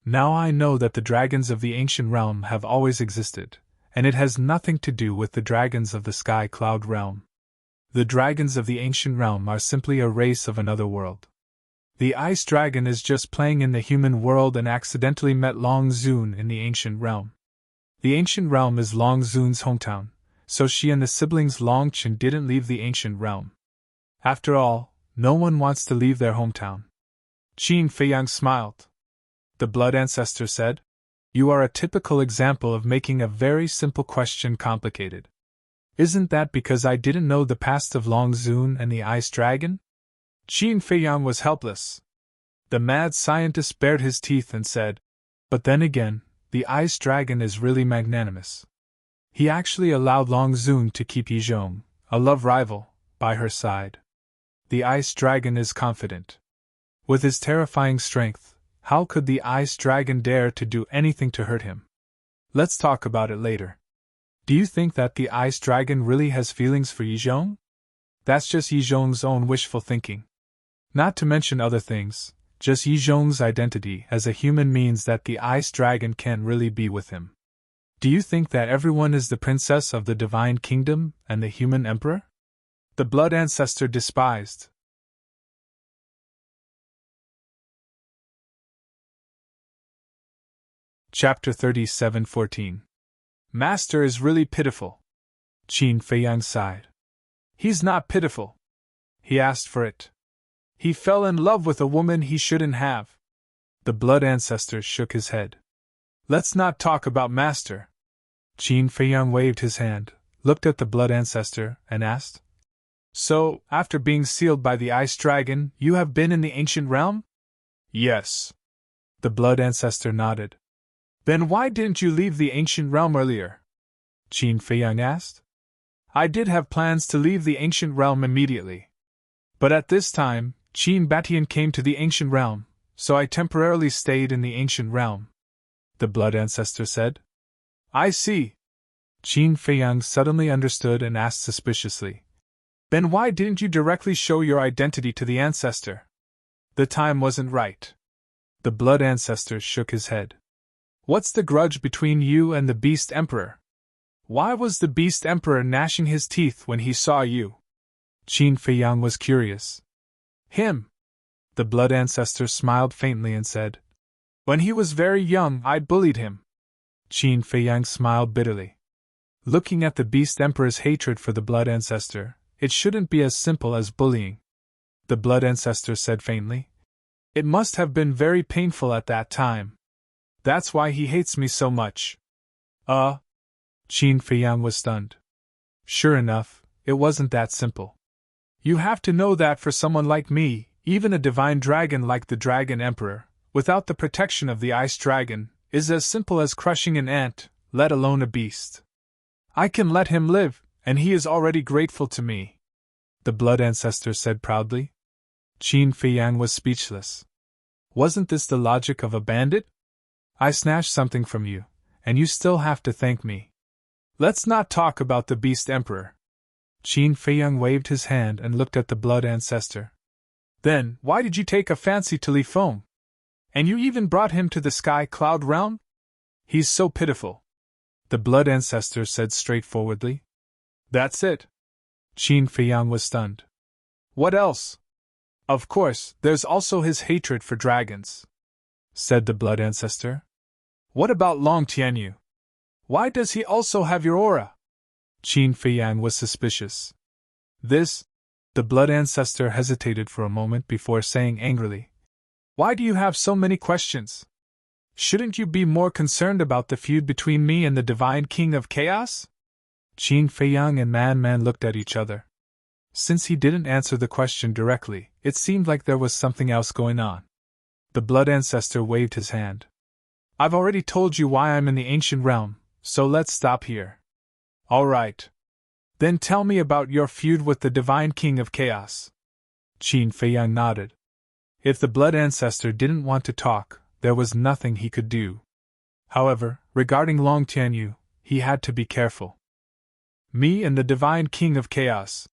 Now I know that the dragons of the ancient realm have always existed, and it has nothing to do with the dragons of the sky cloud realm. The dragons of the ancient realm are simply a race of another world. The ice dragon is just playing in the human world and accidentally met Long Zun in the ancient realm. The ancient realm is Long Zun's hometown, so she and the siblings Long Chen didn't leave the ancient realm. After all, no one wants to leave their hometown. Qin Feiyang smiled. The blood ancestor said, "You are a typical example of making a very simple question complicated. Isn't that because I didn't know the past of Long Zun and the Ice Dragon?" Qin Feiyang was helpless. The mad scientist bared his teeth and said, "But then again, the Ice Dragon is really magnanimous. He actually allowed Long Zun to keep Yizhong, a love rival, by her side. The Ice Dragon is confident. With his terrifying strength, how could the Ice Dragon dare to do anything to hurt him? Let's talk about it later. Do you think that the Ice Dragon really has feelings for Yizhong? That's just Yizhong's own wishful thinking. Not to mention other things, just Yizhong's identity as a human means that the Ice Dragon can't really be with him. Do you think that everyone is the princess of the Divine Kingdom and the human emperor?" The blood ancestor despised. Chapter 37:14. Master is really pitiful. Qin Feiyang sighed. "He's not pitiful. He asked for it. He fell in love with a woman he shouldn't have." The blood ancestor shook his head. "Let's not talk about Master." Qin Feiyang waved his hand, looked at the blood ancestor, and asked, "So, after being sealed by the Ice Dragon, you have been in the Ancient Realm?" "Yes." The blood ancestor nodded. "Then why didn't you leave the Ancient Realm earlier?" Qin Feiyang asked. "I did have plans to leave the Ancient Realm immediately. But at this time, Qin Batian came to the Ancient Realm, so I temporarily stayed in the Ancient Realm," the blood ancestor said. "I see." Qin Feiyang suddenly understood and asked suspiciously, "Then why didn't you directly show your identity to the ancestor?" "The time wasn't right." The blood ancestor shook his head. "What's the grudge between you and the Beast Emperor? Why was the Beast Emperor gnashing his teeth when he saw you?" Qin Feiyang was curious. "Him?" The blood ancestor smiled faintly and said, "When he was very young, I bullied him." Qin Feiyang smiled bitterly. Looking at the Beast Emperor's hatred for the blood ancestor, it shouldn't be as simple as bullying. The blood ancestor said faintly, "It must have been very painful at that time. That's why he hates me so much." Qin Feiyang was stunned. Sure enough, it wasn't that simple. You have to know that for someone like me, even a divine dragon like the Dragon Emperor, without the protection of the Ice Dragon, is as simple as crushing an ant, let alone a beast. I can let him live, and he is already grateful to me," the blood ancestor said proudly. Qin Feiyang was speechless. Wasn't this the logic of a bandit? I snatched something from you, and you still have to thank me. Let's not talk about the Beast Emperor. Qin Feiyang waved his hand and looked at the blood ancestor. Then, why did you take a fancy to Li Feng? And you even brought him to the Sky Cloud Realm? He's so pitiful, the blood ancestor said straightforwardly. That's it. Qin Feiyang was stunned. What else? Of course, there's also his hatred for dragons, said the blood ancestor. What about Long Tianyu? Why does he also have your aura? Qin Feiyang was suspicious. The blood ancestor hesitated for a moment before saying angrily, Why do you have so many questions? Shouldn't you be more concerned about the feud between me and the Divine King of Chaos? Qin Feiyang and Man looked at each other. Since he didn't answer the question directly, it seemed like there was something else going on. The blood ancestor waved his hand. I've already told you why I'm in the ancient realm, so let's stop here. All right. Then tell me about your feud with the Divine King of Chaos. Qin Feiyang nodded. If the blood ancestor didn't want to talk, there was nothing he could do. However, regarding Long Tianyu, he had to be careful. Me and the Divine King of Chaos.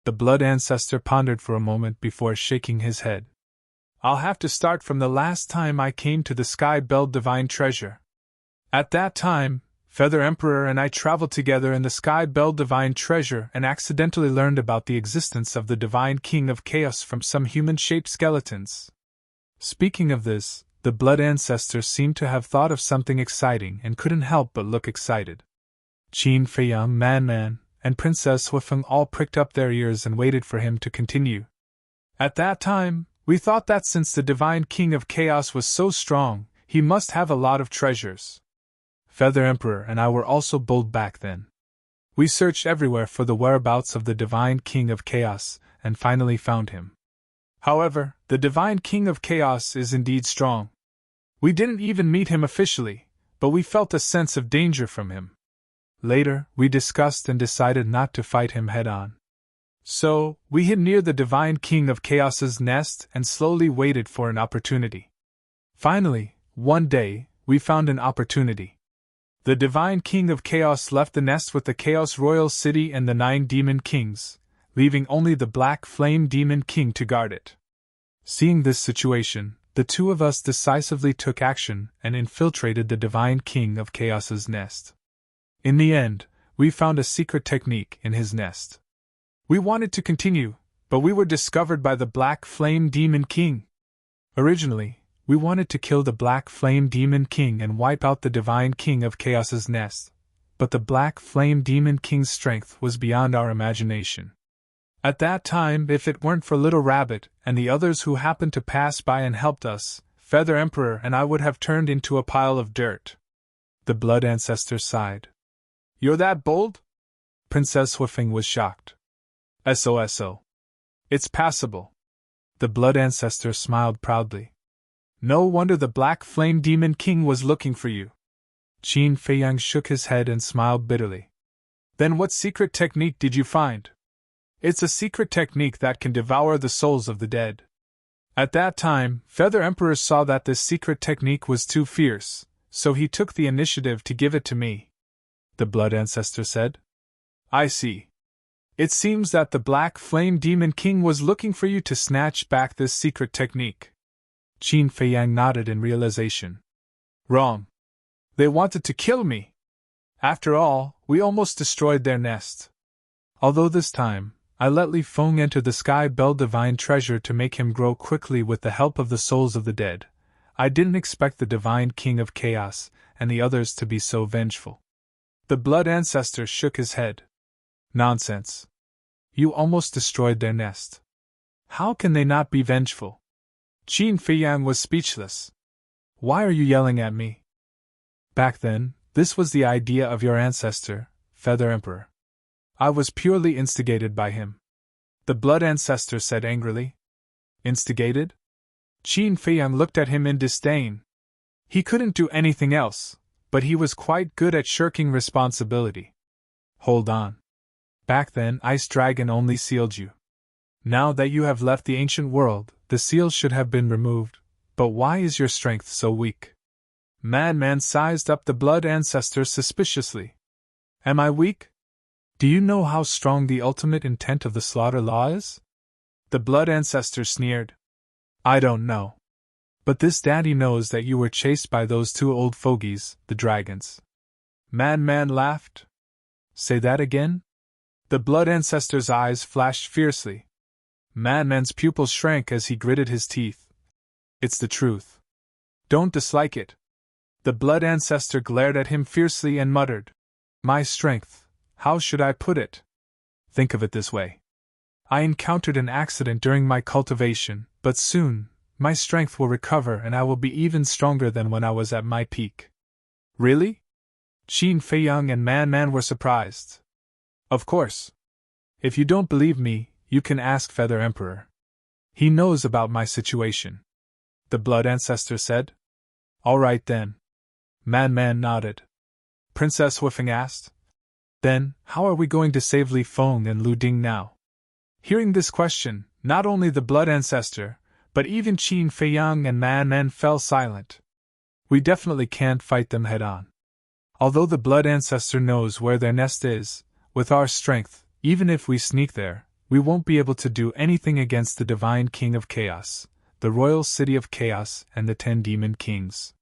The blood ancestor pondered for a moment before shaking his head. I'll have to start from the last time I came to the Sky Bell Divine Treasure. At that time, Feather Emperor and I traveled together in the Sky Bell Divine Treasure and accidentally learned about the existence of the Divine King of Chaos from some human-shaped skeletons. Speaking of this, the blood ancestor seemed to have thought of something exciting and couldn't help but look excited. Qin Feiyang, Man, and Princess Huifeng all pricked up their ears and waited for him to continue. At that time, We thought that since the Divine King of Chaos was so strong, he must have a lot of treasures. Feather Emperor and I were also bold back then. We searched everywhere for the whereabouts of the Divine King of Chaos, and finally found him. However, the Divine King of Chaos is indeed strong. We didn't even meet him officially, but we felt a sense of danger from him. Later, we discussed and decided not to fight him head-on. So, we hid near the Divine King of Chaos's nest and slowly waited for an opportunity. Finally, one day, we found an opportunity. The Divine King of Chaos left the nest with the Chaos Royal City and the 9 Demon Kings, leaving only the Black Flame Demon King to guard it. Seeing this situation, the two of us decisively took action and infiltrated the Divine King of Chaos's nest. In the end, we found a secret technique in his nest. We wanted to continue, but we were discovered by the Black Flame Demon King. Originally, we wanted to kill the Black Flame Demon King and wipe out the Divine King of Chaos's nest, but the Black Flame Demon King's strength was beyond our imagination. At that time, if it weren't for Little Rabbit and the others who happened to pass by and helped us, Feather Emperor and I would have turned into a pile of dirt. The Blood Ancestor sighed. You're that bold? Princess Whiffing was shocked. SOSO. It's passable. The Blood Ancestor smiled proudly. No wonder the Black Flame Demon King was looking for you. Qin Feiyang shook his head and smiled bitterly. Then what secret technique did you find? It's a secret technique that can devour the souls of the dead. At that time, Feather Emperor saw that this secret technique was too fierce, so he took the initiative to give it to me. The Blood Ancestor said. I see. It seems that the Black Flame Demon King was looking for you to snatch back this secret technique. Qin Feiyang nodded in realization. Wrong. They wanted to kill me. After all, we almost destroyed their nest. Although this time, I let Li Feng enter the Sky Bell Divine Treasure to make him grow quickly with the help of the souls of the dead, I didn't expect the Divine King of Chaos and the others to be so vengeful. The Blood Ancestor shook his head. Nonsense. You almost destroyed their nest. How can they not be vengeful? Qin Feiyang was speechless. Why are you yelling at me? Back then, this was the idea of your ancestor, Feather Emperor. I was purely instigated by him. The Blood Ancestor said angrily. Instigated? Qin Feiyang looked at him in disdain. He couldn't do anything else, but he was quite good at shirking responsibility. Hold on. Back then, Ice Dragon only sealed you. Now that you have left the ancient world, the seal should have been removed, but why is your strength so weak? Madman sized up the Blood Ancestor suspiciously. Am I weak? Do you know how strong the ultimate intent of the slaughter law is? The Blood Ancestor sneered. I don't know. But this daddy knows that you were chased by those two old fogies, the dragons. Madman laughed. Say that again? The Blood Ancestor's eyes flashed fiercely. Madman's pupils shrank as he gritted his teeth. It's the truth. Don't dislike it. The Blood Ancestor glared at him fiercely and muttered. My strength, how should I put it? Think of it this way. I encountered an accident during my cultivation, but soon, my strength will recover and I will be even stronger than when I was at my peak. Really? Qin Feiyang and Man were surprised. Of course. If you don't believe me, you can ask Feather Emperor. He knows about my situation. The Blood Ancestor said. All right then. Man nodded. Princess Whiffing asked. Then, how are we going to save Li Feng and Lu Ding now? Hearing this question, not only the Blood Ancestor, but even Qin Feiyang and Man fell silent. We definitely can't fight them head-on. Although the Blood Ancestor knows where their nest is, with our strength, even if we sneak there, we won't be able to do anything against the Divine King of Chaos, the Royal City of Chaos, and the 10 Demon Kings.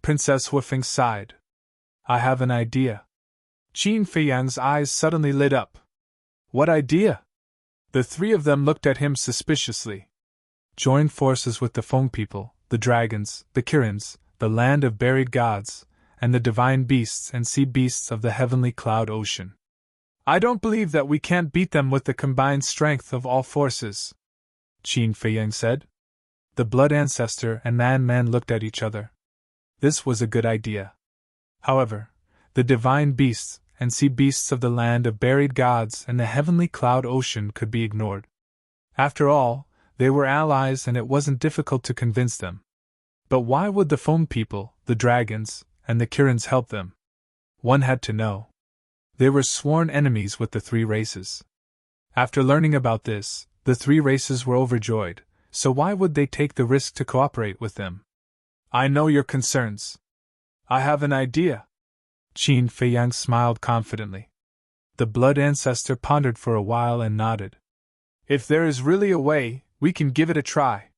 Princess Whiffing sighed. I have an idea. Qin Feiyang's eyes suddenly lit up. What idea? The three of them looked at him suspiciously. Join forces with the Feng people, the dragons, the Kirins, the land of buried gods, and the divine beasts and sea beasts of the heavenly cloud ocean. I don't believe that we can't beat them with the combined strength of all forces, Qin Feiyang said. The blood ancestor and Man looked at each other. This was a good idea. However, the divine beasts and sea beasts of the land of buried gods and the heavenly cloud ocean could be ignored. After all, they were allies and it wasn't difficult to convince them. But why would the foam people, the dragons, and the Kirins help them? One had to know. They were sworn enemies with the three races. After learning about this, the three races were overjoyed, so why would they take the risk to cooperate with them? I know your concerns. I have an idea. Qin Feiyang smiled confidently. The blood ancestor pondered for a while and nodded. If there is really a way, we can give it a try.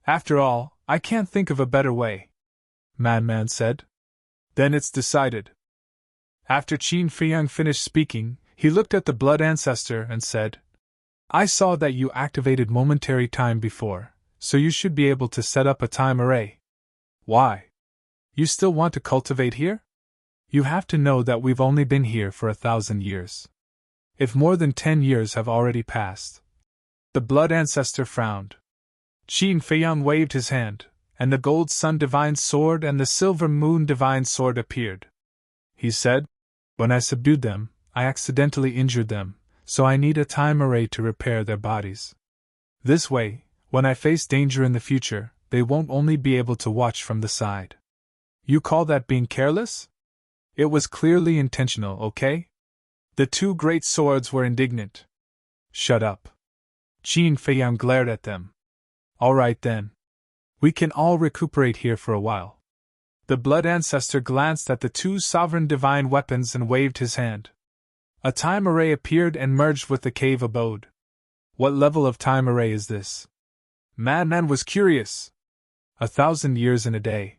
After all, I can't think of a better way. Man said. Then it's decided. After Qin Feiyang finished speaking, he looked at the blood ancestor and said, I saw that you activated momentary time before, so you should be able to set up a time array. Why? You still want to cultivate here? You have to know that we've only been here for 1,000 years. If more than 10 years have already passed. The blood ancestor frowned. Qin Feiyang waved his hand, and the gold sun divine sword and the silver moon divine sword appeared. He said, When I subdued them, I accidentally injured them, so I need a time array to repair their bodies. This way, when I face danger in the future, they won't only be able to watch from the side. You call that being careless? It was clearly intentional, okay? The two great swords were indignant. Shut up. Qin Feiyang glared at them. All right then. We can all recuperate here for a while. The blood ancestor glanced at the two sovereign divine weapons and waved his hand. A time array appeared and merged with the cave abode. What level of time array is this? Man was curious. 1,000 years in a day.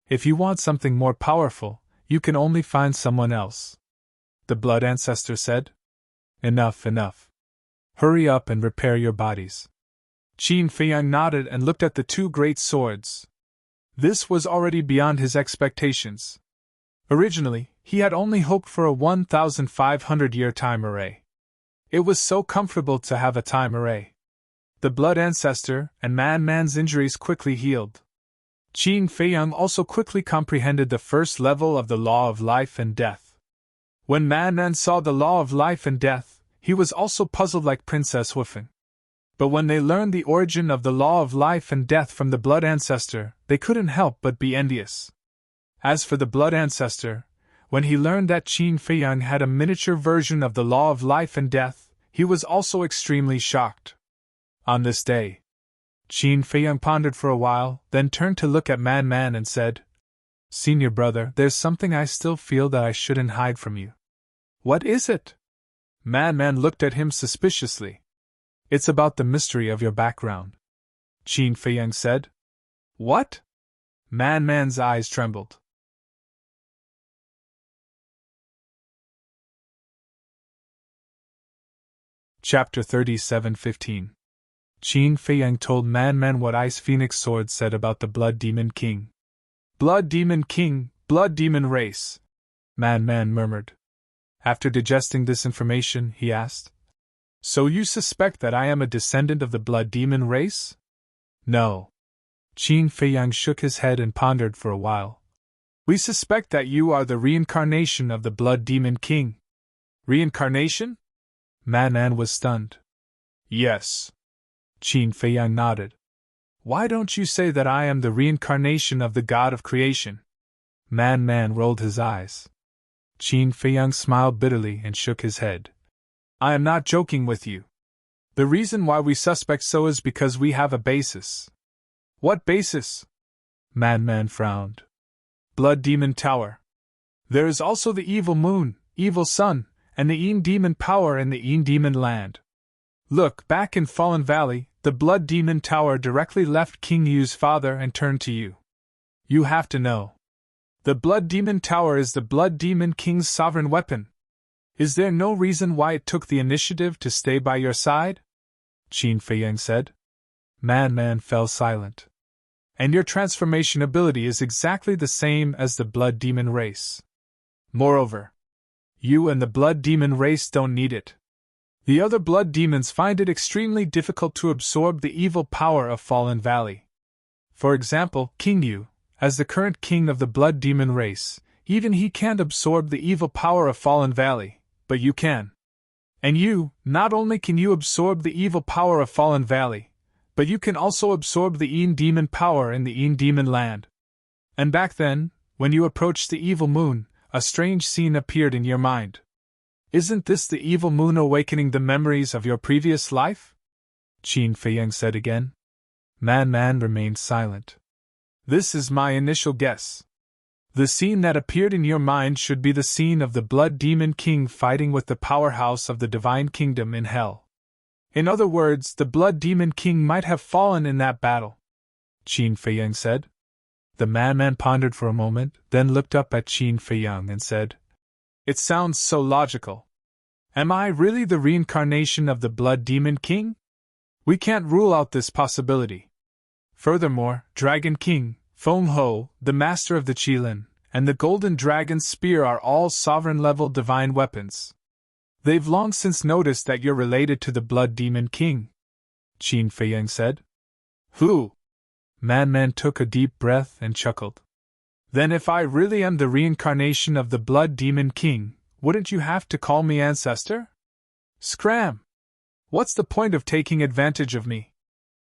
If you want something more powerful, you can only find someone else. The blood ancestor said. Enough. Hurry up and repair your bodies. Qin Feiyang nodded and looked at the two great swords. This was already beyond his expectations. Originally, he had only hoped for a 1,500-year time array. It was so comfortable to have a time array. The blood ancestor and Man's injuries quickly healed. Qin Feiyang also quickly comprehended the first level of the law of life and death. When Man saw the law of life and death, he was also puzzled like Princess Wufeng. But when they learned the origin of the law of life and death from the blood ancestor, they couldn't help but be envious. As for the blood ancestor, when he learned that Qin Feiyang had a miniature version of the law of life and death, he was also extremely shocked. On this day, Qin Feiyang pondered for a while, then turned to look at Man and said, Senior brother, there's something I still feel that I shouldn't hide from you. What is it? Man looked at him suspiciously. It's about the mystery of your background. Qin Feiyang said. What? Man's eyes trembled. Chapter 37:15. Qin Feiyang told Man what Ice Phoenix Sword said about the Blood Demon King. Blood Demon King, Blood Demon Race, Man murmured. After digesting this information, he asked, So you suspect that I am a descendant of the Blood Demon race? No. Qin Feiyang shook his head and pondered for a while. We suspect that you are the reincarnation of the Blood Demon King. Reincarnation? Man was stunned. Yes. Qin Feiyang nodded. Why don't you say that I am the reincarnation of the god of creation? Man rolled his eyes. Qin Feiyang smiled bitterly and shook his head. I am not joking with you. The reason why we suspect so is because we have a basis. What basis? Man frowned. Blood Demon Tower. There is also the evil moon, evil sun, and the Een Demon power in the Een Demon land. Look, back in Fallen Valley, the Blood Demon Tower directly left King Yu's father and turned to you. You have to know. The Blood Demon Tower is the Blood Demon King's sovereign weapon. Is there no reason why it took the initiative to stay by your side? Qin Feiyang said. Man fell silent. And your transformation ability is exactly the same as the Blood Demon race. Moreover, you and the Blood Demon race don't need it. The other blood demons find it extremely difficult to absorb the evil power of Fallen Valley. For example, King Yu, as the current king of the blood demon race, even he can't absorb the evil power of Fallen Valley, but you can. And you, not only can you absorb the evil power of Fallen Valley, but you can also absorb the Een demon power in the Een demon land. And back then, when you approached the evil moon, a strange scene appeared in your mind. Isn't this the evil moon awakening the memories of your previous life? Qin Feiyang said again. Man remained silent. This is my initial guess. The scene that appeared in your mind should be the scene of the Blood Demon King fighting with the powerhouse of the Divine Kingdom in Hell. In other words, the Blood Demon King might have fallen in that battle, Qin Feiyang said. The man pondered for a moment, then looked up at Qin Feiyang and said, It sounds so logical. Am I really the reincarnation of the Blood Demon King? We can't rule out this possibility. Furthermore, Dragon King, Feng Ho, the master of the Qilin, and the Golden Dragon's Spear are all sovereign-level divine weapons. They've long since noticed that you're related to the Blood Demon King, Qin Feiyang said. Who? Man took a deep breath and chuckled. Then if I really am the reincarnation of the Blood Demon King, wouldn't you have to call me ancestor? Scram! What's the point of taking advantage of me?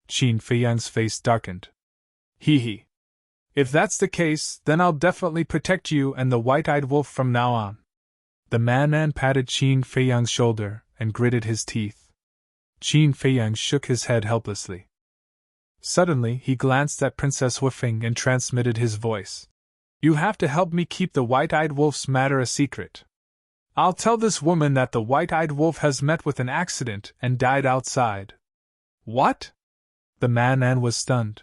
Qin Feiyang's face darkened. Hee. If that's the case, then I'll definitely protect you and the white-eyed wolf from now on. The man patted Qin Feiyang's shoulder and gritted his teeth. Qin Feiyang shook his head helplessly. Suddenly, he glanced at Princess Wufeng and transmitted his voice. You have to help me keep the white-eyed wolf's matter a secret. I'll tell this woman that the white-eyed wolf has met with an accident and died outside. What? The man was stunned.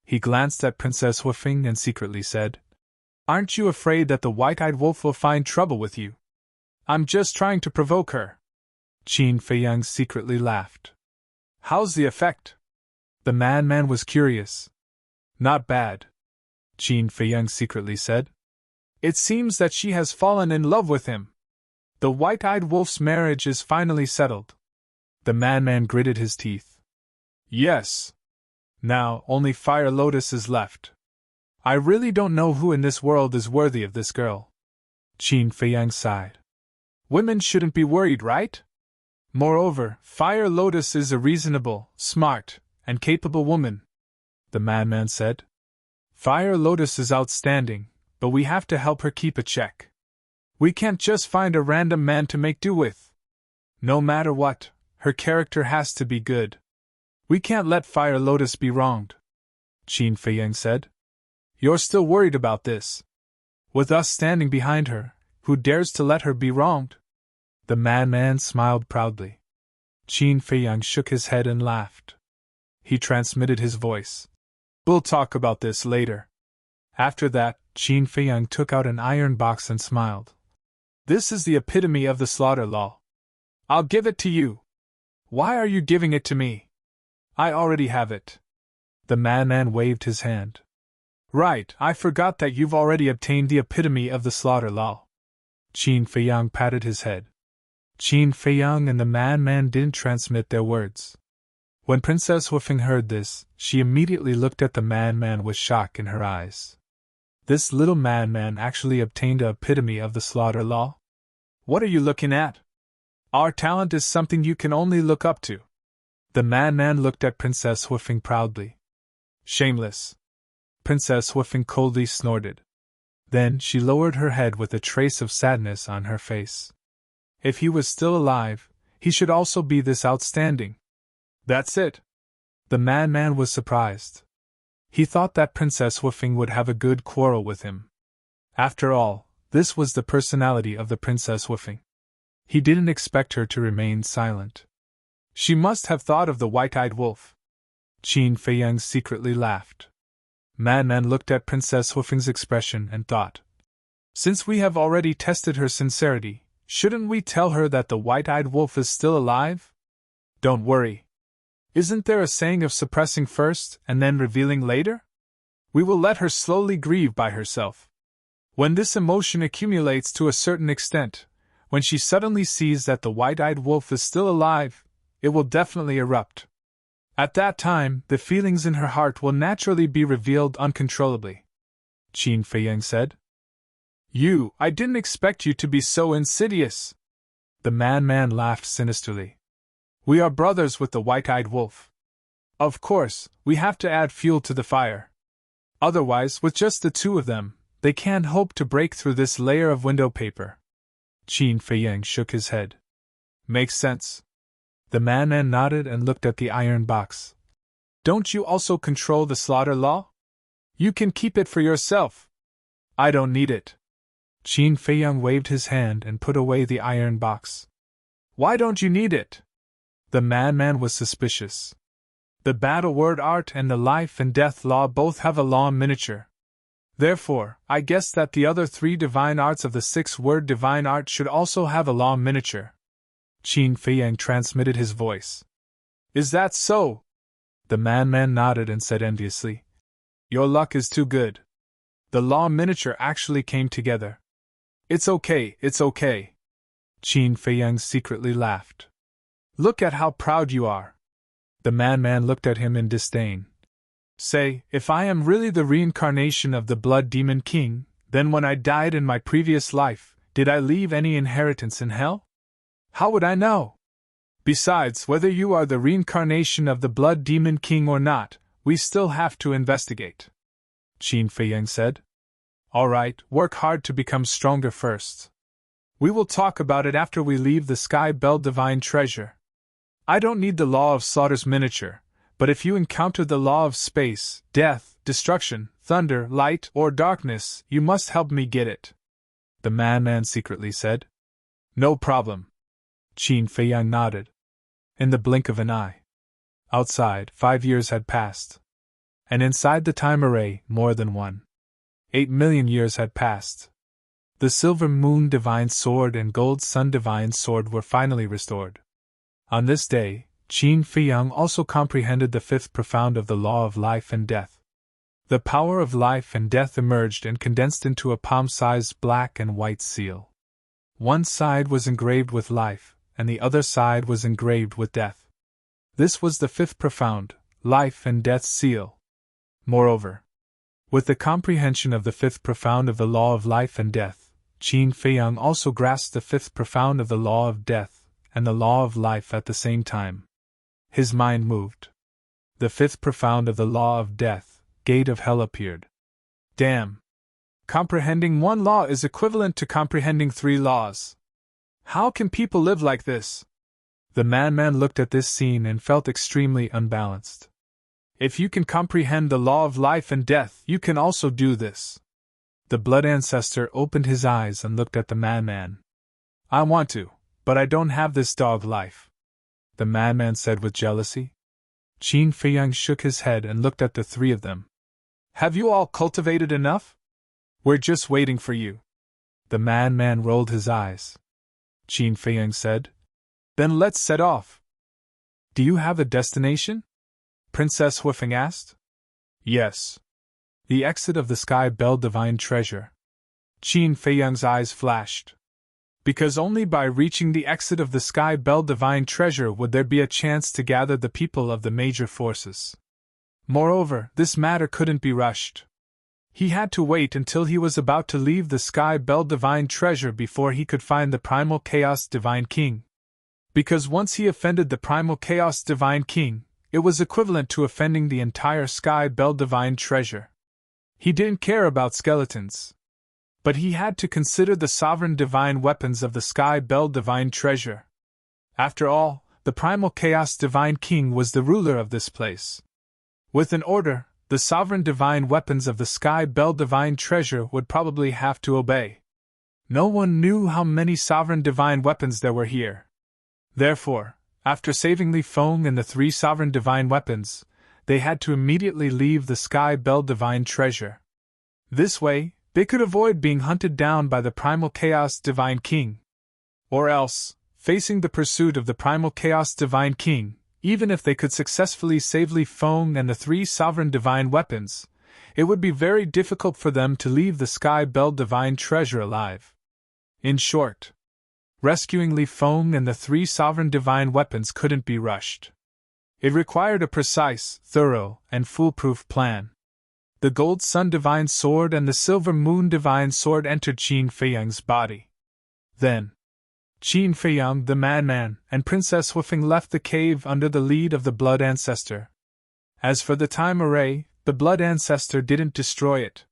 He glanced at Princess Wufeng and secretly said, Aren't you afraid that the white-eyed wolf will find trouble with you? I'm just trying to provoke her. Qin Feiyang secretly laughed. How's the effect? The man was curious. Not bad, Qin Feiyang secretly said. It seems that she has fallen in love with him. The white-eyed wolf's marriage is finally settled. The man gritted his teeth. Yes. Now, only Fire Lotus is left. I really don't know who in this world is worthy of this girl. Qin Feiyang sighed. Women shouldn't be worried, right? Moreover, Fire Lotus is a reasonable, smart, and capable woman, the man said. Fire Lotus is outstanding, but we have to help her keep a check. We can't just find a random man to make do with. No matter what, her character has to be good. We can't let Fire Lotus be wronged, Qin Feiyang said. You're still worried about this? With us standing behind her, who dares to let her be wronged? The man smiled proudly. Qin Feiyang shook his head and laughed. He transmitted his voice. We'll talk about this later. After that, Qin Feiyang took out an iron box and smiled. This is the epitome of the slaughter law. I'll give it to you. Why are you giving it to me? I already have it. The man waved his hand. Right, I forgot that you've already obtained the epitome of the slaughter law. Qin Feiyang patted his head. Qin Feiyang and the man didn't transmit their words. When Princess Wufeng heard this, she immediately looked at the man with shock in her eyes. This little man actually obtained the epitome of the slaughter law? What are you looking at? Our talent is something you can only look up to. The man looked at Princess Wufeng proudly. Shameless. Princess Wufeng coldly snorted. Then she lowered her head with a trace of sadness on her face. If he was still alive, he should also be this outstanding. That's it. The man was surprised. He thought that Princess Wufeng would have a good quarrel with him. After all, this was the personality of the Princess Wufeng. He didn't expect her to remain silent. She must have thought of the white-eyed wolf. Qin Feiyang secretly laughed. Man looked at Princess Wufeng's expression and thought, since we have already tested her sincerity, shouldn't we tell her that the white-eyed wolf is still alive? Don't worry. Isn't there a saying of suppressing first and then revealing later? We will let her slowly grieve by herself. When this emotion accumulates to a certain extent, when she suddenly sees that the white-eyed wolf is still alive, it will definitely erupt. At that time, the feelings in her heart will naturally be revealed uncontrollably. Qin Feiyang said. I didn't expect you to be so insidious. The man laughed sinisterly. We are brothers with the white-eyed wolf. Of course, we have to add fuel to the fire. Otherwise, with just the two of them, they can't hope to break through this layer of window paper. Qin Feiyang shook his head. Makes sense. The man nodded and looked at the iron box. Don't you also control the slaughter law? You can keep it for yourself. I don't need it. Qin Feiyang waved his hand and put away the iron box. Why don't you need it? The man was suspicious. The battle word art and the life and death law both have a law miniature. Therefore, I guess that the other 3 divine arts of the 6-word divine art should also have a law miniature. Qin Feiyang transmitted his voice. Is that so? The man nodded and said enviously. Your luck is too good. The law miniature actually came together. It's okay. Qin Feiyang secretly laughed. Look at how proud you are. The man looked at him in disdain. Say, if I am really the reincarnation of the Blood Demon King, then when I died in my previous life, did I leave any inheritance in hell? How would I know? Besides, whether you are the reincarnation of the Blood Demon King or not, we still have to investigate. Qin Feiyang said. All right, work hard to become stronger first. We will talk about it after we leave the Sky Bell Divine Treasure. I don't need the Law of Slaughter's miniature, but if you encounter the law of space, death, destruction, thunder, light, or darkness, you must help me get it. The man secretly said. No problem. Qin Feiyang nodded. In the blink of an eye. Outside, 5 years had passed. And inside the time array, more than 8 million years had passed. The Silver Moon Divine Sword and Gold Sun Divine Sword were finally restored. On this day, Qin Feiyang also comprehended the 5th profound of the law of life and death. The power of life and death emerged and condensed into a palm-sized black and white seal. One side was engraved with life, and the other side was engraved with death. This was the 5th profound, life and death seal. Moreover, with the comprehension of the 5th profound of the law of life and death, Qin Feiyang also grasped the 5th profound of the law of death and the law of life at the same time. His mind moved. The 5th profound of the law of death, gate of hell, appeared. Damn! Comprehending 1 law is equivalent to comprehending 3 laws. How can people live like this? The man looked at this scene and felt extremely unbalanced. If you can comprehend the law of life and death, you can also do this. The blood ancestor opened his eyes and looked at the man. I want to, but I don't have this dog life. The man said with jealousy. Qin Feiyang shook his head and looked at the 3 of them. Have you all cultivated enough? We're just waiting for you. The man rolled his eyes. Qin Feiyang said. Then let's set off. Do you have a destination? Princess Huifeng asked. Yes. The exit of the Sky Bell Divine Treasure. Qin Feiyang's eyes flashed. Because only by reaching the exit of the Sky Bell Divine Treasure would there be a chance to gather the people of the major forces. Moreover, this matter couldn't be rushed. He had to wait until he was about to leave the Sky Bell Divine Treasure before he could find the Primal Chaos Divine King. Because once he offended the Primal Chaos Divine King, it was equivalent to offending the entire Sky Bell Divine Treasure. He didn't care about skeletons. But he had to consider the sovereign divine weapons of the Sky Bell Divine Treasure. After all, the Primal Chaos Divine King was the ruler of this place. With an order, the sovereign divine weapons of the Sky Bell Divine Treasure would probably have to obey. No one knew how many sovereign divine weapons there were here. Therefore, after saving Li Feng and the 3 sovereign divine weapons, they had to immediately leave the Sky Bell Divine Treasure. This way, they could avoid being hunted down by the Primal Chaos Divine King. Or else, facing the pursuit of the Primal Chaos Divine King, even if they could successfully save Li Feng and the 3 sovereign divine weapons, it would be very difficult for them to leave the Sky Bell Divine Treasure alive. In short, Rescuing Li Feng and the 3 sovereign divine weapons couldn't be rushed. It required a precise, thorough, and foolproof plan. The Gold Sun Divine Sword and the Silver Moon Divine Sword entered Qin Feiyang's body. Then, Qin Feiyang, the madman, and Princess Huifeng left the cave under the lead of the Blood Ancestor. As for the Time Array, the Blood Ancestor didn't destroy it.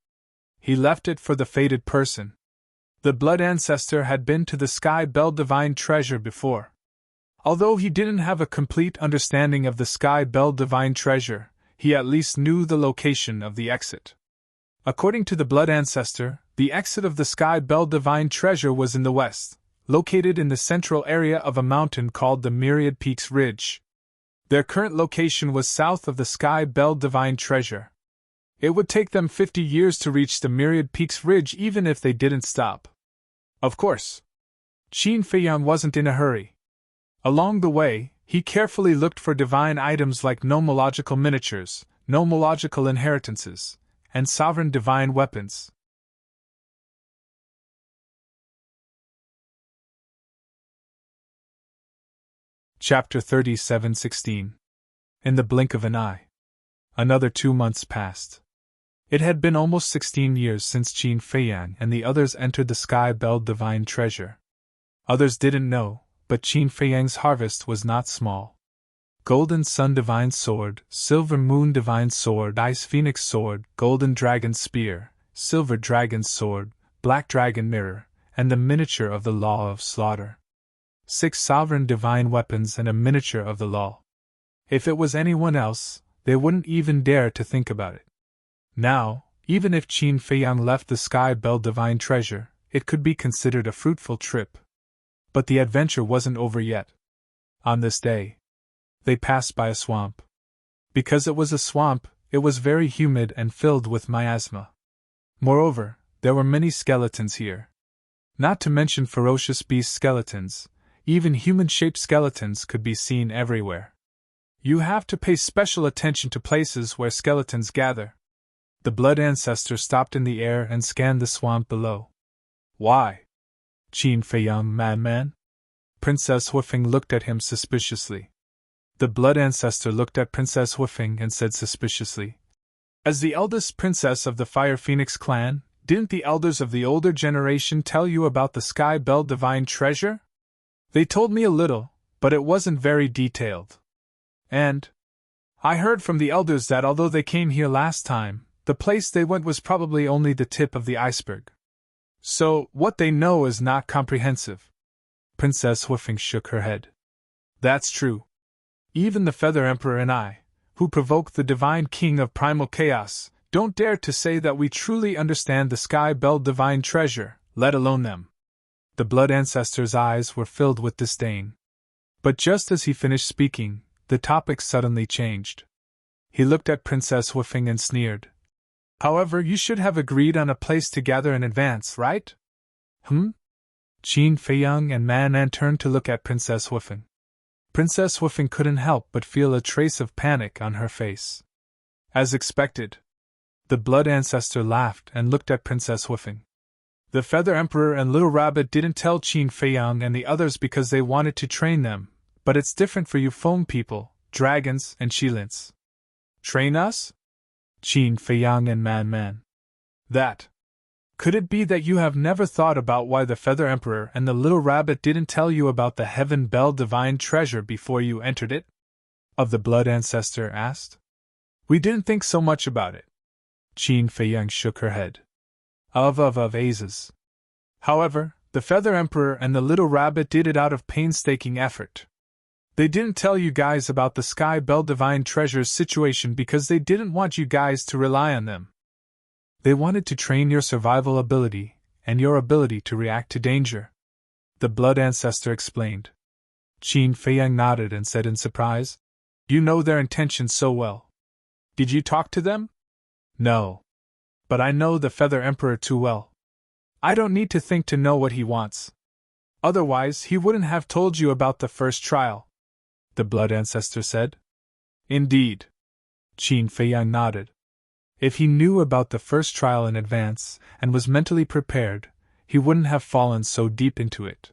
He left it for the fated person. The Blood Ancestor had been to the Sky Bell Divine Treasure before. Although he didn't have a complete understanding of the Sky Bell Divine Treasure, he at least knew the location of the exit. According to the Blood Ancestor, the exit of the Sky Bell Divine Treasure was in the west, located in the central area of a mountain called the Myriad Peaks Ridge. Their current location was south of the Sky Bell Divine Treasure. It would take them 50 years to reach the Myriad Peaks Ridge even if they didn't stop. Of course, Qin Feiyang wasn't in a hurry. Along the way, he carefully looked for divine items like nomological miniatures, nomological inheritances, and sovereign divine weapons. Chapter 37:16. In the blink of an eye. Another 2 months passed. It had been almost 16 years since Qin Feiyang and the others entered the Sky Bell Divine Treasure. Others didn't know, but Qin Feiyang's harvest was not small. Golden Sun Divine Sword, Silver Moon Divine Sword, Ice Phoenix Sword, Golden Dragon Spear, Silver Dragon Sword, Black Dragon Mirror, and the miniature of the Law of Slaughter. 6 sovereign divine weapons and a miniature of the law. If it was anyone else, they wouldn't even dare to think about it. Now, even if Qin Feiyang left the Sky Bell Divine Treasure, it could be considered a fruitful trip. But the adventure wasn't over yet. On this day, they passed by a swamp. Because it was a swamp, it was very humid and filled with miasma. Moreover, there were many skeletons here. Not to mention ferocious beast skeletons, even human-shaped skeletons could be seen everywhere. You have to pay special attention to places where skeletons gather. The Blood Ancestor stopped in the air and scanned the swamp below. Why? Qin Feiyang, madman? Princess Huifeng looked at him suspiciously. The Blood Ancestor looked at Princess Huifeng and said suspiciously, "As the eldest princess of the Fire Phoenix clan, didn't the elders of the older generation tell you about the Sky Bell Divine Treasure?" "They told me a little, but it wasn't very detailed. And I heard from the elders that although they came here last time, the place they went was probably only the tip of the iceberg. So, what they know is not comprehensive." Princess Huifeng shook her head. "That's true. Even the Feather Emperor and I, who provoked the Divine King of Primal Chaos, don't dare to say that we truly understand the Sky Bell Divine Treasure, let alone them." The Blood Ancestor's eyes were filled with disdain. But just as he finished speaking, the topic suddenly changed. He looked at Princess Huifeng and sneered. "However, you should have agreed on a place to gather in advance, right?" Qin Feiyang and Man turned to look at Princess Huifeng. Princess Huifeng couldn't help but feel a trace of panic on her face. As expected, the Blood Ancestor laughed and looked at Princess Huifeng. "The Feather Emperor and Little Rabbit didn't tell Qin Feiyang and the others because they wanted to train them, but it's different for you foam people, dragons, and Shilins." "Train us?" Qin Feiyang and Man. "That. Could it be that you have never thought about why the Feather Emperor and the Little Rabbit didn't tell you about the Heaven Bell Divine Treasure before you entered it?" Of the Blood Ancestor asked. "We didn't think so much about it." Qin Feiyang shook her head. Of Azes. "However, the Feather Emperor and the Little Rabbit did it out of painstaking effort. They didn't tell you guys about the Sky Bell Divine Treasure's situation because they didn't want you guys to rely on them. They wanted to train your survival ability, and your ability to react to danger," the Blood Ancestor explained. Qin Feiyang nodded and said in surprise, "You know their intentions so well. Did you talk to them?" "No. But I know the Feather Emperor too well. I don't need to think to know what he wants. Otherwise, he wouldn't have told you about the first trial," the Blood Ancestor said. "Indeed." Qin Feiyang nodded. If he knew about the first trial in advance, and was mentally prepared, he wouldn't have fallen so deep into it.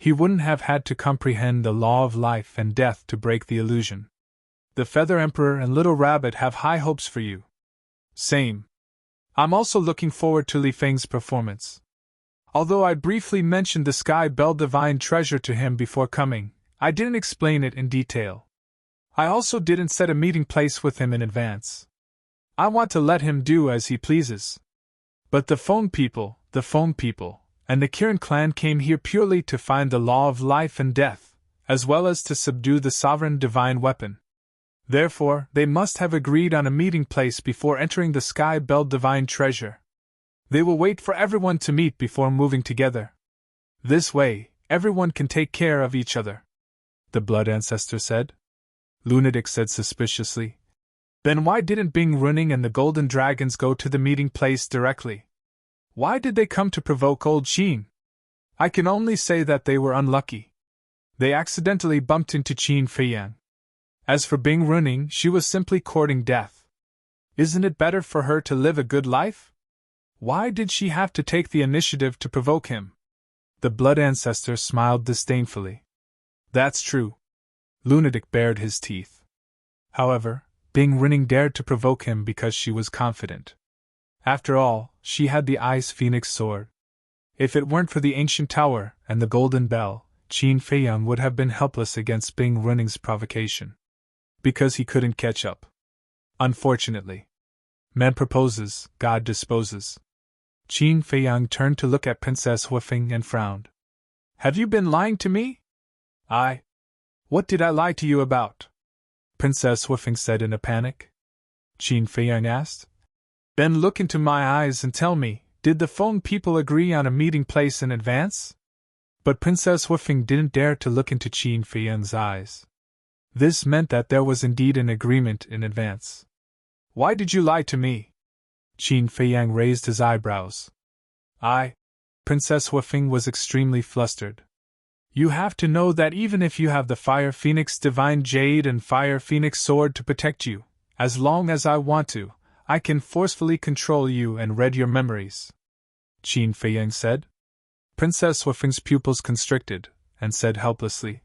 he wouldn't have had to comprehend the law of life and death to break the illusion. The Feather Emperor and Little Rabbit have high hopes for you. Same. I'm also looking forward to Li Feng's performance. Although I briefly mentioned the Sky Bell Divine Treasure to him before coming, I didn't explain it in detail. I also didn't set a meeting place with him in advance. I want to let him do as he pleases. But the phone people, and the Kirin clan came here purely to find the law of life and death, as well as to subdue the sovereign divine weapon. Therefore, they must have agreed on a meeting place before entering the Sky Bell Divine Treasure. They will wait for everyone to meet before moving together. This way, everyone can take care of each other, the Blood Ancestor said. Lunatic said suspiciously. Then why didn't Bing Running and the Golden Dragons go to the meeting place directly? Why did they come to provoke old Qin? I can only say that they were unlucky. They accidentally bumped into Qin Feiyang. As for Bing Running, she was simply courting death. Isn't it better for her to live a good life? Why did she have to take the initiative to provoke him? The Blood Ancestor smiled disdainfully. That's true. Lunatic bared his teeth. However, Bing Running dared to provoke him because she was confident. After all, she had the Ice Phoenix sword. If it weren't for the ancient tower and the golden bell, Qin Feiyang would have been helpless against Bing Running's provocation. Because he couldn't catch up. Unfortunately. Man proposes, God disposes. Qin Feiyang turned to look at Princess Huifeng and frowned. Have you been lying to me? What did I lie to you about? Princess Huifeng said in a panic. Qin Feiyang asked. Then look into my eyes and tell me, did the phone people agree on a meeting place in advance? But Princess Huifeng didn't dare to look into Qin Feiyang's eyes. This meant that there was indeed an agreement in advance. Why did you lie to me? Qin Feiyang raised his eyebrows. Princess Huifeng was extremely flustered. You have to know that even if you have the Fire Phoenix Divine Jade and Fire Phoenix Sword to protect you, as long as I want to, I can forcefully control you and read your memories. Qin Feiyang said. Princess Huifeng's pupils constricted, and said helplessly,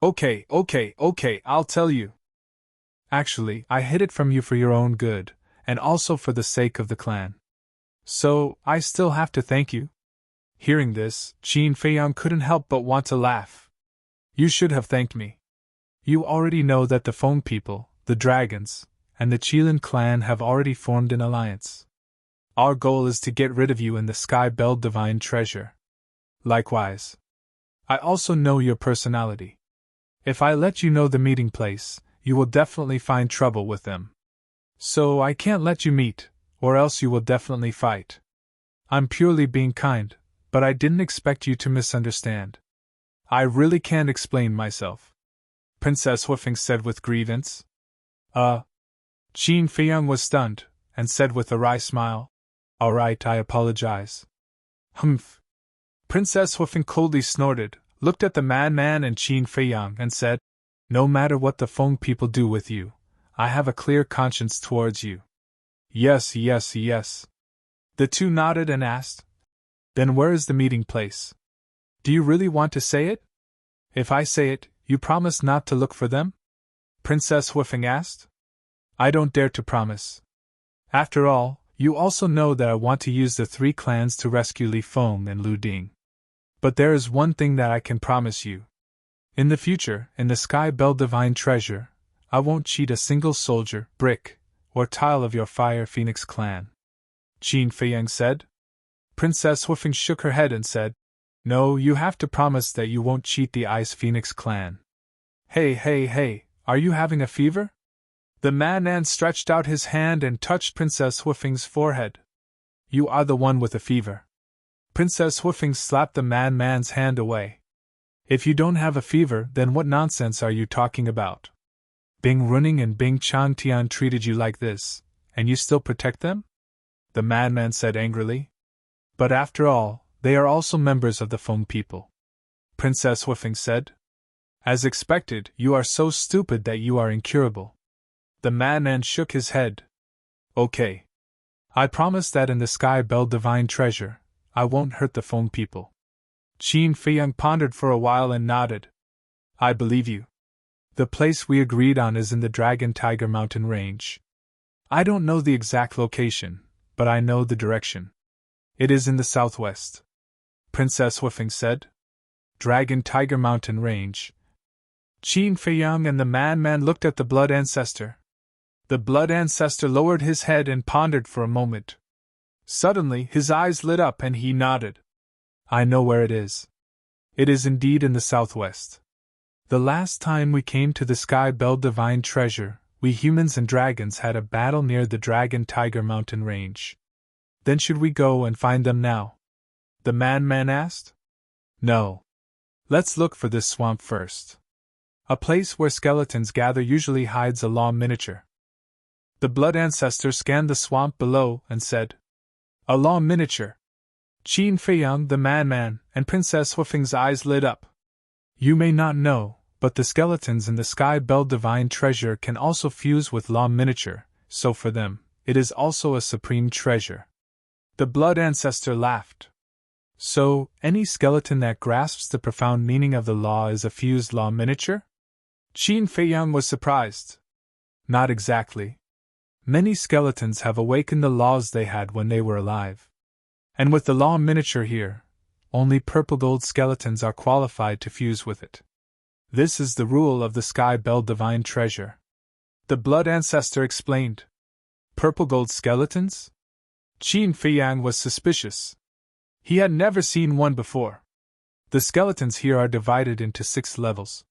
Okay, I'll tell you. Actually, I hid it from you for your own good, and also for the sake of the clan. So, I still have to thank you? Hearing this, Qin Feiyang couldn't help but want to laugh. You should have thanked me. You already know that the phone people, the dragons, and the Qilin clan have already formed an alliance. Our goal is to get rid of you in the Sky Bell Divine Treasure. Likewise. I also know your personality. If I let you know the meeting place, you will definitely find trouble with them. So I can't let you meet, or else you will definitely fight. I'm purely being kind, but I didn't expect you to misunderstand. I really can't explain myself. Princess Huifeng said with grievance. Qin Feiyang was stunned, and said with a wry smile, All right, I apologize. Humph. Princess Huifeng coldly snorted, looked at the madman and Qin Feiyang, and said, No matter what the Feng people do with you, I have a clear conscience towards you. Yes. The two nodded and asked, Then where is the meeting place? Do you really want to say it? If I say it, you promise not to look for them? Princess Huifeng asked. I don't dare to promise. After all, you also know that I want to use the three clans to rescue Li Feng and Lu Ding. But there is one thing that I can promise you. In the future, in the Sky Bell Divine Treasure, I won't cheat a single soldier, brick, or tile of your Fire Phoenix clan. Qin Feiyang said. Princess Huifeng shook her head and said, No, you have to promise that you won't cheat the Ice Phoenix clan. Hey, are you having a fever? The madman stretched out his hand and touched Princess Huifeng's forehead. You are the one with a fever. Princess Huifeng slapped the madman's hand away. If you don't have a fever, then what nonsense are you talking about? Bing Running and Bing Changtian treated you like this, and you still protect them? The madman said angrily. But after all, they are also members of the Feng people. Princess Huifeng said. As expected, you are so stupid that you are incurable. The madman shook his head. Okay. I promise that in the Sky Bell Divine Treasure, I won't hurt the Feng people. Qin Feiyang pondered for a while and nodded. I believe you. The place we agreed on is in the Dragon Tiger Mountain Range. I don't know the exact location, but I know the direction. It is in the southwest. Princess Huifeng said. Dragon Tiger Mountain Range. Qin Feiyang and the man looked at the Blood Ancestor. The Blood Ancestor lowered his head and pondered for a moment. Suddenly, his eyes lit up and he nodded. I know where it is. It is indeed in the southwest. The last time we came to the Sky Bell Divine Treasure, we humans and dragons had a battle near the Dragon Tiger Mountain Range. Then should we go and find them now? The man asked. No. Let's look for this swamp first. A place where skeletons gather usually hides a law miniature. The Blood Ancestor scanned the swamp below and said, A law miniature. Qin Feiyang, the man, and Princess Huifeng's eyes lit up. You may not know, but the skeletons in the Sky Bell Divine Treasure can also fuse with law miniature, so for them, it is also a supreme treasure. The Blood Ancestor laughed. So, any skeleton that grasps the profound meaning of the law is a fused law miniature? Qin Feiyang was surprised. Not exactly. Many skeletons have awakened the laws they had when they were alive. And with the law miniature here, only purple gold skeletons are qualified to fuse with it. This is the rule of the Sky Bell Divine Treasure. The Blood Ancestor explained. Purple gold skeletons? Qin Feiyang was suspicious. He had never seen one before. The skeletons here are divided into 6 levels.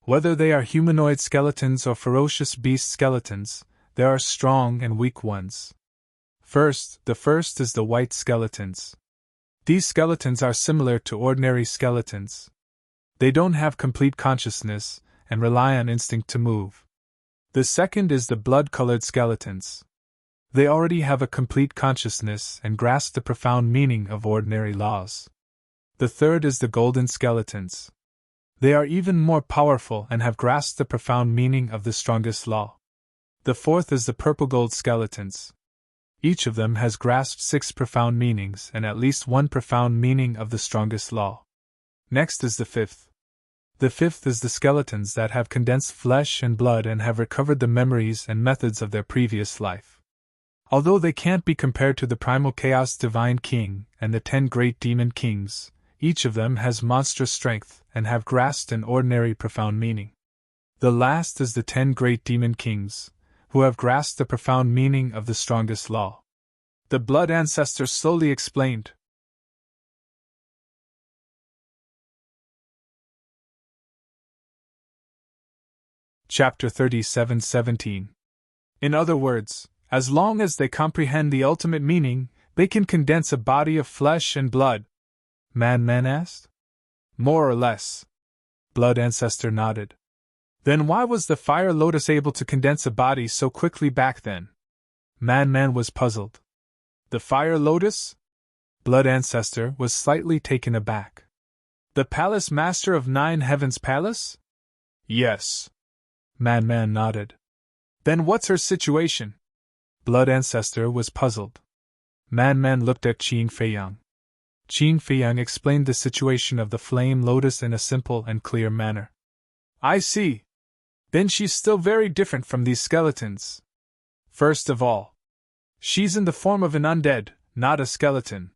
Whether they are humanoid skeletons or ferocious beast skeletons, there are strong and weak ones. The first is the white skeletons. These skeletons are similar to ordinary skeletons. They don't have complete consciousness and rely on instinct to move. The second is the blood-colored skeletons. They already have a complete consciousness and grasp the profound meaning of ordinary laws. The third is the golden skeletons. They are even more powerful and have grasped the profound meaning of the strongest law. The fourth is the purple gold skeletons. Each of them has grasped 6 profound meanings and at least 1 profound meaning of the strongest law. Next is the fifth. The fifth is the skeletons that have condensed flesh and blood and have recovered the memories and methods of their previous life. Although they can't be compared to the Primal Chaos Divine King and the 10 Great Demon Kings, each of them has monstrous strength and have grasped an ordinary profound meaning. The last is the 10 Great Demon Kings, who have grasped the profound meaning of the strongest law. The Blood Ancestor slowly explained. Chapter 37:17. In other words, as long as they comprehend the ultimate meaning, they can condense a body of flesh and blood. Man asked. More or less. Blood Ancestor nodded. Then why was the Fire Lotus able to condense a body so quickly back then? Man was puzzled. The Fire Lotus? Blood Ancestor was slightly taken aback. The Palace Master of 9 Heavens Palace? Yes. Man nodded. Then what's her situation? Blood Ancestor was puzzled. Man looked at Qin Feiyang. Qin Feiyang explained the situation of the Flame Lotus in a simple and clear manner. I see. Then she's still very different from these skeletons. First of all, she's in the form of an undead, not a skeleton.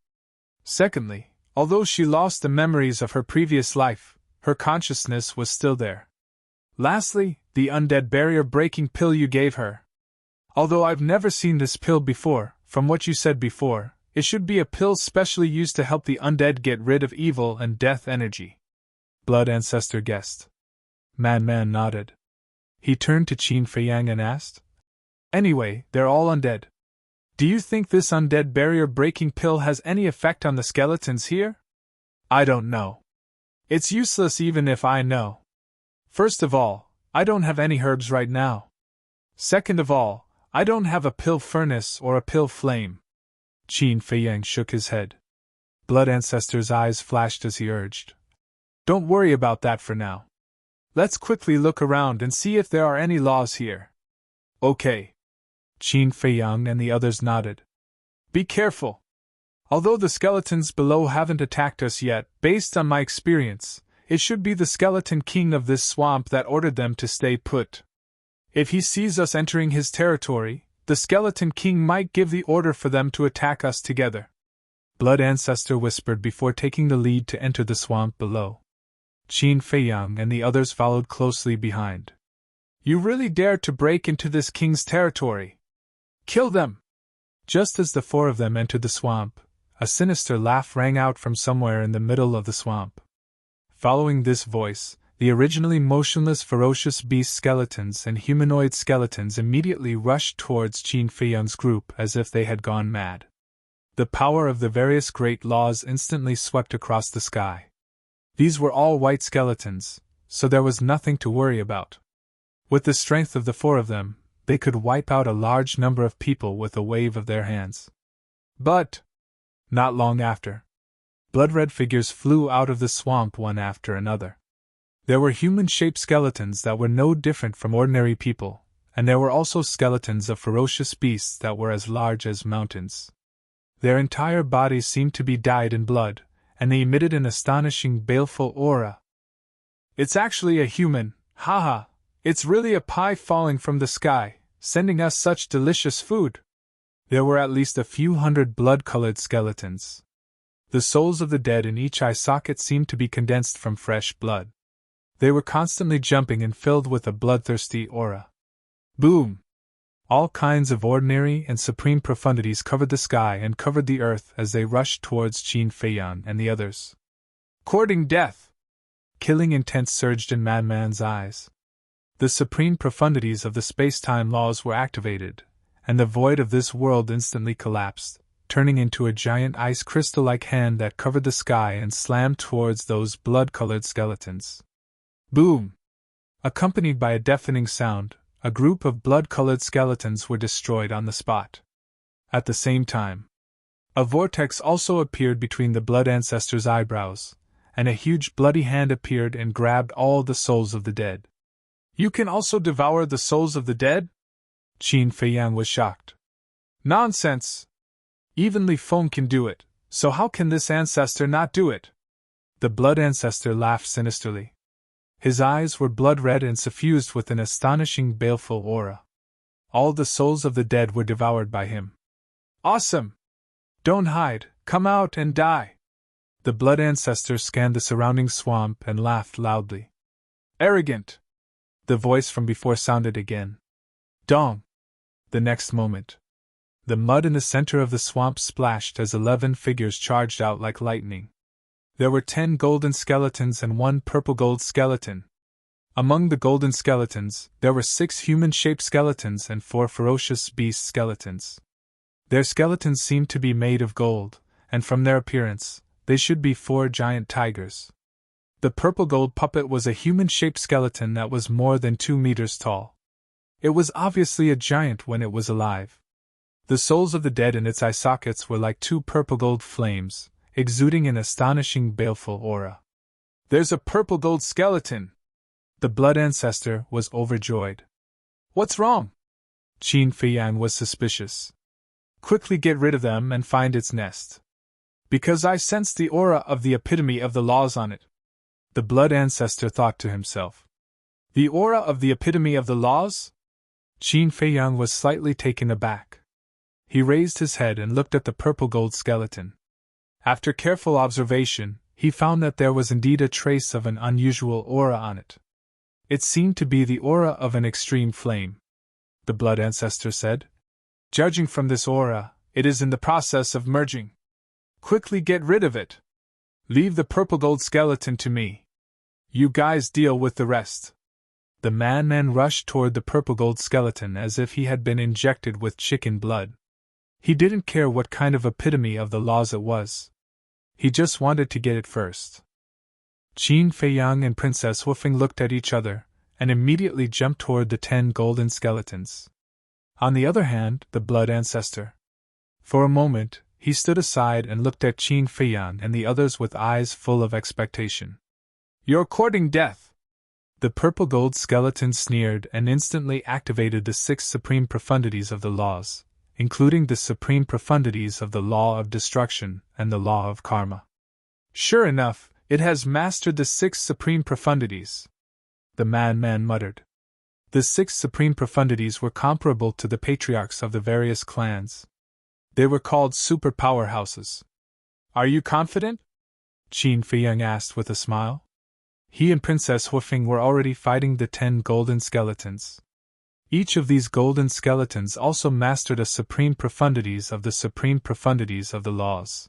Secondly, although she lost the memories of her previous life, her consciousness was still there. Lastly, the undead barrier-breaking pill you gave her. Although I've never seen this pill before, from what you said before, it should be a pill specially used to help the undead get rid of evil and death energy. Blood Ancestor guessed. Man nodded. He turned to Qin Feiyang and asked, Anyway, they're all undead. Do you think this undead barrier-breaking pill has any effect on the skeletons here? I don't know. It's useless even if I know. First of all, I don't have any herbs right now. Second of all, I don't have a pill furnace or a pill flame. Qin Feiyang shook his head. Blood Ancestor's eyes flashed as he urged. Don't worry about that for now. Let's quickly look around and see if there are any laws here. Okay. Qin Feiyang and the others nodded. Be careful. Although the skeletons below haven't attacked us yet, based on my experience, it should be the skeleton king of this swamp that ordered them to stay put. If he sees us entering his territory, the skeleton king might give the order for them to attack us together. Blood Ancestor whispered before taking the lead to enter the swamp below. Qin Feiyang and the others followed closely behind. You really dare to break into this king's territory? Kill them! Just as the four of them entered the swamp, a sinister laugh rang out from somewhere in the middle of the swamp. Following this voice, the originally motionless ferocious beast skeletons and humanoid skeletons immediately rushed towards Qin Feiyang's group as if they had gone mad. The power of the various great laws instantly swept across the sky. These were all white skeletons, so there was nothing to worry about. With the strength of the four of them, they could wipe out a large number of people with a wave of their hands. But, not long after, blood-red figures flew out of the swamp one after another. There were human-shaped skeletons that were no different from ordinary people, and there were also skeletons of ferocious beasts that were as large as mountains. Their entire bodies seemed to be dyed in blood, and they emitted an astonishing baleful aura. It's actually a human, haha! It's really a pie falling from the sky, sending us such delicious food! There were at least a few hundred blood-colored skeletons. The souls of the dead in each eye socket seemed to be condensed from fresh blood. They were constantly jumping and filled with a bloodthirsty aura. Boom! All kinds of ordinary and supreme profundities covered the sky and covered the earth as they rushed towards Qin Feiyang and the others. Courting death! Killing intent surged in Madman's eyes. The supreme profundities of the space-time laws were activated, and the void of this world instantly collapsed, turning into a giant ice crystal-like hand that covered the sky and slammed towards those blood-colored skeletons. Boom! Accompanied by a deafening sound, a group of blood-colored skeletons were destroyed on the spot. At the same time, a vortex also appeared between the Blood Ancestor's eyebrows, and a huge bloody hand appeared and grabbed all the souls of the dead. You can also devour the souls of the dead? Qin Feiyang was shocked. Nonsense! Even Li Feng can do it, so how can this ancestor not do it? The Blood Ancestor laughed sinisterly. His eyes were blood-red and suffused with an astonishing baleful aura. All the souls of the dead were devoured by him. Awesome! Don't hide, come out and die! The Blood Ancestor scanned the surrounding swamp and laughed loudly. Arrogant! The voice from before sounded again. Dong! The next moment, the mud in the center of the swamp splashed as 11 figures charged out like lightning. There were 10 golden skeletons and 1 purple gold skeleton. Among the golden skeletons, there were 6 human-shaped skeletons and 4 ferocious beast skeletons. Their skeletons seemed to be made of gold, and from their appearance, they should be 4 giant tigers. The purple gold puppet was a human-shaped skeleton that was more than 2 meters tall. It was obviously a giant when it was alive. The souls of the dead in its eye sockets were like 2 purple gold flames, exuding an astonishing baleful aura. There's a purple gold skeleton! The Blood Ancestor was overjoyed. What's wrong? Qin Feiyang was suspicious. Quickly get rid of them and find its nest. Because I sense the aura of the epitome of the laws on it. The Blood Ancestor thought to himself. The aura of the epitome of the laws? Qin Feiyang was slightly taken aback. He raised his head and looked at the purple gold skeleton. After careful observation, he found that there was indeed a trace of an unusual aura on it. It seemed to be the aura of an extreme flame. The Blood Ancestor said. Judging from this aura, it is in the process of merging. Quickly get rid of it. Leave the purple gold skeleton to me. You guys deal with the rest. The madman rushed toward the purple gold skeleton as if he had been injected with chicken blood. He didn't care what kind of epitome of the laws it was. He just wanted to get it first. Qin Feiyang and Princess Woofing looked at each other, and immediately jumped toward the 10 golden skeletons. On the other hand, the Blood Ancestor. For a moment, he stood aside and looked at Qin Feiyang and the others with eyes full of expectation. You're courting death! The purple gold skeleton sneered and instantly activated the 6 supreme profundities of the laws, including the supreme profundities of the law of destruction and the law of karma. Sure enough, it has mastered the 6 supreme profundities, the madman muttered. The 6 supreme profundities were comparable to the patriarchs of the various clans. They were called super powerhouses. Are you confident? Qin Feiyang asked with a smile. He and Princess Huifeng were already fighting the 10 golden skeletons. Each of these golden skeletons also mastered a supreme profundities of the supreme profundities of the laws.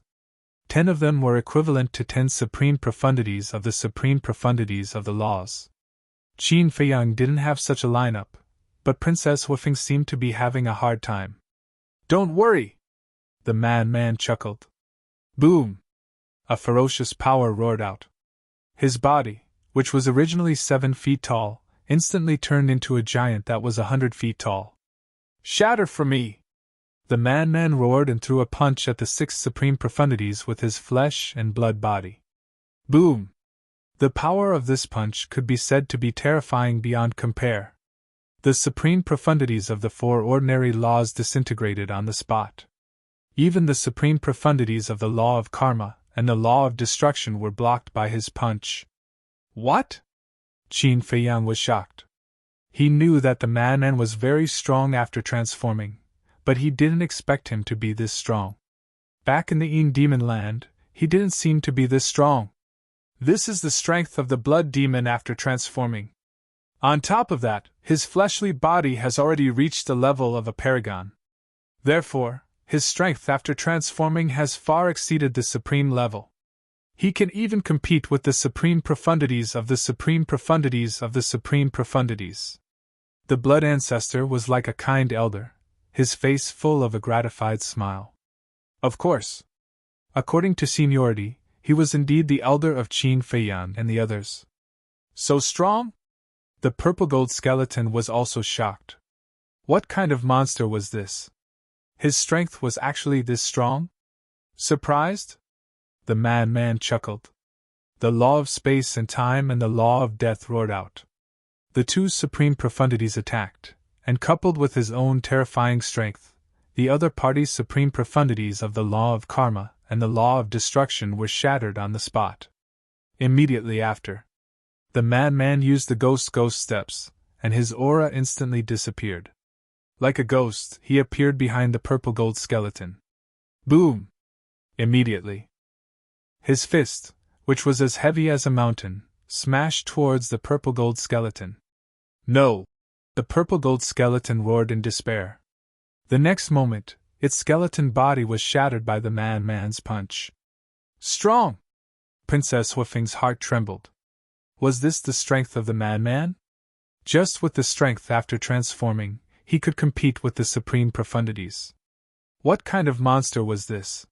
10 of them were equivalent to 10 supreme profundities of the supreme profundities of the laws. Qin Feiyang didn't have such a lineup, but Princess Huifeng seemed to be having a hard time. Don't worry! The madman chuckled. Boom! A ferocious power roared out. His body, which was originally 7 feet tall, instantly turned into a giant that was 100 feet tall. Shatter for me! The madman roared and threw a punch at the 6 supreme profundities with his flesh and blood body. Boom! The power of this punch could be said to be terrifying beyond compare. The supreme profundities of the 4 ordinary laws disintegrated on the spot. Even the supreme profundities of the law of karma and the law of destruction were blocked by his punch. What? Qin Feiyang was shocked. He knew that the madman was very strong after transforming, but he didn't expect him to be this strong. Back in the Ying Demon Land, he didn't seem to be this strong. This is the strength of the blood demon after transforming. On top of that, his fleshly body has already reached the level of a paragon. Therefore, his strength after transforming has far exceeded the supreme level. He can even compete with the supreme profundities of the supreme profundities of the supreme profundities. The blood ancestor was like a kind elder, his face full of a gratified smile. Of course. According to seniority, he was indeed the elder of Qin Feiyang and the others. So strong? The purple gold skeleton was also shocked. What kind of monster was this? His strength was actually this strong? Surprised? The madman chuckled. The law of space and time and the law of death roared out. The 2 supreme profundities attacked, and coupled with his own terrifying strength, the other party's supreme profundities of the law of karma and the law of destruction were shattered on the spot. Immediately after, the madman used the ghost steps, and his aura instantly disappeared. Like a ghost, he appeared behind the purple gold skeleton. Boom! Immediately, his fist, which was as heavy as a mountain, smashed towards the purple gold skeleton. No! The purple gold skeleton roared in despair. The next moment, its skeleton body was shattered by the madman's punch. Strong! Princess Huifeng's heart trembled. Was this the strength of the madman? Just with the strength after transforming, he could compete with the supreme profundities. What kind of monster was this?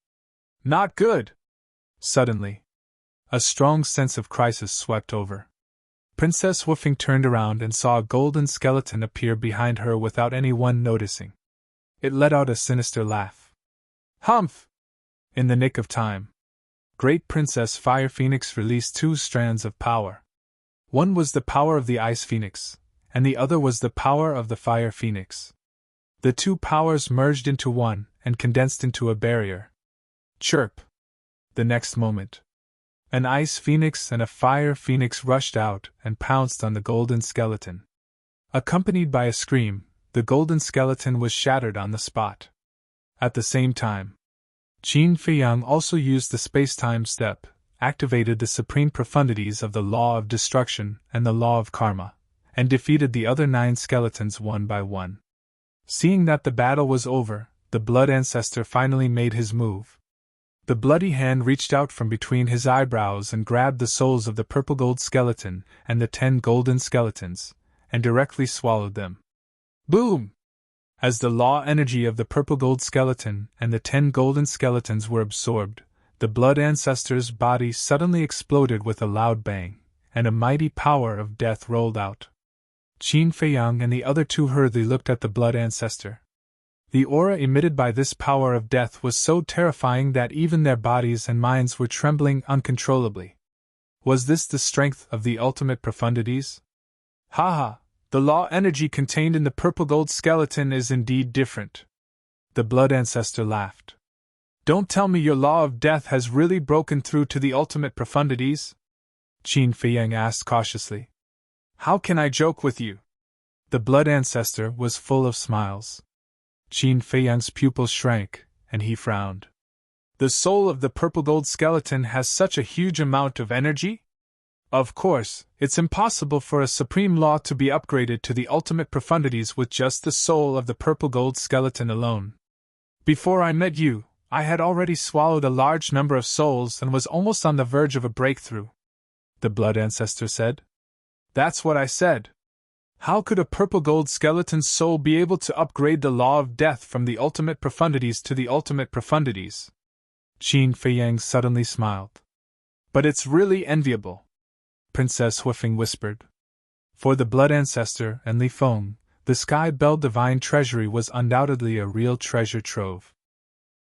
Not good! Suddenly, a strong sense of crisis swept over. Princess Huifeng turned around and saw a golden skeleton appear behind her without anyone noticing. It let out a sinister laugh. Humph! In the nick of time, Great Princess Fire Phoenix released 2 strands of power. One was the power of the Ice Phoenix, and the other was the power of the Fire Phoenix. The 2 powers merged into one and condensed into a barrier. Chirp! The next moment, an Ice Phoenix and a Fire Phoenix rushed out and pounced on the golden skeleton. Accompanied by a scream, the golden skeleton was shattered on the spot. At the same time, Qin Feiyang also used the space-time step, activated the supreme profundities of the law of destruction and the law of karma, and defeated the other 9 skeletons one by one. Seeing that the battle was over, the blood ancestor finally made his move. The bloody hand reached out from between his eyebrows and grabbed the souls of the purple gold skeleton and the 10 golden skeletons, and directly swallowed them. Boom! As the law energy of the purple gold skeleton and the 10 golden skeletons were absorbed, the blood ancestor's body suddenly exploded with a loud bang, and a mighty power of death rolled out. Qin Feiyang and the other 2 hurriedly looked at the blood ancestor. The aura emitted by this power of death was so terrifying that even their bodies and minds were trembling uncontrollably. Was this the strength of the ultimate profundities? Ha ha! The law energy contained in the purple gold skeleton is indeed different. The blood ancestor laughed. Don't tell me your law of death has really broken through to the ultimate profundities? Qin Feiyang asked cautiously. How can I joke with you? The blood ancestor was full of smiles. Qin Feiyang's pupils shrank, and he frowned. The soul of the purple gold skeleton has such a huge amount of energy? Of course, it's impossible for a supreme law to be upgraded to the ultimate profundities with just the soul of the purple gold skeleton alone. Before I met you, I had already swallowed a large number of souls and was almost on the verge of a breakthrough, the blood ancestor said. That's what I said. How could a purple gold skeleton's soul be able to upgrade the law of death from the ultimate profundities to the ultimate profundities? Qin Feiyang suddenly smiled. But it's really enviable, Princess Huifeng whispered. For the blood ancestor and Li Feng, the Sky Bell Divine Treasury was undoubtedly a real treasure trove.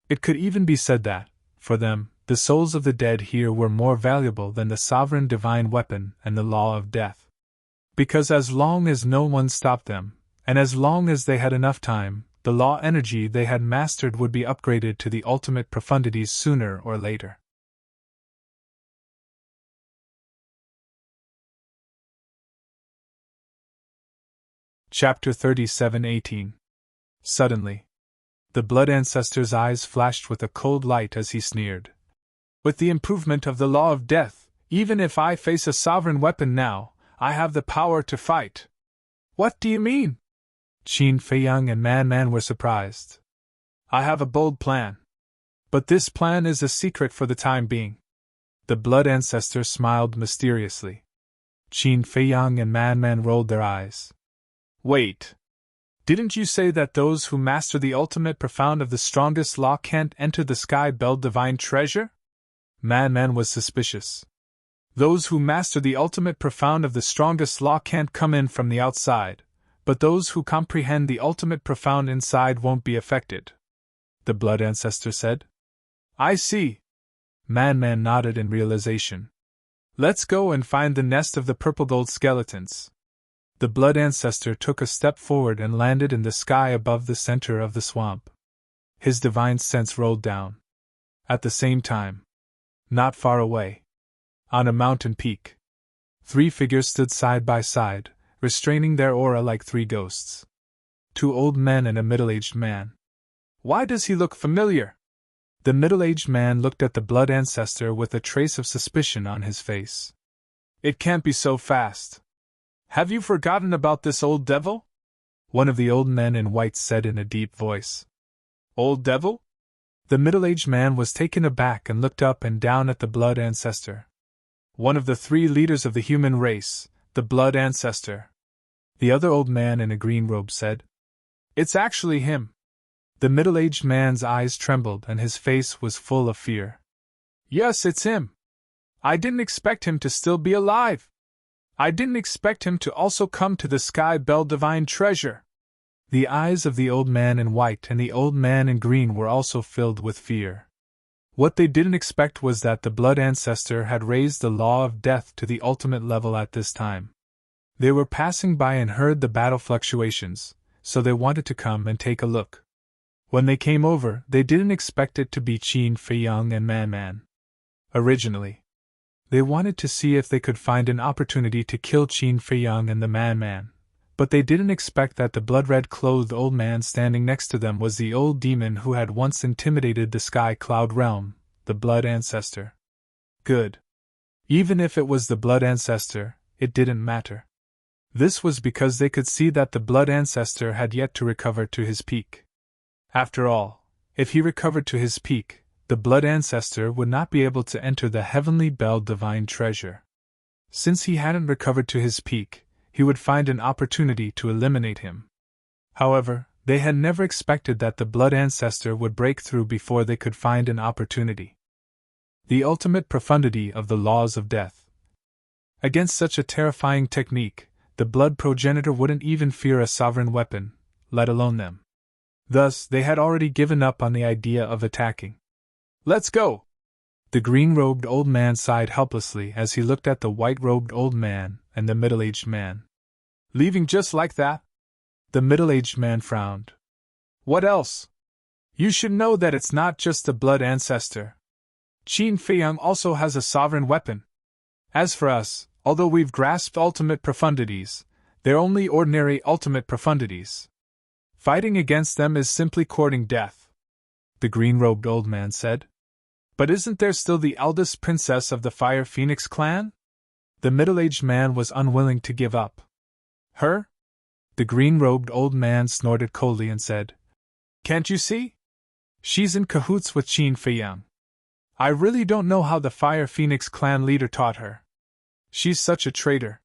It could even be said that, for them, the souls of the dead here were more valuable than the sovereign divine weapon and the law of death. Because as long as no one stopped them, and as long as they had enough time, the law energy they had mastered would be upgraded to the ultimate profundities sooner or later. Chapter 37:18. Suddenly, the blood ancestor's eyes flashed with a cold light as he sneered. With the improvement of the law of death, even if I face a sovereign weapon now, I have the power to fight. What do you mean? Qin Feiyang and Man were surprised. I have a bold plan. But this plan is a secret for the time being. The blood ancestor smiled mysteriously. Qin Feiyang and Man rolled their eyes. Wait. Didn't you say that those who master the ultimate profound of the strongest law can't enter the Sky Bell Divine Treasure? Man was suspicious. Those who master the ultimate profound of the strongest law can't come in from the outside, but those who comprehend the ultimate profound inside won't be affected, the blood ancestor said. I see. Man nodded in realization. Let's go and find the nest of the purple gold skeletons. The blood ancestor took a step forward and landed in the sky above the center of the swamp. His divine sense rolled down. At the same time, not far away, on a mountain peak, 3 figures stood side by side, restraining their aura like 3 ghosts. 2 old men and a middle-aged man. Why does he look familiar? The middle-aged man looked at the blood ancestor with a trace of suspicion on his face. It can't be so fast. Have you forgotten about this old devil? One of the old men in white said in a deep voice. Old devil? The middle-aged man was taken aback and looked up and down at the blood ancestor. One of the 3 leaders of the human race, the blood ancestor. The other old man in a green robe said. It's actually him. The middle-aged man's eyes trembled and his face was full of fear. Yes, it's him. I didn't expect him to still be alive. I didn't expect him to also come to the Sky Bell Divine Treasure. The eyes of the old man in white and the old man in green were also filled with fear. What they didn't expect was that the blood ancestor had raised the law of death to the ultimate level at this time. They were passing by and heard the battle fluctuations, so they wanted to come and take a look. When they came over, they didn't expect it to be Qin Feiyang and Man. Originally, they wanted to see if they could find an opportunity to kill Qin Feiyang and the Man, but they didn't expect that the blood-red-clothed old man standing next to them was the old demon who had once intimidated the Sky Cloud Realm, the blood ancestor. Good. Even if it was the blood ancestor, it didn't matter. This was because they could see that the blood ancestor had yet to recover to his peak. After all, if he recovered to his peak, the blood ancestor would not be able to enter the Heavenly Bell Divine Treasure. Since he hadn't recovered to his peak, he would find an opportunity to eliminate him. However, they had never expected that the blood ancestor would break through before they could find an opportunity. The ultimate profundity of the laws of death. Against such a terrifying technique, the blood progenitor wouldn't even fear a sovereign weapon, let alone them. Thus, they had already given up on the idea of attacking. Let's go! The green-robed old man sighed helplessly as he looked at the white-robed old man and the middle-aged man. Leaving just like that? The middle-aged man frowned. What else? You should know that it's not just the blood ancestor. Qin Feiyang also has a sovereign weapon. As for us, although we've grasped ultimate profundities, they're only ordinary ultimate profundities. Fighting against them is simply courting death," the green-robed old man said. "But isn't there still the eldest princess of the Fire Phoenix clan?" The middle-aged man was unwilling to give up. "Her?" The green-robed old man snorted coldly and said, "Can't you see? She's in cahoots with Qin Feiyang. I really don't know how the Fire Phoenix clan leader taught her. She's such a traitor.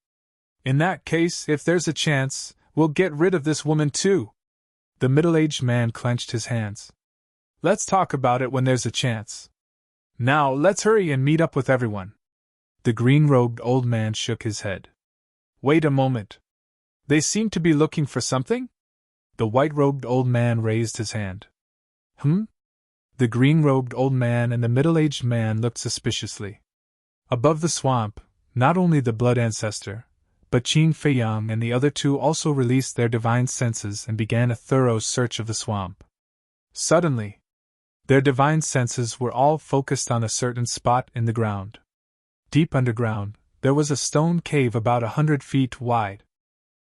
In that case, if there's a chance, we'll get rid of this woman too." The middle-aged man clenched his hands. "Let's talk about it when there's a chance. Now, let's hurry and meet up with everyone." The green-robed old man shook his head. "Wait a moment. They seem to be looking for something?" The white-robed old man raised his hand. The green-robed old man and the middle-aged man looked suspiciously. Above the swamp, not only the blood ancestor, but Qin Feiyang and the other two also released their divine senses and began a thorough search of the swamp. Suddenly, their divine senses were all focused on a certain spot in the ground. Deep underground, there was a stone cave about 100 feet wide.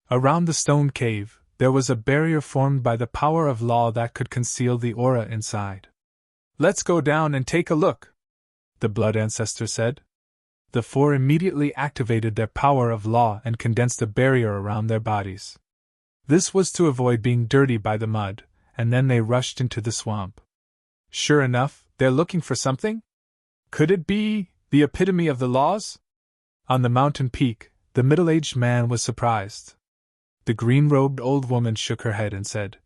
Around the stone cave, there was a barrier formed by the power of law that could conceal the aura inside. "Let's go down and take a look," the blood ancestor said. The four immediately activated their power of law and condensed a barrier around their bodies. This was to avoid being dirty by the mud, and then they rushed into the swamp. Sure enough, they're looking for something? Could it be the epitome of the laws? On the mountain peak, the middle-aged man was surprised. The green-robed old woman shook her head and said,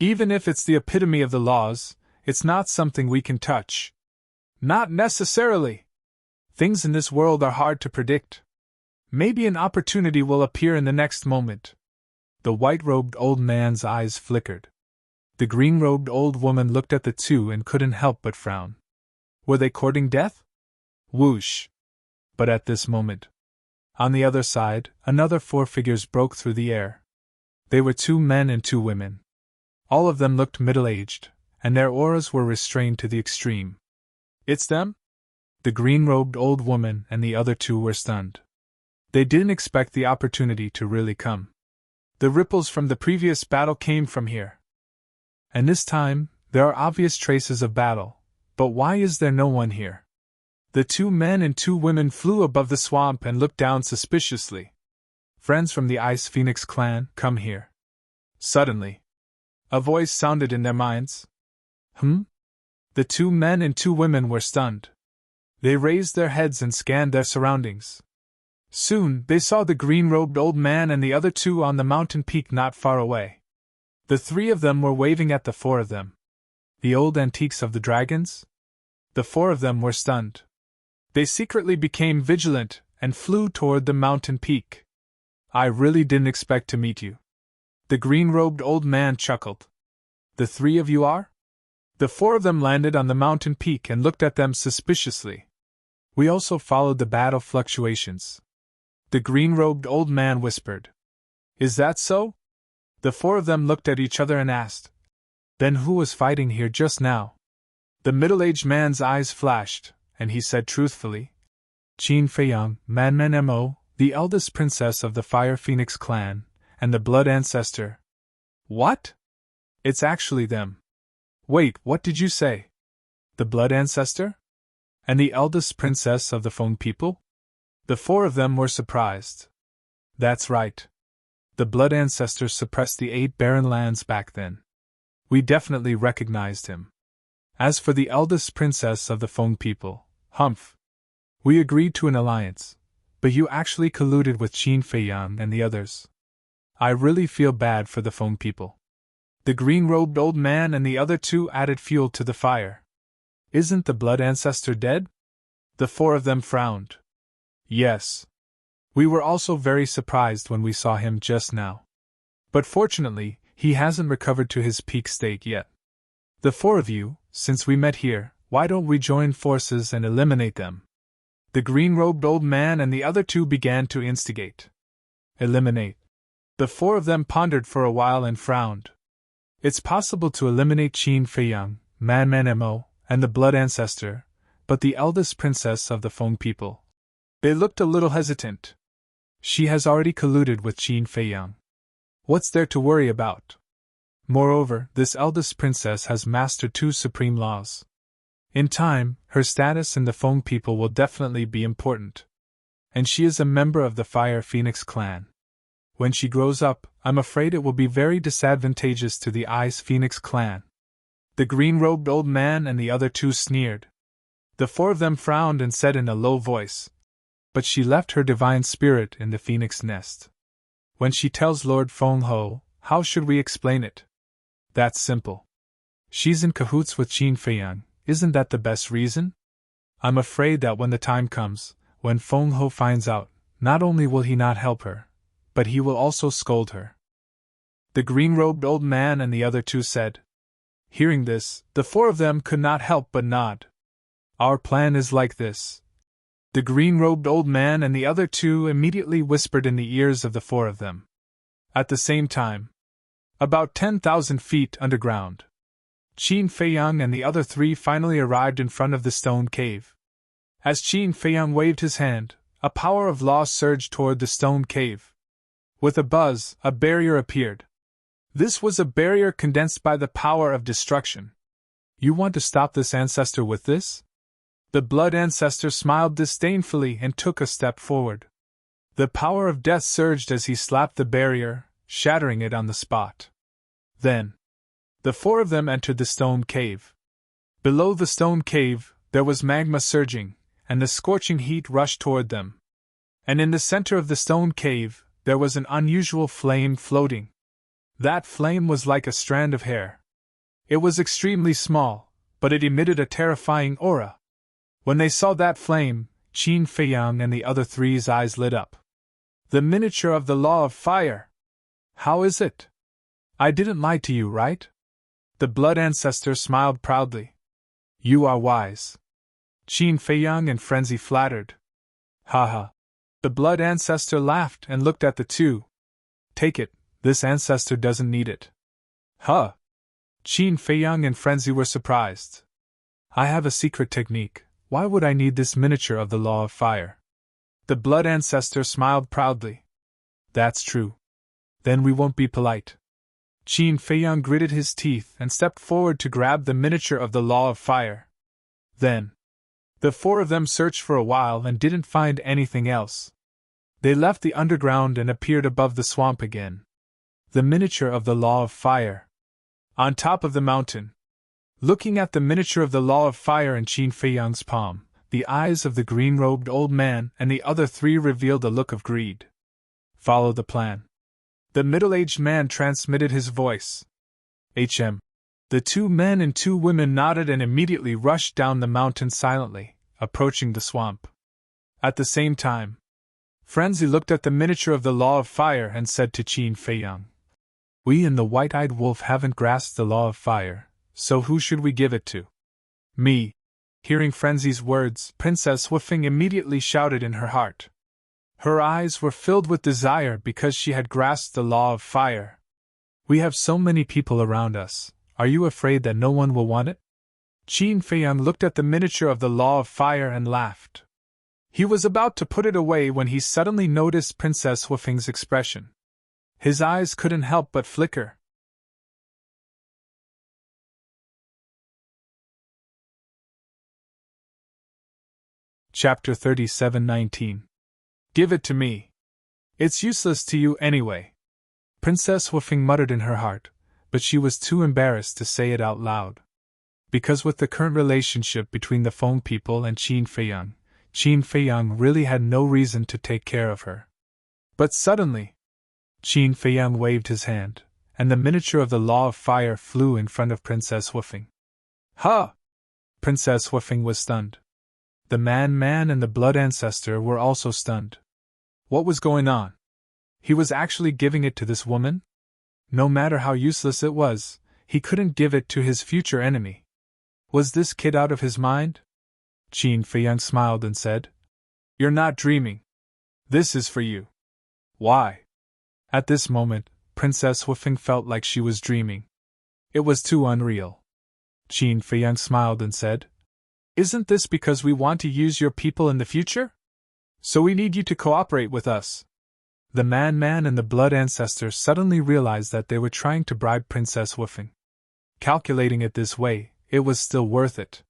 "Even if it's the epitome of the laws, it's not something we can touch." "Not necessarily. Things in this world are hard to predict. Maybe an opportunity will appear in the next moment." The white-robed old man's eyes flickered. The green-robed old woman looked at the two and couldn't help but frown. Were they courting death? Whoosh! But at this moment, on the other side, another four figures broke through the air. They were 2 men and 2 women. All of them looked middle-aged, and their auras were restrained to the extreme. "It's them?" The green-robed old woman and the other 2 were stunned. They didn't expect the opportunity to really come. The ripples from the previous battle came from here. And this time, there are obvious traces of battle, but why is there no one here? The 2 men and 2 women flew above the swamp and looked down suspiciously. "Friends from the Ice Phoenix clan, come here." Suddenly, a voice sounded in their minds. The 2 men and 2 women were stunned. They raised their heads and scanned their surroundings. Soon, they saw the green-robed old man and the other 2 on the mountain peak not far away. The 3 of them were waving at the 4 of them. The old antiques of the dragons? The 4 of them were stunned. They secretly became vigilant and flew toward the mountain peak. "I really didn't expect to meet you." The green-robed old man chuckled. "The 3 of you are?" The 4 of them landed on the mountain peak and looked at them suspiciously. "We also followed the battle fluctuations," the green-robed old man whispered. "Is that so?" The 4 of them looked at each other and asked, "Then who was fighting here just now?" The middle-aged man's eyes flashed, and he said truthfully, "Qin Feiyang, Manman Mo, the eldest princess of the Fire Phoenix clan, and the blood ancestor." "What? It's actually them." "Wait, what did you say? The blood ancestor? And the eldest princess of the Phone people?" The 4 of them were surprised. "That's right. The blood ancestor suppressed the 8 barren lands back then. We definitely recognized him. As for the eldest princess of the Phone people, humph. We agreed to an alliance, but you actually colluded with Qin Feiyang and the others. I really feel bad for the Phone people." The green-robed old man and the other 2 added fuel to the fire. "Isn't the blood ancestor dead?" The 4 of them frowned. "Yes. We were also very surprised when we saw him just now. But fortunately, he hasn't recovered to his peak state yet. The 4 of you, since we met here, why don't we join forces and eliminate them?" The green-robed old man and the other 2 began to instigate. "Eliminate?" The 4 of them pondered for a while and frowned. It's possible to eliminate Qin Feiyang, Man Mo, and the Blood Ancestor, but the eldest princess of the Feng people. They looked a little hesitant. She has already colluded with Qin Feiyang. What's there to worry about? Moreover, this eldest princess has mastered 2 supreme laws. In time, her status in the Feng people will definitely be important. And she is a member of the Fire Phoenix clan. When she grows up, I'm afraid it will be very disadvantageous to the Ice Phoenix clan. The green-robed old man and the other 2 sneered. The 4 of them frowned and said in a low voice, "But she left her divine spirit in the phoenix nest. When she tells Lord Feng Ho, how should we explain it? That's simple. She's in cahoots with Qin Feiyang, isn't that the best reason? I'm afraid that when the time comes, when Feng Ho finds out, not only will he not help her, but he will also scold her." The green-robed old man and the other 2 said. Hearing this, the 4 of them could not help but nod. Our plan is like this. The green-robed old man and the other 2 immediately whispered in the ears of the 4 of them. At the same time, about 10,000 feet underground, Qin Feiyang and the other 3 finally arrived in front of the stone cave. As Qin Feiyang waved his hand, a power of law surged toward the stone cave. With a buzz, a barrier appeared. This was a barrier condensed by the power of destruction. You want to stop this ancestor with this? The Blood Ancestor smiled disdainfully and took a step forward. The power of death surged as he slapped the barrier, shattering it on the spot. Then, the 4 of them entered the stone cave. Below the stone cave, there was magma surging, and the scorching heat rushed toward them. And in the center of the stone cave, there was an unusual flame floating. That flame was like a strand of hair. It was extremely small, but it emitted a terrifying aura. When they saw that flame, Qin Feiyang and the other 3's eyes lit up. The miniature of the Law of Fire! How is it? I didn't lie to you, right? The Blood Ancestor smiled proudly. You are wise. Qin Feiyang in frenzy flattered. Haha. The Blood Ancestor laughed and looked at the 2. Take it, this ancestor doesn't need it. Huh? Qin Feiyang and frenzy were surprised. I have a secret technique. Why would I need this miniature of the Law of Fire? The Blood Ancestor smiled proudly. That's true. Then we won't be polite. Qin Feiyang gritted his teeth and stepped forward to grab the miniature of the Law of Fire. Then, the 4 of them searched for a while and didn't find anything else. They left the underground and appeared above the swamp again. The miniature of the Law of Fire. On top of the mountain. Looking at the miniature of the Law of Fire in Qin Feiyang's palm, the eyes of the green-robed old man and the other 3 revealed a look of greed. Follow the plan. The middle-aged man transmitted his voice. HM. The 2 men and 2 women nodded and immediately rushed down the mountain silently, approaching the swamp. At the same time, Frenzy looked at the miniature of the Law of Fire and said to Qin Feiyang, We and the White-Eyed Wolf haven't grasped the Law of Fire, so who should we give it to? Me. Hearing Frenzy's words, Princess Wufeng immediately shouted in her heart. Her eyes were filled with desire because she had grasped the Law of Fire. We have so many people around us, are you afraid that no one will want it? Qin Feiyang looked at the miniature of the Law of Fire and laughed. He was about to put it away when he suddenly noticed Princess Wufeng's expression. His eyes couldn't help but flicker. Chapter 37:19. Give it to me. It's useless to you anyway. Princess Wufeng muttered in her heart, but she was too embarrassed to say it out loud. Because with the current relationship between the Feng people and Qin Feiyang really had no reason to take care of her. But suddenly, Qin Feiyang waved his hand, and the miniature of the Law of Fire flew in front of Princess Wufeng. Ha! Princess Wufeng was stunned. The man and the Blood Ancestor were also stunned. What was going on? He was actually giving it to this woman? No matter how useless it was, he couldn't give it to his future enemy. Was this kid out of his mind? Qin Feiyang smiled and said, You're not dreaming. This is for you. Why? At this moment, Princess Wufeng felt like she was dreaming. It was too unreal. Qin Feiyang smiled and said, "Isn't this because we want to use your people in the future? So we need you to cooperate with us." The man and the blood ancestor suddenly realized that they were trying to bribe Princess Wufeng. Calculating it this way, it was still worth it.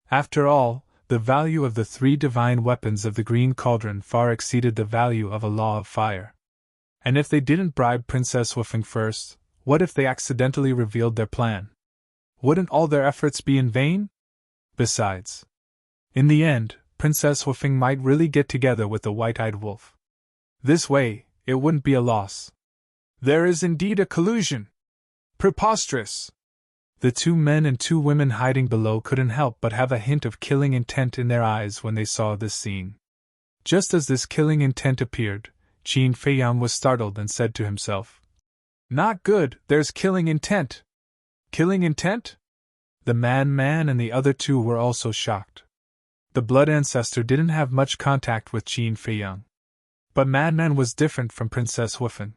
After all, the value of the 3 divine weapons of the Green Cauldron far exceeded the value of a law of fire. And if they didn't bribe Princess Wufeng first, what if they accidentally revealed their plan? Wouldn't all their efforts be in vain? Besides, in the end, Princess Wufeng might really get together with the white-eyed wolf. This way, it wouldn't be a loss. There is indeed a collusion. Preposterous! The 2 men and 2 women hiding below couldn't help but have a hint of killing intent in their eyes when they saw this scene. Just as this killing intent appeared, Qin Feiyang was startled and said to himself, "Not good, there's killing intent." Killing intent? The man and the other 2 were also shocked. The blood ancestor didn't have much contact with Qin Feiyang. But Man was different from Princess Wufeng.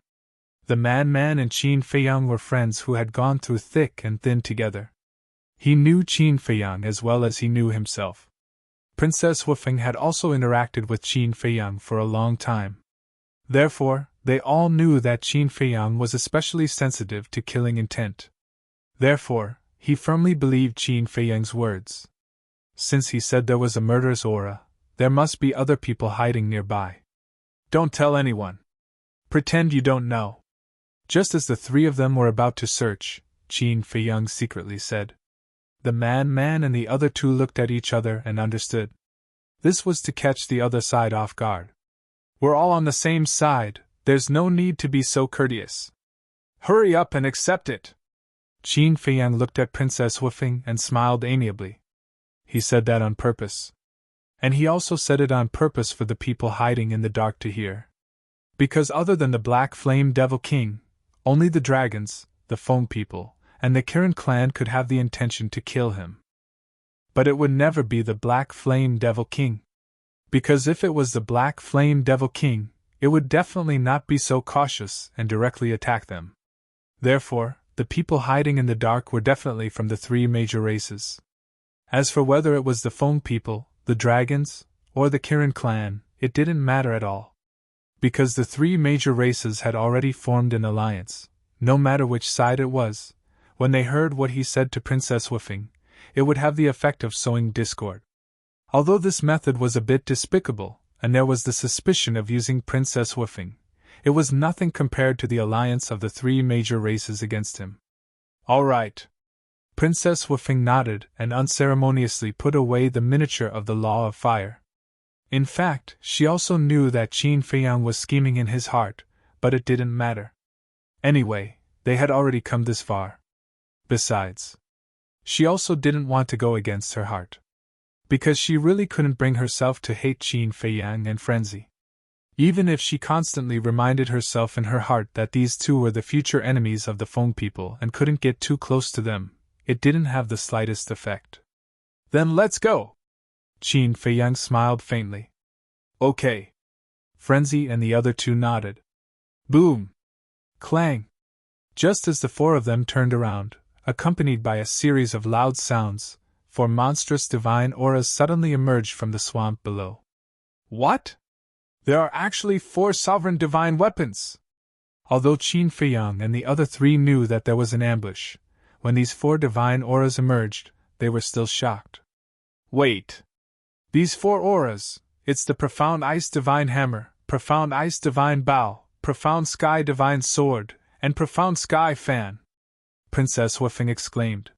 The man and Qin Feiyang were friends who had gone through thick and thin together. He knew Qin Feiyang as well as he knew himself. Princess Wufeng had also interacted with Qin Feiyang for a long time. Therefore, they all knew that Qin Feiyang was especially sensitive to killing intent. Therefore, he firmly believed Qin Feiyang's words. Since he said there was a murderous aura, there must be other people hiding nearby. Don't tell anyone. Pretend you don't know. Just as the 3 of them were about to search, Qin Feiyang secretly said. The man and the other 2 looked at each other and understood. This was to catch the other side off guard. We're all on the same side, there's no need to be so courteous. Hurry up and accept it. Qin Feiyang looked at Princess Wufeng and smiled amiably. He said that on purpose. And he also said it on purpose for the people hiding in the dark to hear. Because other than the Black Flame Devil King, only the dragons, the Feng people, and the Kirin clan could have the intention to kill him. But it would never be the Black Flame Devil King. Because if it was the Black Flame Devil King, it would definitely not be so cautious and directly attack them. Therefore, the people hiding in the dark were definitely from the 3 major races. As for whether it was the Feng people, the dragons, or the Kirin clan, it didn't matter at all. Because the 3 major races had already formed an alliance, no matter which side it was. When they heard what he said to Princess Wufeng, it would have the effect of sowing discord. Although this method was a bit despicable, and there was the suspicion of using Princess Wufeng, it was nothing compared to the alliance of the 3 major races against him. All right. Princess Wufeng nodded and unceremoniously put away the miniature of the Law of Fire. In fact, she also knew that Qin Feiyang was scheming in his heart, but it didn't matter. Anyway, they had already come this far. Besides, she also didn't want to go against her heart. Because she really couldn't bring herself to hate Qin Feiyang and Frenzy. Even if she constantly reminded herself in her heart that these 2 were the future enemies of the Feng people and couldn't get too close to them, it didn't have the slightest effect. Then let's go! Qin Feiyang smiled faintly. Okay. Frenzy and the other 2 nodded. Boom! Clang! Just as the 4 of them turned around, accompanied by a series of loud sounds, 4 monstrous divine auras suddenly emerged from the swamp below. What? There are actually 4 sovereign divine weapons! Although Qin Feiyang and the other 3 knew that there was an ambush, when these 4 divine auras emerged, they were still shocked. Wait! These 4 auras, it's the Profound Ice Divine Hammer, Profound Ice Divine Bow, Profound Sky Divine Sword, and Profound Sky Fan! Princess Wufeng exclaimed.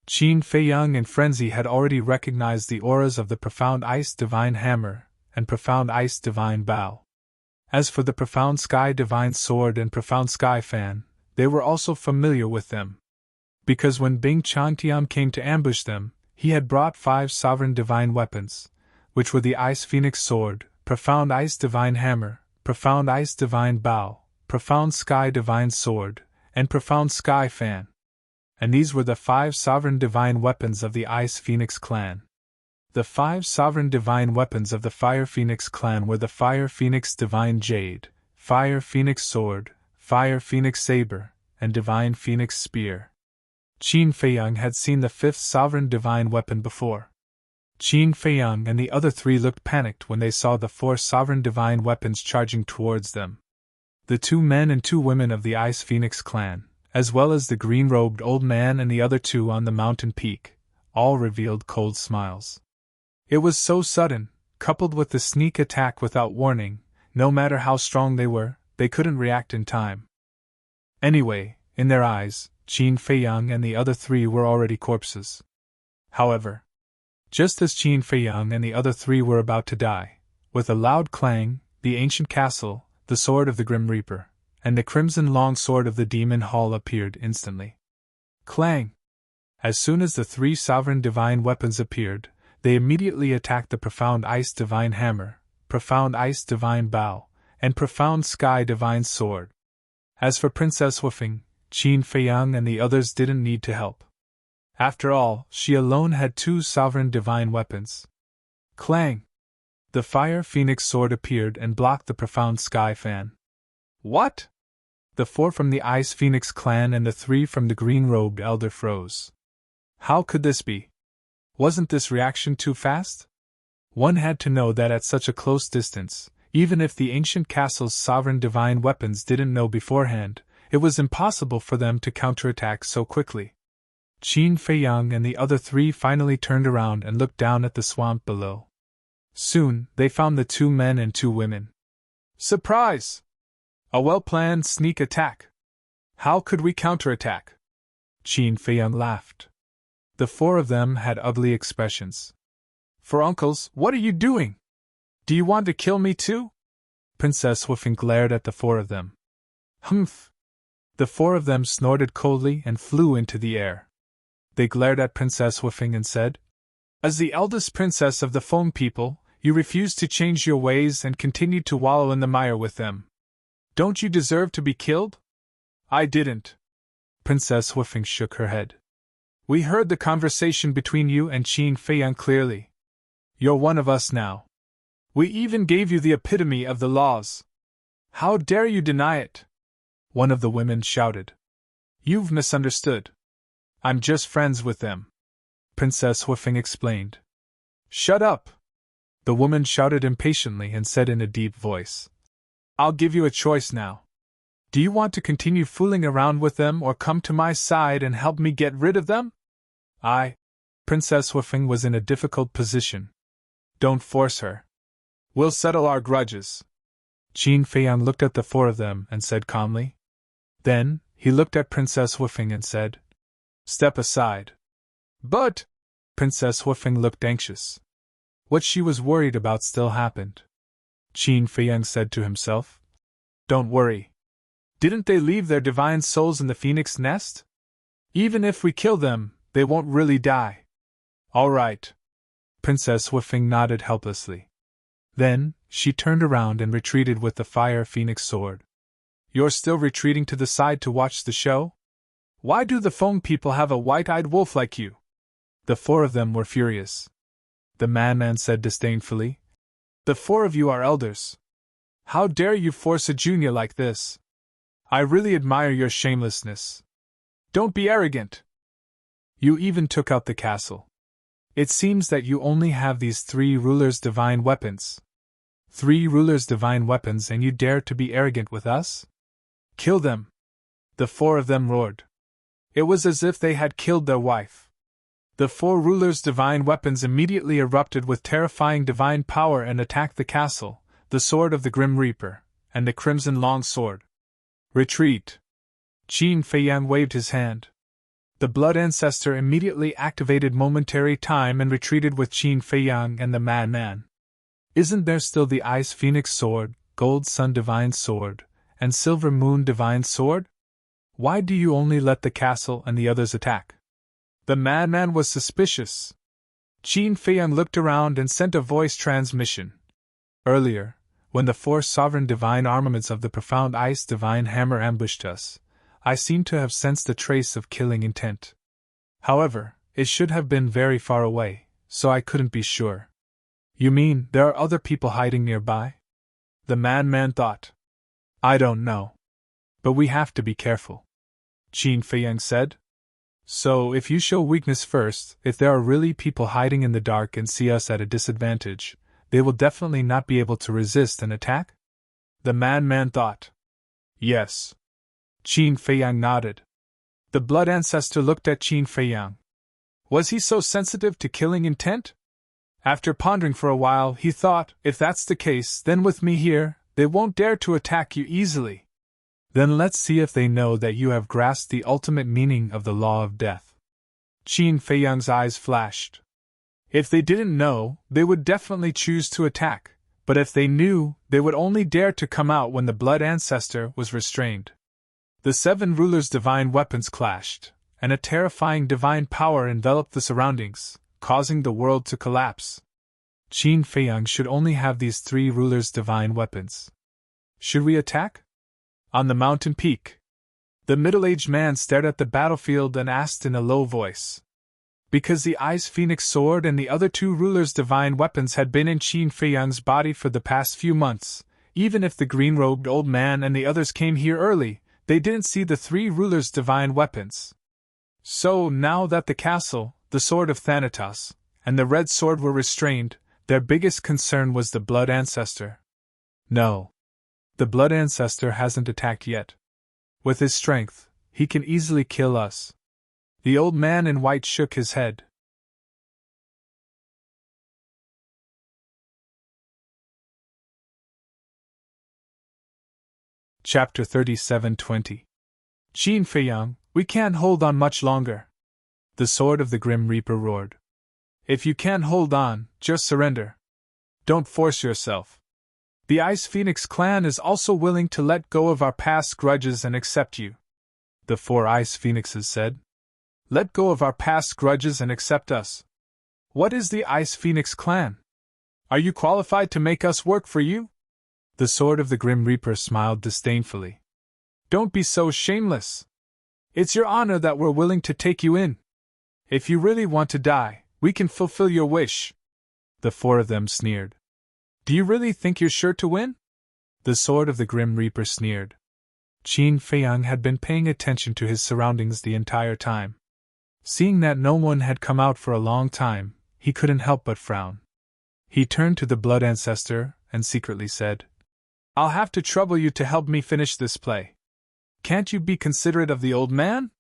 Qin Feiyang and Frenzy had already recognized the auras of the Profound Ice Divine Hammer and Profound Ice Divine Bow. As for the Profound Sky Divine Sword and Profound Sky Fan, they were also familiar with them. Because when Bing Changtian came to ambush them, he had brought 5 sovereign divine weapons, which were the Ice Phoenix Sword, Profound Ice Divine Hammer, Profound Ice Divine Bow, Profound Sky Divine Sword, and Profound Sky Fan. And these were the 5 sovereign divine weapons of the Ice Phoenix clan. The 5 sovereign divine weapons of the Fire Phoenix clan were the Fire Phoenix Divine Jade, Fire Phoenix Sword, Fire Phoenix Saber, and Divine Phoenix Spear. Qin Feiyang had seen the fifth sovereign divine weapon before. Qin Feiyang and the other three looked panicked when they saw the four sovereign divine weapons charging towards them. The 2 men and 2 women of the Ice Phoenix clan, as well as the green-robed old man and the other 2 on the mountain peak, all revealed cold smiles. It was so sudden, coupled with the sneak attack without warning, no matter how strong they were, they couldn't react in time. Anyway, in their eyes, Qin Feiyang and the other 3 were already corpses. However, just as Qin Feiyang and the other 3 were about to die, with a loud clang, the ancient castle, the sword of the Grim Reaper, and the crimson long sword of the Demon Hall appeared instantly. Clang! As soon as the 3 sovereign divine weapons appeared, they immediately attacked the Profound Ice Divine Hammer, Profound Ice Divine Bow, and Profound Sky Divine Sword. As for Princess Woofing, Qin Feiyang and the others didn't need to help. After all, she alone had 2 sovereign divine weapons. Clang! The Fire Phoenix sword appeared and blocked the Profound Sky Fan. What? The 4 from the Ice Phoenix clan and the 3 from the green-robed elder froze. How could this be? Wasn't this reaction too fast? One had to know that at such a close distance, even if the ancient castle's sovereign divine weapons didn't know beforehand, it was impossible for them to counterattack so quickly. Qin Feiyang and the other 3 finally turned around and looked down at the swamp below. Soon, they found the 2 men and 2 women. Surprise! A well-planned sneak attack. How could we counterattack? Qin Feiyang laughed. The 4 of them had ugly expressions. For uncles, what are you doing? Do you want to kill me too? Princess Woofing glared at the 4 of them. Humph! The 4 of them snorted coldly and flew into the air. They glared at Princess Woofing and said, As the eldest princess of the Foam people, you refuse to change your ways and continue to wallow in the mire with them. Don't you deserve to be killed? I didn't. Princess Woofing shook her head. We heard the conversation between you and Qin Feiyang clearly. You're one of us now. We even gave you the epitome of the laws. How dare you deny it? One of the women shouted. You've misunderstood. I'm just friends with them. Princess Woofing explained. Shut up! The woman shouted impatiently and said in a deep voice. I'll give you a choice now. Do you want to continue fooling around with them or come to my side and help me get rid of them? Princess Woofing was in a difficult position. Don't force her. We'll settle our grudges. Qin Feiyang looked at the 4 of them and said calmly. Then, he looked at Princess Woofing and said, Step aside. But, Princess Woofing looked anxious. What she was worried about still happened. Qin Feiyang said to himself, Don't worry. Didn't they leave their divine souls in the phoenix nest? Even if we kill them, they won't really die. All right. Princess Woofing nodded helplessly. Then, she turned around and retreated with the Fire Phoenix sword. You're still retreating to the side to watch the show? Why do the Foam people have a white-eyed wolf like you? The 4 of them were furious. The man said disdainfully. The 4 of you are elders. How dare you force a junior like this? I really admire your shamelessness. Don't be arrogant. You even took out the castle. It seems that you only have these 3 rulers' divine weapons. 3 rulers' divine weapons and you dare to be arrogant with us? Kill them! The 4 of them roared. It was as if they had killed their wife. The 4 rulers' divine weapons immediately erupted with terrifying divine power and attacked the castle, the sword of the Grim Reaper, and the crimson long sword. Retreat! Qin Feiyang waved his hand. The Blood Ancestor immediately activated momentary time and retreated with Qin Feiyang and the madman. Isn't there still the Ice Phoenix sword, Gold Sun Divine sword, and Silver Moon Divine sword? Why do you only let the castle and the others attack? The madman was suspicious. Qin Feiyang looked around and sent a voice transmission. Earlier, when the 4 sovereign divine armaments of the Profound Ice Divine Hammer ambushed us, I seemed to have sensed a trace of killing intent. However, it should have been very far away, so I couldn't be sure. You mean there are other people hiding nearby? The madman thought. I don't know. But we have to be careful. Qin Feiyang said. So, if you show weakness first, if there are really people hiding in the dark and see us at a disadvantage, they will definitely not be able to resist an attack? The madman thought. Yes. Qin Feiyang nodded. The blood ancestor looked at Qin Feiyang. Was he so sensitive to killing intent? After pondering for a while, he thought, if that's the case, then with me here, they won't dare to attack you easily. Then let's see if they know that you have grasped the ultimate meaning of the law of death. Qin Feiyang's eyes flashed. If they didn't know, they would definitely choose to attack, but if they knew, they would only dare to come out when the blood ancestor was restrained. The 7 rulers' divine weapons clashed, and a terrifying divine power enveloped the surroundings, causing the world to collapse. Qin Feiyang should only have these 3 rulers' divine weapons. Should we attack? On the mountain peak. The middle-aged man stared at the battlefield and asked in a low voice. Because the Ice Phoenix sword and the other 2 rulers' divine weapons had been in Qin Feiyang's body for the past few months, even if the green-robed old man and the others came here early, they didn't see the 3 rulers' divine weapons. So, now that the castle, the sword of Thanatos, and the red sword were restrained, their biggest concern was the blood ancestor. No. The blood ancestor hasn't attacked yet. With his strength, he can easily kill us. The old man in white shook his head. Chapter 37:20. Qin Feiyang, we can't hold on much longer. The sword of the Grim Reaper roared. If you can't hold on, just surrender. Don't force yourself. The Ice Phoenix clan is also willing to let go of our past grudges and accept you. The 4 Ice Phoenixes said. Let go of our past grudges and accept us. What is the Ice Phoenix clan? Are you qualified to make us work for you? The sword of the Grim Reaper smiled disdainfully. Don't be so shameless. It's your honor that we're willing to take you in. If you really want to die, we can fulfill your wish. The 4 of them sneered. Do you really think you're sure to win? The sword of the Grim Reaper sneered. Qin Feiyang had been paying attention to his surroundings the entire time. Seeing that no one had come out for a long time, he couldn't help but frown. He turned to the blood ancestor and secretly said, I'll have to trouble you to help me finish this play. Can't you be considerate of the old man?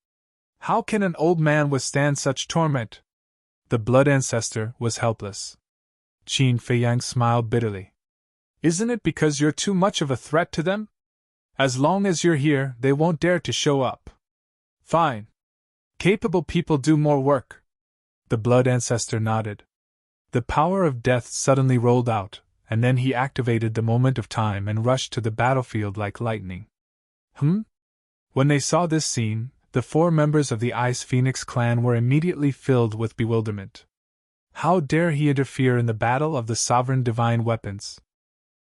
How can an old man withstand such torment? The blood ancestor was helpless. Qin Feiyang smiled bitterly. Isn't it because you're too much of a threat to them? As long as you're here, they won't dare to show up. Fine. Capable people do more work. The blood ancestor nodded. The power of death suddenly rolled out, and then he activated the moment of time and rushed to the battlefield like lightning. When they saw this scene, the 4 members of the Ice Phoenix clan were immediately filled with bewilderment. How dare he interfere in the battle of the sovereign divine weapons?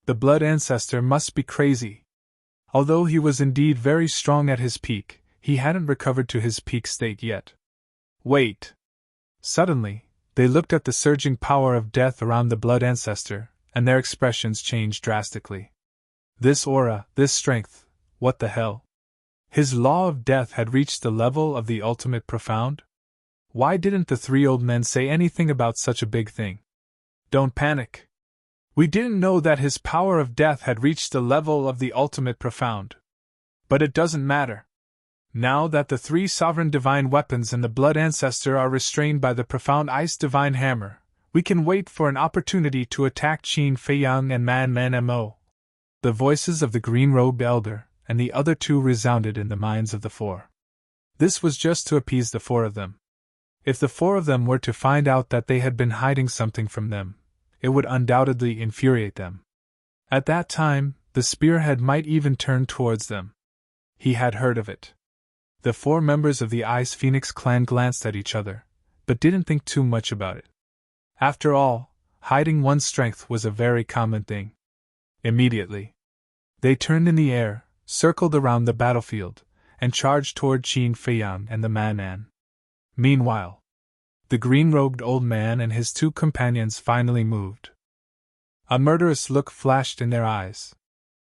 The blood ancestor must be crazy. Although he was indeed very strong at his peak, he hadn't recovered to his peak state yet. Wait! Suddenly, they looked at the surging power of death around the blood ancestor, and their expressions changed drastically. This aura, this strength, what the hell? His law of death had reached the level of the ultimate profound? Why didn't the 3 old men say anything about such a big thing? Don't panic. We didn't know that his power of death had reached the level of the ultimate profound. But it doesn't matter. Now that the 3 sovereign divine weapons and the blood ancestor are restrained by the profound ice divine hammer, we can wait for an opportunity to attack Qin Feiyang and Madman Mo. The voices of the green-robed elder and the other 2 resounded in the minds of the 4. This was just to appease the 4 of them. If the 4 of them were to find out that they had been hiding something from them, it would undoubtedly infuriate them. At that time, the spearhead might even turn towards them. He had heard of it. The 4 members of the Ice Phoenix clan glanced at each other, but didn't think too much about it. After all, hiding one's strength was a very common thing. Immediately, they turned in the air, circled around the battlefield, and charged toward Qin Feiyang and the madman. Meanwhile, the green-robed old man and his 2 companions finally moved. A murderous look flashed in their eyes.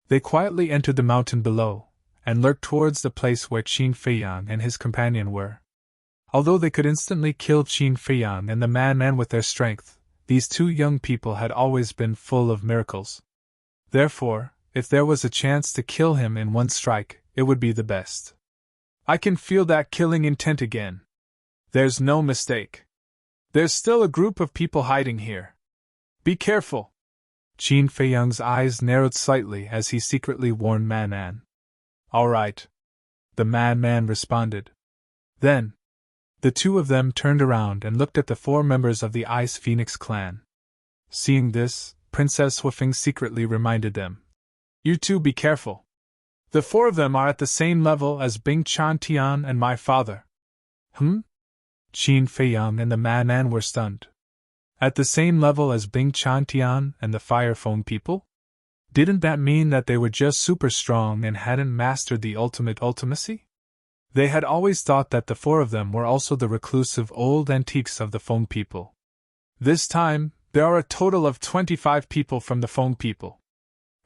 They quietly entered the mountain below, and lurked towards the place where Qin Feiyang and his companion were. Although they could instantly kill Qin Feiyang and the Man-Man with their strength, these two young people had always been full of miracles. Therefore, if there was a chance to kill him in one strike, it would be the best. I can feel that killing intent again. There's no mistake. There's still a group of people hiding here. Be careful. Qin Feiyang's eyes narrowed slightly as he secretly warned Man-Man. All right. The Man-Man responded. Then, the two of them turned around and looked at the four members of the Ice Phoenix clan. Seeing this, Princess Huifeng secretly reminded them. You two be careful. The four of them are at the same level as Bing Chantian and my father. Qin Feiyang and the Man-Man were stunned. At the same level as Bing Chantian and the Fire Phone people? Didn't that mean that they were just super strong and hadn't mastered the ultimate ultimacy? They had always thought that the four of them were also the reclusive old antiques of the Phone people. This time, there are a total of 25 people from the Phone people.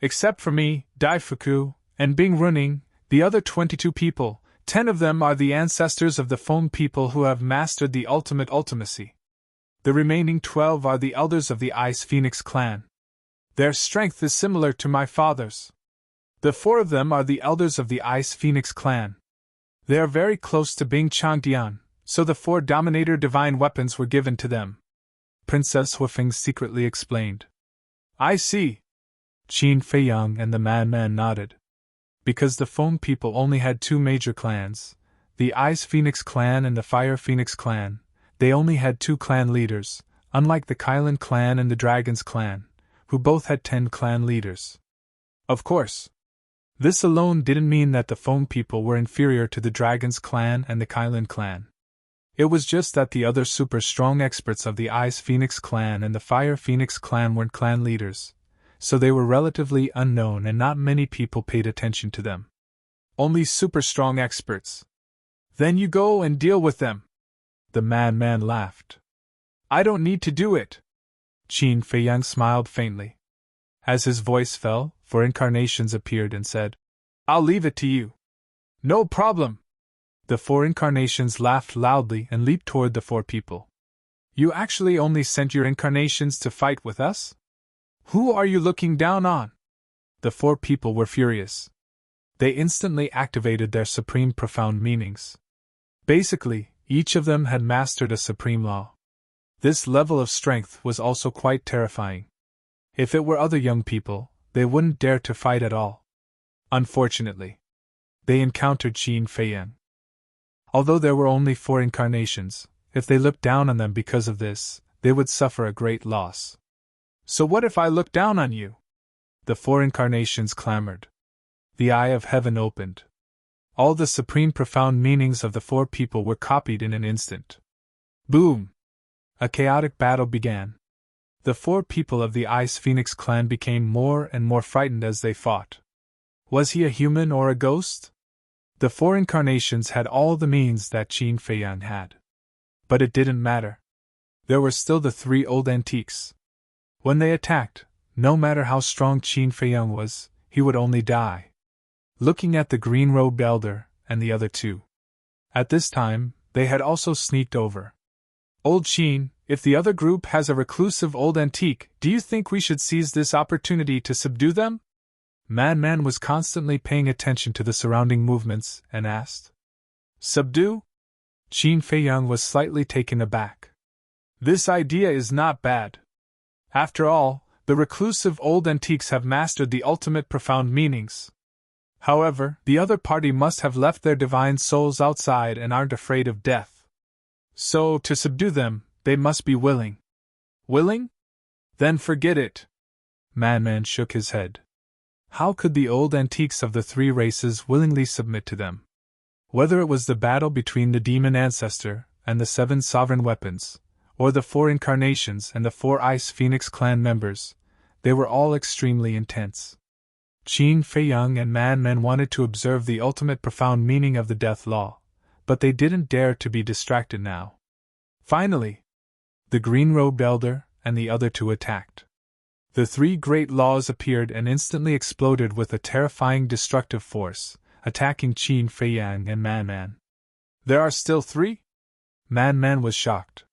Except for me, Daifuku, and Bing Runing, the other 22 people, 10 of them are the ancestors of the Phone people who have mastered the ultimate ultimacy. The remaining 12 are the elders of the Ice Phoenix clan. Their strength is similar to my father's. The 4 of them are the elders of the Ice Phoenix clan. They are very close to Bing Changdian, so the 4 Dominator divine weapons were given to them. Princess Huifeng secretly explained. I see. Qin Feiyang and the Man-Man nodded. Because the Phone people only had 2 major clans, the Ice Phoenix clan and the Fire Phoenix clan, they only had 2 clan leaders, unlike the Kylan clan and the Dragons clan, who both had 10 clan leaders. Of course. This alone didn't mean that the Phone people were inferior to the Dragons clan and the Kylan clan. It was just that the other super strong experts of the Ice Phoenix clan and the Fire Phoenix clan weren't clan leaders, so they were relatively unknown and not many people paid attention to them. Only super strong experts. Then you go and deal with them. The Man-Man laughed. I don't need to do it. Qin Feiyang smiled faintly. As his voice fell, 4 incarnations appeared and said, I'll leave it to you. No problem. The 4 incarnations laughed loudly and leaped toward the 4 people. You actually only sent your incarnations to fight with us? Who are you looking down on? The 4 people were furious. They instantly activated their supreme profound meanings. Basically, each of them had mastered a supreme law. This level of strength was also quite terrifying. If it were other young people, they wouldn't dare to fight at all. Unfortunately, they encountered Qin Feiyang. Although there were only 4 incarnations, if they looked down on them because of this, they would suffer a great loss. So what if I look down on you? The 4 incarnations clamored. The eye of heaven opened. All the supreme profound meanings of the 4 people were copied in an instant. Boom! A chaotic battle began. The 4 people of the Ice Phoenix clan became more and more frightened as they fought. Was he a human or a ghost? The 4 incarnations had all the means that Qin Feiyang had. But it didn't matter. There were still the 3 old antiques. When they attacked, no matter how strong Qin Feiyang was, he would only die. Looking at the green-robed elder and the other 2. At this time, they had also sneaked over. Old Qin, if the other group has a reclusive old antique, do you think we should seize this opportunity to subdue them? Man was constantly paying attention to the surrounding movements and asked. Subdue? Qin Feiyang was slightly taken aback. This idea is not bad. After all, the reclusive old antiques have mastered the ultimate profound meanings. However, the other party must have left their divine souls outside and aren't afraid of death. So, to subdue them, they must be willing. Willing? Then forget it. Man shook his head. How could the old antiques of the 3 races willingly submit to them? Whether it was the battle between the demon ancestor and the 7 sovereign weapons, or the 4 incarnations and the 4 Ice Phoenix clan members, they were all extremely intense. Qin Feiyang and Man wanted to observe the ultimate profound meaning of the death law, but they didn't dare to be distracted now. Finally, the green-robed elder and the other 2 attacked. The 3 great laws appeared and instantly exploded with a terrifying destructive force, attacking Qin Feiyang and Man. There are still 3? Man was shocked.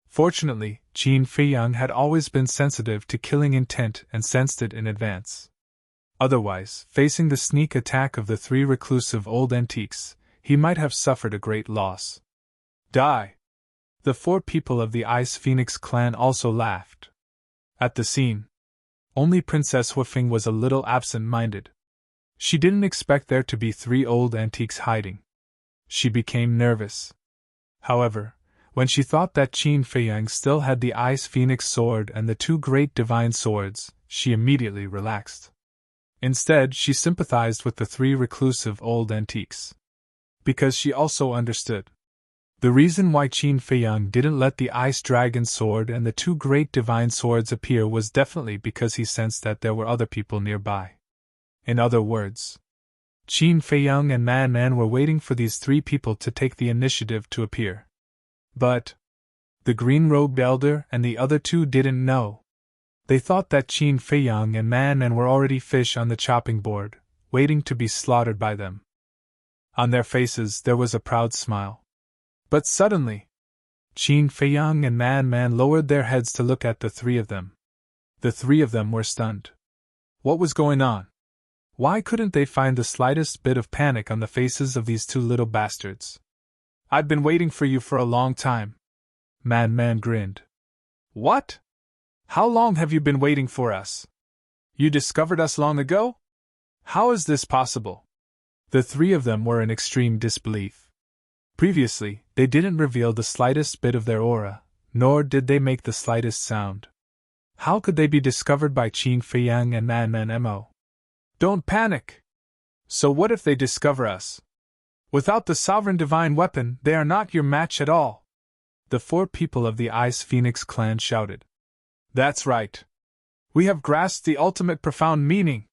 Fortunately, Qin Feiyang had always been sensitive to killing intent and sensed it in advance. Otherwise, facing the sneak attack of the three reclusive old antiques, he might have suffered a great loss. Die! The four people of the Ice Phoenix clan also laughed. At the scene, only Princess Huifeng was a little absent-minded. She didn't expect there to be three old antiques hiding. She became nervous. However, when she thought that Qin Feiyang still had the Ice Phoenix sword and the two great divine swords, she immediately relaxed. Instead, she sympathized with the three reclusive old antiques. Because she also understood. The reason why Qin Feiyang didn't let the Ice Dragon sword and the two great divine swords appear was definitely because he sensed that there were other people nearby. In other words, Qin Feiyang and Man were waiting for these three people to take the initiative to appear. But the green-robed elder and the other two didn't know. They thought that Qin Feiyang and Man were already fish on the chopping board, waiting to be slaughtered by them. On their faces there was a proud smile. But suddenly, Qin Feiyang and Man lowered their heads to look at the three of them. The three of them were stunned. What was going on? Why couldn't they find the slightest bit of panic on the faces of these two little bastards? I've been waiting for you for a long time. Man grinned. What? How long have you been waiting for us? You discovered us long ago? How is this possible? The three of them were in extreme disbelief. Previously, they didn't reveal the slightest bit of their aura, nor did they make the slightest sound. How could they be discovered by Qin Feiyang and Man Mo? Don't panic! So what if they discover us? Without the sovereign divine weapon, they are not your match at all. The four people of the Ice Phoenix clan shouted. That's right. We have grasped the ultimate profound meaning.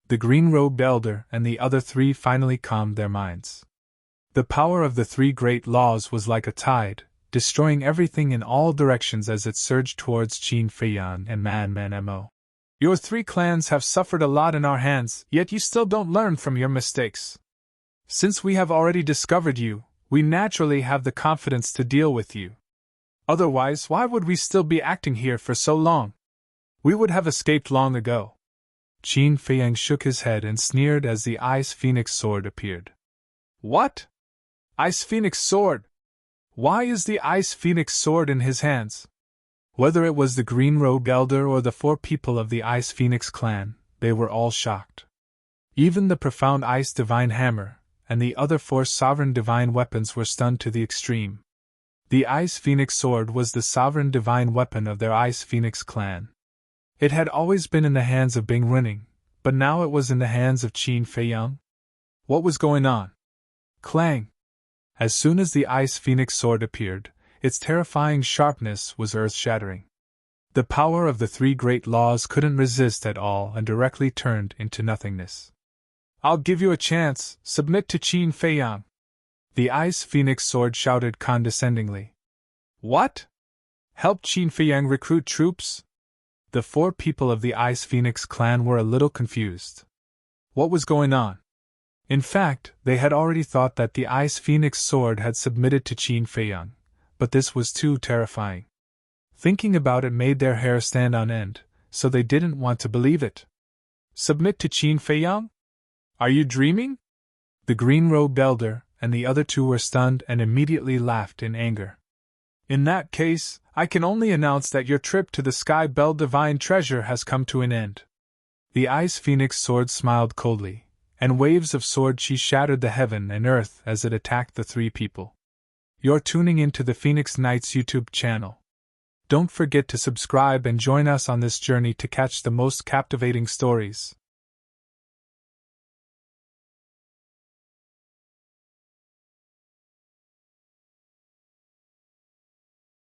The green-robed elder and the other three finally calmed their minds. The power of the three great laws was like a tide, destroying everything in all directions as it surged towards Qin Feiyang and Man Mo. Your three clans have suffered a lot in our hands, yet you still don't learn from your mistakes. Since we have already discovered you, we naturally have the confidence to deal with you. Otherwise, why would we still be acting here for so long? We would have escaped long ago. Qin Feiyang shook his head and sneered as the Ice Phoenix sword appeared. What? Ice Phoenix sword? Why is the Ice Phoenix sword in his hands? Whether it was the green-robed elder or the four people of the Ice Phoenix clan, they were all shocked. Even the profound Ice Divine Hammer and the other four sovereign divine weapons were stunned to the extreme. The Ice Phoenix sword was the sovereign divine weapon of their Ice Phoenix clan. It had always been in the hands of Bing Running, but now it was in the hands of Qin Feiyang. What was going on? Clang! As soon as the Ice Phoenix sword appeared, its terrifying sharpness was earth-shattering. The power of the three great laws couldn't resist at all and directly turned into nothingness. I'll give you a chance, submit to Qin Feiyang. The Ice Phoenix sword shouted condescendingly. What? Help Qin Feiyang recruit troops? The four people of the Ice Phoenix clan were a little confused. What was going on? In fact, they had already thought that the Ice Phoenix sword had submitted to Qin Feiyang, but this was too terrifying. Thinking about it made their hair stand on end, so they didn't want to believe it. Submit to Qin Feiyang? Are you dreaming? The green-robed elder and the other two were stunned and immediately laughed in anger. In that case, I can only announce that your trip to the Sky Bell Divine Treasure has come to an end. The Ice Phoenix sword smiled coldly, and waves of sword chi shattered the heaven and earth as it attacked the three people. You're tuning into the Phoenix Knights YouTube channel. Don't forget to subscribe and join us on this journey to catch the most captivating stories.